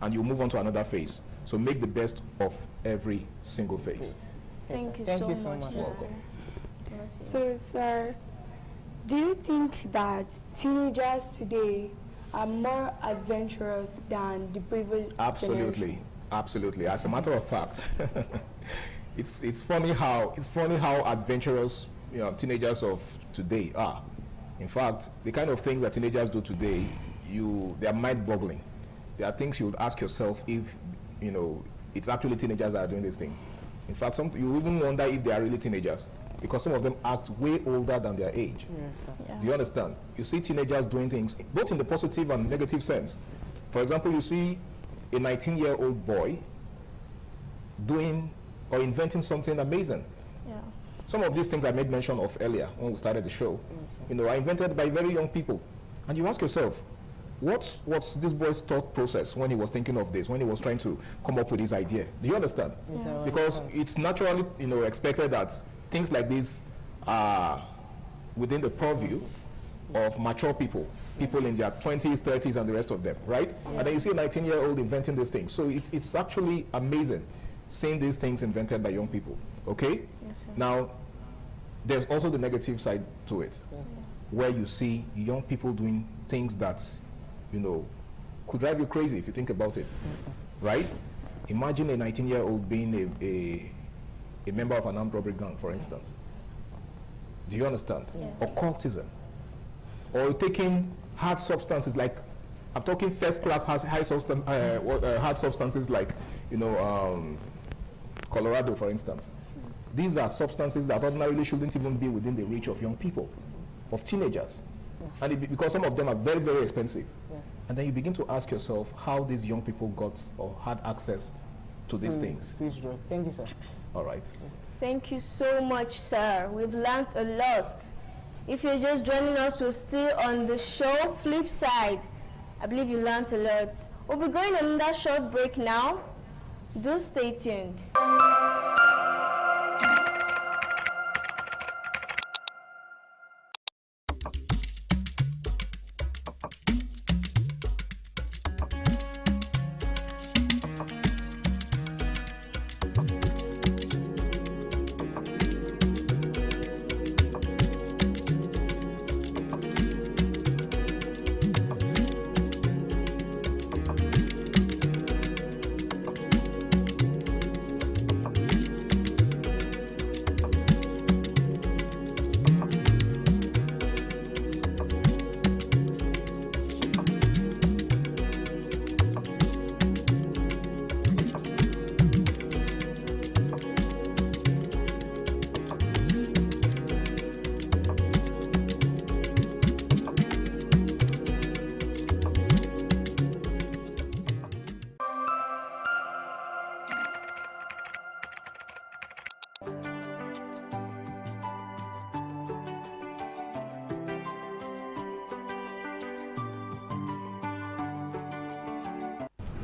S5: and you'll move on to another phase. So make the best of every single phase.
S13: Thank you so much.
S5: Welcome.
S23: So, sir, do you think that teenagers today are more adventurous than the previous
S5: Absolutely,
S23: generation?
S5: absolutely. As a matter of fact, it's funny how adventurous teenagers of today are. In fact, the kind of things that teenagers do today, they are mind-boggling. There are things you would ask yourself if it's actually teenagers that are doing these things. In fact, you even wonder if they are really teenagers, because some of them act way older than their age.
S14: Yes, sir.
S5: Do you understand? You see teenagers doing things both in the positive and negative sense. For example, you see a 19-year-old boy doing or inventing something amazing.
S13: Yeah.
S5: Some of these things I made mention of earlier when we started the show, are invented by very young people. And you ask yourself, What was this boy's thought process when he was thinking of this, when he was trying to come up with this idea? Do you understand?
S14: Yeah.
S5: Because it's naturally, expected that things like this are within the purview of mature people in their 20s, 30s, and the rest of them, right?
S14: Yeah.
S5: And then you see a 19-year-old inventing these things. So it's actually amazing seeing these things invented by young people, okay?
S14: Yes, sir.
S5: Now, there's also the negative side to it,
S14: Yes, sir.
S5: where you see young people doing things that, could drive you crazy if you think about it, right? Imagine a 19-year-old being a member of an armed robbery gang, for instance. Do you understand?
S14: Yeah.
S5: Occultism. Or taking hard substances like, I'm talking first-class hard substances like, Colorado, for instance. These are substances that ordinarily shouldn't even be within the reach of young people, of teenagers.
S14: Yes.
S5: And because some of them are very, very expensive.
S14: Yes.
S5: And then you begin to ask yourself how these young people got or had access to these things.
S14: Thank you, sir.
S5: All right.
S13: Thank you so much, sir. We've learned a lot. If you're just joining us, we're still on the show Flip Side. I believe you learned a lot. We'll be going on that short break now. Do stay tuned.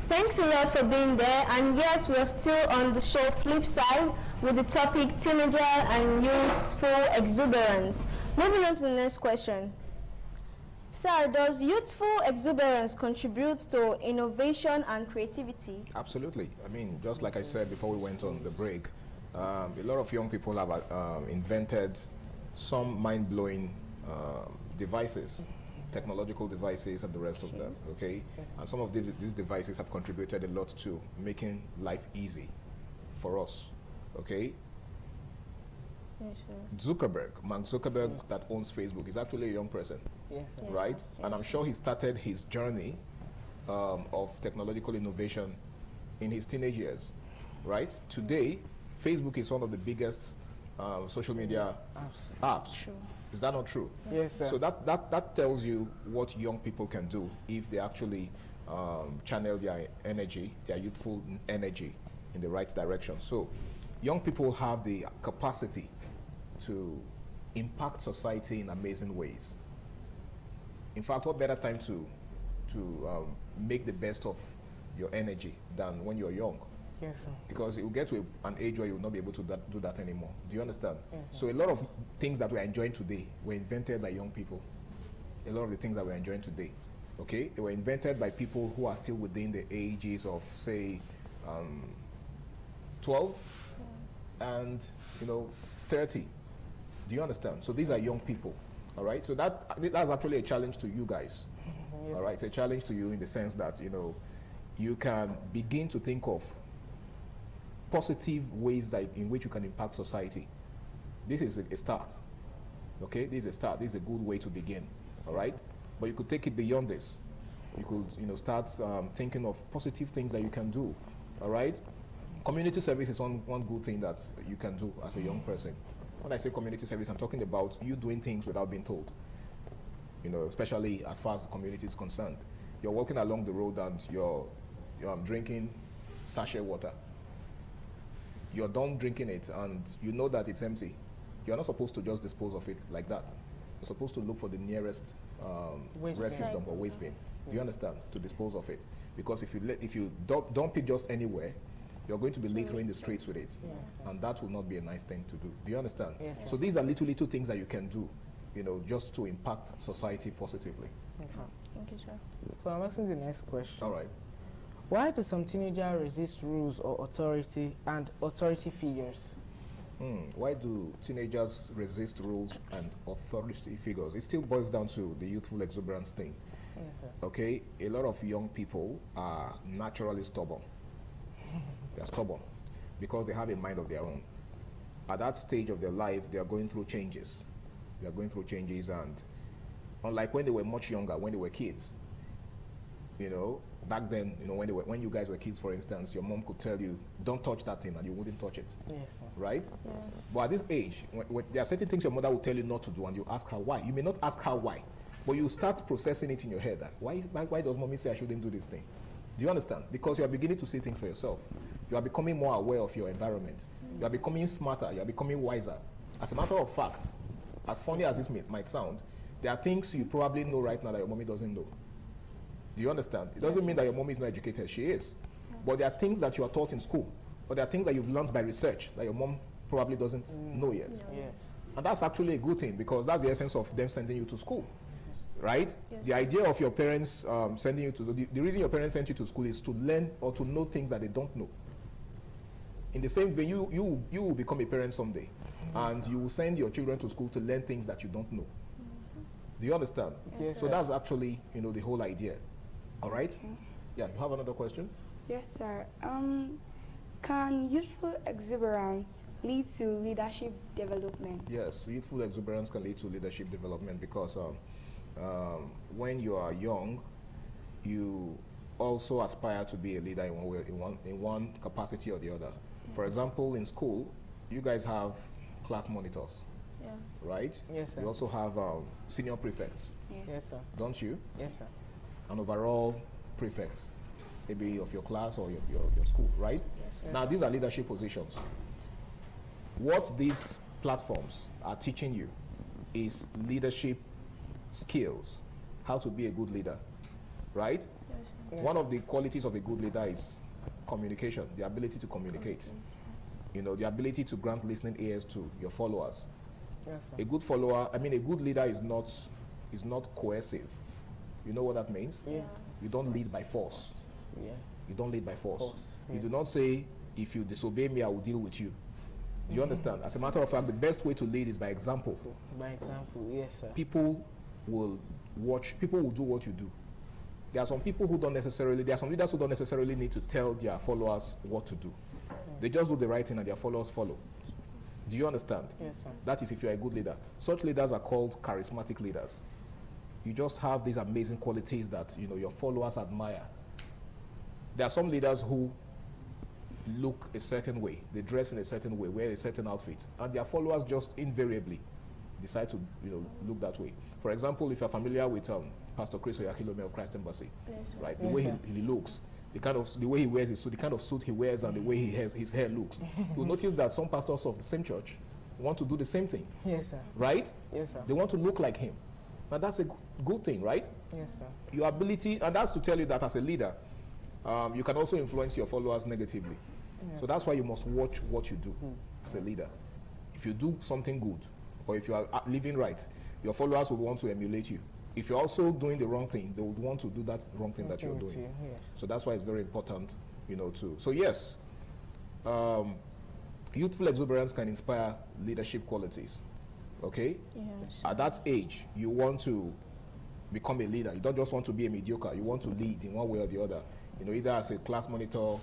S13: Thanks a lot for being there, and yes, we're still on the show Flip Side with the topic teenager and youthful exuberance. Moving on to the next question. Sir, does youthful exuberance contribute to innovation and creativity?
S5: Absolutely. I mean, just like I said before we went on the break, a lot of young people have invented some mind-blowing devices, technological devices and the rest of them, okay? And some of these devices have contributed a lot to making life easy for us, okay?
S13: Yes,
S5: Mark Zuckerberg, that owns Facebook, is actually a young person,
S14: Yes, sir.
S5: right? And I'm sure he started his journey of technological innovation in his teenage years, right? Today, Facebook is one of the biggest social media apps.
S13: True.
S5: Is that not true?
S14: Yes, sir.
S5: So that tells you what young people can do if they actually channel their energy, their youthful energy, in the right direction. So young people have the capacity to impact society in amazing ways. In fact, what better time to make the best of your energy than when you're young?
S14: Yes, sir.
S5: Because it will get to an age where you will not be able to do that anymore. Do you understand?
S14: Yes, sir.
S5: So a lot of things that we're enjoying today were invented by young people. A lot of the things that we're enjoying today, okay, they were invented by people who are still within the ages of, say, 12 and 30. Do you understand? So these are young people, all right? So that's actually a challenge to you guys, all right? It's a challenge to you in the sense that, you can begin to think of positive ways in which you can impact society. This is a start, okay? This is a start. This is a good way to begin, all right? But you could take it beyond this. You could, start thinking of positive things that you can do, all right? Community service is one good thing that you can do as a young person. When I say community service, I'm talking about you doing things without being told, especially as far as the community is concerned. You're walking along the road and you're drinking sachet water. You're done drinking it and you know that it's empty. You're not supposed to just dispose of it like that. you're supposed to look for the nearest refuse dump or waste bin. Do you understand? To dispose of it, because if you dump it just anywhere, you're going to be littering the streets with it, and that will not be a nice thing to do. Do you understand?
S14: Yes.
S5: So these are little things that you can do, you know, just to impact society positively.
S14: Thank you, sir. So I'm asking the next question.
S5: All right.
S14: Why do some teenagers resist rules or authority figures?
S5: Why do teenagers resist rules and authority figures? It still boils down to the youthful exuberance thing.
S14: Yes, sir.
S5: Okay, a lot of young people are naturally stubborn. They're stubborn because they have a mind of their own. At that stage of their life, they are going through changes. They are going through changes, and unlike when they were much younger, when they were kids, you know, back then, you know, when you guys were kids, for instance, your mom could tell you, don't touch that thing, and you wouldn't touch it.
S14: Yes, sir.
S5: Right?
S14: Yeah.
S5: But at this age, when there are certain things your mother will tell you not to do, and you ask her why. You may not ask her why, but you start processing it in your head that, why does mommy say I shouldn't do this thing? Do you understand? Because you are beginning to see things for yourself. You are becoming more aware of your environment. You are becoming smarter. You are becoming wiser. As a matter of fact, as funny as this might sound, there are things you probably know right now that your mommy doesn't know. Do you understand? It doesn't mean that your mommy is not educated. She is. But there are things that you are taught in school, or there are things that you've learned by research that your mom probably doesn't know yet.
S14: Yes.
S5: And that's actually a good thing, because that's the essence of them sending you to school. Right? Yes. The idea of your parents sending you to the reason your parents sent you to school is to learn or to know things that they don't know. In the same way, you will become a parent someday, and you will send your children to school to learn things that you don't know. Do you understand?
S14: Yes,
S5: so that's actually, you know, the whole idea. All right?
S23: Okay.
S5: Yeah, you have another question?
S23: Yes, sir. Can youthful exuberance lead to leadership development?
S5: Yes, youthful exuberance can lead to leadership development, because when you are young, you also aspire to be a leader in one way, in one capacity or the other. For example, in school, you guys have class monitors, right?
S14: Yes, sir.
S5: You also have senior prefects.
S14: Yes, sir.
S5: Don't you?
S14: Yes, sir.
S5: And overall prefects, maybe of your class or your school, right?
S14: Yes, sir.
S5: Now, these are leadership positions. What these platforms are teaching you is leadership skills, how to be a good leader, right?
S14: Yes.
S5: One of the qualities of a good leader is communication, the ability to communicate. You know, the ability to grant listening ears to your followers.
S14: Yes, sir.
S5: A good follower, I mean, a good leader is not coercive. You know what that means?
S14: Yes.
S5: You don't lead by force.
S14: Yeah.
S5: You don't lead by force. You
S14: Yes.
S5: do not say, if you disobey me, I will deal with you. Do you understand? As a matter of fact, the best way to lead is by example.
S14: By example, yes, sir.
S5: People will do what you do. There are some leaders who don't necessarily need to tell their followers what to do. They just do the right thing and their followers follow. Do you understand?
S14: Yes, sir.
S5: That is if you're a good leader. Such leaders are called charismatic leaders. You just have these amazing qualities that, you know, your followers admire. There are some leaders who look a certain way, they dress in a certain way, wear a certain outfit, and their followers just invariably decide to, you know, look that way. For example, if you're familiar with Pastor Chris Oyakilome of Christ Embassy,
S23: Yes, sir.
S5: right? The
S14: Yes,
S5: way
S14: sir.
S5: he looks, the way he wears his suit, the kind of suit he wears, and the way his hair looks. You'll notice that some pastors of the same church want to do the same thing,
S14: Yes, sir.
S5: right?
S14: Yes, sir.
S5: They want to look like him. Now that's a good thing, right?
S14: Yes, sir.
S5: Your ability, and that's to tell you that as a leader, you can also influence your followers negatively.
S14: Yes.
S5: So that's why you must watch what you do as a leader. If you do something good, or if you are living right, your followers will want to emulate you. If you're also doing the wrong thing, they would want to do that wrong thing that you're doing.
S14: Yes.
S5: So that's why it's very important, you know, too. So yes, youthful exuberance can inspire leadership qualities. Okay?
S23: Yes.
S5: At that age, you want to become a leader. You don't just want to be a mediocre. You want to lead in one way or the other. You know, either as a class monitor or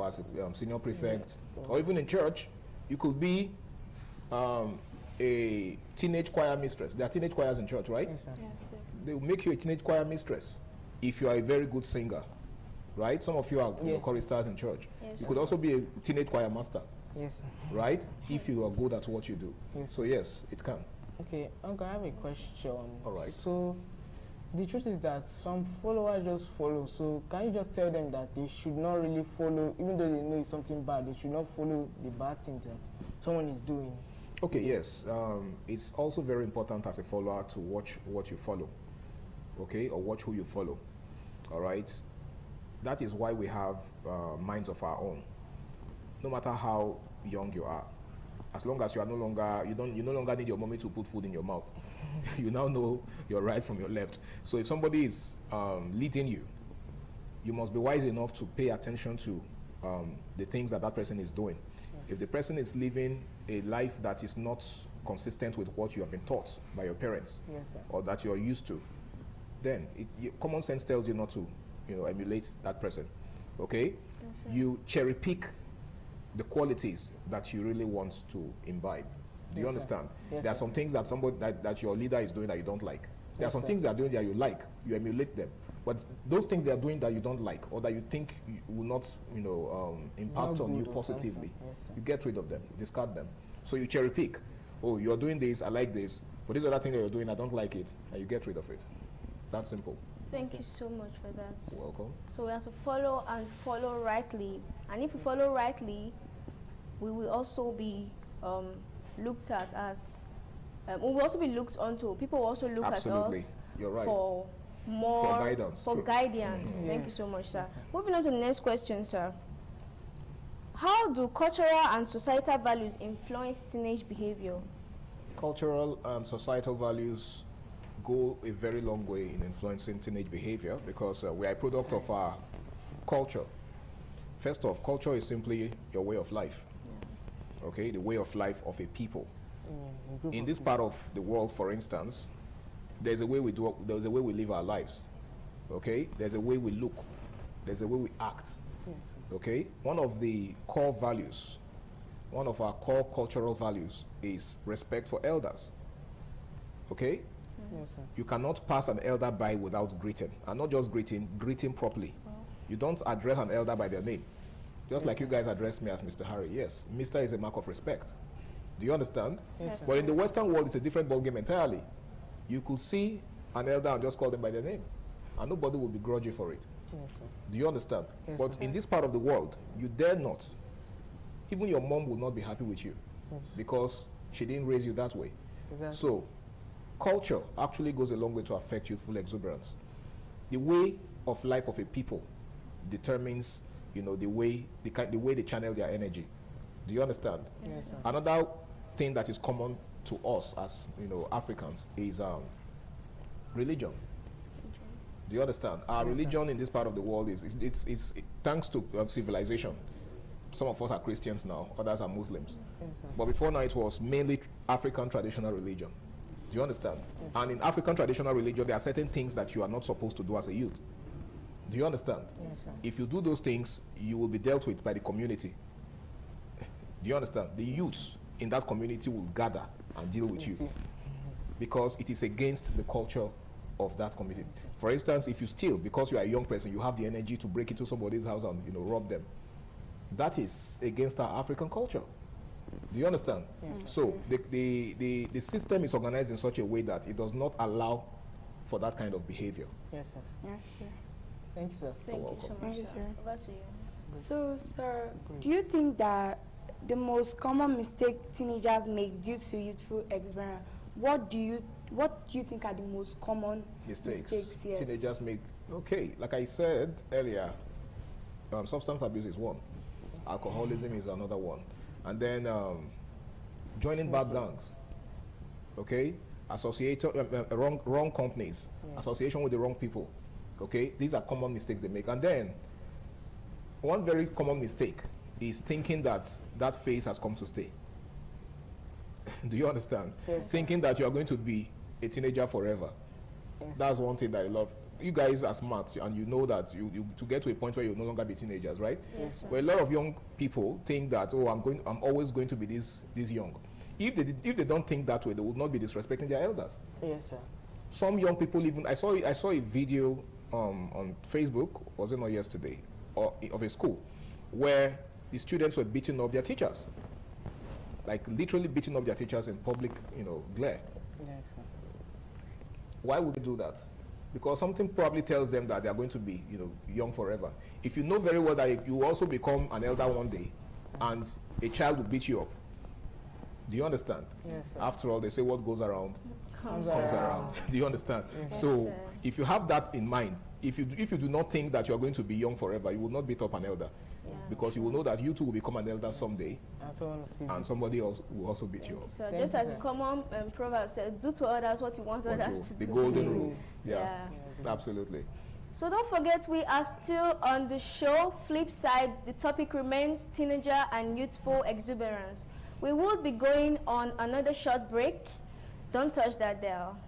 S5: as a senior prefect, or even in church, you could be a teenage choir mistress. There are teenage choirs in church, right?
S14: Yes, sir.
S23: Yes, sir.
S5: They will make you a teenage choir mistress if you are a very good singer, right? Some of you are choristers in church.
S23: Yes,
S5: You could
S23: sir.
S5: also be a teenage choir master,
S14: Yes, sir.
S5: right? If you are good at what you do.
S14: Yes.
S5: So yes, it can.
S14: Okay, Uncle, I have a question.
S5: All right.
S14: So, the truth is that some followers just follow. So, can you just tell them that they should not really follow, even though they know it's something bad, they should not follow the bad things that someone is doing?
S5: Okay, yes. It's also very important as a follower to watch what you follow, okay, or watch who you follow. All right. That is why we have minds of our own. No matter how young you are, as long as you are no longer, you no longer need your mommy to put food in your mouth. You now know your right from your left. So if somebody is leading you, you must be wise enough to pay attention to the things that person is doing. If the person is living a life that is not consistent with what you have been taught by your parents, or that you're used to, then common sense tells you not to, emulate that person. Okay? You cherry pick the qualities that you really want to imbibe. Do you understand? There are some things that that your leader is doing that you don't like. There are some things they are doing that you like. You emulate them. But those things they are doing that you don't like, or that you think will not, impact on you positively, you get rid of them, discard them. So you cherry pick. Oh, you're doing this, I like this, but this other thing that you're doing, I don't like it, and you get rid of it. That's simple.
S13: Thank you so much for that.
S5: You're welcome.
S13: So we have to follow rightly, and if we follow rightly, we will also be looked at as. We will also be looked onto. People will also look
S5: Absolutely.
S13: at us
S5: You're right.
S13: for more
S5: guidance.
S13: guidance. Thank you so much, sir. Moving on to the next question, sir. How do cultural and societal values influence teenage behavior?
S5: Cultural and societal values go a very long way in influencing teenage behavior, because we are a product of our culture. First off, culture is simply your way of life. Okay, the way of life of a people. In this part of the world, for instance, there's a way we live our lives. Okay, there's a way we look, there's a way we act. Okay, one of the core values, one of our core cultural values is respect for elders. Okay, you cannot pass an elder by without greeting, and not just greeting properly. You don't address an elder by their name, just like you guys address me as Mr. Harry. Yes, Mr. is a mark of respect. Do you understand?
S13: Yes.
S5: But in the Western world, it's a different ballgame entirely. You could see an elder and just call them by their name, and nobody will begrudge you for it.
S14: Yes, sir.
S5: Do you understand?
S14: Yes,
S5: But
S14: sir.
S5: in this part of the world, you dare not. Even your mom will not be happy with you, because she didn't raise you that way.
S14: Exactly.
S5: So, culture actually goes a long way to affect youthful exuberance. The way of life of a people determines, the way they channel their energy. Do you understand?
S14: Yes, sir.
S5: Another thing that is common to us as Africans is religion. Do you understand? Our religion in this part of the world is thanks to civilization. Some of us are Christians now, others are Muslims.
S14: Yes, sir.
S5: But before now, it was mainly African traditional religion. Do you understand?
S14: Yes,
S5: and in African traditional religion, there are certain things that you are not supposed to do as a youth. Do you understand?
S14: Yes, sir.
S5: If you do those things, you will be dealt with by the community. Do you understand? The youths in that community will gather and deal with you, because it is against the culture of that community. For instance, if you steal, because you are a young person, you have the energy to break into somebody's house and rob them. That is against our African culture. Do you understand?
S14: Yes.
S5: So the system is organized in such a way that it does not allow for that kind of behavior.
S14: Yes, sir.
S23: Yes, sir.
S14: Thank you, sir.
S13: Thank you so much,
S23: Thank you,
S13: sir.
S23: sir.
S13: Over to you.
S23: So, sir, do you think that the most common mistake teenagers make due to youthful experience, what do you think are the most common mistakes? Yes.
S5: Teenagers make. Okay, like I said earlier, substance abuse is one, alcoholism is another one, and then joining bad gangs. Okay, wrong companies, association with the wrong people. Okay, these are common mistakes they make. And then one very common mistake is thinking that that phase has come to stay. Do you understand?
S14: Yes.
S5: Thinking that you are going to be a teenager forever.
S14: Yes.
S5: That's one thing that I love. You guys are smart, and you know that you to get to a point where you'll no longer be teenagers, right?
S14: Yes, sir.
S5: But a lot of young people think that, oh, I'm always going to be this young. If they don't think that way, they would not be disrespecting their elders.
S14: Yes, sir.
S5: Some young people even, I saw a video on Facebook, was it not yesterday, of a school where the students were beating up their teachers, like literally beating up their teachers in public, glare.
S14: Yes, sir.
S5: Why would they do that? Because something probably tells them that they are going to be, young forever. If you know very well that you also become an elder one day, and a child will beat you up, Do you understand?
S14: Yes, sir.
S5: After all, they say what goes around
S14: Comes
S5: around. Do you understand?
S14: Yes,
S5: so
S14: sir.
S5: if you have that in mind, if you do not think that you are going to be young forever, you will not beat up an elder. Because you will know that you too will become an elder someday, and somebody else will also beat you up.
S13: So just as the common proverb says, do to others what you want others to do.
S5: The golden rule. Yeah, absolutely.
S13: So don't forget, we are still on the show. Flip side, the topic remains teenager and youthful exuberance. We will be going on another short break. Don't touch that dial.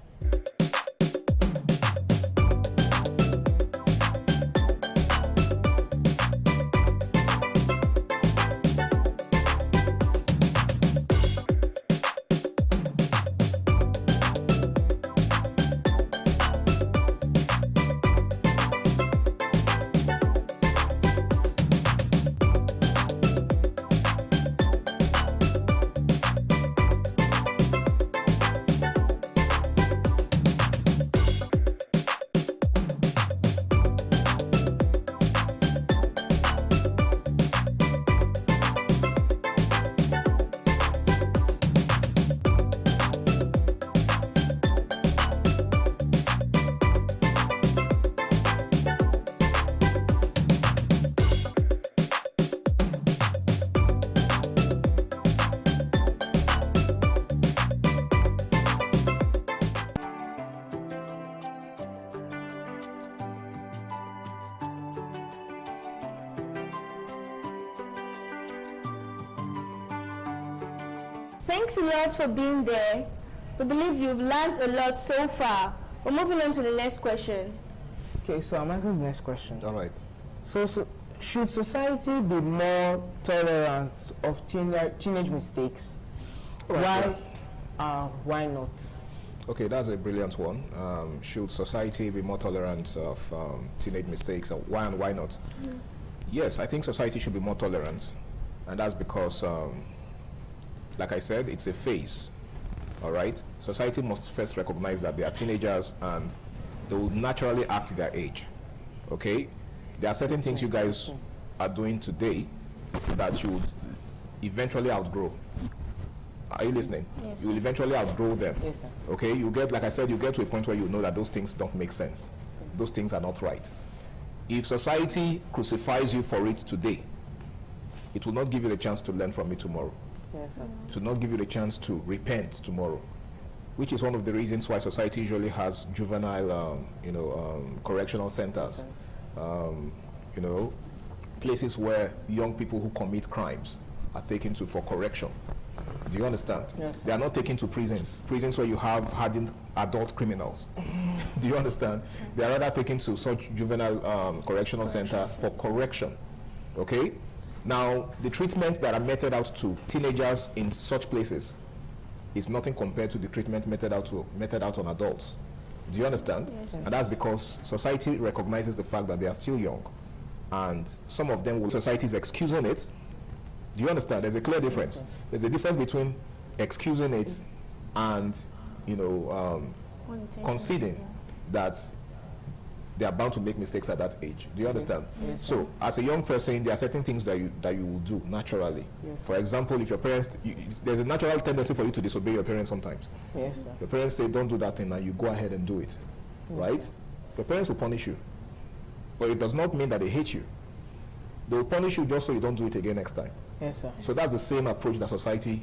S13: Thanks a lot for being there. We believe you've learned a lot so far. We're moving on to the next question.
S14: Okay, so I'm asking the next question.
S5: All right.
S14: So should society be more tolerant of teenage mistakes?
S5: Right.
S14: Why not?
S5: Okay, that's a brilliant one. Should society be more tolerant of teenage mistakes? Why and why not? Yes, I think society should be more tolerant. And that's because, like I said, it's a phase. All right? Society must first recognize that they are teenagers and they will naturally act their age. Okay? There are certain things you guys are doing today that you would eventually outgrow. Are you listening?
S14: Yes.
S5: You will eventually outgrow them.
S14: Yes, sir.
S5: Okay? You get, like I said, you get to a point where you know that those things don't make sense. Those things are not right. If society crucifies you for it today, it will not give you the chance to learn from it tomorrow.
S14: Yes, sir.
S5: It will not give you the chance to repent tomorrow, which is one of the reasons why society usually has juvenile, correctional centers, places where young people who commit crimes are taken to for correction. Do you understand?
S14: Yes,
S5: they are not taken to prisons where you have hardened adult criminals. Do you understand? They are rather taken to such juvenile correctional centers for correction. Okay? Now, the treatment that are meted out to teenagers in such places is nothing compared to the treatment meted out on adults. Do you understand?
S14: Yes.
S5: And that's because society recognizes the fact that they are still young, and some of them, society is excusing it. Do you understand? There's a clear difference. There's a difference between excusing it and, conceding that they are bound to make mistakes at that age. Do you understand?
S14: Yes,
S5: so, as a young person, there are certain things that you will do naturally.
S14: Yes,
S5: for example, if your parents, there's a natural tendency for you to disobey your parents sometimes.
S14: Yes, sir.
S5: Your parents say, don't do that thing, and you go ahead and do it. Right? Your parents will punish you. But it does not mean that they hate you. They will punish you just so you don't do it again next time.
S14: Yes, sir.
S5: So that's the same approach that society,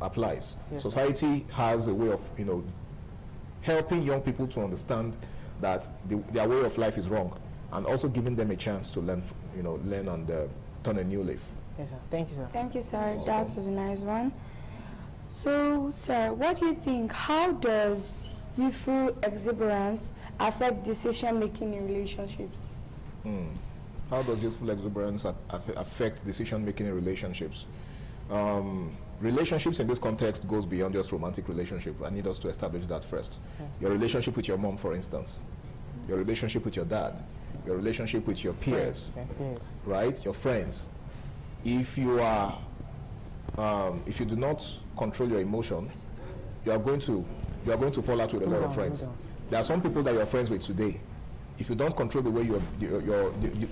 S5: applies.
S14: Yes,
S5: society has a way of, helping young people to understand that their way of life is wrong, and also giving them a chance to learn, learn and turn a new leaf.
S14: Yes, sir. Thank you, sir.
S23: Thank you, sir. That was a nice one. So, sir, what do you think? How does youthful exuberance affect decision-making in relationships?
S5: How does youthful exuberance affect decision-making in relationships? Relationships in this context goes beyond just romantic relationship. I need us to establish that first. Your relationship with your mom, for instance. Your relationship with your dad. Your relationship with your peers. Right? Your friends. If you are, if you do not control your emotion, you are going to fall out with a lot of friends. There are some people that you are friends with today, if you don't control the way you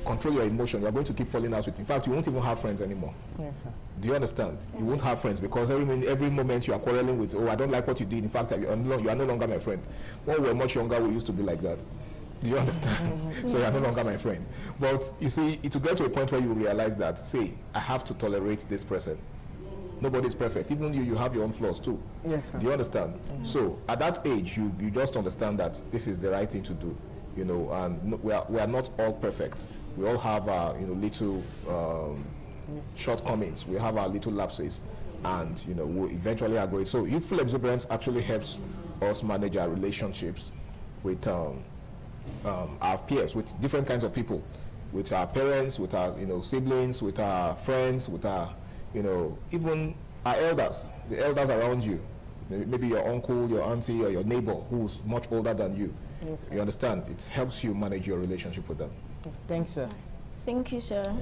S5: control your emotion, you are going to keep falling out with. In fact, you won't even have friends anymore.
S14: Yes, sir.
S5: Do you understand? Yes. You won't have friends because every moment you are quarreling with, oh, I don't like what you did. In fact, you are no longer my friend. When we were much younger, we used to be like that. Do you understand? So you are no longer my friend. But you see, it will get to a point where you realize that, say, I have to tolerate this person. Nobody is perfect. Even you have your own flaws too.
S14: Yes, sir.
S5: Do you understand? So at that age, you just understand that this is the right thing to do. You know, and we are not all perfect. We all have our little shortcomings. We have our little lapses, and we eventually are great. So youthful exuberance actually helps us manage our relationships with our peers, with different kinds of people, with our parents, with our siblings, with our friends, with our even our elders, the elders around you, maybe your uncle, your auntie, or your neighbor who's much older than you.
S14: Yes,
S5: you understand? It helps you manage your relationship with them.
S14: Thanks, sir.
S13: Thank you, sir.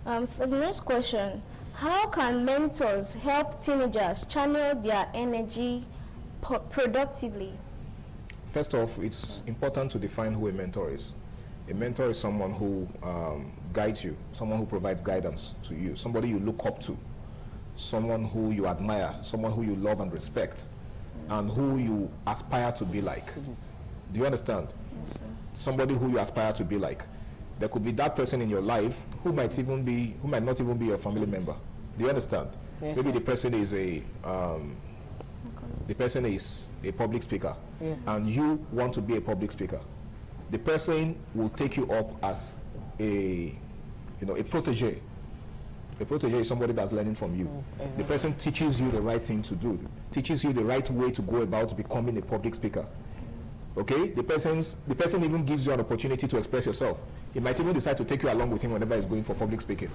S13: For the next question, how can mentors help teenagers channel their energy productively?
S5: First off, it's important to define who a mentor is. A mentor is someone who guides you, someone who provides guidance to you, somebody you look up to, someone who you admire, someone who you love and respect, and who you aspire to be like. Do you understand?
S13: Yes, sir.
S5: Somebody who you aspire to be like. There could be that person in your life who might not even be your family member. Do you understand?
S14: Yes,
S5: maybe
S14: sir.
S5: the person is a public speaker,
S14: yes,
S5: and you want to be a public speaker. The person will take you up as a protege. A protege is somebody that's learning from you. The person teaches you the right thing to do, teaches you the right way to go about becoming a public speaker. Okay, the person even gives you an opportunity to express yourself. He might even decide to take you along with him whenever he's going for public speaking.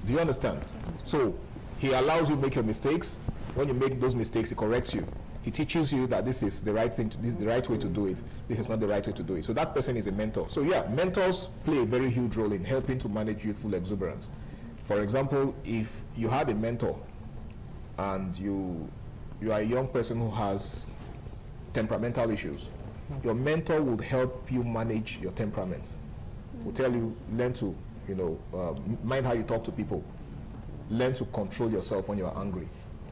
S5: Do you understand? So he allows you to make your mistakes. When you make those mistakes, he corrects you. He teaches you that this is the right thing, this is the right way to do it. This is not the right way to do it. So that person is a mentor. So yeah, mentors play a very huge role in helping to manage youthful exuberance. For example, if you had a mentor and you are a young person who has temperamental issues, your mentor would help you manage your temperament. Will tell you, learn to mind how you talk to people, learn to control yourself when you are angry.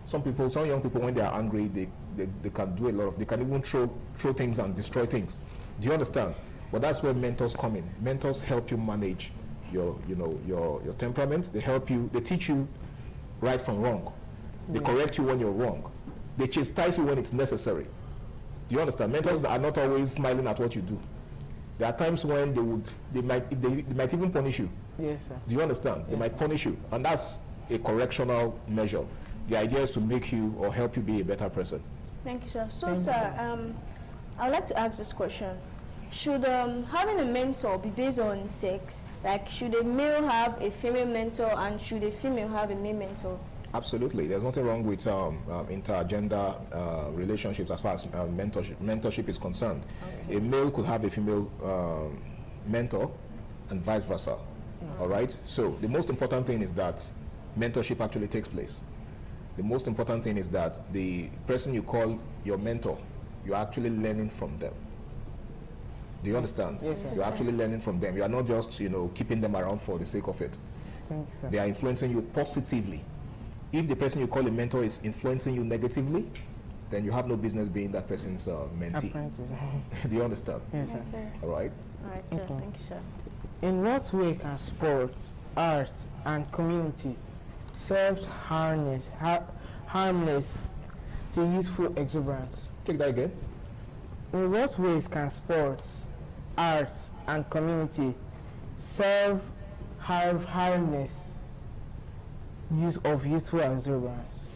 S5: Some young people, when they are angry, they can do a lot of, they can even throw things and destroy things. Do you understand? But that's where mentors come in. Mentors help you manage your temperament. They help you, they teach you right from wrong. They correct you when you're wrong. They chastise you when it's necessary. Do you understand? Mentors are not always smiling at what you do. There are times when they might even punish you.
S14: Yes, sir.
S5: Do you understand?
S14: Yes,
S5: they might punish you, and that's a correctional measure. The idea is to make you or help you be a better person.
S13: Thank you, sir. So, sir, I'd like to ask this question. Should having a mentor be based on sex? Like, should a male have a female mentor, and should a female have a male mentor?
S5: Absolutely. There's nothing wrong with intergender relationships as far as mentorship is concerned. Okay. A male could have a female mentor and vice versa. Yes. All right? So the most important thing is that mentorship actually takes place. The most important thing is that the person you call your mentor, you're actually learning from them. Do you understand?
S14: Yes, sir.
S5: You're actually learning from them. You are not just, keeping them around for the sake of it.
S14: Thank you, sir.
S5: They are influencing you positively. If the person you call a mentor is influencing you negatively, then you have no business being that person's mentee. Do you understand?
S14: Yes, sir.
S5: All right?
S13: All right, sir. Okay. Thank you, sir.
S14: In what way can sports, arts, and community serve harness to youthful exuberance?
S5: Take that again.
S14: In what ways can sports, arts, and community serve harness of youthful exuberance?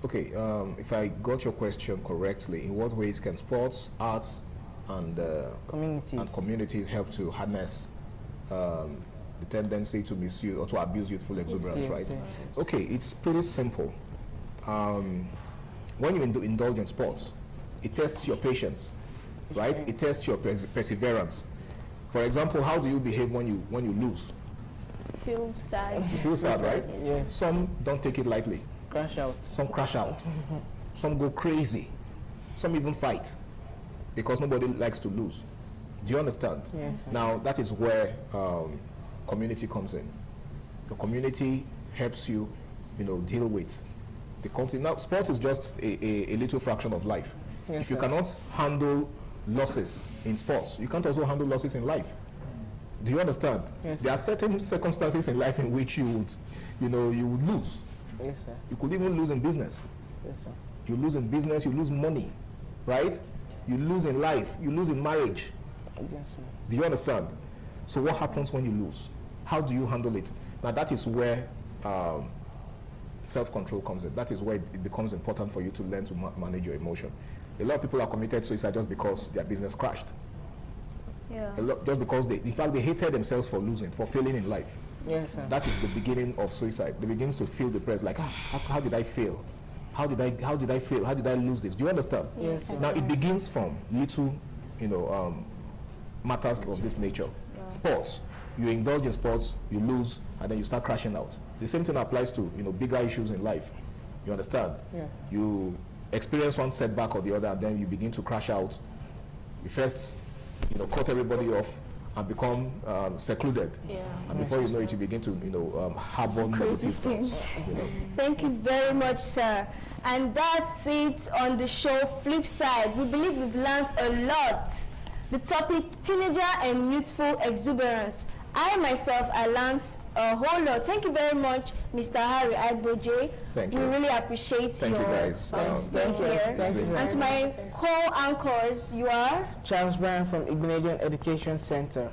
S5: Okay, if I got your question correctly, in what ways can sports, arts, and communities help to harness the tendency to misuse or to abuse youthful exuberance, yes, right? Yes. Okay, it's pretty simple. When you indulge in sports, it tests your patience, right? It tests your perseverance. For example, how do you behave when you lose?
S13: Feel sad.
S5: You feel sad, right?
S14: Yes.
S5: Some don't take it lightly.
S14: Crash out.
S5: Some crash out. Some go crazy. Some even fight because nobody likes to lose. Do you understand?
S14: Yes, sir.
S5: Now, that is where community comes in. The community helps you, deal with the content. Now, sport is just a little fraction of life.
S14: Yes,
S5: if you
S14: sir.
S5: cannot handle losses in sports, you can't also handle losses in life. Do you understand?
S14: Yes,
S5: there are certain circumstances in life in which you would lose.
S14: Yes, sir.
S5: You could even lose in business.
S14: Yes, sir.
S5: You lose in business, you lose money, right? You lose in life, you lose in marriage.
S14: Yes, sir.
S5: Do you understand? So what happens when you lose? How do you handle it? Now that is where self-control comes in. That is where it becomes important for you to learn to manage your emotion. A lot of people are committed suicide just because their business crashed.
S13: Yeah.
S5: Just because in fact, they hated themselves for losing, for failing in life.
S14: Yes, sir.
S5: That is the beginning of suicide. They begin to feel depressed, like, how did I fail? How did I fail? How did I lose this? Do you understand?
S14: Yes, sir.
S5: Now it begins from little, matters of this nature.
S14: Yeah.
S5: Sports. You indulge in sports, you lose, and then you start crashing out. The same thing applies to bigger issues in life. You understand?
S14: Yes.
S5: You experience one setback or the other, and then you begin to crash out. You first, cut everybody off and become secluded.
S13: Yeah.
S5: And before you know it, you begin to, harbor negative thoughts.
S13: Thank you very much, sir. And that's it on the show Flip Side. We believe we've learned a lot. The topic, teenager and youthful exuberance. I myself, learned a whole lot. Thank you very much, Mr. Harry Agboje.
S5: Thank
S13: we
S5: you.
S13: really appreciate
S5: Thank you, guys.
S13: staying here.
S14: Thank you very
S13: And to my co-anchors, you are?
S14: Charles Brown from Ignatian Education Center.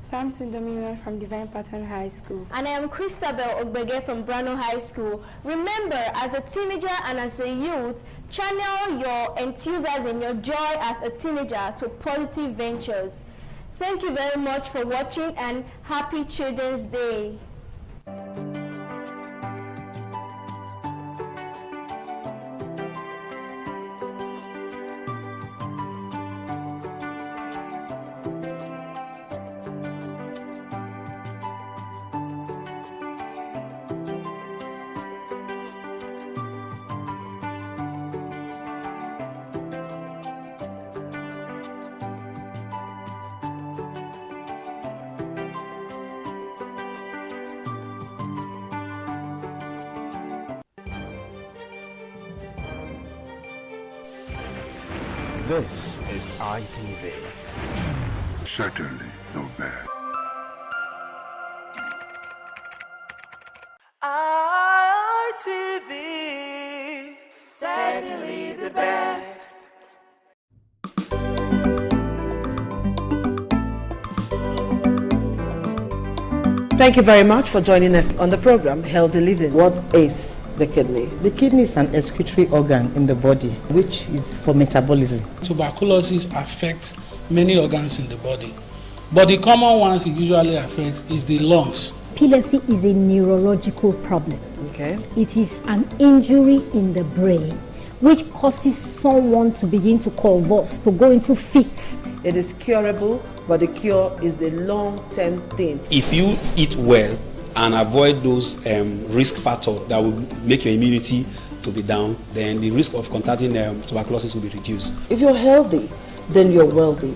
S23: Samson Dominion from Divine Pattern High School.
S13: And I am Christabel Ogbege from Brano High School. Remember, as a teenager and as a youth, channel your enthusiasm, your joy as a teenager to positive ventures. Thank you very much for watching and happy Children's Day.
S4: This is ITV. Certainly the best.
S10: ITV. Certainly the best.
S18: Thank you very much for joining us on the program Healthy Living. What is the kidney?
S16: The kidney is an excretory organ in the body which is for metabolism.
S17: Tuberculosis affects many organs in the body, but the common ones it usually affects is the lungs.
S20: Epilepsy is a neurological problem.
S18: Okay.
S20: It is an injury in the brain which causes someone to begin to convulse, to go into fits.
S18: It is curable, but the cure is a long-term thing.
S21: If you eat well and avoid those risk factors that will make your immunity to be down, then the risk of contracting tuberculosis will be reduced.
S18: If you're healthy, then you're wealthy.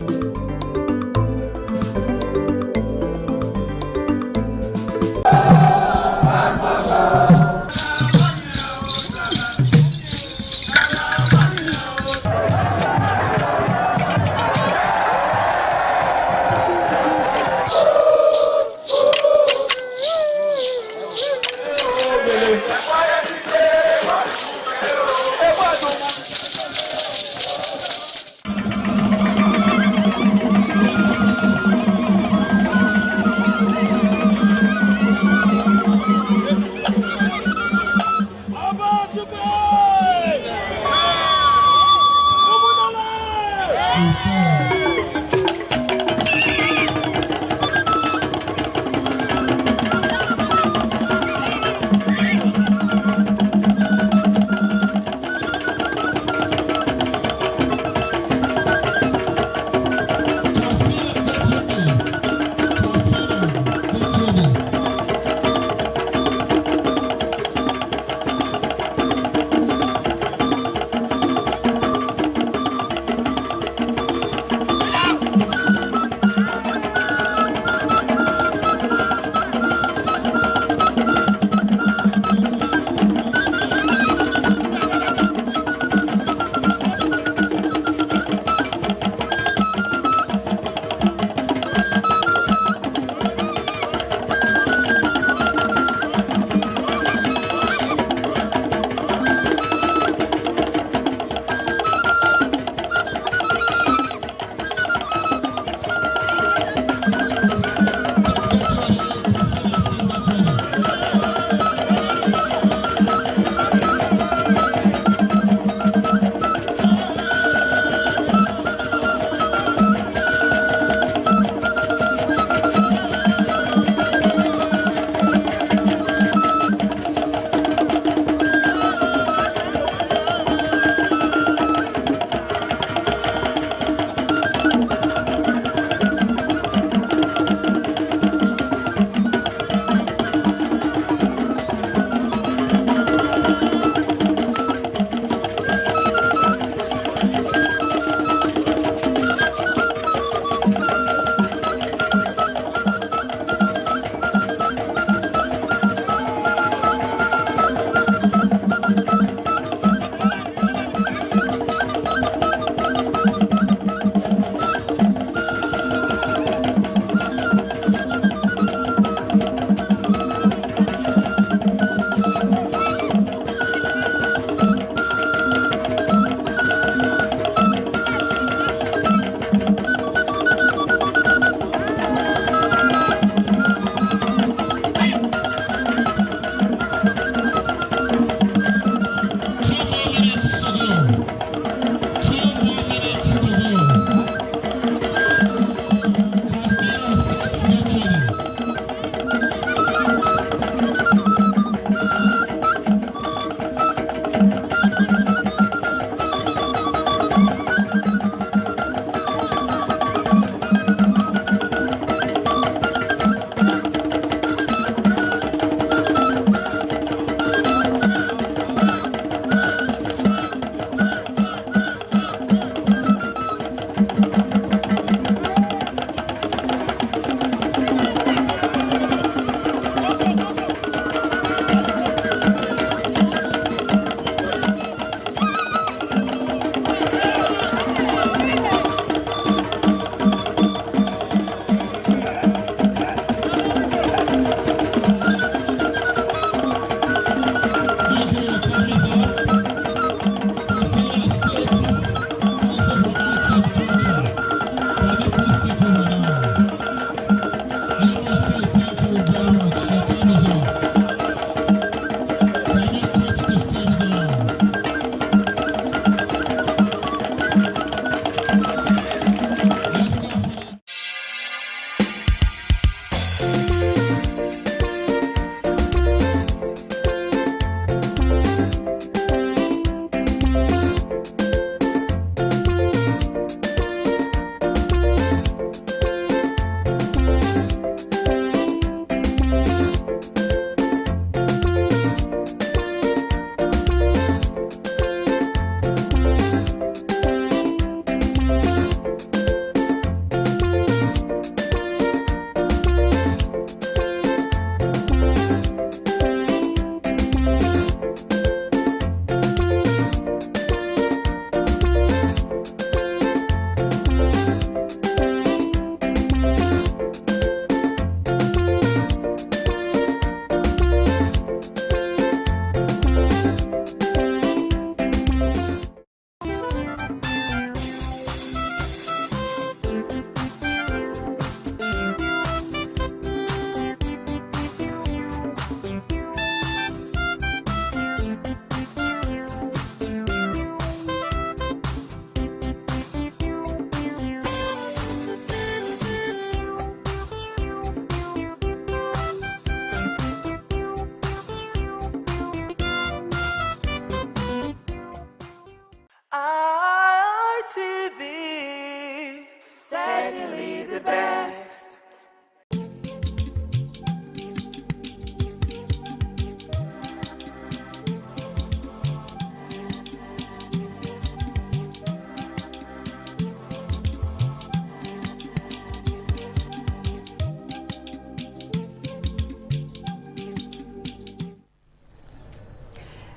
S10: certainly the best.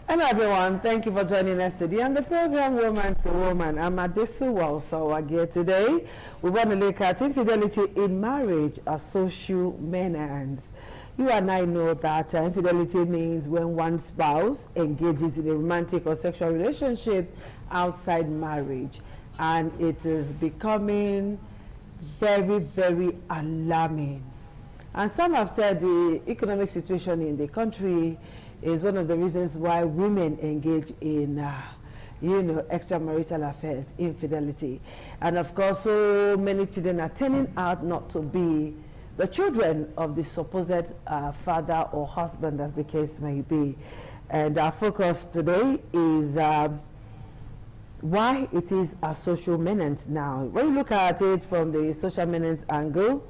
S18: Hello everyone, thank you for joining us today on the program Woman to Woman. I'm Adesu Walsawage. Today we want to look at infidelity in marriage, a social menace. You and I know that infidelity means when one spouse engages in a romantic or sexual relationship outside marriage, and it is becoming very, very alarming. And some have said the economic situation in the country is one of the reasons why women engage in, extramarital affairs, infidelity. And of course, so many children are turning out not to be the children of the supposed father or husband, as the case may be. And our focus today is why it is a social menace now. When you look at it from the social menace angle,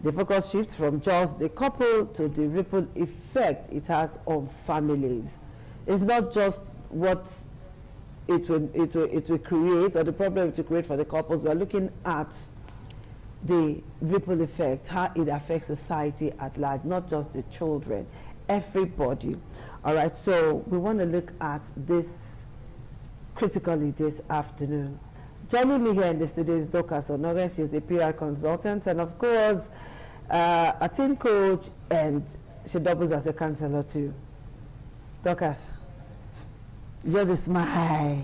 S18: the focus shifts from just the couple to the ripple effect it has on families. It's not just what it will create or the problem it will create for the couples. We're looking at the ripple effect, how it affects society at large, not just the children, everybody. All right, so we want to look at this critically this afternoon. Joining me here in the studio is Dorcas Onoge. She's a PR consultant and, of course, a team coach, and she doubles as a counselor too. Dorcas, you're the smile.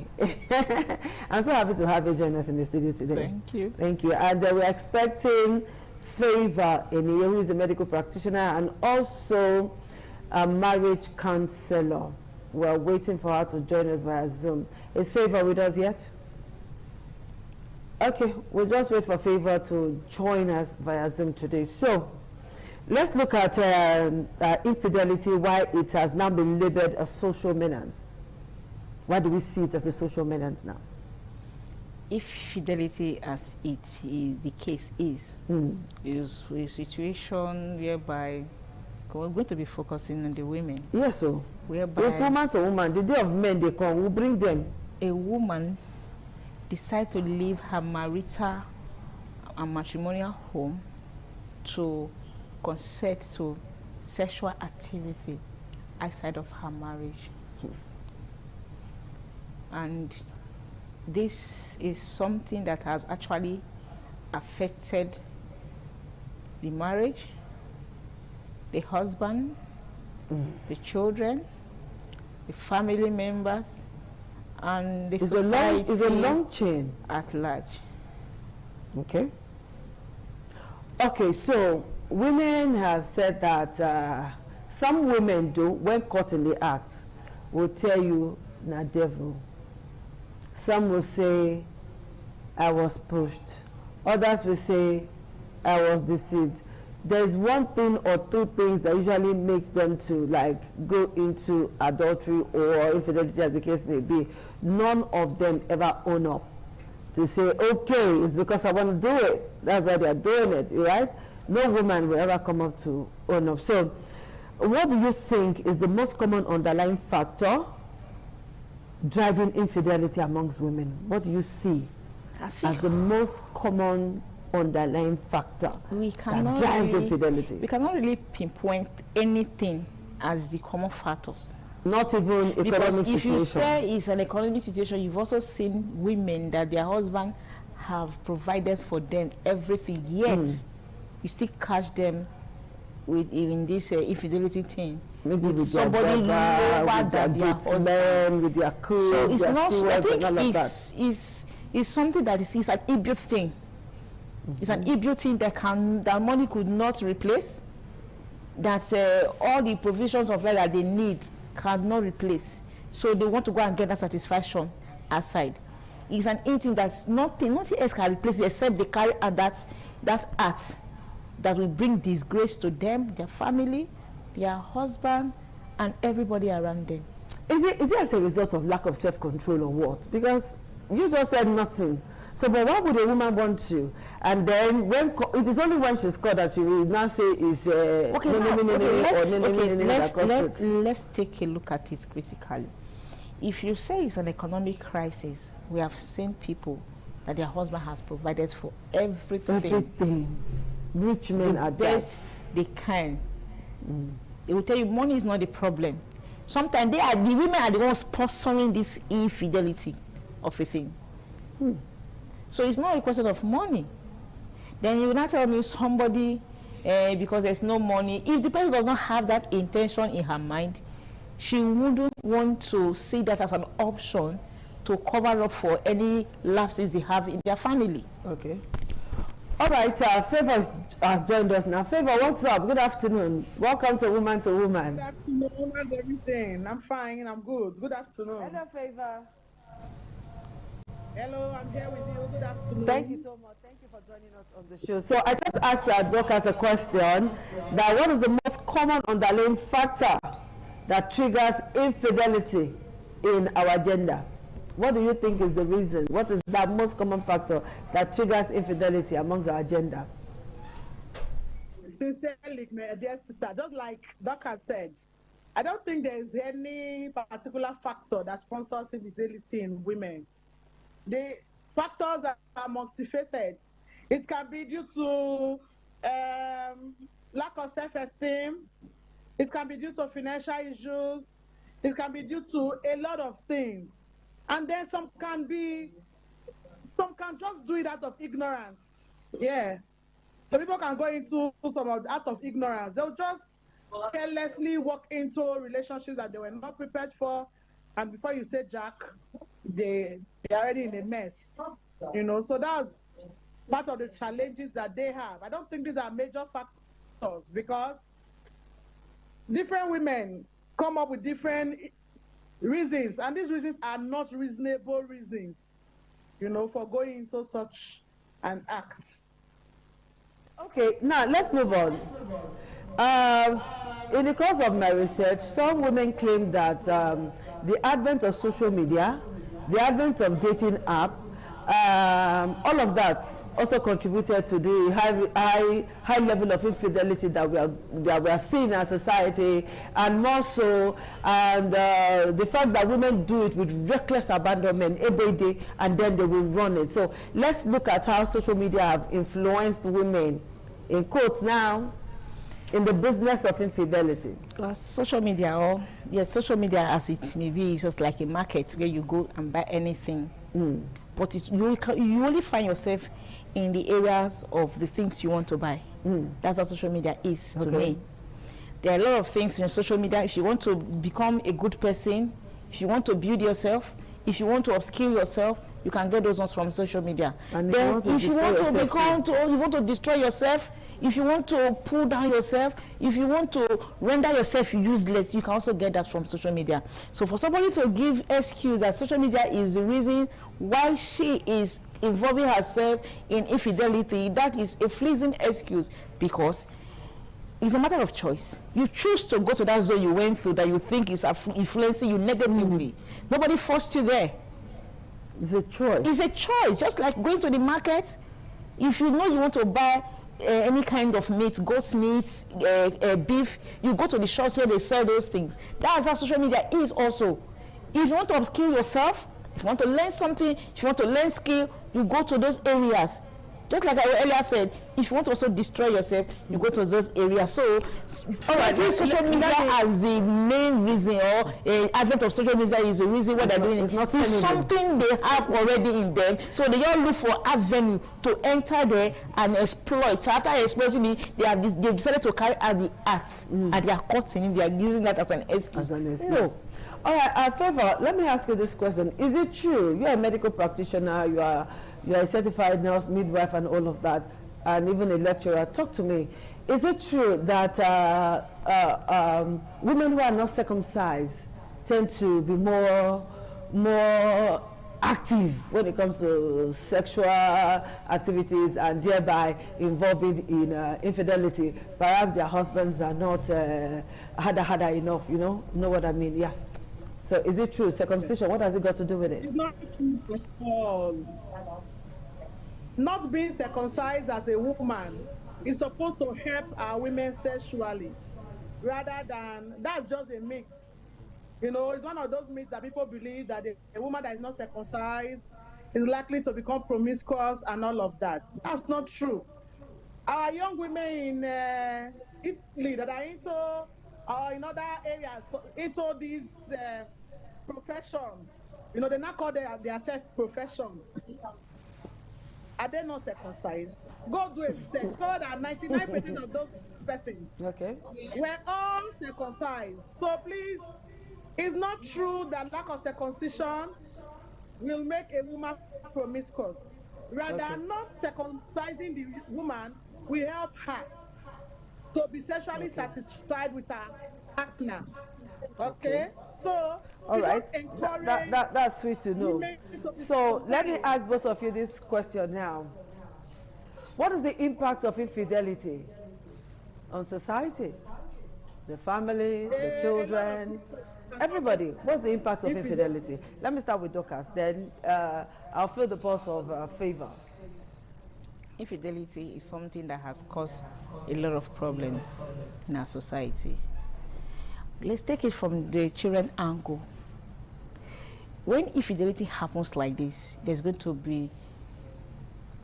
S18: I'm so happy to have you join us in the studio today.
S16: Thank you.
S18: Thank you. And we're expecting Favor Eniye, who is a medical practitioner and also a marriage counselor. We're waiting for her to join us via Zoom. Is Favor with us yet? Okay, we'll just wait for Favor to join us via Zoom today. So, let's look at infidelity, why it has now been labeled a social menace. Why do we see it as a social menace now?
S16: If fidelity, as it is the case is a situation whereby we're going to be focusing on the women.
S18: Yes, so
S16: whereby
S18: it's woman to woman. The day of men they come, we'll bring them.
S16: A woman decide to leave her marital and matrimonial home to consent to sexual activity outside of her marriage. And this is something that has actually affected the marriage, the husband, the children, the family members, and the society
S18: it's a long chain
S16: at large.
S18: Okay. Okay, so women have said that some women do, when caught in the act, will tell you, "Na devil." Some will say, "I was pushed." Others will say, "I was deceived." There's one thing or two things that usually makes them to like go into adultery or infidelity, as the case may be. None of them ever own up to say, okay, it's because I want to do it. That's why they're doing it, right? No woman will ever come up to own up. So what do you think is the most common underlying factor driving infidelity amongst women? What do you see as the most common underlying factor that drives infidelity?
S16: We cannot really pinpoint anything as the common factors.
S18: Not even economic situation.
S16: If you say it's an economic situation, you've also seen women that their husband have provided for them everything, yet you still catch them in this infidelity thing.
S18: Maybe with
S16: somebody lower than their husband,
S18: with their cook,
S16: so it's
S18: their
S16: not. I think
S18: and all of that.
S16: It's something that is an inbuilt thing. It's an inbuilt thing that money could not replace. That all the provisions of life that they need cannot replace. So they want to go and get that satisfaction aside. It's an thing that nothing else can replace it except they carry out that act that will bring disgrace to them, their family, their husband, and everybody around them.
S18: Is it as a result of lack of self-control or what? Because You just said nothing. So, but why would a woman want to? And then when it is only when she's caught that she will now say is
S16: let's take a look at it critically. If you say it's an economic crisis, we have seen people that their husband has provided for everything.
S18: Rich men are
S16: best they can. They will tell you money is not the problem. Sometimes the women are the ones sponsoring this infidelity of a thing. So it's not a question of money. Then you will not tell me somebody because there's no money. If the person does not have that intention in her mind, she wouldn't want to see that as an option to cover up for any lapses they have in their family.
S18: Okay. All right, Favor has joined us now. Favor, what's up? Good afternoon. Welcome to Woman to Woman.
S3: Good afternoon, how's everything? I'm fine, I'm good. Good afternoon.
S18: Hello, Favor.
S3: Hello, I'm here with you. Good afternoon.
S18: Thank you so much. Thank you for joining us on the show. So I just asked Dorcas a question that what is the most common underlying factor that triggers infidelity in our gender? What do you think is the reason? What is the most common factor that triggers infidelity amongst our gender?
S3: Sincerely, my dear sister, just like Dorcas said, I don't think there is any particular factor that sponsors infidelity in women. The factors are multifaceted. It can be due to lack of self-esteem. It can be due to financial issues. It can be due to a lot of things. And then some can just do it out of ignorance. Yeah. So people can go into some of out of ignorance. They'll just carelessly walk into relationships that they were not prepared for. And before you say Jack, they're already in a mess. You know, so that's part of the challenges that they have. I don't think these are major factors because different women come up with different reasons, and these reasons are not reasonable reasons, you know, for going into such an act.
S18: Okay, now let's move on. In the course of my research, some women claim that the advent of social media, the advent of dating app, all of that also contributed to the high level of infidelity that we are seeing in society, and more so, and the fact that women do it with reckless abandonment every day, and then they will run it. So let's look at how social media have influenced women, in quotes now, in the business of infidelity.
S16: Social media, social media as it may be, is just like a market where you go and buy anything. But you only find yourself in the areas of the things you want to buy. That's what social media is to me. There are a lot of things in social media. If you want to become a good person, if you want to build yourself, if you want to upskill yourself, you can get those ones from social media. And then if you want to destroy yourself, if you want to pull down yourself, if you want to render yourself useless, you can also get that from social media. So for somebody to give excuse that social media is the reason why she is involving herself in infidelity, that is a fleeting excuse, because it's a matter of choice. You choose to go to that zone you went through that you think is influencing you negatively. Nobody forced you there.
S18: It's a choice.
S16: It's a choice. Just like going to the market, if you know you want to buy any kind of meat, goat meat, beef, you go to the shops where they sell those things. That's how social media is also. If you want to upskill yourself, if you want to learn something, if you want to learn skill, you go to those areas. Just like I earlier said, if you want to also destroy yourself, you go to those areas. So, I think social media as the main reason, or advent of social media is the reason what they're doing. It's something they have already in them. So they all look for avenue to enter there and exploit. So after exploiting it, they've decided to carry out the acts, and they are caught in it. They are using that as an excuse.
S18: All right, Favor, let me ask you this question. Is it true, you're a medical practitioner, you are a certified nurse, midwife, and all of that, and even a lecturer? Talk to me. Is it true that women who are not circumcised tend to be more active when it comes to sexual activities, and thereby involving in infidelity? Perhaps their husbands are not harder enough, you know what I mean? Yeah. So is it true? Circumcision, what has it got to do with it?
S3: It's not true at all. Not being circumcised as a woman is supposed to help our women sexually, rather than, that's just a myth. You know, it's one of those myths that people believe that a woman that is not circumcised is likely to become promiscuous and all of that. That's not true. Our young women in Italy that are into, or in other areas, into these profession, you know, they now call their self-profession. Are they not circumcised? Go do a research. Discover that 99% of those persons were all circumcised. So please, it's not true that lack of circumcision will make a woman promiscuous. Rather, not circumcising the woman will help her to be sexually satisfied with her partner. Okay? So,
S18: all right, that's sweet to know. So let me ask both of you this question now. What is the impact of infidelity on society? The family, the children, everybody. What's the impact of infidelity? Let me start with Dorcas, then I'll feel the pulse of Favor.
S16: Infidelity is something that has caused a lot of problems in our society. Let's take it from the children angle. When infidelity happens like this, there's going to be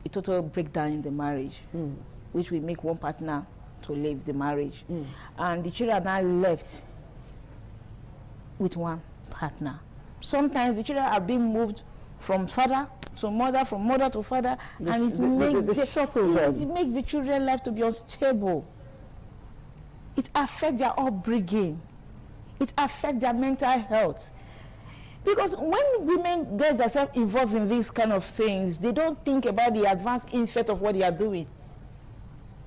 S16: a total breakdown in the marriage, which will make one partner to leave the marriage. And the children are now left with one partner. Sometimes the children are being moved from father to mother, from mother to father, and it makes the children's life to be unstable. It affects their upbringing. It affects their mental health. Because when women get themselves involved in these kind of things, they don't think about the advanced effect of what they are doing.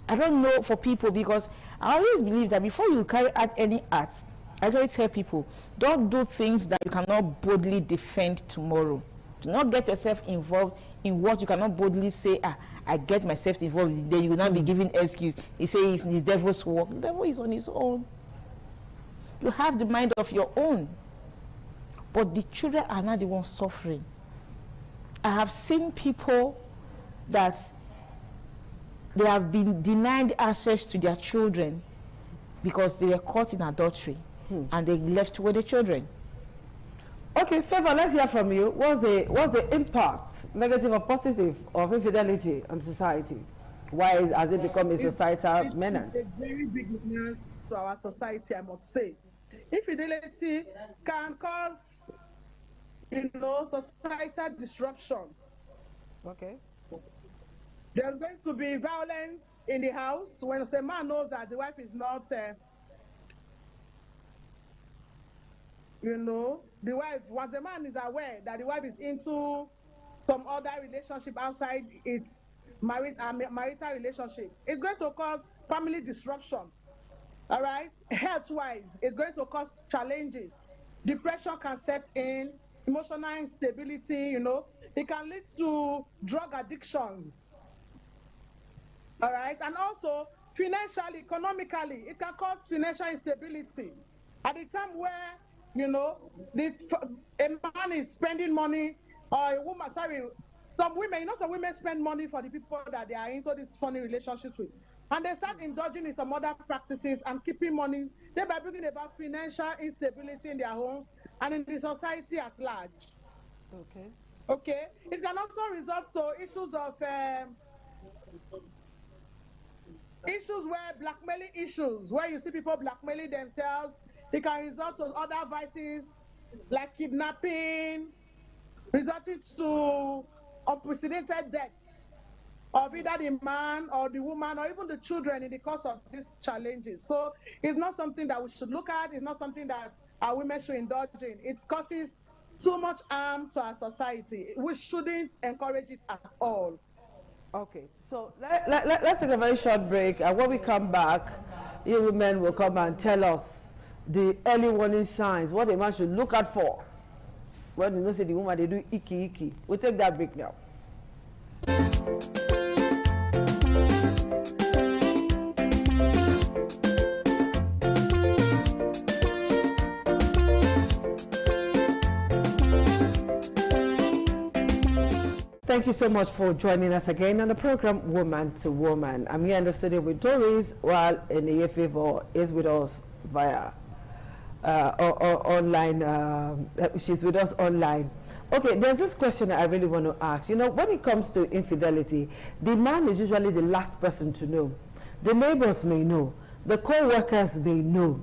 S16: I don't know for people, because I always believe that before you carry out any act, I always tell people, don't do things that you cannot boldly defend tomorrow. Do not get yourself involved in what you cannot boldly say, I get myself involved, then you will not be giving excuse. He says it's the devil's work. The devil is on his own. You have the mind of your own. But the children are not the ones suffering. I have seen people that they have been denied access to their children because they were caught in adultery and they left with the children.
S18: Okay, Favor, let's hear from you. What's the impact, negative or positive, of infidelity on society? Why has it become a societal menace?
S3: It's a very big menace to our society, I must say. Infidelity can cause, you know, societal disruption.
S18: Okay.
S3: There's going to be violence in the house when a man knows that the wife is not, you know, the wife, once a man is aware that the wife is into some other relationship outside its marital relationship, it's going to cause family disruption. All right, health-wise, it's going to cause challenges. Depression can set in, emotional instability, you know. It can lead to drug addiction. All right, and also financially, economically, it can cause financial instability. At the time where, you know, a man is spending money, or a woman, some women, you know, some women spend money for the people that they are into this funny relationships with. And they start indulging in some other practices and keeping money, thereby bringing about financial instability in their homes and in the society at large.
S18: Okay.
S3: Okay. It can also result to issues of issues where blackmailing issues, where you see people blackmailing themselves. It can result to other vices like kidnapping, resulting to unprecedented deaths of either the man or the woman or even the children in the course of these challenges. So it's not something that we should look at. It's not something that our women should indulge in. It causes too much harm to our society. We shouldn't encourage it at all.
S18: Okay, so let's take a very short break. And when we come back, you women will come and tell us the early warning signs, what a man should look out for when you know say the woman they do icky. We'll take that break now. Thank you so much for joining us again on the program Woman to Woman. I'm here in the studio with Doris, while Eneyefavour is with us via online. She's with us online. Okay, there's this question that I really want to ask. You know, when it comes to infidelity, the man is usually the last person to know. The neighbors may know. The co-workers may know.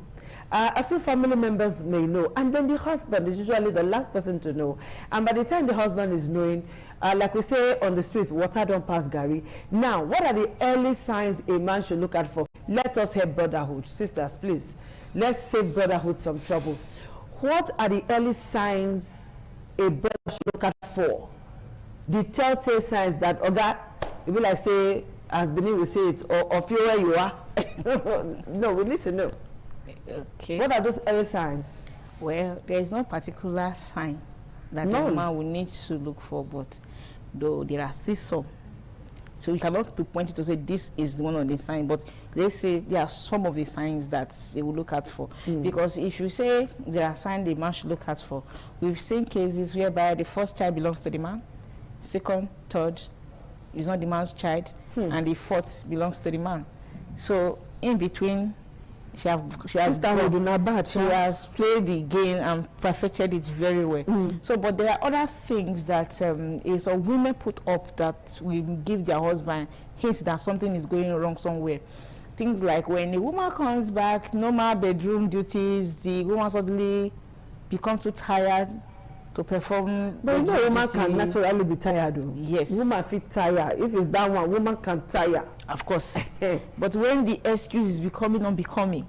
S18: A few family members may know, and then the husband is usually the last person to know. And by the time the husband is knowing, like we say on the street, water don't pass Gary. Now, what are the early signs a man should look out for? Let us help brotherhood. Sisters, please, let's save brotherhood some trouble. What are the early signs a brother should look out for? The telltale signs that, Oga, it will like say, as Benin will say it, or feel where you are. No, we need to know.
S16: Okay.
S18: What are those early signs?
S16: Well, there is no particular sign that a man will need to look for, but though there are still some. So you cannot be pointed to say this is one of the signs, but let's say there are some of the signs that they will look out for. Because if you say there are signs the man should look out for, we've seen cases whereby the first child belongs to the man, second, third is not the man's child, and the fourth belongs to the man. So in between, she has played the game and perfected it very well. So, but there are other things that is a women put up that will give their husband hints that something is going wrong somewhere. Things like when the woman comes back, normal bedroom duties, the woman suddenly become too tired to perform.
S18: But you know, woman can naturally be tired. Though.
S16: Yes.
S18: Woman feel tired. If it's that one, woman can tire.
S16: Of course. But when the excuse is becoming unbecoming,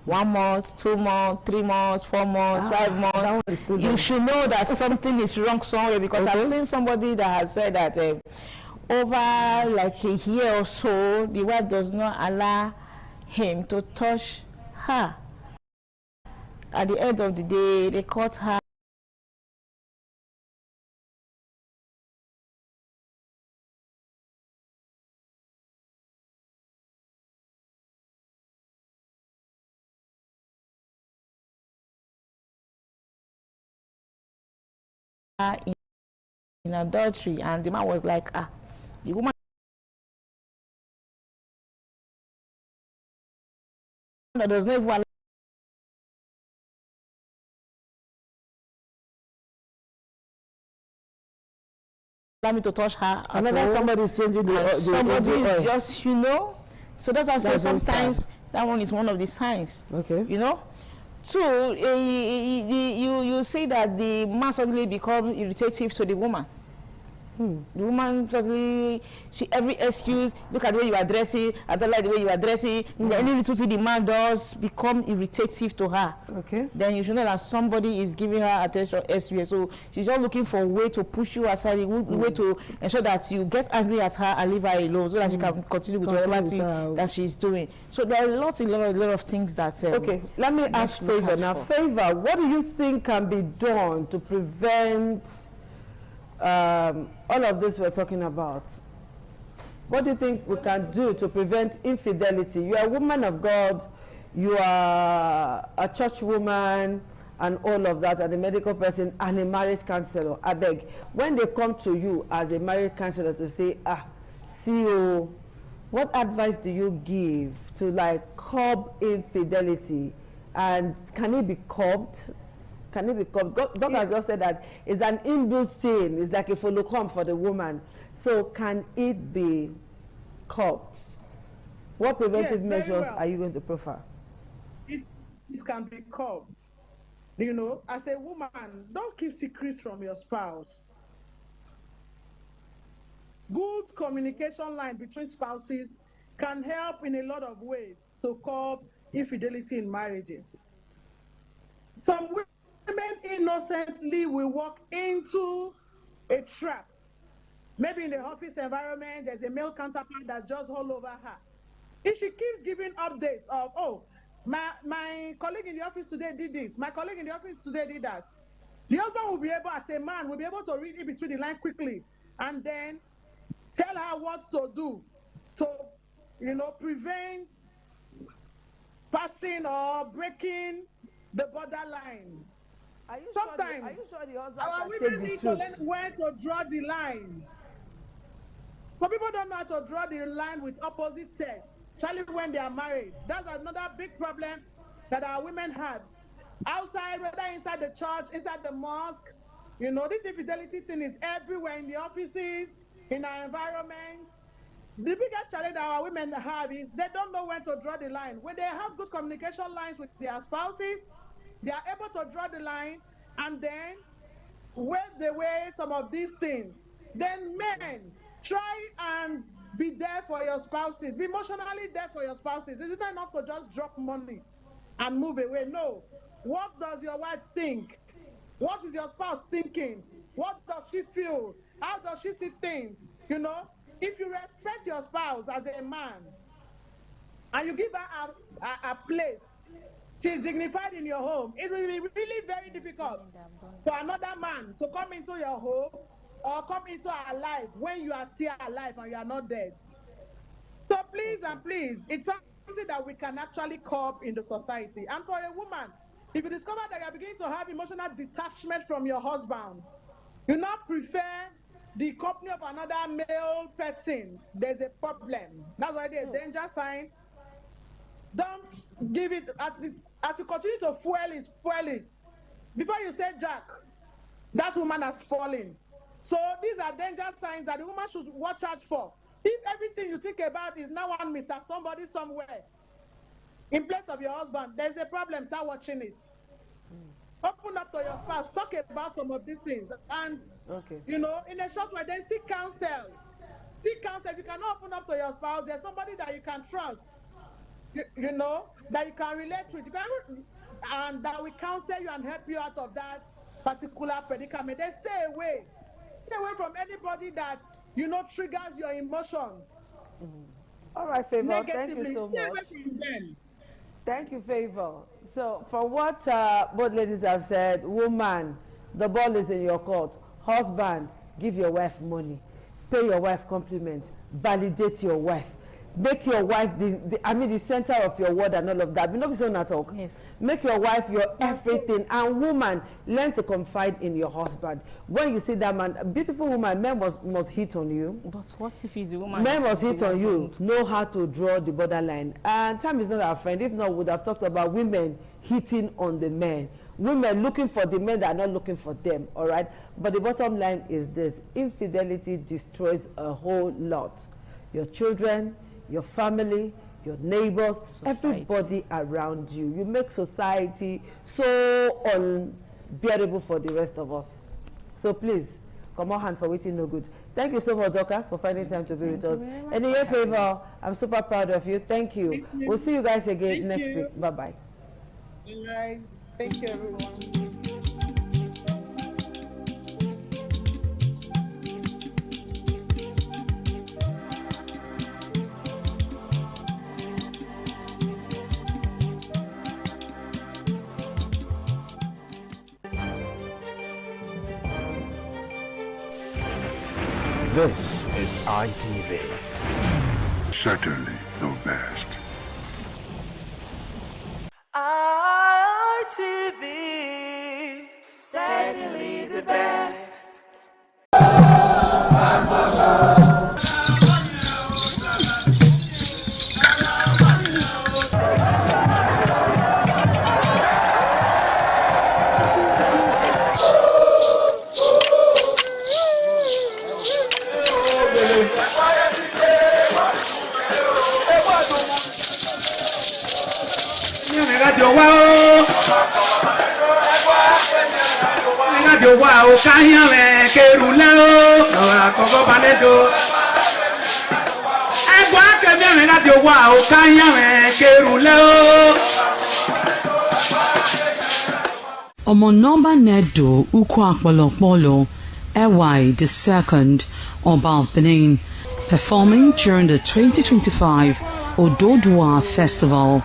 S16: 1 month, 2 months, 3 months, 4 months, 5 months, you should know that something is wrong somewhere, because I've seen somebody that has said that over like a year or so, the wife does not allow him to touch her. At the end of the day, they caught her in adultery, and the man was like, the woman that does not even allow me to touch her.
S18: Another somebody is changing
S16: somebody is just, you know. So that's why I say sometimes that one is one of the signs.
S18: Okay.
S16: You know. So you say that the man suddenly become irritative to the woman. The woman suddenly, every excuse, look at the way you are dressing, I don't like the way you are dressing, any little thing the man does become irritative to her.
S18: Okay.
S16: Then you should know that somebody is giving her attention elsewhere. So she's just looking for a way to push you aside, a way to ensure that you get angry at her and leave her alone, so that she can continue with whatever thing that she's doing. So there are a lot of things that
S18: okay, let me ask Favor now. Favor, what do you think can be done to prevent all of this we're talking about? What do you think we can do to prevent infidelity? You are a woman of God, you are a church woman and all of that, and a medical person and a marriage counselor. I beg, when they come to you as a marriage counselor to say, CEO, what advice do you give to like curb infidelity, and can it be curbed? Can it be curbed? God has just said that it's an inbuilt thing. It's like a follow-come for the woman. So can it be curbed? What preventive measures are you going to prefer?
S3: It can be curbed. You know, as a woman, don't keep secrets from your spouse. Good communication line between spouses can help in a lot of ways to curb infidelity in marriages. Some women innocently will walk into a trap. Maybe in the office environment, there's a male counterpart that's just all over her. If she keeps giving updates of, oh, my colleague in the office today did this, my colleague in the office today did that, the husband will be able, as a man, will be able to read in between the line quickly and then tell her what to do to, you know, prevent passing or breaking the borderline.
S18: Are you
S3: Sometimes
S18: sure the husband
S3: our
S18: can
S3: women
S18: take the
S3: need
S18: truth?
S3: to learn where to draw the line. Some people don't know how to draw the line with opposite sex, especially when they are married. That's another big problem that our women have. Outside, whether inside the church, inside the mosque, you know, this infidelity thing is everywhere, in the offices, in our environment. The biggest challenge that our women have is they don't know when to draw the line. When they have good communication lines with their spouses, they are able to draw the line and then wave away some of these things. Then men, try and be there for your spouses. Be emotionally there for your spouses. It's not enough to just drop money and move away. No. What does your wife think? What is your spouse thinking? What does she feel? How does she see things? You know, if you respect your spouse as a man and you give her a place, she's dignified in your home, it will be really very difficult for another man to come into your home or come into our life when you are still alive and you are not dead. So please and please, it's something that we can actually curb in the society. And for a woman, if you discover that you are beginning to have emotional detachment from your husband, you not prefer the company of another male person, there's a problem. That's already a danger sign. Don't give it, as you continue to fuel it. Before you say Jack, that woman has fallen. So these are danger signs that the woman should watch out for. If everything you think about is now one Mr. Somebody somewhere, in place of your husband, there's a problem, start watching it. Open up to your spouse, talk about some of these things. And, you know, in a short way, then seek counsel. Seek counsel. If you cannot open up to your spouse, there's somebody that you can trust, you know, that you can relate with. And that will counsel you and help you out of that particular predicament. Then stay away. Stay away from anybody that, you know, triggers your emotion.
S18: All right, Favor, thank you so much. Thank you, Favor. So from what both ladies have said, woman, the ball is in your court. Husband, give your wife money. Pay your wife compliments. Validate your wife. Make your wife the center of your world and all of that. But not be so not talk. Yes. Make your wife your everything. And woman, learn to confide in your husband. When you see that man, a beautiful woman, men must hit on you.
S16: But what if he's the woman?
S18: Men must hit on you. Know how to draw the borderline. And time is not our friend. If not, we would have talked about women hitting on the men. Women looking for the men that are not looking for them. All right. But the bottom line is this: infidelity destroys a whole lot. Your children, your family, your neighbors, everybody around you. You make society so unbearable for the rest of us. So please, come on hand for waiting no good. Thank you so much, Dorcas, for finding time to be with us. And in your favor, I'm super proud of you. Thank you. We'll see you guys again next week. Bye-bye.
S3: All right. Thank you, everyone.
S4: This is ITV. Certainly the best.
S10: ITV. Certainly the best.
S2: Omonomba Nedo Ukwakwalopolo Ewai II, Oba of Benin, performing during the 2025 Ododua Festival.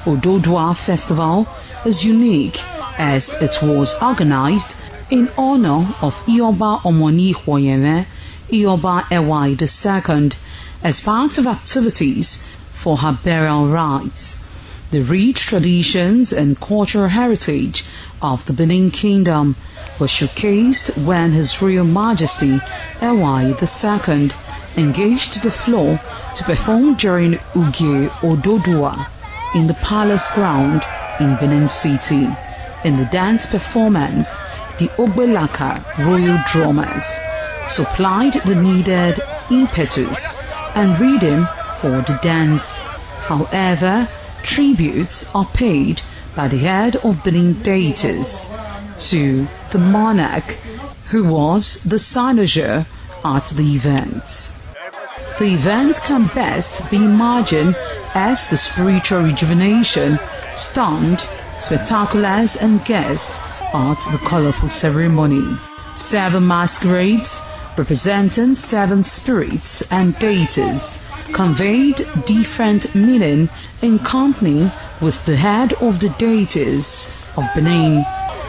S2: Ododua Festival is unique as it was organized in honor of Ioba Omoni Hwoyeme, Ioba Ewai II, as part of activities for her burial rites. The rich traditions and cultural heritage of the Benin Kingdom were showcased when His Royal Majesty Ewai II engaged the floor to perform during Ugie Ododua in the palace ground in Benin City. In the dance performance, the Ogbelaka Royal Drummers supplied the needed impetus and rhythm for the dance. However, tributes are paid by the head of Benin deities to the monarch, who was the cynosure at the event. The event can best be imagined as the spiritual rejuvenation, stunned, spectaculars and guests at the colorful ceremony. 7 masquerades representing 7 spirits and deities conveyed different meaning in company with the head of the deities of Benin,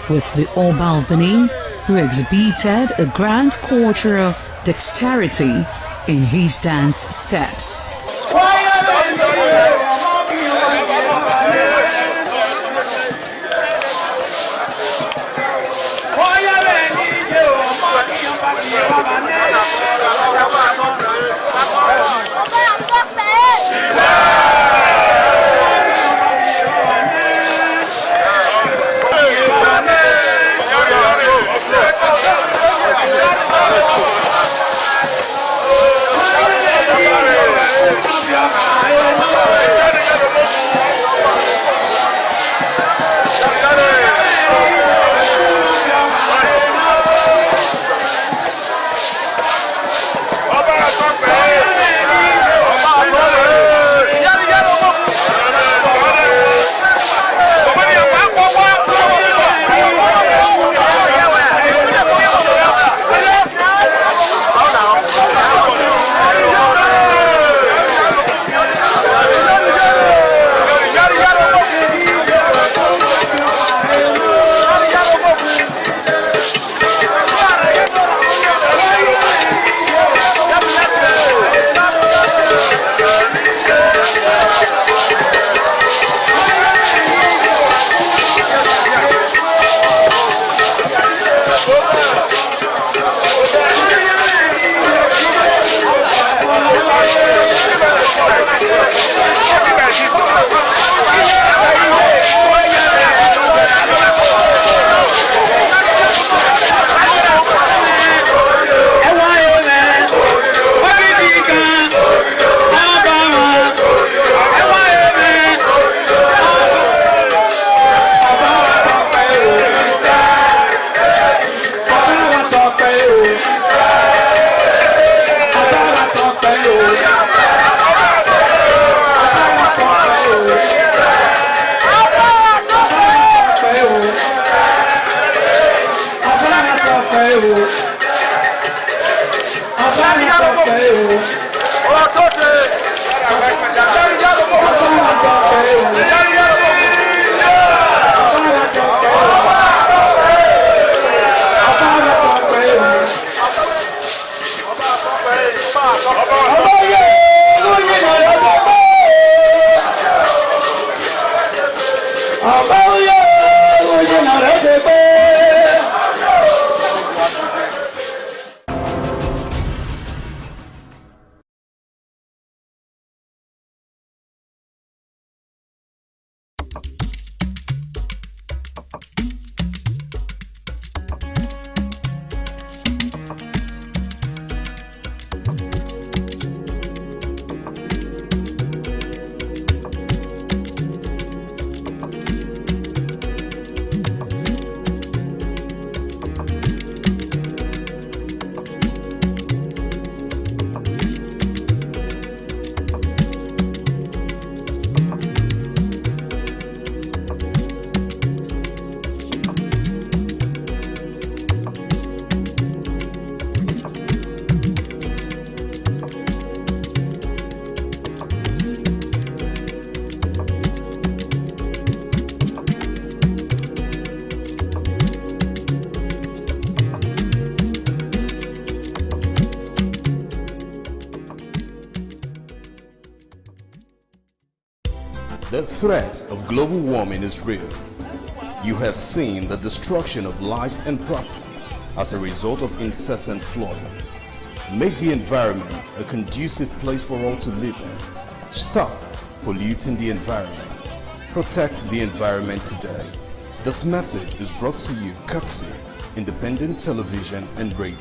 S2: with the Oba of Benin, who exhibited a grand cultural dexterity in his dance steps.
S6: The threat of global warming is real. You have seen the destruction of lives and property as a result of incessant flooding. Make the environment a conducive place for all to live in. Stop polluting the environment. Protect the environment today. This message is brought to you courtesy Independent Television and Radio.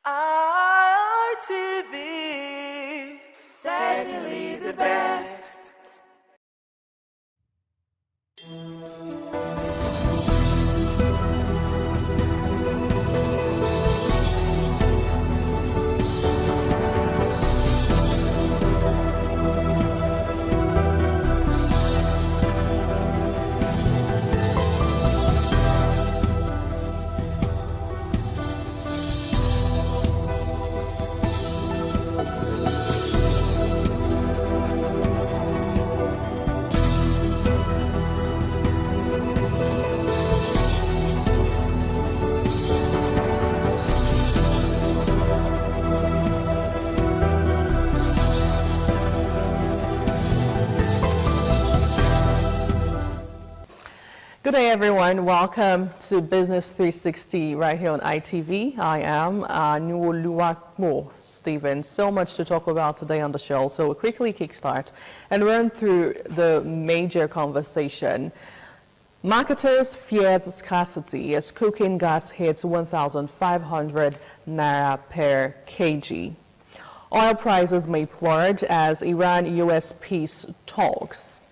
S10: ITV, certainly the best.
S8: Good day, everyone. Welcome to Business 360 right here on ITV. I am Nuoluwakmo Stephen. So much to talk about today on the show, so we'll quickly kickstart and run through the major conversation. Marketers fear scarcity as cooking gas hits 1,500 naira per kg. Oil prices may plunge as Iran-US peace talks.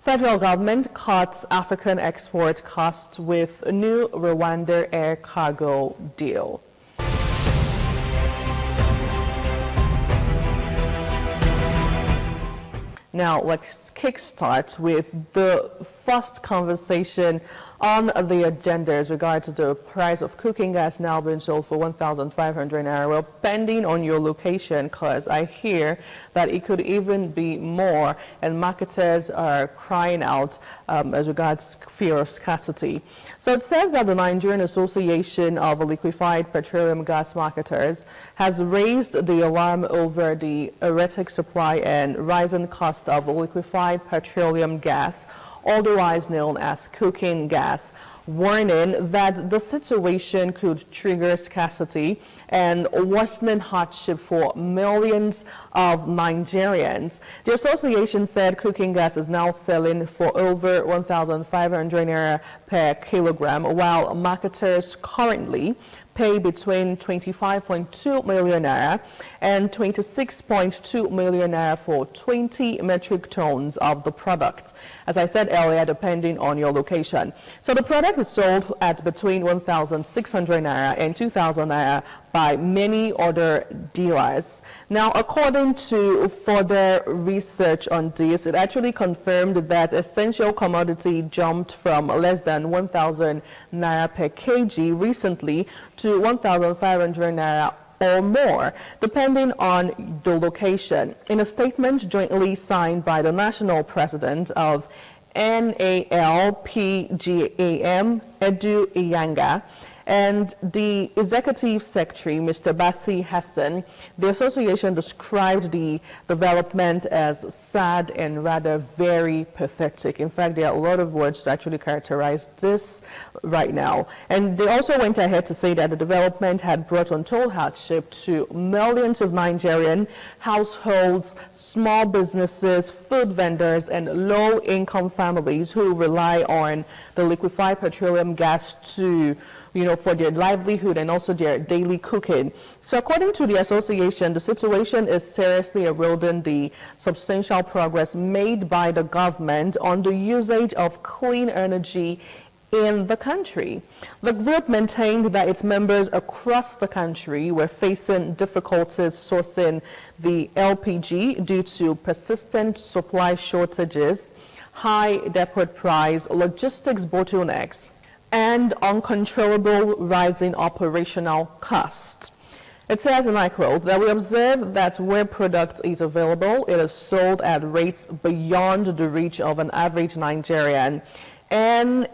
S8: Federal government cuts African export costs with a new Rwanda air cargo deal. Now let's kickstart with the first conversation on the agenda as regards to the price of cooking gas now being sold for 1,500 naira. Well, depending on your location, because I hear that it could even be more, and marketers are crying out as regards fear of scarcity. So it says that the Nigerian Association of Liquefied Petroleum Gas Marketers has raised the alarm over the erratic supply and rising cost of liquefied petroleum gas, otherwise known as cooking gas, warning that the situation could trigger scarcity and worsening hardship for millions of Nigerians. The association said cooking gas is now selling for over 1,500 naira per kilogram, while marketers currently pay between 25.2 million naira and 26.2 million naira for 20 metric tons of the product. As I said earlier, depending on your location. So the product is sold at between 1,600 naira and 2,000 naira by many other dealers. Now, according to further research on this, it actually confirmed that essential commodity jumped from less than 1,000 naira per kg recently to 1,500 naira or more, depending on the location. In a statement jointly signed by the national president of NALPGAM, Edu Iyanga, and the executive secretary, Mr. Bassi Hassan, the association described the development as sad and rather very pathetic. In fact, there are a lot of words to actually characterize this right now. And they also went ahead to say that the development had brought untold hardship to millions of Nigerian households, small businesses, food vendors, and low-income families who rely on the liquefied petroleum gas to for their livelihood and also their daily cooking. So according to the association, the situation is seriously eroding the substantial progress made by the government on the usage of clean energy in the country. The group maintained that its members across the country were facing difficulties sourcing the LPG due to persistent supply shortages, high depot price, logistics bottlenecks, and uncontrollable rising operational costs. It says, and I quote, that we observe that where product is available, it is sold at rates beyond the reach of an average Nigerian. NALPGAM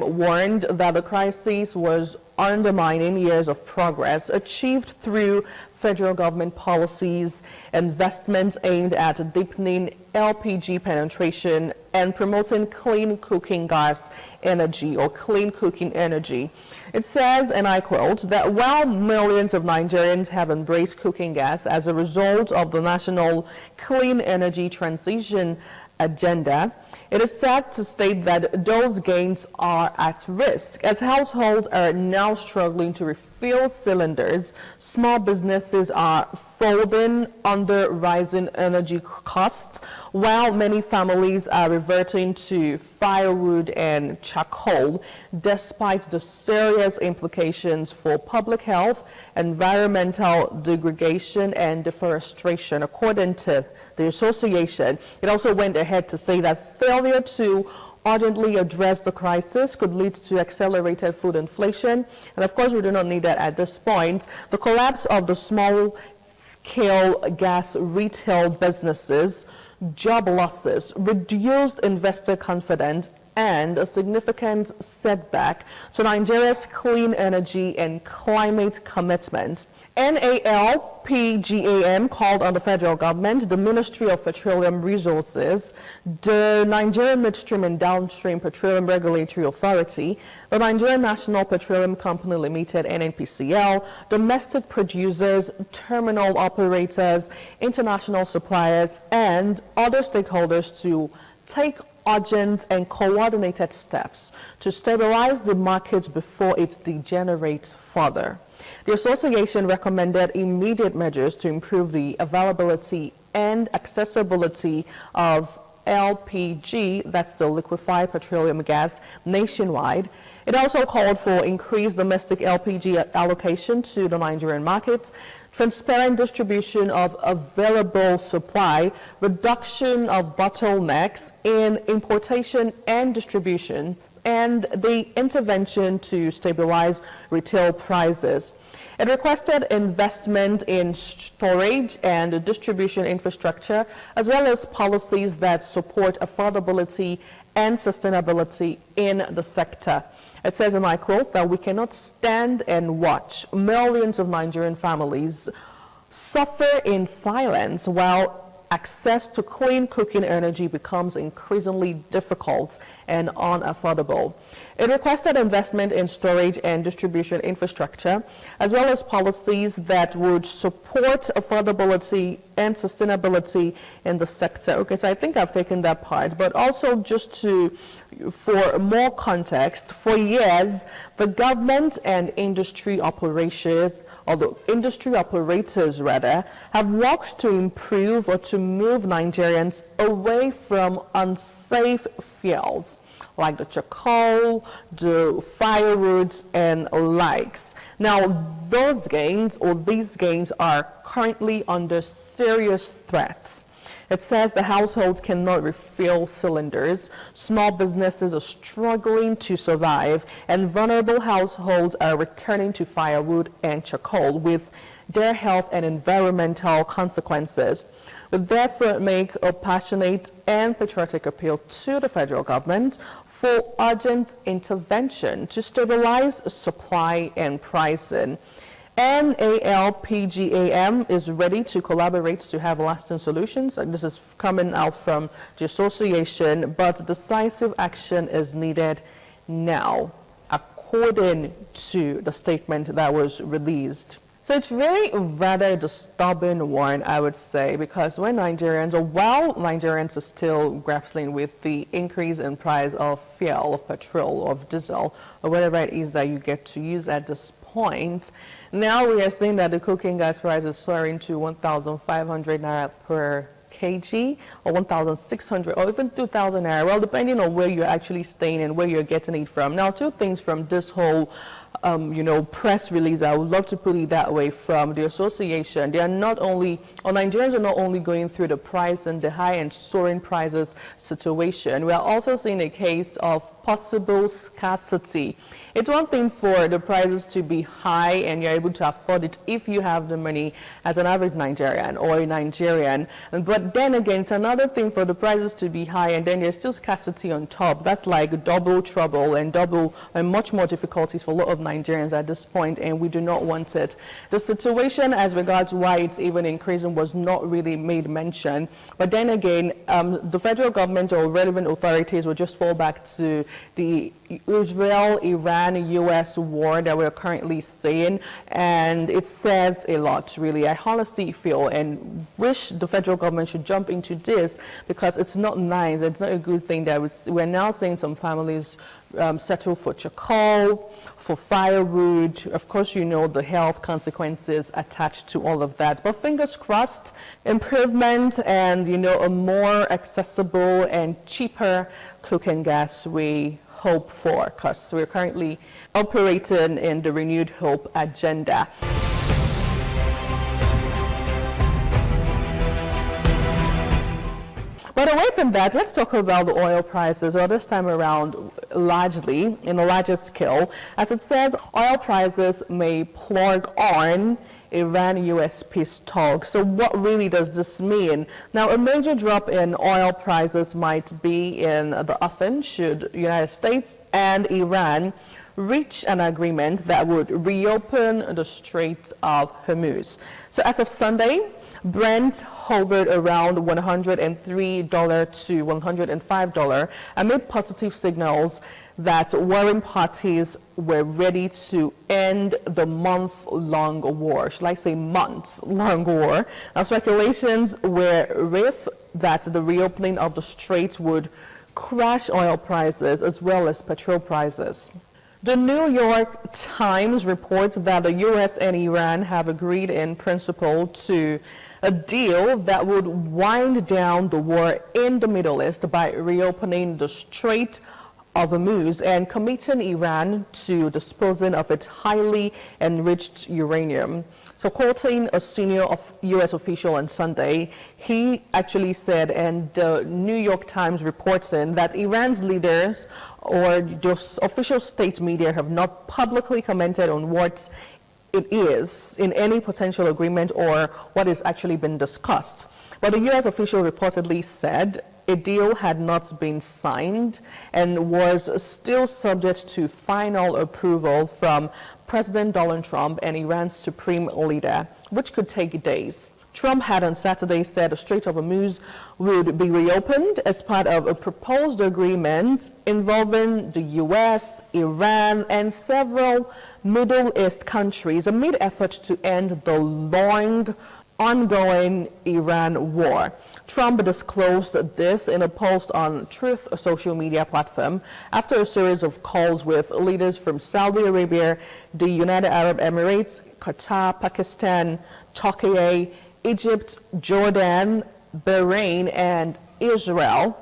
S8: warned that the crisis was undermining years of progress achieved through federal government policies, investments aimed at deepening LPG penetration and promoting clean cooking gas energy or clean cooking energy. It says, and I quote, that while millions of Nigerians have embraced cooking gas as a result of the national clean energy transition agenda, it is sad to state that those gains are at risk as households are now struggling to refill cylinders. Small businesses are folding under rising energy costs, while many families are reverting to firewood and charcoal, despite the serious implications for public health, environmental degradation, and deforestation, according to the association. It also went ahead to say that failure to urgently address the crisis could lead to accelerated food inflation. And of course, we do not need that at this point. The collapse of the small-scale gas retail businesses, job losses, reduced investor confidence, and a significant setback to Nigeria's clean energy and climate commitments. NALPGAM called on the federal government, the Ministry of Petroleum Resources, the Nigerian Midstream and Downstream Petroleum Regulatory Authority, the Nigerian National Petroleum Company Limited, NNPCL, domestic producers, terminal operators, international suppliers, and other stakeholders to take urgent and coordinated steps to stabilize the market before it degenerates further. The association recommended immediate measures to improve the availability and accessibility of LPG, that's the liquefied petroleum gas, nationwide. It also called for increased domestic LPG allocation to the Nigerian market, transparent distribution of available supply, reduction of bottlenecks in importation and distribution, and the intervention to stabilize retail prices. It requested investment in storage and distribution infrastructure, as well as policies that support affordability and sustainability in the sector. It says, and I quote, that we cannot stand and watch millions of Nigerian families suffer in silence while access to clean cooking energy becomes increasingly difficult and unaffordable. It requested investment in storage and distribution infrastructure, as well as policies that would support affordability and sustainability in the sector. Okay, so I think I've taken that part, but also just for more context, for years, the government and industry operators, have worked to improve or to move Nigerians away from unsafe fuels like the charcoal, the firewood, and likes. Now, those gains or these gains are currently under serious threats. It says the households cannot refill cylinders, small businesses are struggling to survive, and vulnerable households are returning to firewood and charcoal with their health and environmental consequences. We therefore make a passionate and patriotic appeal to the federal government for urgent intervention to stabilize supply and pricing. NALPGAM is ready to collaborate to have lasting solutions. And this is coming out from the association, but decisive action is needed now, according to the statement that was released. So it's really rather disturbing one, I would say, because while Nigerians are still grappling with the increase in price of fuel, of petrol, of diesel, or whatever it is that you get to use at this point, now we are seeing that the cooking gas price is soaring to 1,500 naira per kg, or 1,600, or even 2,000 naira, well, depending on where you're actually staying and where you're getting it from. Now, two things from this whole press release, I would love to put it that way, from the association. They are not only, or Nigerians are not only going through the price and the high and soaring prices situation, we are also seeing a case of possible scarcity. It's one thing for the prices to be high and you're able to afford it if you have the money as an average Nigerian or a Nigerian. But then again, it's another thing for the prices to be high and then there's still scarcity on top. That's like double trouble and much more difficulties for a lot of Nigerians at this point, and we do not want it. The situation as regards why it's even increasing was not really made mention. But then again, the federal government or relevant authorities will just fall back to the Israel-Iran-US war that we're currently seeing, and it says a lot, really. I honestly feel and wish the federal government should jump into this, because it's not nice, it's not a good thing that we're now seeing some families settle for charcoal, for firewood. Of course, you know the health consequences attached to all of that. But fingers crossed, improvement and, you know, a more accessible and cheaper cooking gas we hope for, because we're currently operating in the Renewed Hope agenda. But away from that, let's talk about the oil prices, or this time around largely, in a larger scale. As it says, oil prices may plug on Iran-US peace talks. So what really does this mean? Now, a major drop in oil prices might be in the offing should the United States and Iran reach an agreement that would reopen the Strait of Hormuz. So as of Sunday, Brent hovered around $103 to $105 amid positive signals that warring parties were ready to end the month-long war. Shall I say months-long war? Now, speculations were rife that the reopening of the strait would crash oil prices as well as petrol prices. The New York Times reports that the U.S. and Iran have agreed in principle to a deal that would wind down the war in the Middle East by reopening the Strait of Hormuz and committing Iran to disposing of its highly enriched uranium. So quoting a senior U.S. official on Sunday, he actually said, and the New York Times reports in, that Iran's leaders or the official state media have not publicly commented on what it is in any potential agreement or what is actually been discussed. But the U.S. official reportedly said a deal had not been signed and was still subject to final approval from President Donald Trump and Iran's supreme leader, which could take days. Trump had on Saturday said the Strait of Hormuz would be reopened as part of a proposed agreement involving the U.S., Iran, and several Middle East countries amid efforts to end the long, ongoing Iran war. Trump disclosed this in a post on Truth, a social media platform, after a series of calls with leaders from Saudi Arabia, the United Arab Emirates, Qatar, Pakistan, Turkey, Egypt, Jordan, Bahrain, and Israel.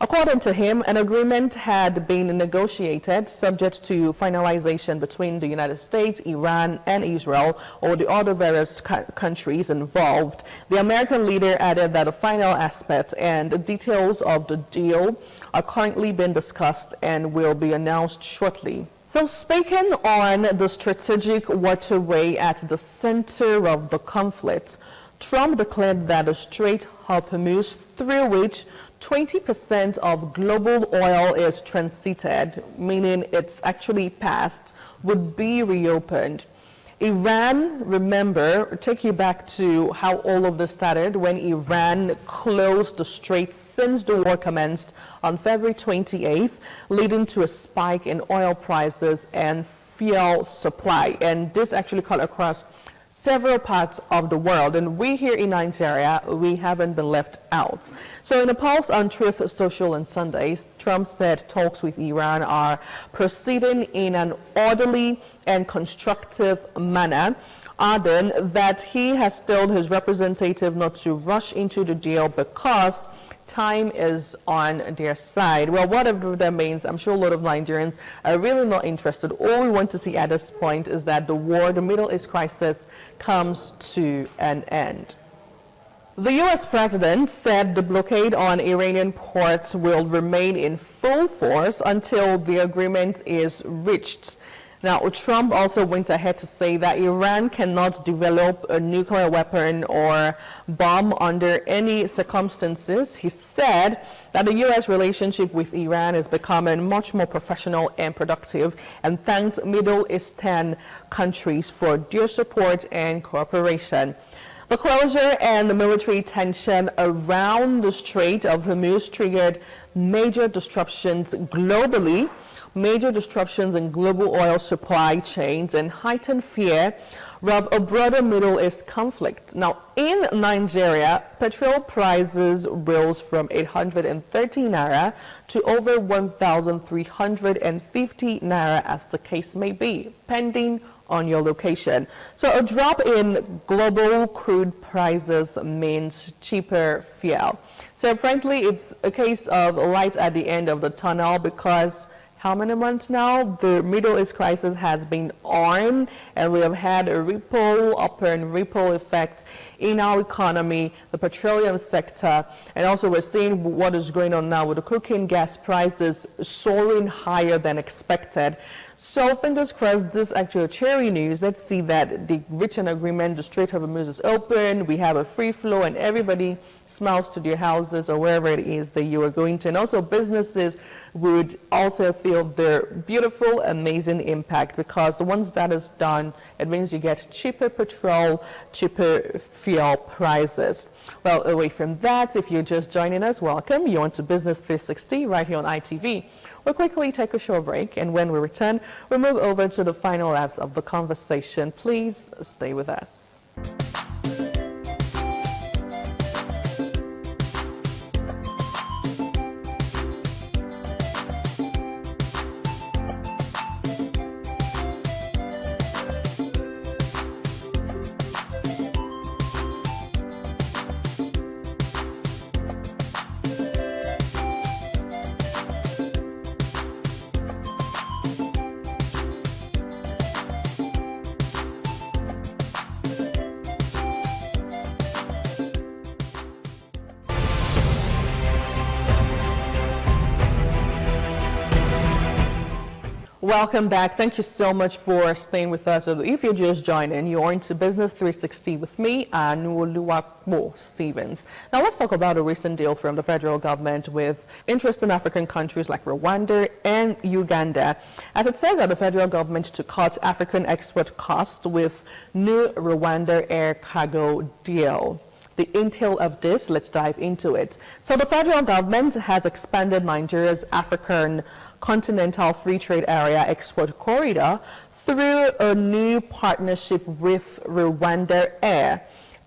S8: According to him, an agreement had been negotiated subject to finalization between the United States, Iran, and Israel, or the other various countries involved. The American leader added that the final aspect and the details of the deal are currently being discussed and will be announced shortly. So speaking on the strategic waterway at the center of the conflict, Trump declared that the Strait of Hormuz, through which 20% of global oil is transited, meaning it's actually passed, would be reopened. Iran, remember, take you back to how all of this started when Iran closed the strait since the war commenced on February 28th, leading to a spike in oil prices and fuel supply. And this actually cut across several parts of the world, and we here in Nigeria, we haven't been left out. So in a post on Truth Social on Sunday, Trump said talks with Iran are proceeding in an orderly and constructive manner, adding that he has told his representative not to rush into the deal because time is on their side. Well, whatever that means, I'm sure a lot of Nigerians are really not interested. All we want to see at this point is that the war, the Middle East crisis, comes to an end. The U.S. president said the blockade on Iranian ports will remain in full force until the agreement is reached. Now, Trump also went ahead to say that Iran cannot develop a nuclear weapon or bomb under any circumstances. He said that the U.S. relationship with Iran is becoming much more professional and productive, and thanked Middle Eastern countries for their support and cooperation. The closure and the military tension around the Strait of Hormuz triggered major disruptions globally, major disruptions in global oil supply chains, and heightened fear of a broader Middle East conflict. Now, in Nigeria, petrol prices rose from 830 naira to over 1,350 naira, as the case may be, pending on your location. So a drop in global crude prices means cheaper fuel. So frankly, it's a case of light at the end of the tunnel, because how many months now the Middle East crisis has been on, and we have had a ripple upon ripple effect in our economy, the petroleum sector, and also we're seeing what is going on now with the cooking gas prices soaring higher than expected. So fingers crossed, this actual cherry news. Let's see that they reach an agreement, the Strait of Hormuz is open, we have a free flow, and everybody smiles to their houses or wherever it is that you are going to. And also businesses would also feel their beautiful, amazing impact, because once that is done, it means you get cheaper petrol, cheaper fuel prices. Well, away from that, if you're just joining us, welcome. You're on to Business 360 right here on ITV. We'll quickly take a short break, and when we return, we'll move over to the final laps of the conversation. Please stay with us. Welcome back. Thank you so much for staying with us. If you're just joining, you're into Business 360 with me, Anuoluwakmo Stevens. Now let's talk about a recent deal from the federal government with interesting African countries like Rwanda and Uganda. As it says that the federal government to cut African export costs with new Rwanda air cargo deal. The intel of this, let's dive into it. So the federal government has expanded Nigeria's African Continental Free Trade Area export corridor through a new partnership with Rwanda Air,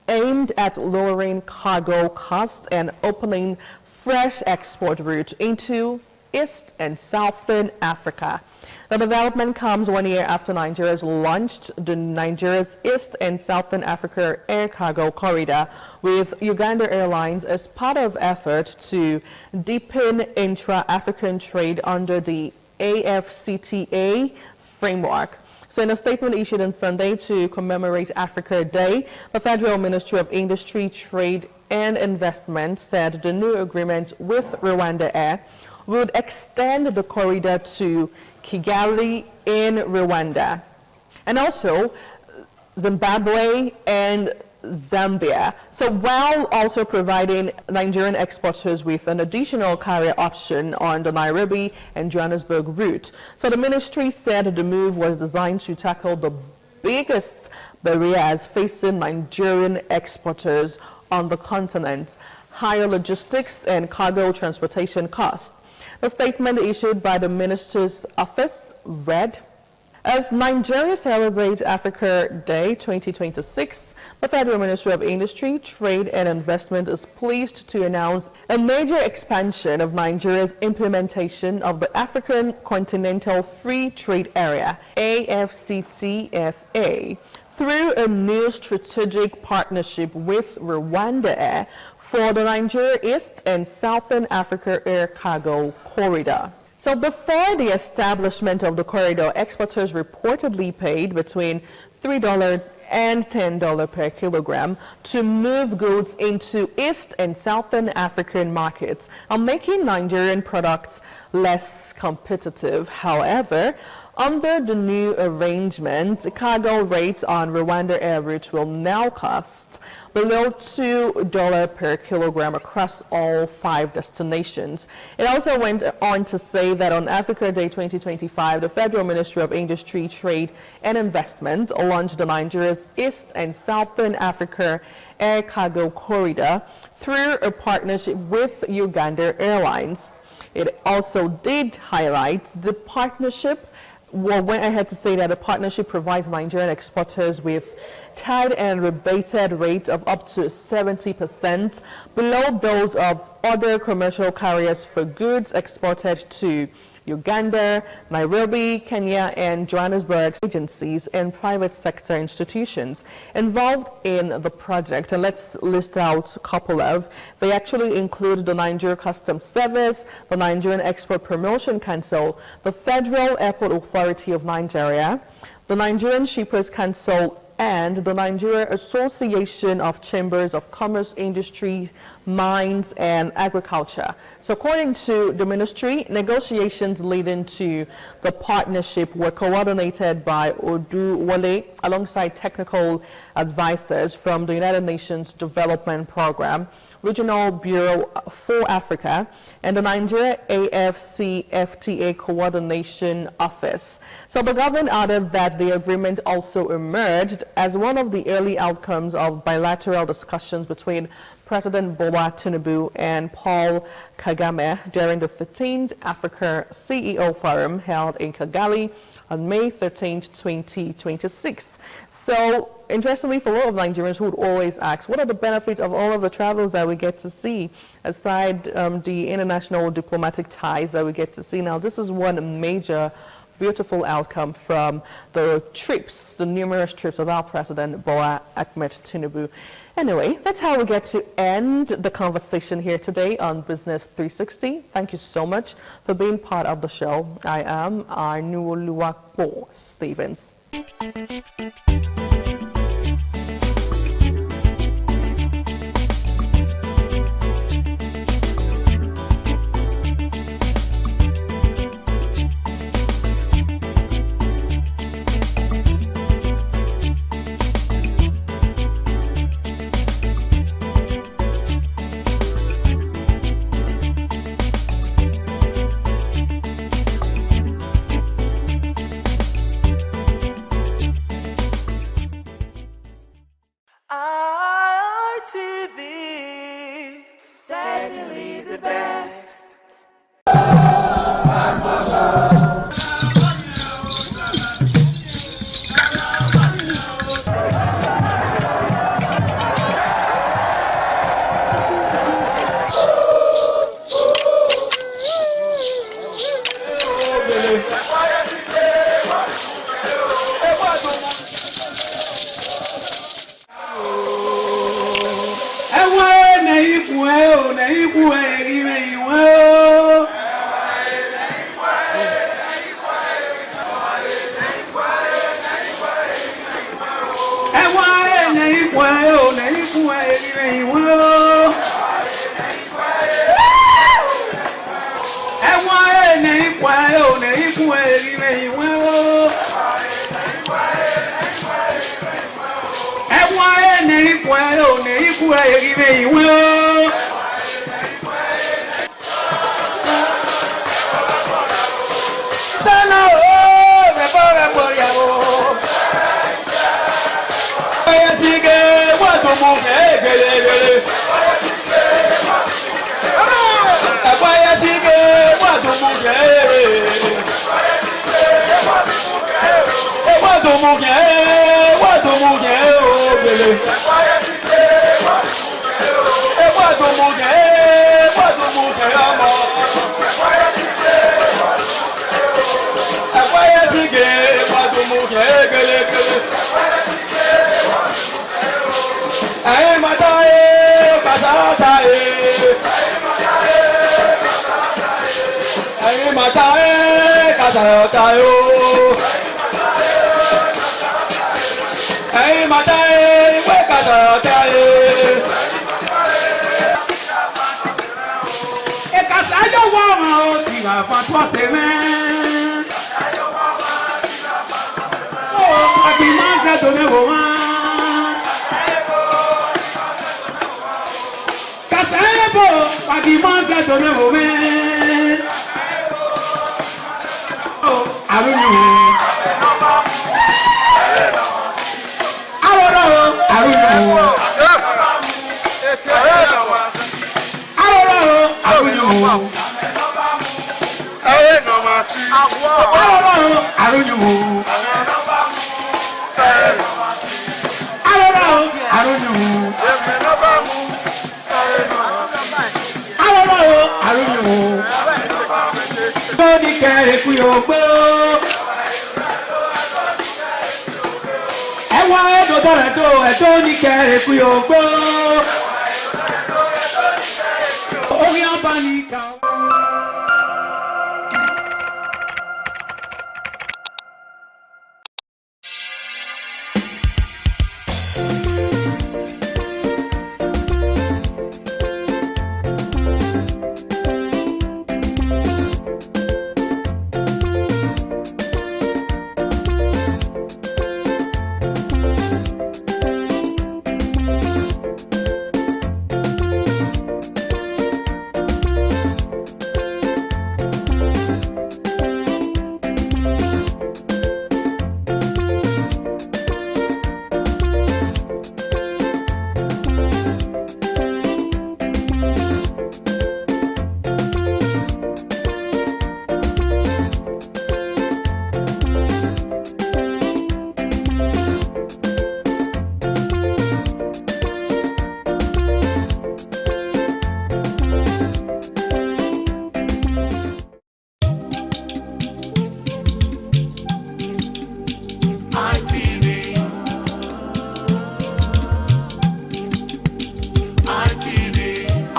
S8: aimed at lowering cargo costs and opening fresh export routes into East and Southern Africa. The development comes 1 year after Nigeria's launched the Nigeria's East and Southern Africa Air Cargo Corridor with Uganda Airlines as part of effort to deepen intra-African trade under the AfCFTA framework. So in a statement issued on Sunday to commemorate Africa Day, the Federal Ministry of Industry, Trade and Investment said the new agreement with Rwanda Air would extend the corridor to Kigali in Rwanda, and also Zimbabwe and Zambia. So while also providing Nigerian exporters with an additional carrier option on the Nairobi and Johannesburg route. So the ministry said the move was designed to tackle the biggest barriers facing Nigerian exporters on the continent: higher logistics and cargo transportation costs. The statement issued by the minister's office read, as Nigeria celebrates Africa Day 2026, the Federal Ministry of Industry, Trade and Investment is pleased to announce a major expansion of Nigeria's implementation of the African Continental Free Trade Area, AfCFTA, through a new strategic partnership with Rwanda Air for the Nigeria East and Southern Africa Air Cargo Corridor. So before the establishment of the corridor, exporters reportedly paid between $3 and $10 per kilogram to move goods into East and Southern African markets and making Nigerian products less competitive. However, under the new arrangement, cargo rates on Rwanda air routes will now cost below $2 per kilogram across all 5 destinations. It also went on to say that on Africa Day 2025, the Federal Ministry of Industry, Trade and Investment launched the Nigeria's East and Southern Africa Air Cargo Corridor through a partnership with Uganda Airlines. It also did highlight the partnership. Well, went ahead to say that the partnership provides Nigerian exporters with tied and rebated rates of up to 70% below those of other commercial carriers for goods exported to Uganda, Nairobi, Kenya, and Johannesburg agencies and private sector institutions involved in the project. And let's list out a couple of. They actually include the Nigeria Customs Service, the Nigerian Export Promotion Council, the Federal Airport Authority of Nigeria, the Nigerian Shippers Council, and the Nigeria Association of Chambers of Commerce, Industry, Mines, and Agriculture. So according to the ministry, negotiations leading to the partnership were coordinated by Oduwole alongside technical advisors from the United Nations Development Program, Regional Bureau for Africa, and the Nigeria AFC-FTA Coordination Office. So the government added that the agreement also emerged as one of the early outcomes of bilateral discussions between President Bola Tinubu and Paul Kagame during the 13th Africa CEO Forum held in Kigali on May 13, 2026. So, interestingly, for a lot of Nigerians who would always ask, what are the benefits of all of the travels that we get to see, aside the international diplomatic ties that we get to see? Now, this is one major beautiful outcome from the trips, the numerous trips of our President Bola Ahmed Tinubu. Anyway, that's how we get to end the conversation here today on Business 360. Thank you so much for being part of the show. I am Anuoluwapo Stevens.
S10: ITV, certainly the best.
S9: Hey, Matae, wake up, Ekasayo wama tiga fatwa semen. Oh, akimanza done woma. Kasayebo, akimanza done woma. Oh, arunyu. Aroro, arunyu. Arunyu.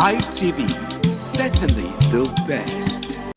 S4: ITV, certainly the best.